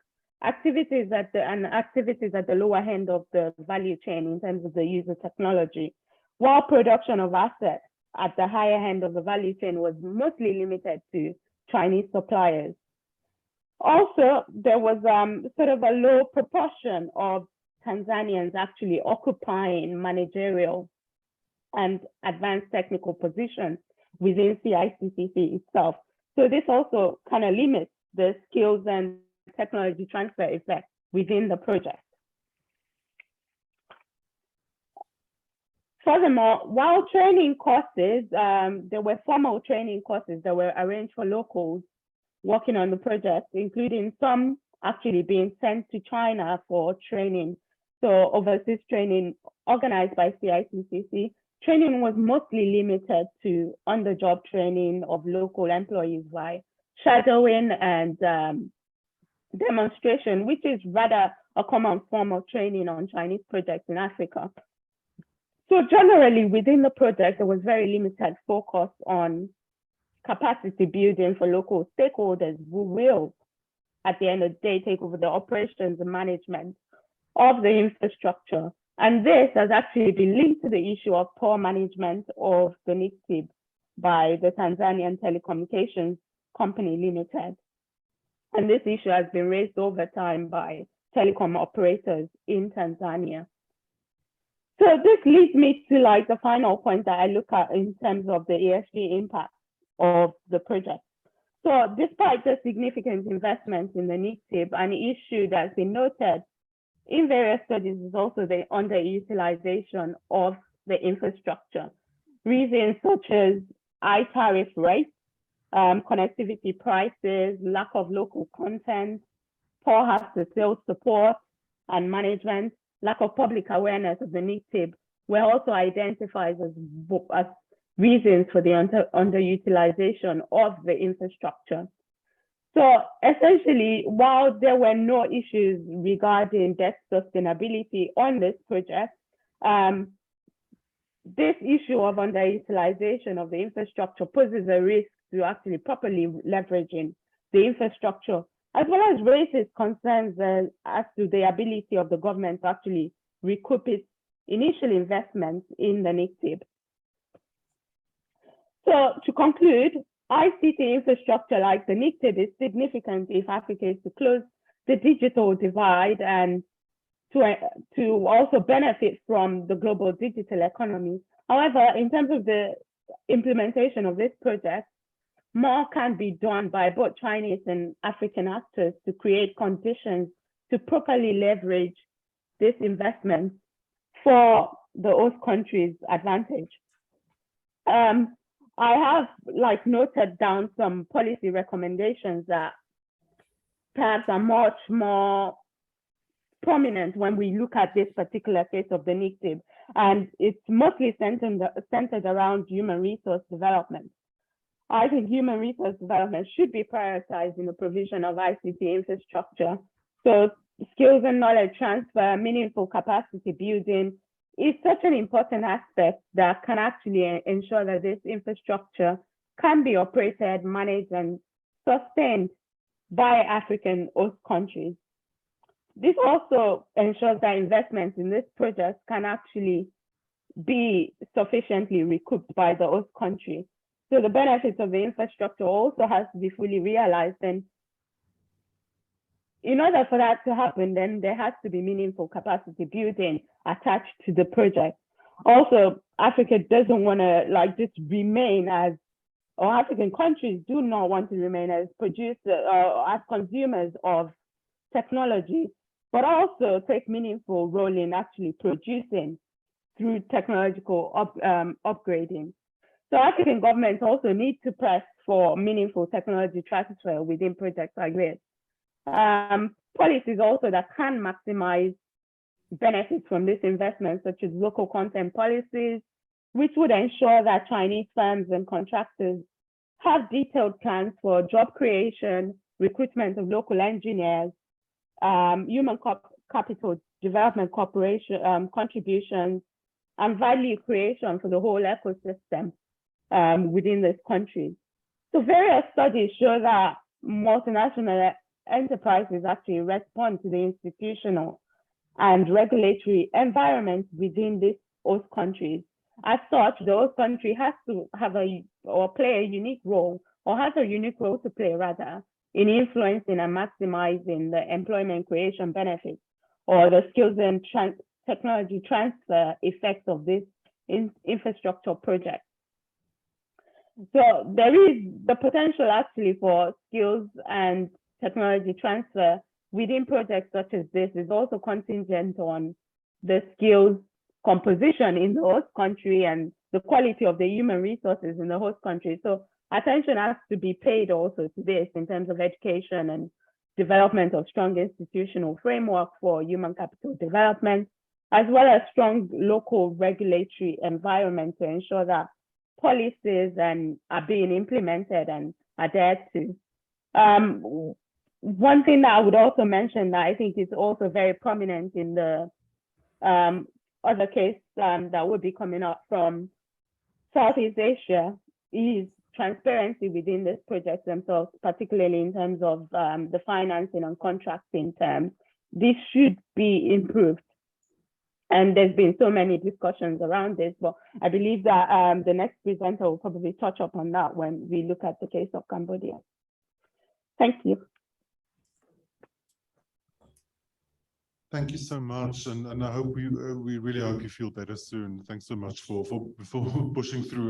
activities at the lower end of the value chain in terms of the use of technology, while production of assets at the higher end of the value chain was mostly limited to Chinese suppliers. Also, there was sort of a low proportion of Tanzanians actually occupying managerial and advanced technical positions within CICCC itself. So this also kind of limits the skills and technology transfer effect within the project. Furthermore, while training courses, there were formal training courses that were arranged for locals working on the project, including some actually being sent to China for training. So overseas training organized by CICCC, training was mostly limited to on-the-job training of local employees by shadowing and demonstration, which is rather a common form of training on Chinese projects in Africa. So generally within the project, there was very limited focus on capacity building for local stakeholders who will, at the end of the day, take over the operations and management of the infrastructure. And this has actually been linked to the issue of poor management of the NICTIP by the Tanzanian Telecommunications Company Limited. And this issue has been raised over time by telecom operators in Tanzania. So this leads me to like the final point that I look at in terms of the ESG impact of the project. So despite the significant investments in the NICTIP, an issue that's been noted in various studies is also the underutilization of the infrastructure. Reasons such as high tariff rates, connectivity prices, lack of local content, poor after-sales support and management, lack of public awareness of the NICTIP were also identified as reasons for the underutilization of the infrastructure. So essentially, while there were no issues regarding debt sustainability on this project, this issue of underutilization of the infrastructure poses a risk to actually properly leveraging the infrastructure, as well as raises concerns as to the ability of the government to actually recoup its initial investments in the NICTIP. So to conclude, ICT infrastructure like the NICTIP is significant if Africa is to close the digital divide and to also benefit from the global digital economy. However, in terms of the implementation of this project, more can be done by both Chinese and African actors to create conditions to properly leverage this investment for the host country's advantage. I have noted down some policy recommendations that perhaps are much more prominent when we look at this particular case of the NICTIP, and it's mostly centered around human resource development. I think human resource development should be prioritized in the provision of ICT infrastructure. So skills and knowledge transfer, meaningful capacity building is such an important aspect that can actually ensure that this infrastructure can be operated, managed, and sustained by African host countries. This also ensures that investments in this project can actually be sufficiently recouped by the host country. So the benefits of the infrastructure also has to be fully realized. And in order for that to happen, then there has to be meaningful capacity building attached to the project. Also, Africa doesn't want to just remain as or African countries do not want to remain as producers or as consumers of technology, but also take meaningful role in actually producing through technological upgrading. So African governments also need to press for meaningful technology transfer within projects like this. Policies also that can maximize benefits from this investment, such as local content policies, which would ensure that Chinese firms and contractors have detailed plans for job creation, recruitment of local engineers, human capital development corporation contributions, and value creation for the whole ecosystem within this country. So various studies show that multinational enterprises actually respond to the institutional and regulatory environment within these host countries. As such, the host country has to have play a unique role, or has a unique role to play rather, in influencing and maximizing the employment creation benefits or the skills and technology transfer effects of this infrastructure project. So there is the potential actually for skills and technology transfer within projects such as this is also contingent on the skills composition in the host country and the quality of the human resources in the host country. So attention has to be paid also to this in terms of education and development of strong institutional framework for human capital development, as well as strong local regulatory environment to ensure that policies are being implemented and adhered to. One thing that I would also mention that I think is also very prominent in the other case that would be coming up from Southeast Asia is transparency within this project themselves, particularly in terms of the financing and contracting terms. This should be improved. And there's been so many discussions around this, but I believe that the next presenter will probably touch upon that when we look at the case of Cambodia. Thank you. Thank you so much, and I hope we really hope you feel better soon. Thanks so much for pushing through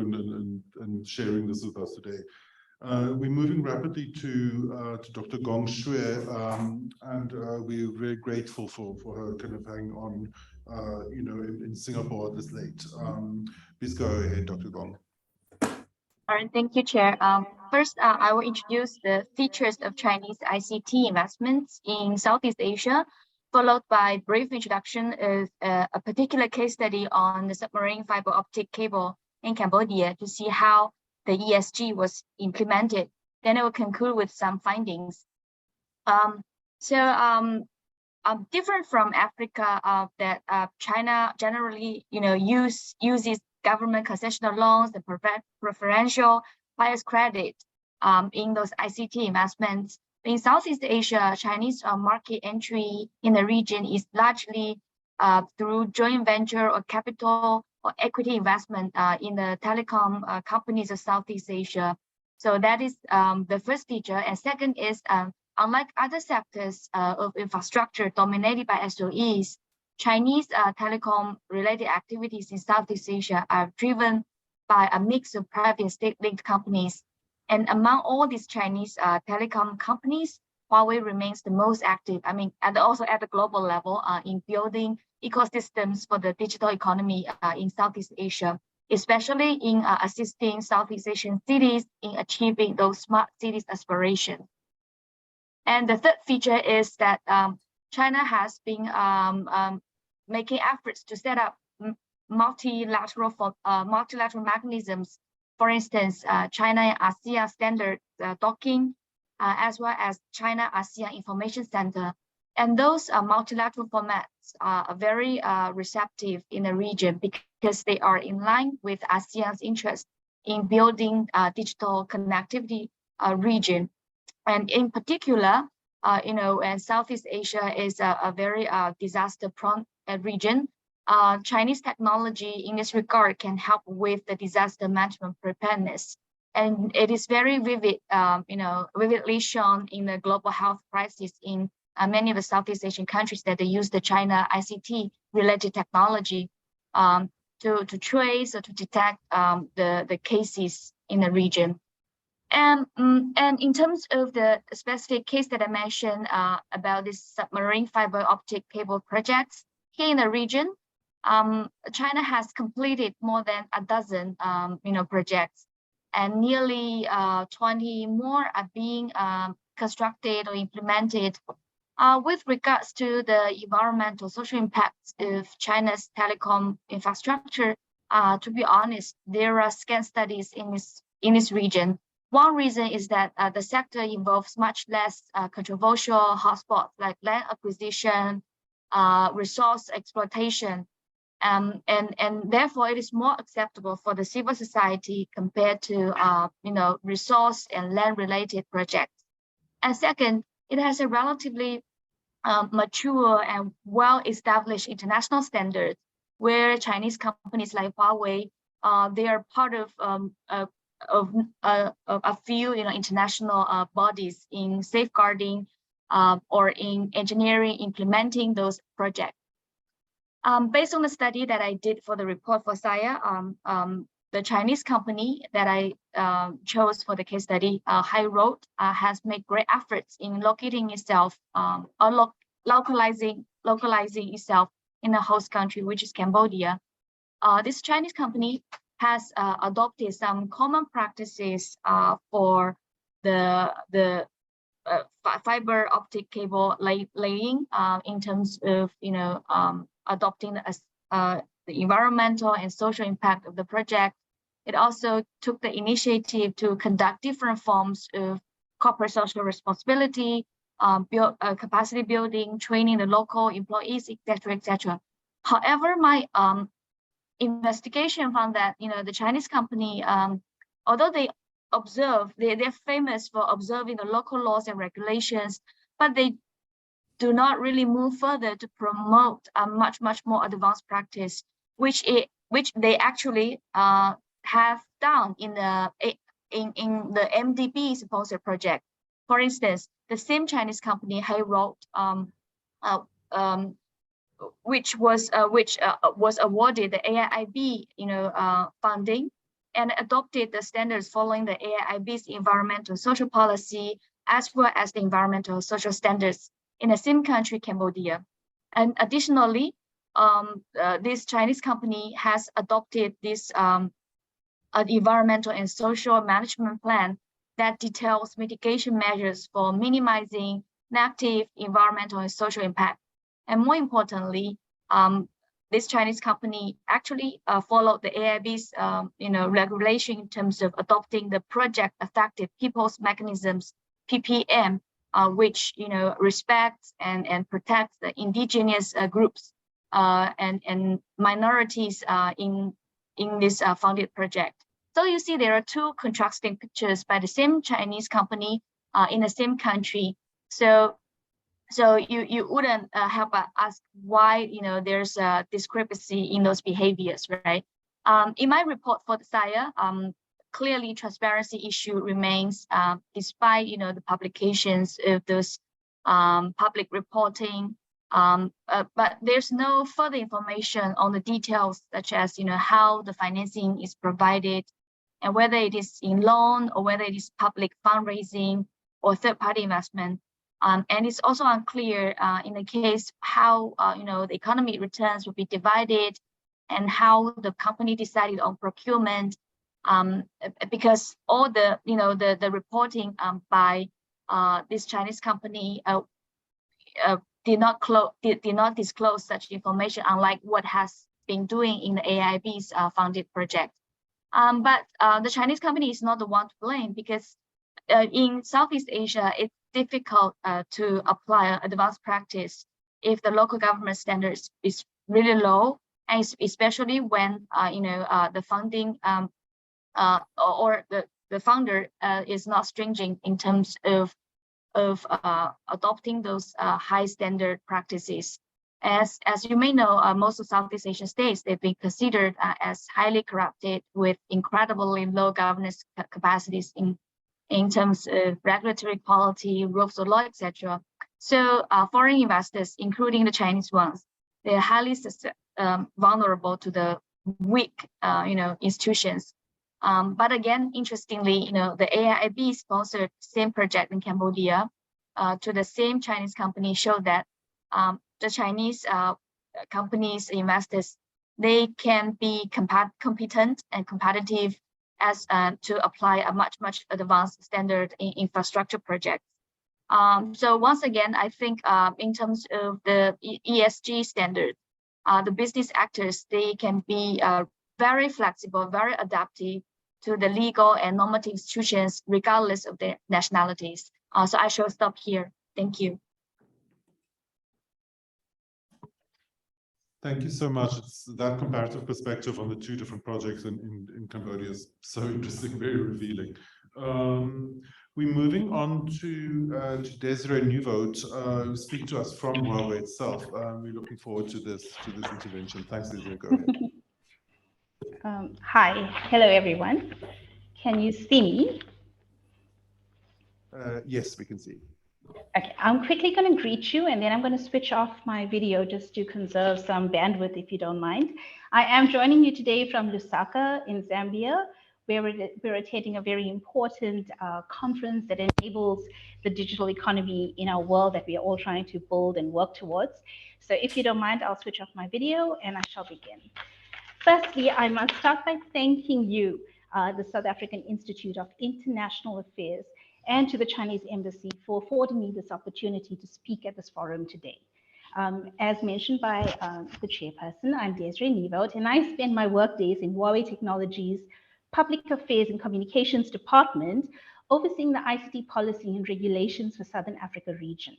and sharing this with us today. We're moving rapidly to Dr. Gong Xue, and we're very grateful for her kind of hanging on, you know, in Singapore this late. Please go ahead, Dr. Gong. All right, thank you, Chair. First, I will introduce the features of Chinese ICT investments in Southeast Asia, followed by a brief introduction of a particular case study on the submarine fiber optic cable in Cambodia to see how the ESG was implemented. Then I will conclude with some findings. Different from Africa, that China generally, uses government concessional loans and preferential buyer's credit in those ICT investments. In Southeast Asia, Chinese market entry in the region is largely through joint venture or capital or equity investment in the telecom companies of Southeast Asia. So that is the first feature. And second is, unlike other sectors of infrastructure dominated by SOEs, Chinese telecom related activities in Southeast Asia are driven by a mix of private and state-linked companies. And among all these Chinese telecom companies, Huawei remains the most active, and also at the global level in building ecosystems for the digital economy in Southeast Asia, especially in assisting Southeast Asian cities in achieving those smart cities aspirations. And the third feature is that China has been making efforts to set up multilateral mechanisms. For instance, China and ASEAN standard docking, as well as China ASEAN Information Center. And those multilateral formats are very receptive in the region because they are in line with ASEAN's interest in building digital connectivity region. And in particular, and Southeast Asia is a very disaster-prone region. Chinese technology in this regard can help with the disaster management preparedness. And it is very vivid, vividly shown in the global health crisis in many of the Southeast Asian countries that they use the China ICT related technology to trace or to detect the cases in the region. And in terms of the specific case that I mentioned about this submarine fiber optic cable projects here in the region, China has completed more than a dozen, projects, and nearly 20 more are being constructed or implemented. With regards to the environmental social impacts of China's telecom infrastructure, to be honest, there are scant studies in this region. One reason is that the sector involves much less controversial hotspots like land acquisition, resource exploitation, and therefore it is more acceptable for the civil society compared to resource and land related projects. And second, it has a relatively mature and well-established international standards, where Chinese companies like Huawei, they are part of a few international bodies in safeguarding or in engineering, implementing those projects. Based on the study that I did for the report for SIA, the Chinese company that I chose for the case study, High Road, has made great efforts in locating itself or localizing itself in the host country, which is Cambodia. This Chinese company has adopted some common practices for the fiber optic cable laying in terms of adopting the environmental and social impact of the project. It also took the initiative to conduct different forms of corporate social responsibility, capacity building, training the local employees, etc., etc. However, my investigation found that the Chinese company, although they're famous for observing the local laws and regulations, but they do not really move further to promote a much more advanced practice, which they actually have done in the MDB sponsor project. For instance, the same Chinese company High Road, which was awarded the AIIB funding and adopted the standards following the AIIB's environmental social policy, as well as the environmental social standards in the same country, Cambodia. And additionally, this Chinese company has adopted this environmental and social management plan that details mitigation measures for minimizing negative environmental and social impact. And more importantly, this Chinese company actually followed the AIIB's regulation in terms of adopting the Project Effective People's Mechanisms, PPM, which respects and protects the indigenous groups and minorities in this funded project. So you see, there are two contrasting pictures by the same Chinese company in the same country. So you wouldn't help but ask why there's a discrepancy in those behaviors, right? In my report for the SIA, clearly transparency issue remains despite the publications of those public reporting. But there's no further information on the details, such as how the financing is provided, and whether it is in loan or whether it is public fundraising or third-party investment. And it's also unclear in the case how the economic returns will be divided and how the company decided on procurement, because all the reporting by this Chinese company did not disclose such information, unlike what has been doing in the AIIB's funded project. But the Chinese company is not the one to blame, because in Southeast Asia, it's difficult to apply advanced practice if the local government standards is really low, and especially when the funding or the funder is not stringent in terms of adopting those high standard practices. As you may know, most of Southeast Asian states, they've been considered as highly corrupted with incredibly low governance capacities in terms of regulatory quality, rules of law, etc. So foreign investors, including the Chinese ones, they're highly vulnerable to the weak institutions. But again, interestingly, the AIIB sponsored same project in Cambodia to the same Chinese company showed that the Chinese companies, investors, they can be competent and competitive as to apply a much advanced standard in infrastructure projects. So once again, I think in terms of the ESG standard, the business actors, they can be very flexible, very adaptive to the legal and normative institutions, regardless of their nationalities. So I shall stop here. Thank you. Thank you so much. It's that comparative perspective on the two different projects in Cambodia is so interesting, very revealing. We're moving on to Desiree Nouveau, who's speaking to us from Huawei itself. We're looking forward to this intervention. Thanks, Desiree. Go ahead. Hi, hello everyone. Can you see me? Yes, we can see. Okay, I'm quickly going to greet you and then I'm going to switch off my video just to conserve some bandwidth if you don't mind. I am joining you today from Lusaka in Zambia, where we're attending a very important conference that enables the digital economy in our world that we are all trying to build and work towards. So if you don't mind, I'll switch off my video and I shall begin. Firstly, I must start by thanking you, the South African Institute of International Affairs, and to the Chinese Embassy for affording me this opportunity to speak at this forum today. As mentioned by the chairperson, I'm Desiree Nouveau, and I spend my work days in Huawei Technologies, Public Affairs and Communications Department, overseeing the ICT policy and regulations for Southern Africa region.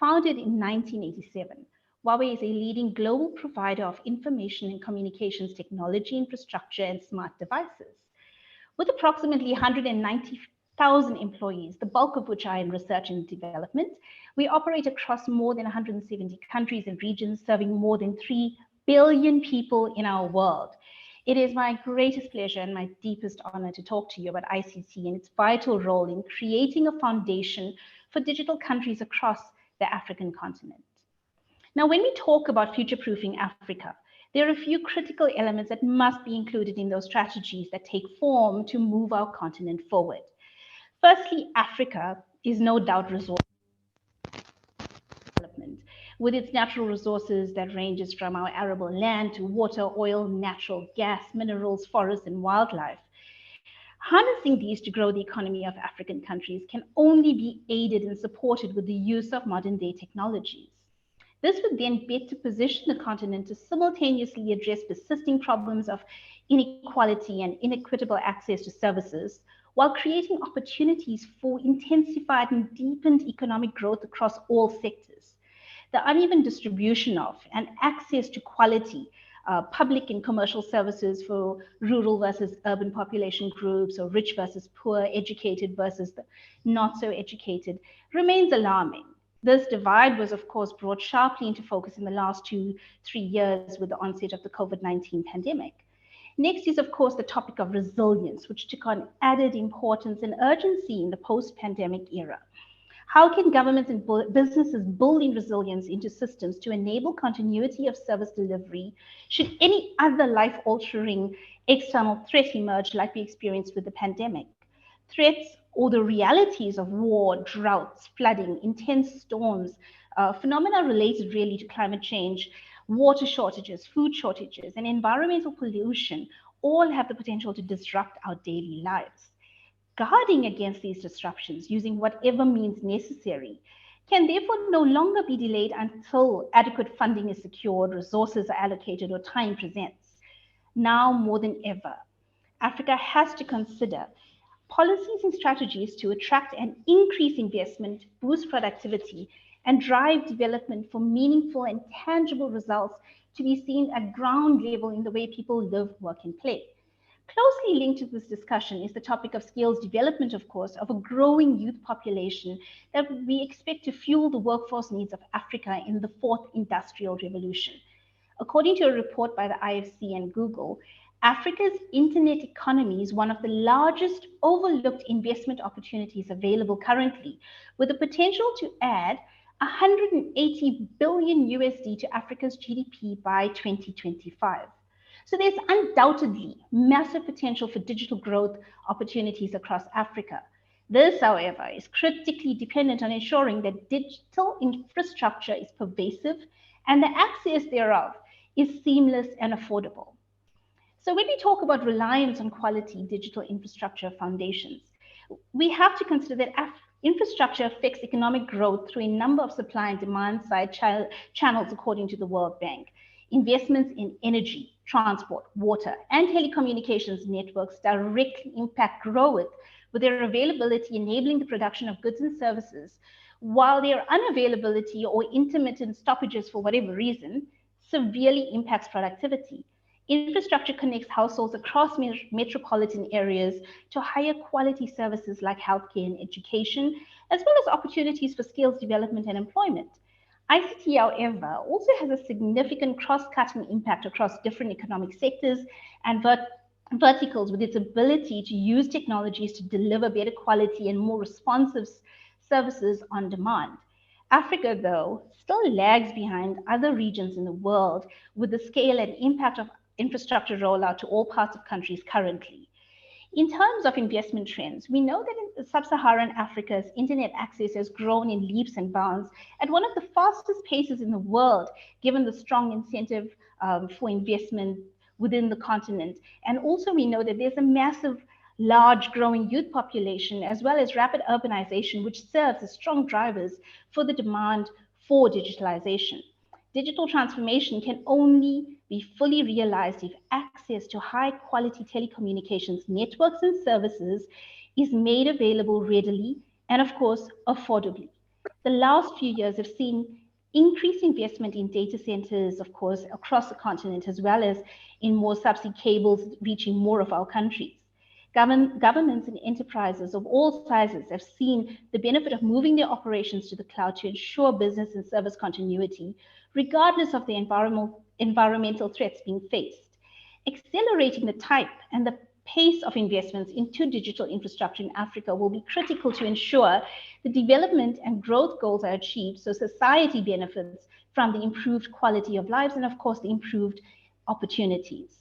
Founded in 1987, Huawei is a leading global provider of information and communications technology infrastructure and smart devices. With approximately 190,000 employees, the bulk of which are in research and development, we operate across more than 170 countries and regions, serving more than 3 billion people in our world. It is my greatest pleasure and my deepest honor to talk to you about ICT and its vital role in creating a foundation for digital countries across the African continent. Now, when we talk about future-proofing Africa, there are a few critical elements that must be included in those strategies that take form to move our continent forward. Firstly, Africa is no doubt resource development, with its natural resources that ranges from our arable land to water, oil, natural gas, minerals, forests, and wildlife. Harnessing these to grow the economy of African countries can only be aided and supported with the use of modern-day technologies. This would then better position the continent to simultaneously address persisting problems of inequality and inequitable access to services, while creating opportunities for intensified and deepened economic growth across all sectors. The uneven distribution of and access to quality public and commercial services for rural versus urban population groups, or rich versus poor, educated versus the not so educated, remains alarming. This divide was, of course, brought sharply into focus in the last 2-3 years with the onset of the COVID-19 pandemic. Next is, of course, the topic of resilience, which took on added importance and urgency in the post-pandemic era. How can governments and businesses build in resilience into systems to enable continuity of service delivery should any other life-altering external threat emerge like we experienced with the pandemic? Threats or the realities of war, droughts, flooding, intense storms, phenomena related really to climate change, water shortages, food shortages, and environmental pollution all have the potential to disrupt our daily lives. Guarding against these disruptions using whatever means necessary can therefore no longer be delayed until adequate funding is secured, resources are allocated, or time presents. Now more than ever, Africa has to consider policies and strategies to attract and increase investment, boost productivity, and drive development for meaningful and tangible results to be seen at ground level in the way people live, work, and play. Closely linked to this discussion is the topic of skills development, of course, of a growing youth population that we expect to fuel the workforce needs of Africa in the fourth industrial revolution. According to a report by the IFC and Google, Africa's internet economy is one of the largest overlooked investment opportunities available currently, with the potential to add $180 billion to Africa's GDP by 2025. So there's undoubtedly massive potential for digital growth opportunities across Africa. This, however, is critically dependent on ensuring that digital infrastructure is pervasive and the access thereof is seamless and affordable. So when we talk about reliance on quality digital infrastructure foundations, we have to consider that infrastructure affects economic growth through a number of supply and demand side channels, according to the World Bank. Investments in energy, transport, water, and telecommunications networks directly impact growth with their availability enabling the production of goods and services, while their unavailability or intermittent stoppages for whatever reason severely impacts productivity. Infrastructure connects households across metropolitan areas to higher quality services like healthcare and education, as well as opportunities for skills development and employment. ICT, however, also has a significant cross-cutting impact across different economic sectors and verticals, with its ability to use technologies to deliver better quality and more responsive services on demand. Africa, though, still lags behind other regions in the world with the scale and impact of infrastructure rollout to all parts of countries currently. In terms of investment trends, we know that in sub-Saharan Africa's internet access has grown in leaps and bounds at one of the fastest paces in the world, given the strong incentive for investment within the continent. And also we know that there's a massive, large growing youth population, as well as rapid urbanization, which serves as strong drivers for the demand for digitalization. Digital transformation can only be fully realized if access to high quality telecommunications networks and services is made available readily and, of course, affordably. The last few years have seen increased investment in data centers, of course, across the continent, as well as in more subsea cables reaching more of our countries. Governments and enterprises of all sizes have seen the benefit of moving their operations to the cloud to ensure business and service continuity, regardless of the environmental threats being faced. Accelerating the type and the pace of investments into digital infrastructure in Africa will be critical to ensure the development and growth goals are achieved, so society benefits from the improved quality of lives and, of course, the improved opportunities.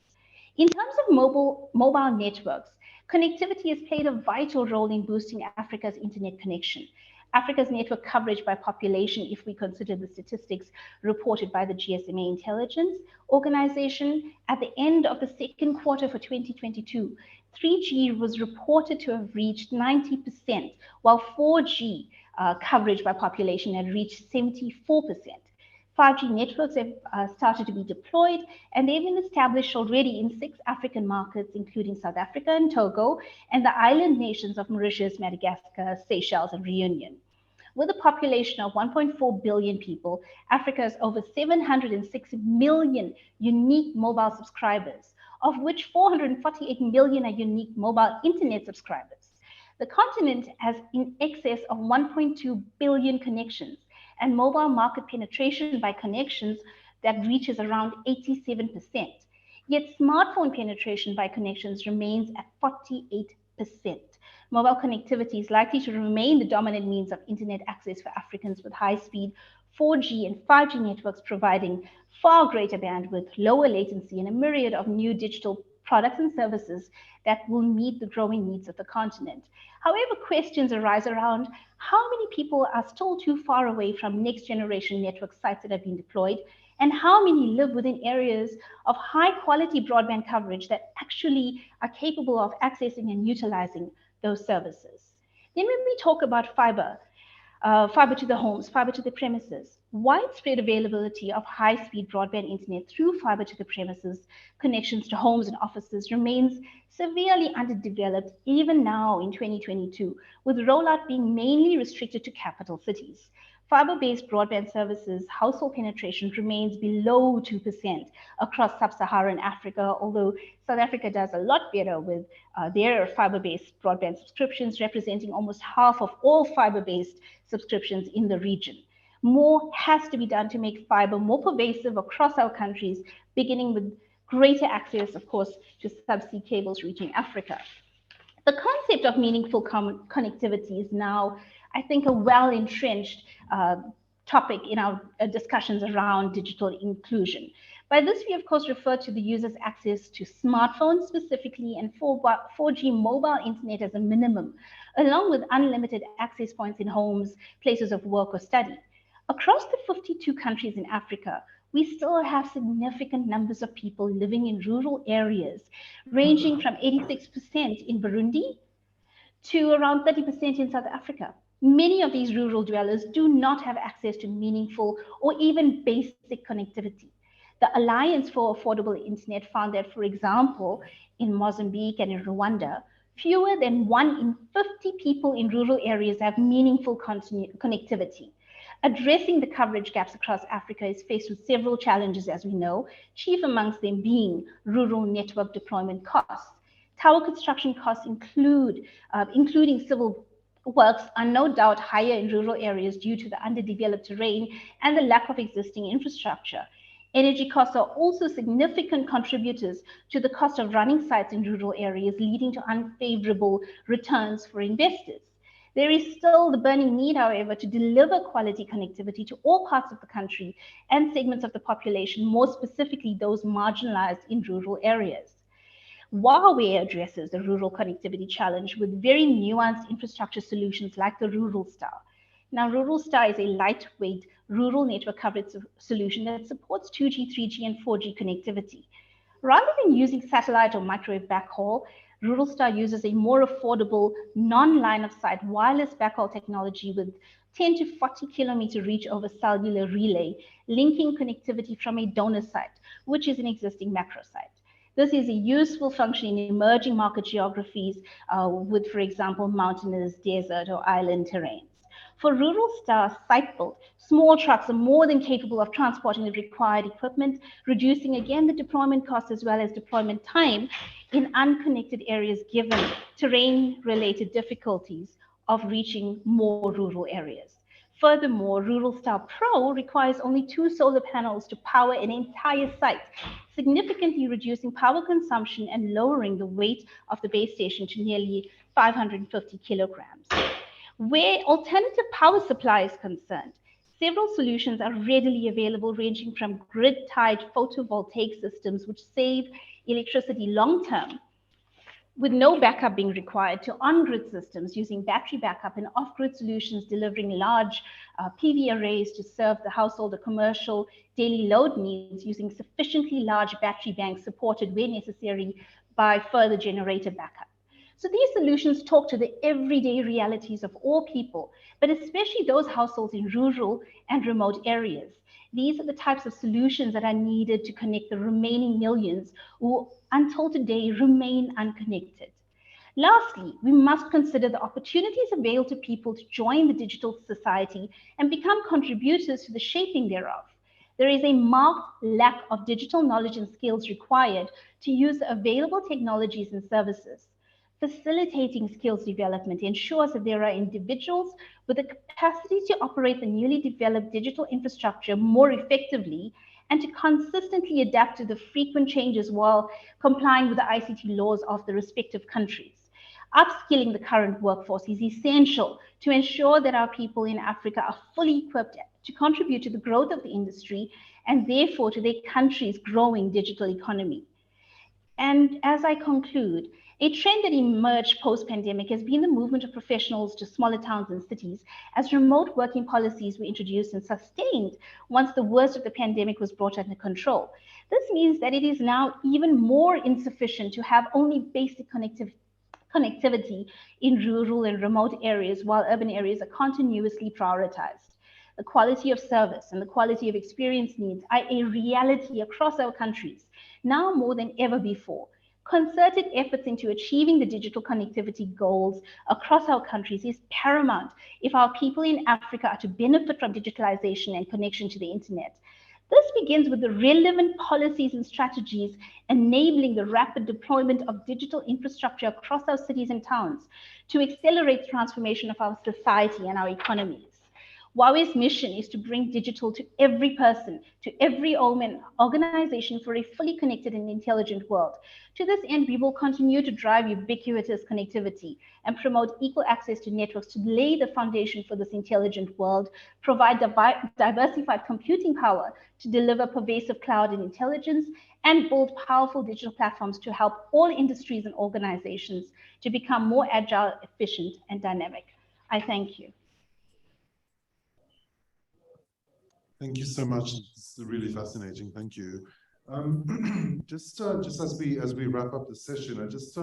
In terms of mobile networks, connectivity has played a vital role in boosting Africa's internet connection. Africa's network coverage by population, if we consider the statistics reported by the GSMA Intelligence Organization, at the end of the second quarter for 2022, 3G was reported to have reached 90%, while 4G coverage by population had reached 74%. 5G networks have started to be deployed, and they've been established already in 6 African markets, including South Africa and Togo, and the island nations of Mauritius, Madagascar, Seychelles, and Reunion. With a population of 1.4 billion people, Africa has over 706 million unique mobile subscribers, of which 448 million are unique mobile internet subscribers. The continent has in excess of 1.2 billion connections, and mobile market penetration by connections that reaches around 87%. Yet smartphone penetration by connections remains at 48%. Mobile connectivity is likely to remain the dominant means of internet access for Africans, with high-speed 4G and 5G networks providing far greater bandwidth, lower latency, and a myriad of new digital products and services that will meet the growing needs of the continent. However, questions arise around how many people are still too far away from next generation network sites that have been deployed, and how many live within areas of high quality broadband coverage that actually are capable of accessing and utilizing those services. Then when we talk about fiber to the homes, fiber to the premises, widespread availability of high-speed broadband internet through fiber to the premises connections to homes and offices remains severely underdeveloped even now in 2022, with rollout being mainly restricted to capital cities. Fiber-based broadband services household penetration remains below 2% across sub-Saharan Africa, although South Africa does a lot better with their fiber-based broadband subscriptions, representing almost half of all fiber-based subscriptions in the region. More has to be done to make fiber more pervasive across our countries, beginning with greater access, of course, to subsea cables reaching Africa. The concept of meaningful connectivity is now, I think, a well-entrenched topic in our discussions around digital inclusion. By this, we of course refer to the user's access to smartphones specifically and 4G mobile internet as a minimum, along with unlimited access points in homes, places of work or study. Across the 52 countries in Africa, we still have significant numbers of people living in rural areas, ranging from 86% in Burundi to around 30% in South Africa. Many of these rural dwellers do not have access to meaningful or even basic connectivity. The Alliance for Affordable Internet found that, for example, in Mozambique and in Rwanda, fewer than 1 in 50 people in rural areas have meaningful connectivity. Addressing the coverage gaps across Africa is faced with several challenges, as we know, chief amongst them being rural network deployment costs. Tower construction costs including civil works, are no doubt higher in rural areas due to the underdeveloped terrain and the lack of existing infrastructure. Energy costs are also significant contributors to the cost of running sites in rural areas, leading to unfavorable returns for investors. There is still the burning need, however, to deliver quality connectivity to all parts of the country and segments of the population, more specifically those marginalized in rural areas. Huawei addresses the rural connectivity challenge with very nuanced infrastructure solutions like the Rural Star. Now, Rural Star is a lightweight rural network coverage solution that supports 2G, 3G, and 4G connectivity. Rather than using satellite or microwave backhaul, Rural Star uses a more affordable, non-line of sight wireless backhaul technology with 10 to 40 kilometer reach over cellular relay, linking connectivity from a donor site, which is an existing macro site. This is a useful function in emerging market geographies with, for example, mountainous, desert, or island terrains. For Rural Star site build, small trucks are more than capable of transporting the required equipment, reducing again the deployment costs as well as deployment time in unconnected areas given terrain-related difficulties of reaching more rural areas. Furthermore, Rural Star Pro requires only 2 solar panels to power an entire site, significantly reducing power consumption and lowering the weight of the base station to nearly 550 kilograms. Where alternative power supply is concerned, several solutions are readily available, ranging from grid-tied photovoltaic systems, which save electricity long-term, with no backup being required, to on-grid systems using battery backup and off-grid solutions delivering large PV arrays to serve the household or commercial daily load needs using sufficiently large battery banks supported where necessary by further generator backup. So these solutions talk to the everyday realities of all people, but especially those households in rural and remote areas. These are the types of solutions that are needed to connect the remaining millions who, until today, remain unconnected. Lastly, we must consider the opportunities available to people to join the digital society and become contributors to the shaping thereof. There is a marked lack of digital knowledge and skills required to use the available technologies and services. Facilitating skills development ensures that there are individuals with the capacity to operate the newly developed digital infrastructure more effectively and to consistently adapt to the frequent changes while complying with the ICT laws of the respective countries. Upskilling the current workforce is essential to ensure that our people in Africa are fully equipped to contribute to the growth of the industry and therefore to their country's growing digital economy. And as I conclude, a trend that emerged post-pandemic has been the movement of professionals to smaller towns and cities as remote working policies were introduced and sustained once the worst of the pandemic was brought under control. This means that it is now even more insufficient to have only basic connectivity in rural and remote areas while urban areas are continuously prioritized. The quality of service and the quality of experience needs are a reality across our countries, now more than ever before. Concerted efforts into achieving the digital connectivity goals across our countries is paramount if our people in Africa are to benefit from digitalization and connection to the internet. This begins with the relevant policies and strategies enabling the rapid deployment of digital infrastructure across our cities and towns to accelerate the transformation of our society and our economies. Huawei's mission is to bring digital to every person, to every organization for a fully connected and intelligent world. To this end, we will continue to drive ubiquitous connectivity and promote equal access to networks to lay the foundation for this intelligent world, provide diversified computing power to deliver pervasive cloud and intelligence, and build powerful digital platforms to help all industries and organizations to become more agile, efficient, and dynamic. I thank you. Thank you so much. It's really fascinating. Thank you. Just as we wrap up the session, I just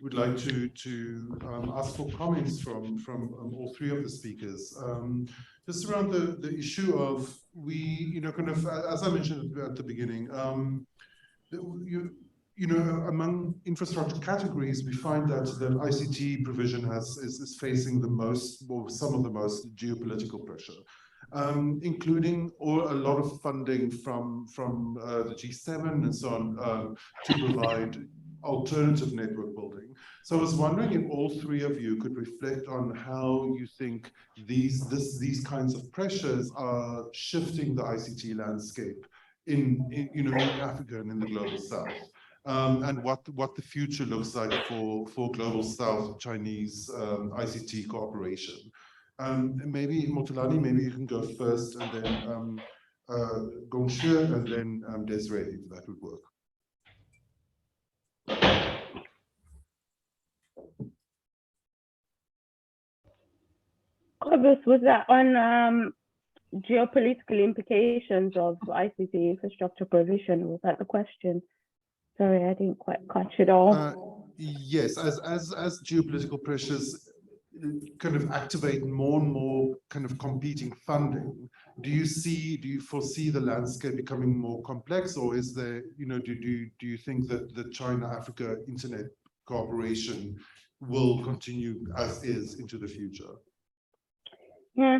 would like to ask for comments from all three of the speakers, just around the issue of kind of, as I mentioned at the beginning, among infrastructure categories, we find that ICT provision is facing the most, or some of the most geopolitical pressure. Including a lot of funding from the G7 and so on to provide alternative network building. So I was wondering if all three of you could reflect on how you think these kinds of pressures are shifting the ICT landscape in Africa and in the global South, and what the future looks like for global South Chinese ICT cooperation. Maybe Motolani, maybe you can go first, and then Gongxue, and then Desiree, if that would work. Cobus, was that on geopolitical implications of ICT infrastructure provision? Was that the question? Sorry, I didn't quite catch it all. Yes, as geopolitical pressures kind of activate more and more kind of competing funding, do you foresee the landscape becoming more complex, or is there, do you think that the China-Africa internet cooperation will continue as is into the future? Yeah,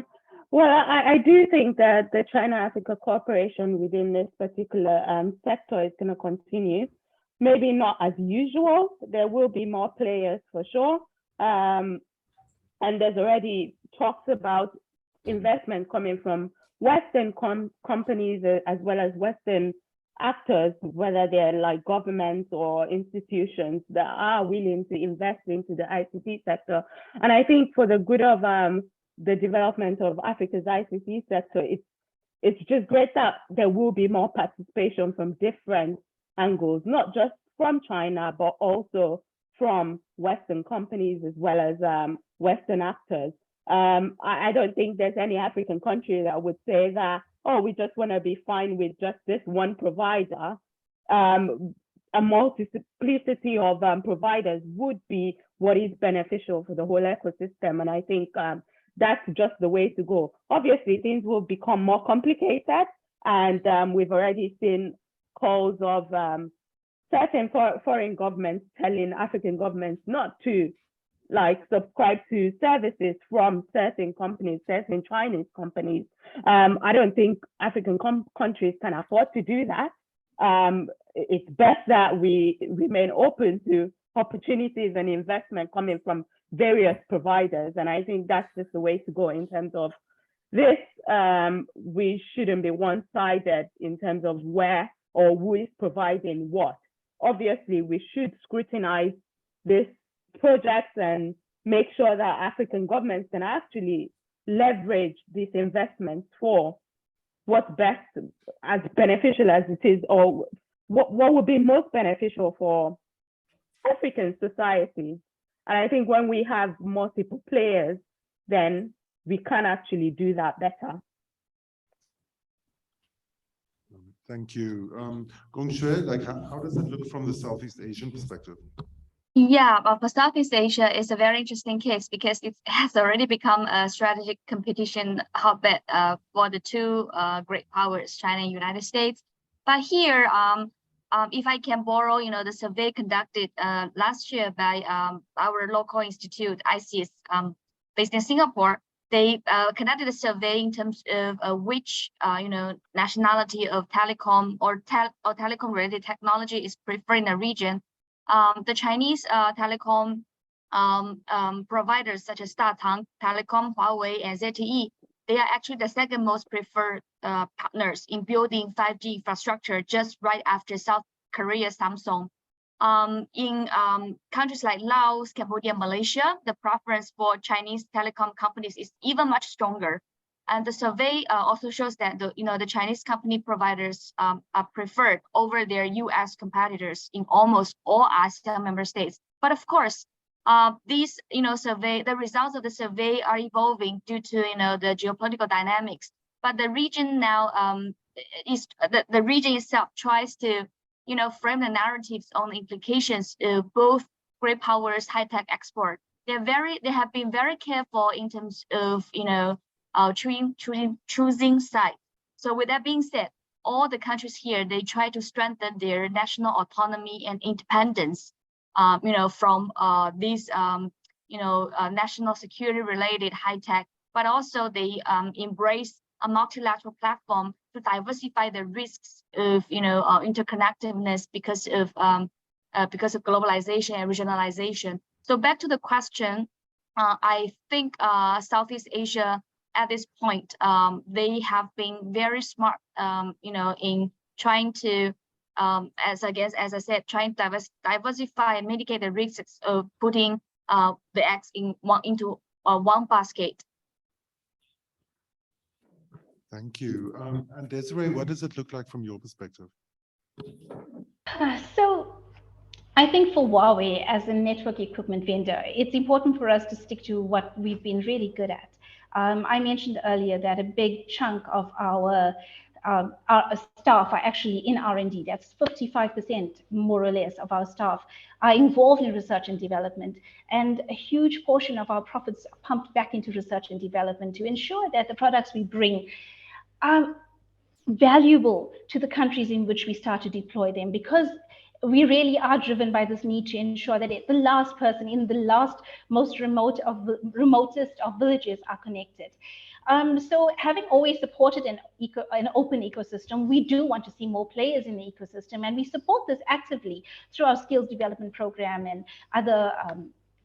well, I do think that the China-Africa cooperation within this particular sector is going to continue. Maybe not as usual. There will be more players for sure. And there's already talks about investment coming from Western companies as well as Western actors, whether they're like governments or institutions that are willing to invest into the ICT sector. And I think for the good of the development of Africa's ICT sector, it's just great that there will be more participation from different angles, not just from China, but also from Western companies as well as Western actors. I don't think there's any African country that would say that, oh, we just want to be fine with just this one provider. A multiplicity of providers would be what is beneficial for the whole ecosystem. And I think that's just the way to go. Obviously, things will become more complicated. And we've already seen calls of certain foreign governments telling African governments not to subscribe to services from certain companies, certain Chinese companies. I don't think African countries can afford to do that. It's best that we remain open to opportunities and investment coming from various providers. And I think that's just the way to go in terms of this. We shouldn't be one-sided in terms of where or who is providing what. Obviously, we should scrutinize this projects and make sure that African governments can actually leverage these investments for what's best, as beneficial as it is, or what would be most beneficial for African societies. And I think when we have multiple players, then we can actually do that better. Thank you. Gongxue, how does it look from the Southeast Asian perspective? Yeah, for Southeast Asia, it's a very interesting case because it has already become a strategic competition hotbed for the two great powers, China and United States. But here, if I can borrow, the survey conducted last year by our local institute, ICIS, based in Singapore, they conducted a survey in terms of which, nationality of telecom or telecom-related technology is preferred in the region. The Chinese telecom providers such as Datang Telecom, Huawei, and ZTE they are actually the second most preferred partners in building 5G infrastructure, just right after South Korea, Samsung. In countries like Laos, Cambodia, Malaysia, the preference for Chinese telecom companies is even much stronger. And the survey also shows that the Chinese company providers are preferred over their US competitors in almost all ASEAN member states. But of course, these the results of the survey are evolving due to the geopolitical dynamics. But the region now the region itself tries to frame the narratives on the implications of both great powers, high-tech export. They have been very careful in terms of choosing sides. So with that being said, all the countries here, they try to strengthen their national autonomy and independence, from these, national security related high tech, but also they embrace a multilateral platform to diversify the risks of, interconnectedness because of globalization and regionalization. So back to the question, I think Southeast Asia at this point, they have been very smart, in trying to, as I said, trying to diversify and mitigate the risks of putting the eggs into one basket. Thank you. And Desiree, what does it look like from your perspective? So I think for Huawei as a network equipment vendor, it's important for us to stick to what we've been really good at. I mentioned earlier that a big chunk of our staff are actually in R&D. That's 55% more or less of our staff are involved in research and development. And a huge portion of our profits are pumped back into research and development to ensure that the products we bring are valuable to the countries in which we start to deploy them, because we really are driven by this need to ensure that the last person in the last most remotest of villages are connected. So having always supported an open ecosystem, we do want to see more players in the ecosystem, and we support this actively through our skills development program and other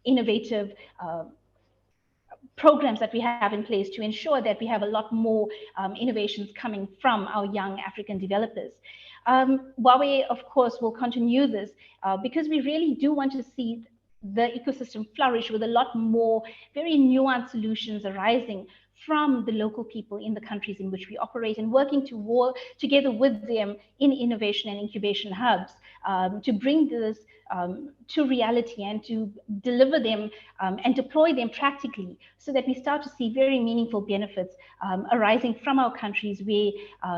innovative programs that we have in place to ensure that we have a lot more innovations coming from our young African developers. Huawei, of course, will continue this because we really do want to see the ecosystem flourish with a lot more very nuanced solutions arising from the local people in the countries in which we operate, and working together with them in innovation and incubation hubs to bring this to reality and to deliver them and deploy them practically, so that we start to see very meaningful benefits arising from our countries where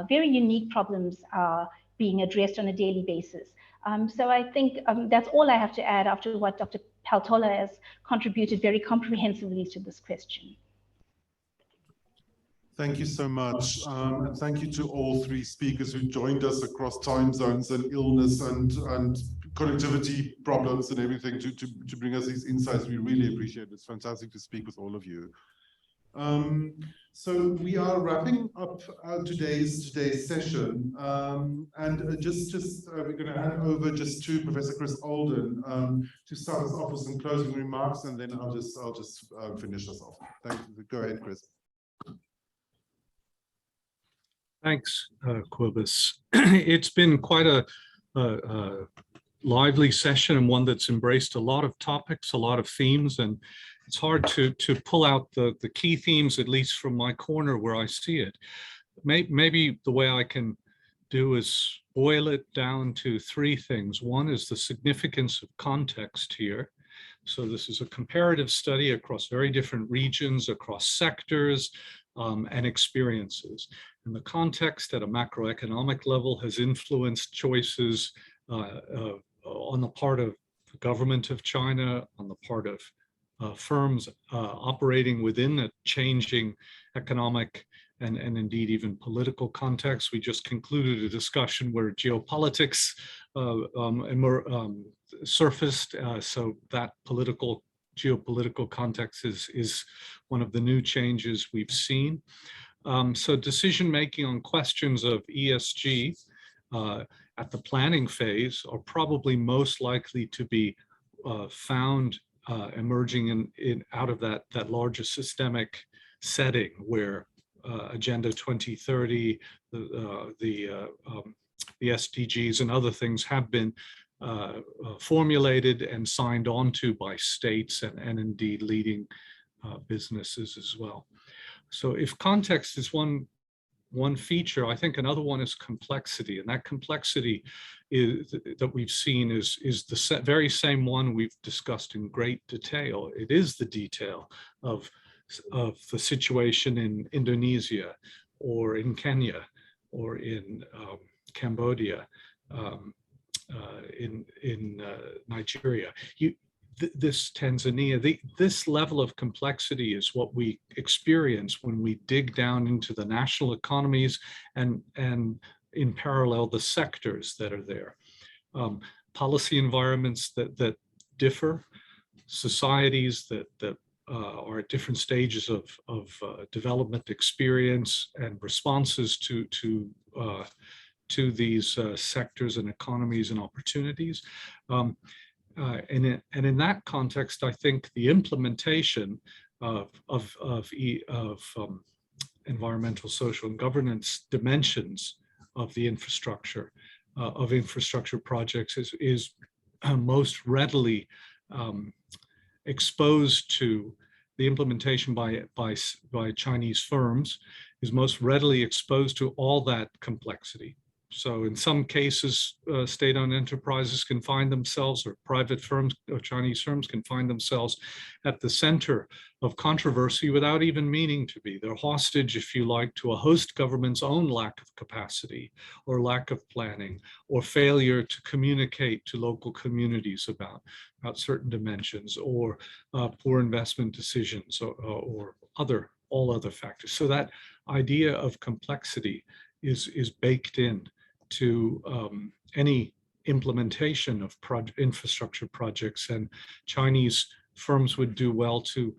very unique problems are being addressed on a daily basis. So I think that's all I have to add after what Dr. Peltola has contributed very comprehensively to this question. Thank you so much. And thank you to all three speakers who joined us across time zones and illness and connectivity problems and everything to bring us these insights. We really appreciate it. It's fantastic to speak with all of you. So we are wrapping up today's session, and we're going to hand over just to Professor Chris Alden to start us off with some closing remarks, and then I'll just finish us off. Thank you. Go ahead, Chris. Thanks, Cobus. It's been quite a lively session, and one that's embraced a lot of topics, a lot of themes, and it's hard to pull out the key themes, at least from my corner where I see it. Maybe the way I can do is boil it down to three things. One is the significance of context here. So this is a comparative study across very different regions, across sectors, and experiences. And the context at a macroeconomic level has influenced choices on the part of the government of China, on the part of firms operating within a changing economic and indeed even political context. We just concluded a discussion where geopolitics surfaced, so that geopolitical context is one of the new changes we've seen. So decision-making on questions of ESG at the planning phase are probably most likely to be found emerging out of that larger systemic setting where Agenda 2030, the SDGs and other things have been formulated and signed onto by states and indeed leading businesses as well. So if context is one feature, I think another one is complexity, and that complexity that we've seen is the very same one we've discussed in great detail. It is the detail of the situation in Indonesia or in Kenya or in Cambodia, in Nigeria. This Tanzania, this level of complexity is what we experience when we dig down into the national economies and in parallel the sectors that are there. Policy environments that differ, societies that are at different stages of development experience and responses to these sectors and economies and opportunities. And in that context, I think the implementation of environmental, social, and governance dimensions of the infrastructure projects is most readily exposed to the implementation by Chinese firms, is most readily exposed to all that complexity. So in some cases, state-owned enterprises can find themselves, or private firms or Chinese firms can find themselves at the center of controversy without even meaning to be. They're hostage, if you like, to a host government's own lack of capacity or lack of planning or failure to communicate to local communities about certain dimensions, or poor investment decisions, or all other factors. So that idea of complexity is baked in to any implementation of infrastructure projects, and Chinese firms would do well to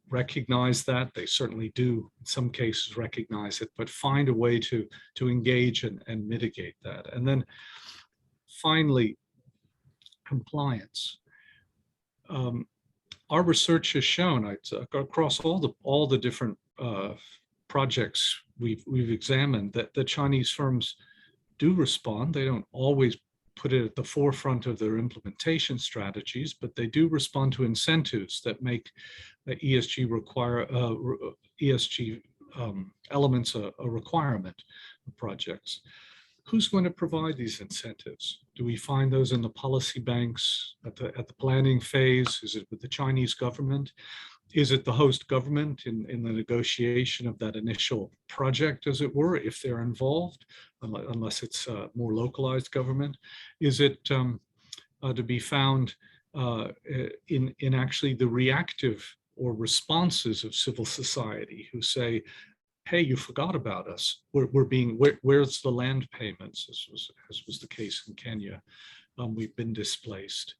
recognize that. They certainly do in some cases recognize it, but find a way to engage and mitigate that. And then finally, compliance. Our research has shown across all the different projects we've examined that the Chinese firms do respond. They don't always put it at the forefront of their implementation strategies, but they do respond to incentives that make the ESG elements a requirement of projects. Who's going to provide these incentives? Do we find those in the policy banks at the planning phase? Is it with the Chinese government? Is it the host government in the negotiation of that initial project, as it were, if they're involved, unless it's more localized government? Is it to be found in actually the reactive or responses of civil society who say, hey, you forgot about us. Where's the land payments, as was the case in Kenya? We've been displaced.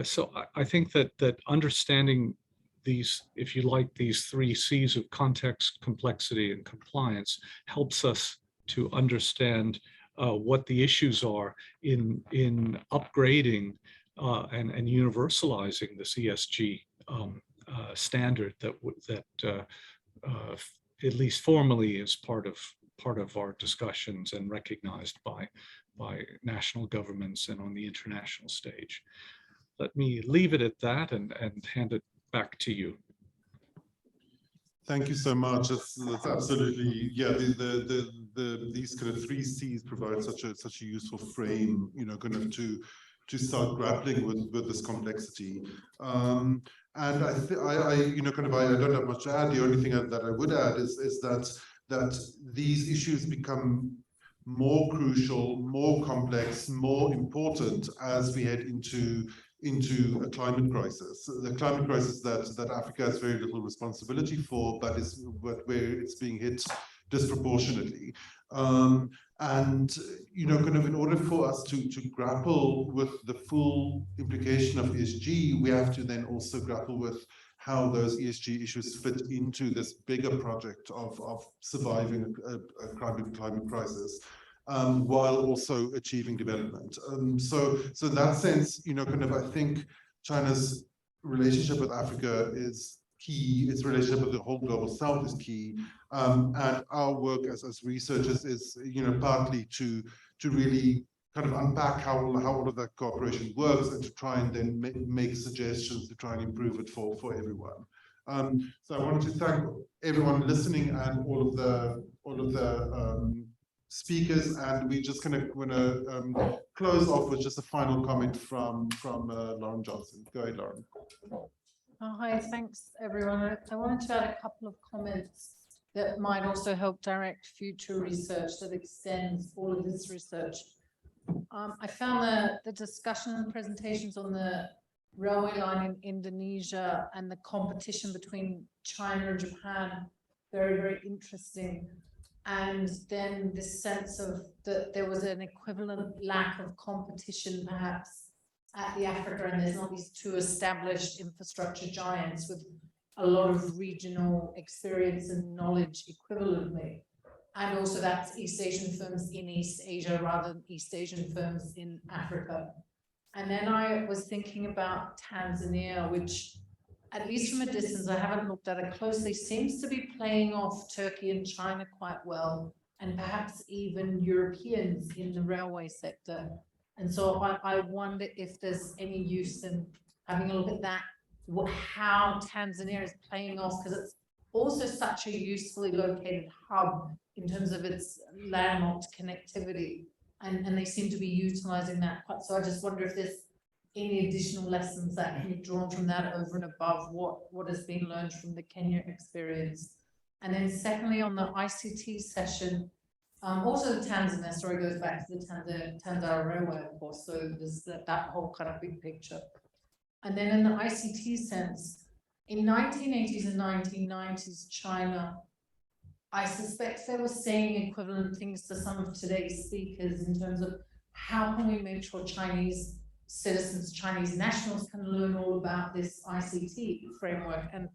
So I think that understanding these, if you like, these 3 C's of context, complexity, and compliance helps us to understand what the issues are in upgrading and universalizing this ESG standard that at least formally is part of our discussions and recognized by national governments and on the international stage. Let me leave it at that and hand it back to you. Thank you so much. That's absolutely, yeah. These kind of 3 C's provide such a useful frame, kind of to start grappling with this complexity. And I don't have much to add. The only thing that I would add is that these issues become more crucial, more complex, more important as we head into a climate crisis. The climate crisis that Africa has very little responsibility for, but where it's being hit disproportionately. And kind of in order for us to grapple with the full implication of ESG, we have to then also grapple with how those ESG issues fit into this bigger project of surviving a climate crisis, while also achieving development. So in that sense, kind of, I think China's relationship with Africa is key. Its relationship with the whole global south is key. And our work as researchers is, partly to really kind of unpack how all of that cooperation works and to try and then make suggestions to try and improve it for everyone. So I wanted to thank everyone listening and all of the speakers, and we just kind of want to close off with just a final comment from Lauren Johnson. Go ahead, Lauren. Hi, thanks everyone. I wanted to add a couple of comments that might also help direct future research that extends all of this research. I found the discussion and presentations on the railway line in Indonesia and the competition between China and Japan very, very interesting. And then this sense of that there was an equivalent lack of competition perhaps at the Africa, and there's not these two established infrastructure giants with a lot of regional experience and knowledge equivalently. And also that's East Asian firms in East Asia rather than East Asian firms in Africa. And then I was thinking about Tanzania, which, at least from a distance, I haven't looked at it closely, seems to be playing off Turkey and China quite well, and perhaps even Europeans in the railway sector. And so I wonder if there's any use in having a look at that, how Tanzania is playing off, because it's also such a usefully located hub in terms of its landlocked connectivity. And they seem to be utilizing that quite. So I just wonder if there's any additional lessons that can be drawn from that over and above what has been learned from the Kenya experience. And then secondly, on the ICT session, also the Tanzania story goes back to the Tandara Railway, of course, so there's that whole kind of big picture. And then in the ICT sense, in 1980s and 1990s, China, I suspect they were saying equivalent things to some of today's speakers in terms of how can we make sure Chinese citizens, Chinese nationals can learn all about this ICT framework. And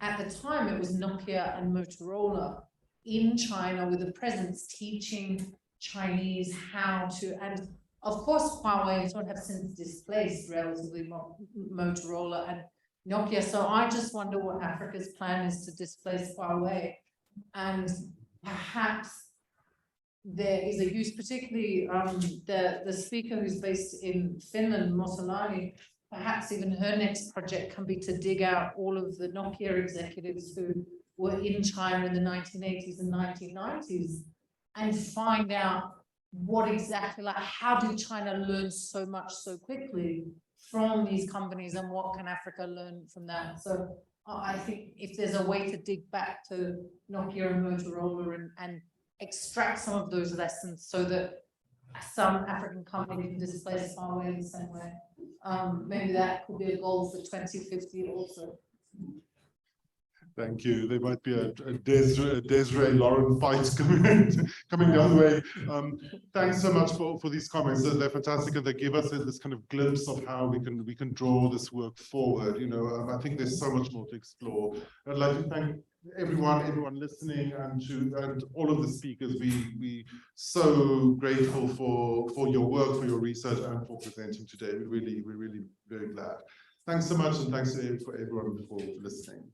at the time, it was Nokia and Motorola in China with a presence teaching Chinese how to, and of course, Huawei sort of have since displaced relatively Motorola and Nokia. So I just wonder what Africa's plan is to displace Huawei. And perhaps there is a use, particularly the speaker who's based in Finland, Mosolani, perhaps even her next project can be to dig out all of the Nokia executives who were in China in the 1980s and 1990s and find out what exactly, like how did China learn so much so quickly from these companies, and what can Africa learn from that? So I think if there's a way to dig back to Nokia and Motorola and extract some of those lessons so that some African company can displace Huawei in the same way, maybe that could be a goal for 2050 also. Thank you. There might be a Desiree Lauren fight coming down the way. Thanks so much for these comments. They're fantastic, and they give us this kind of glimpse of how we can draw this work forward. I think there's so much more to explore. I'd like to thank everyone listening, and all of the speakers. We so grateful for your work, for your research, and for presenting today. We're really very glad. Thanks so much, and thanks for everyone for listening.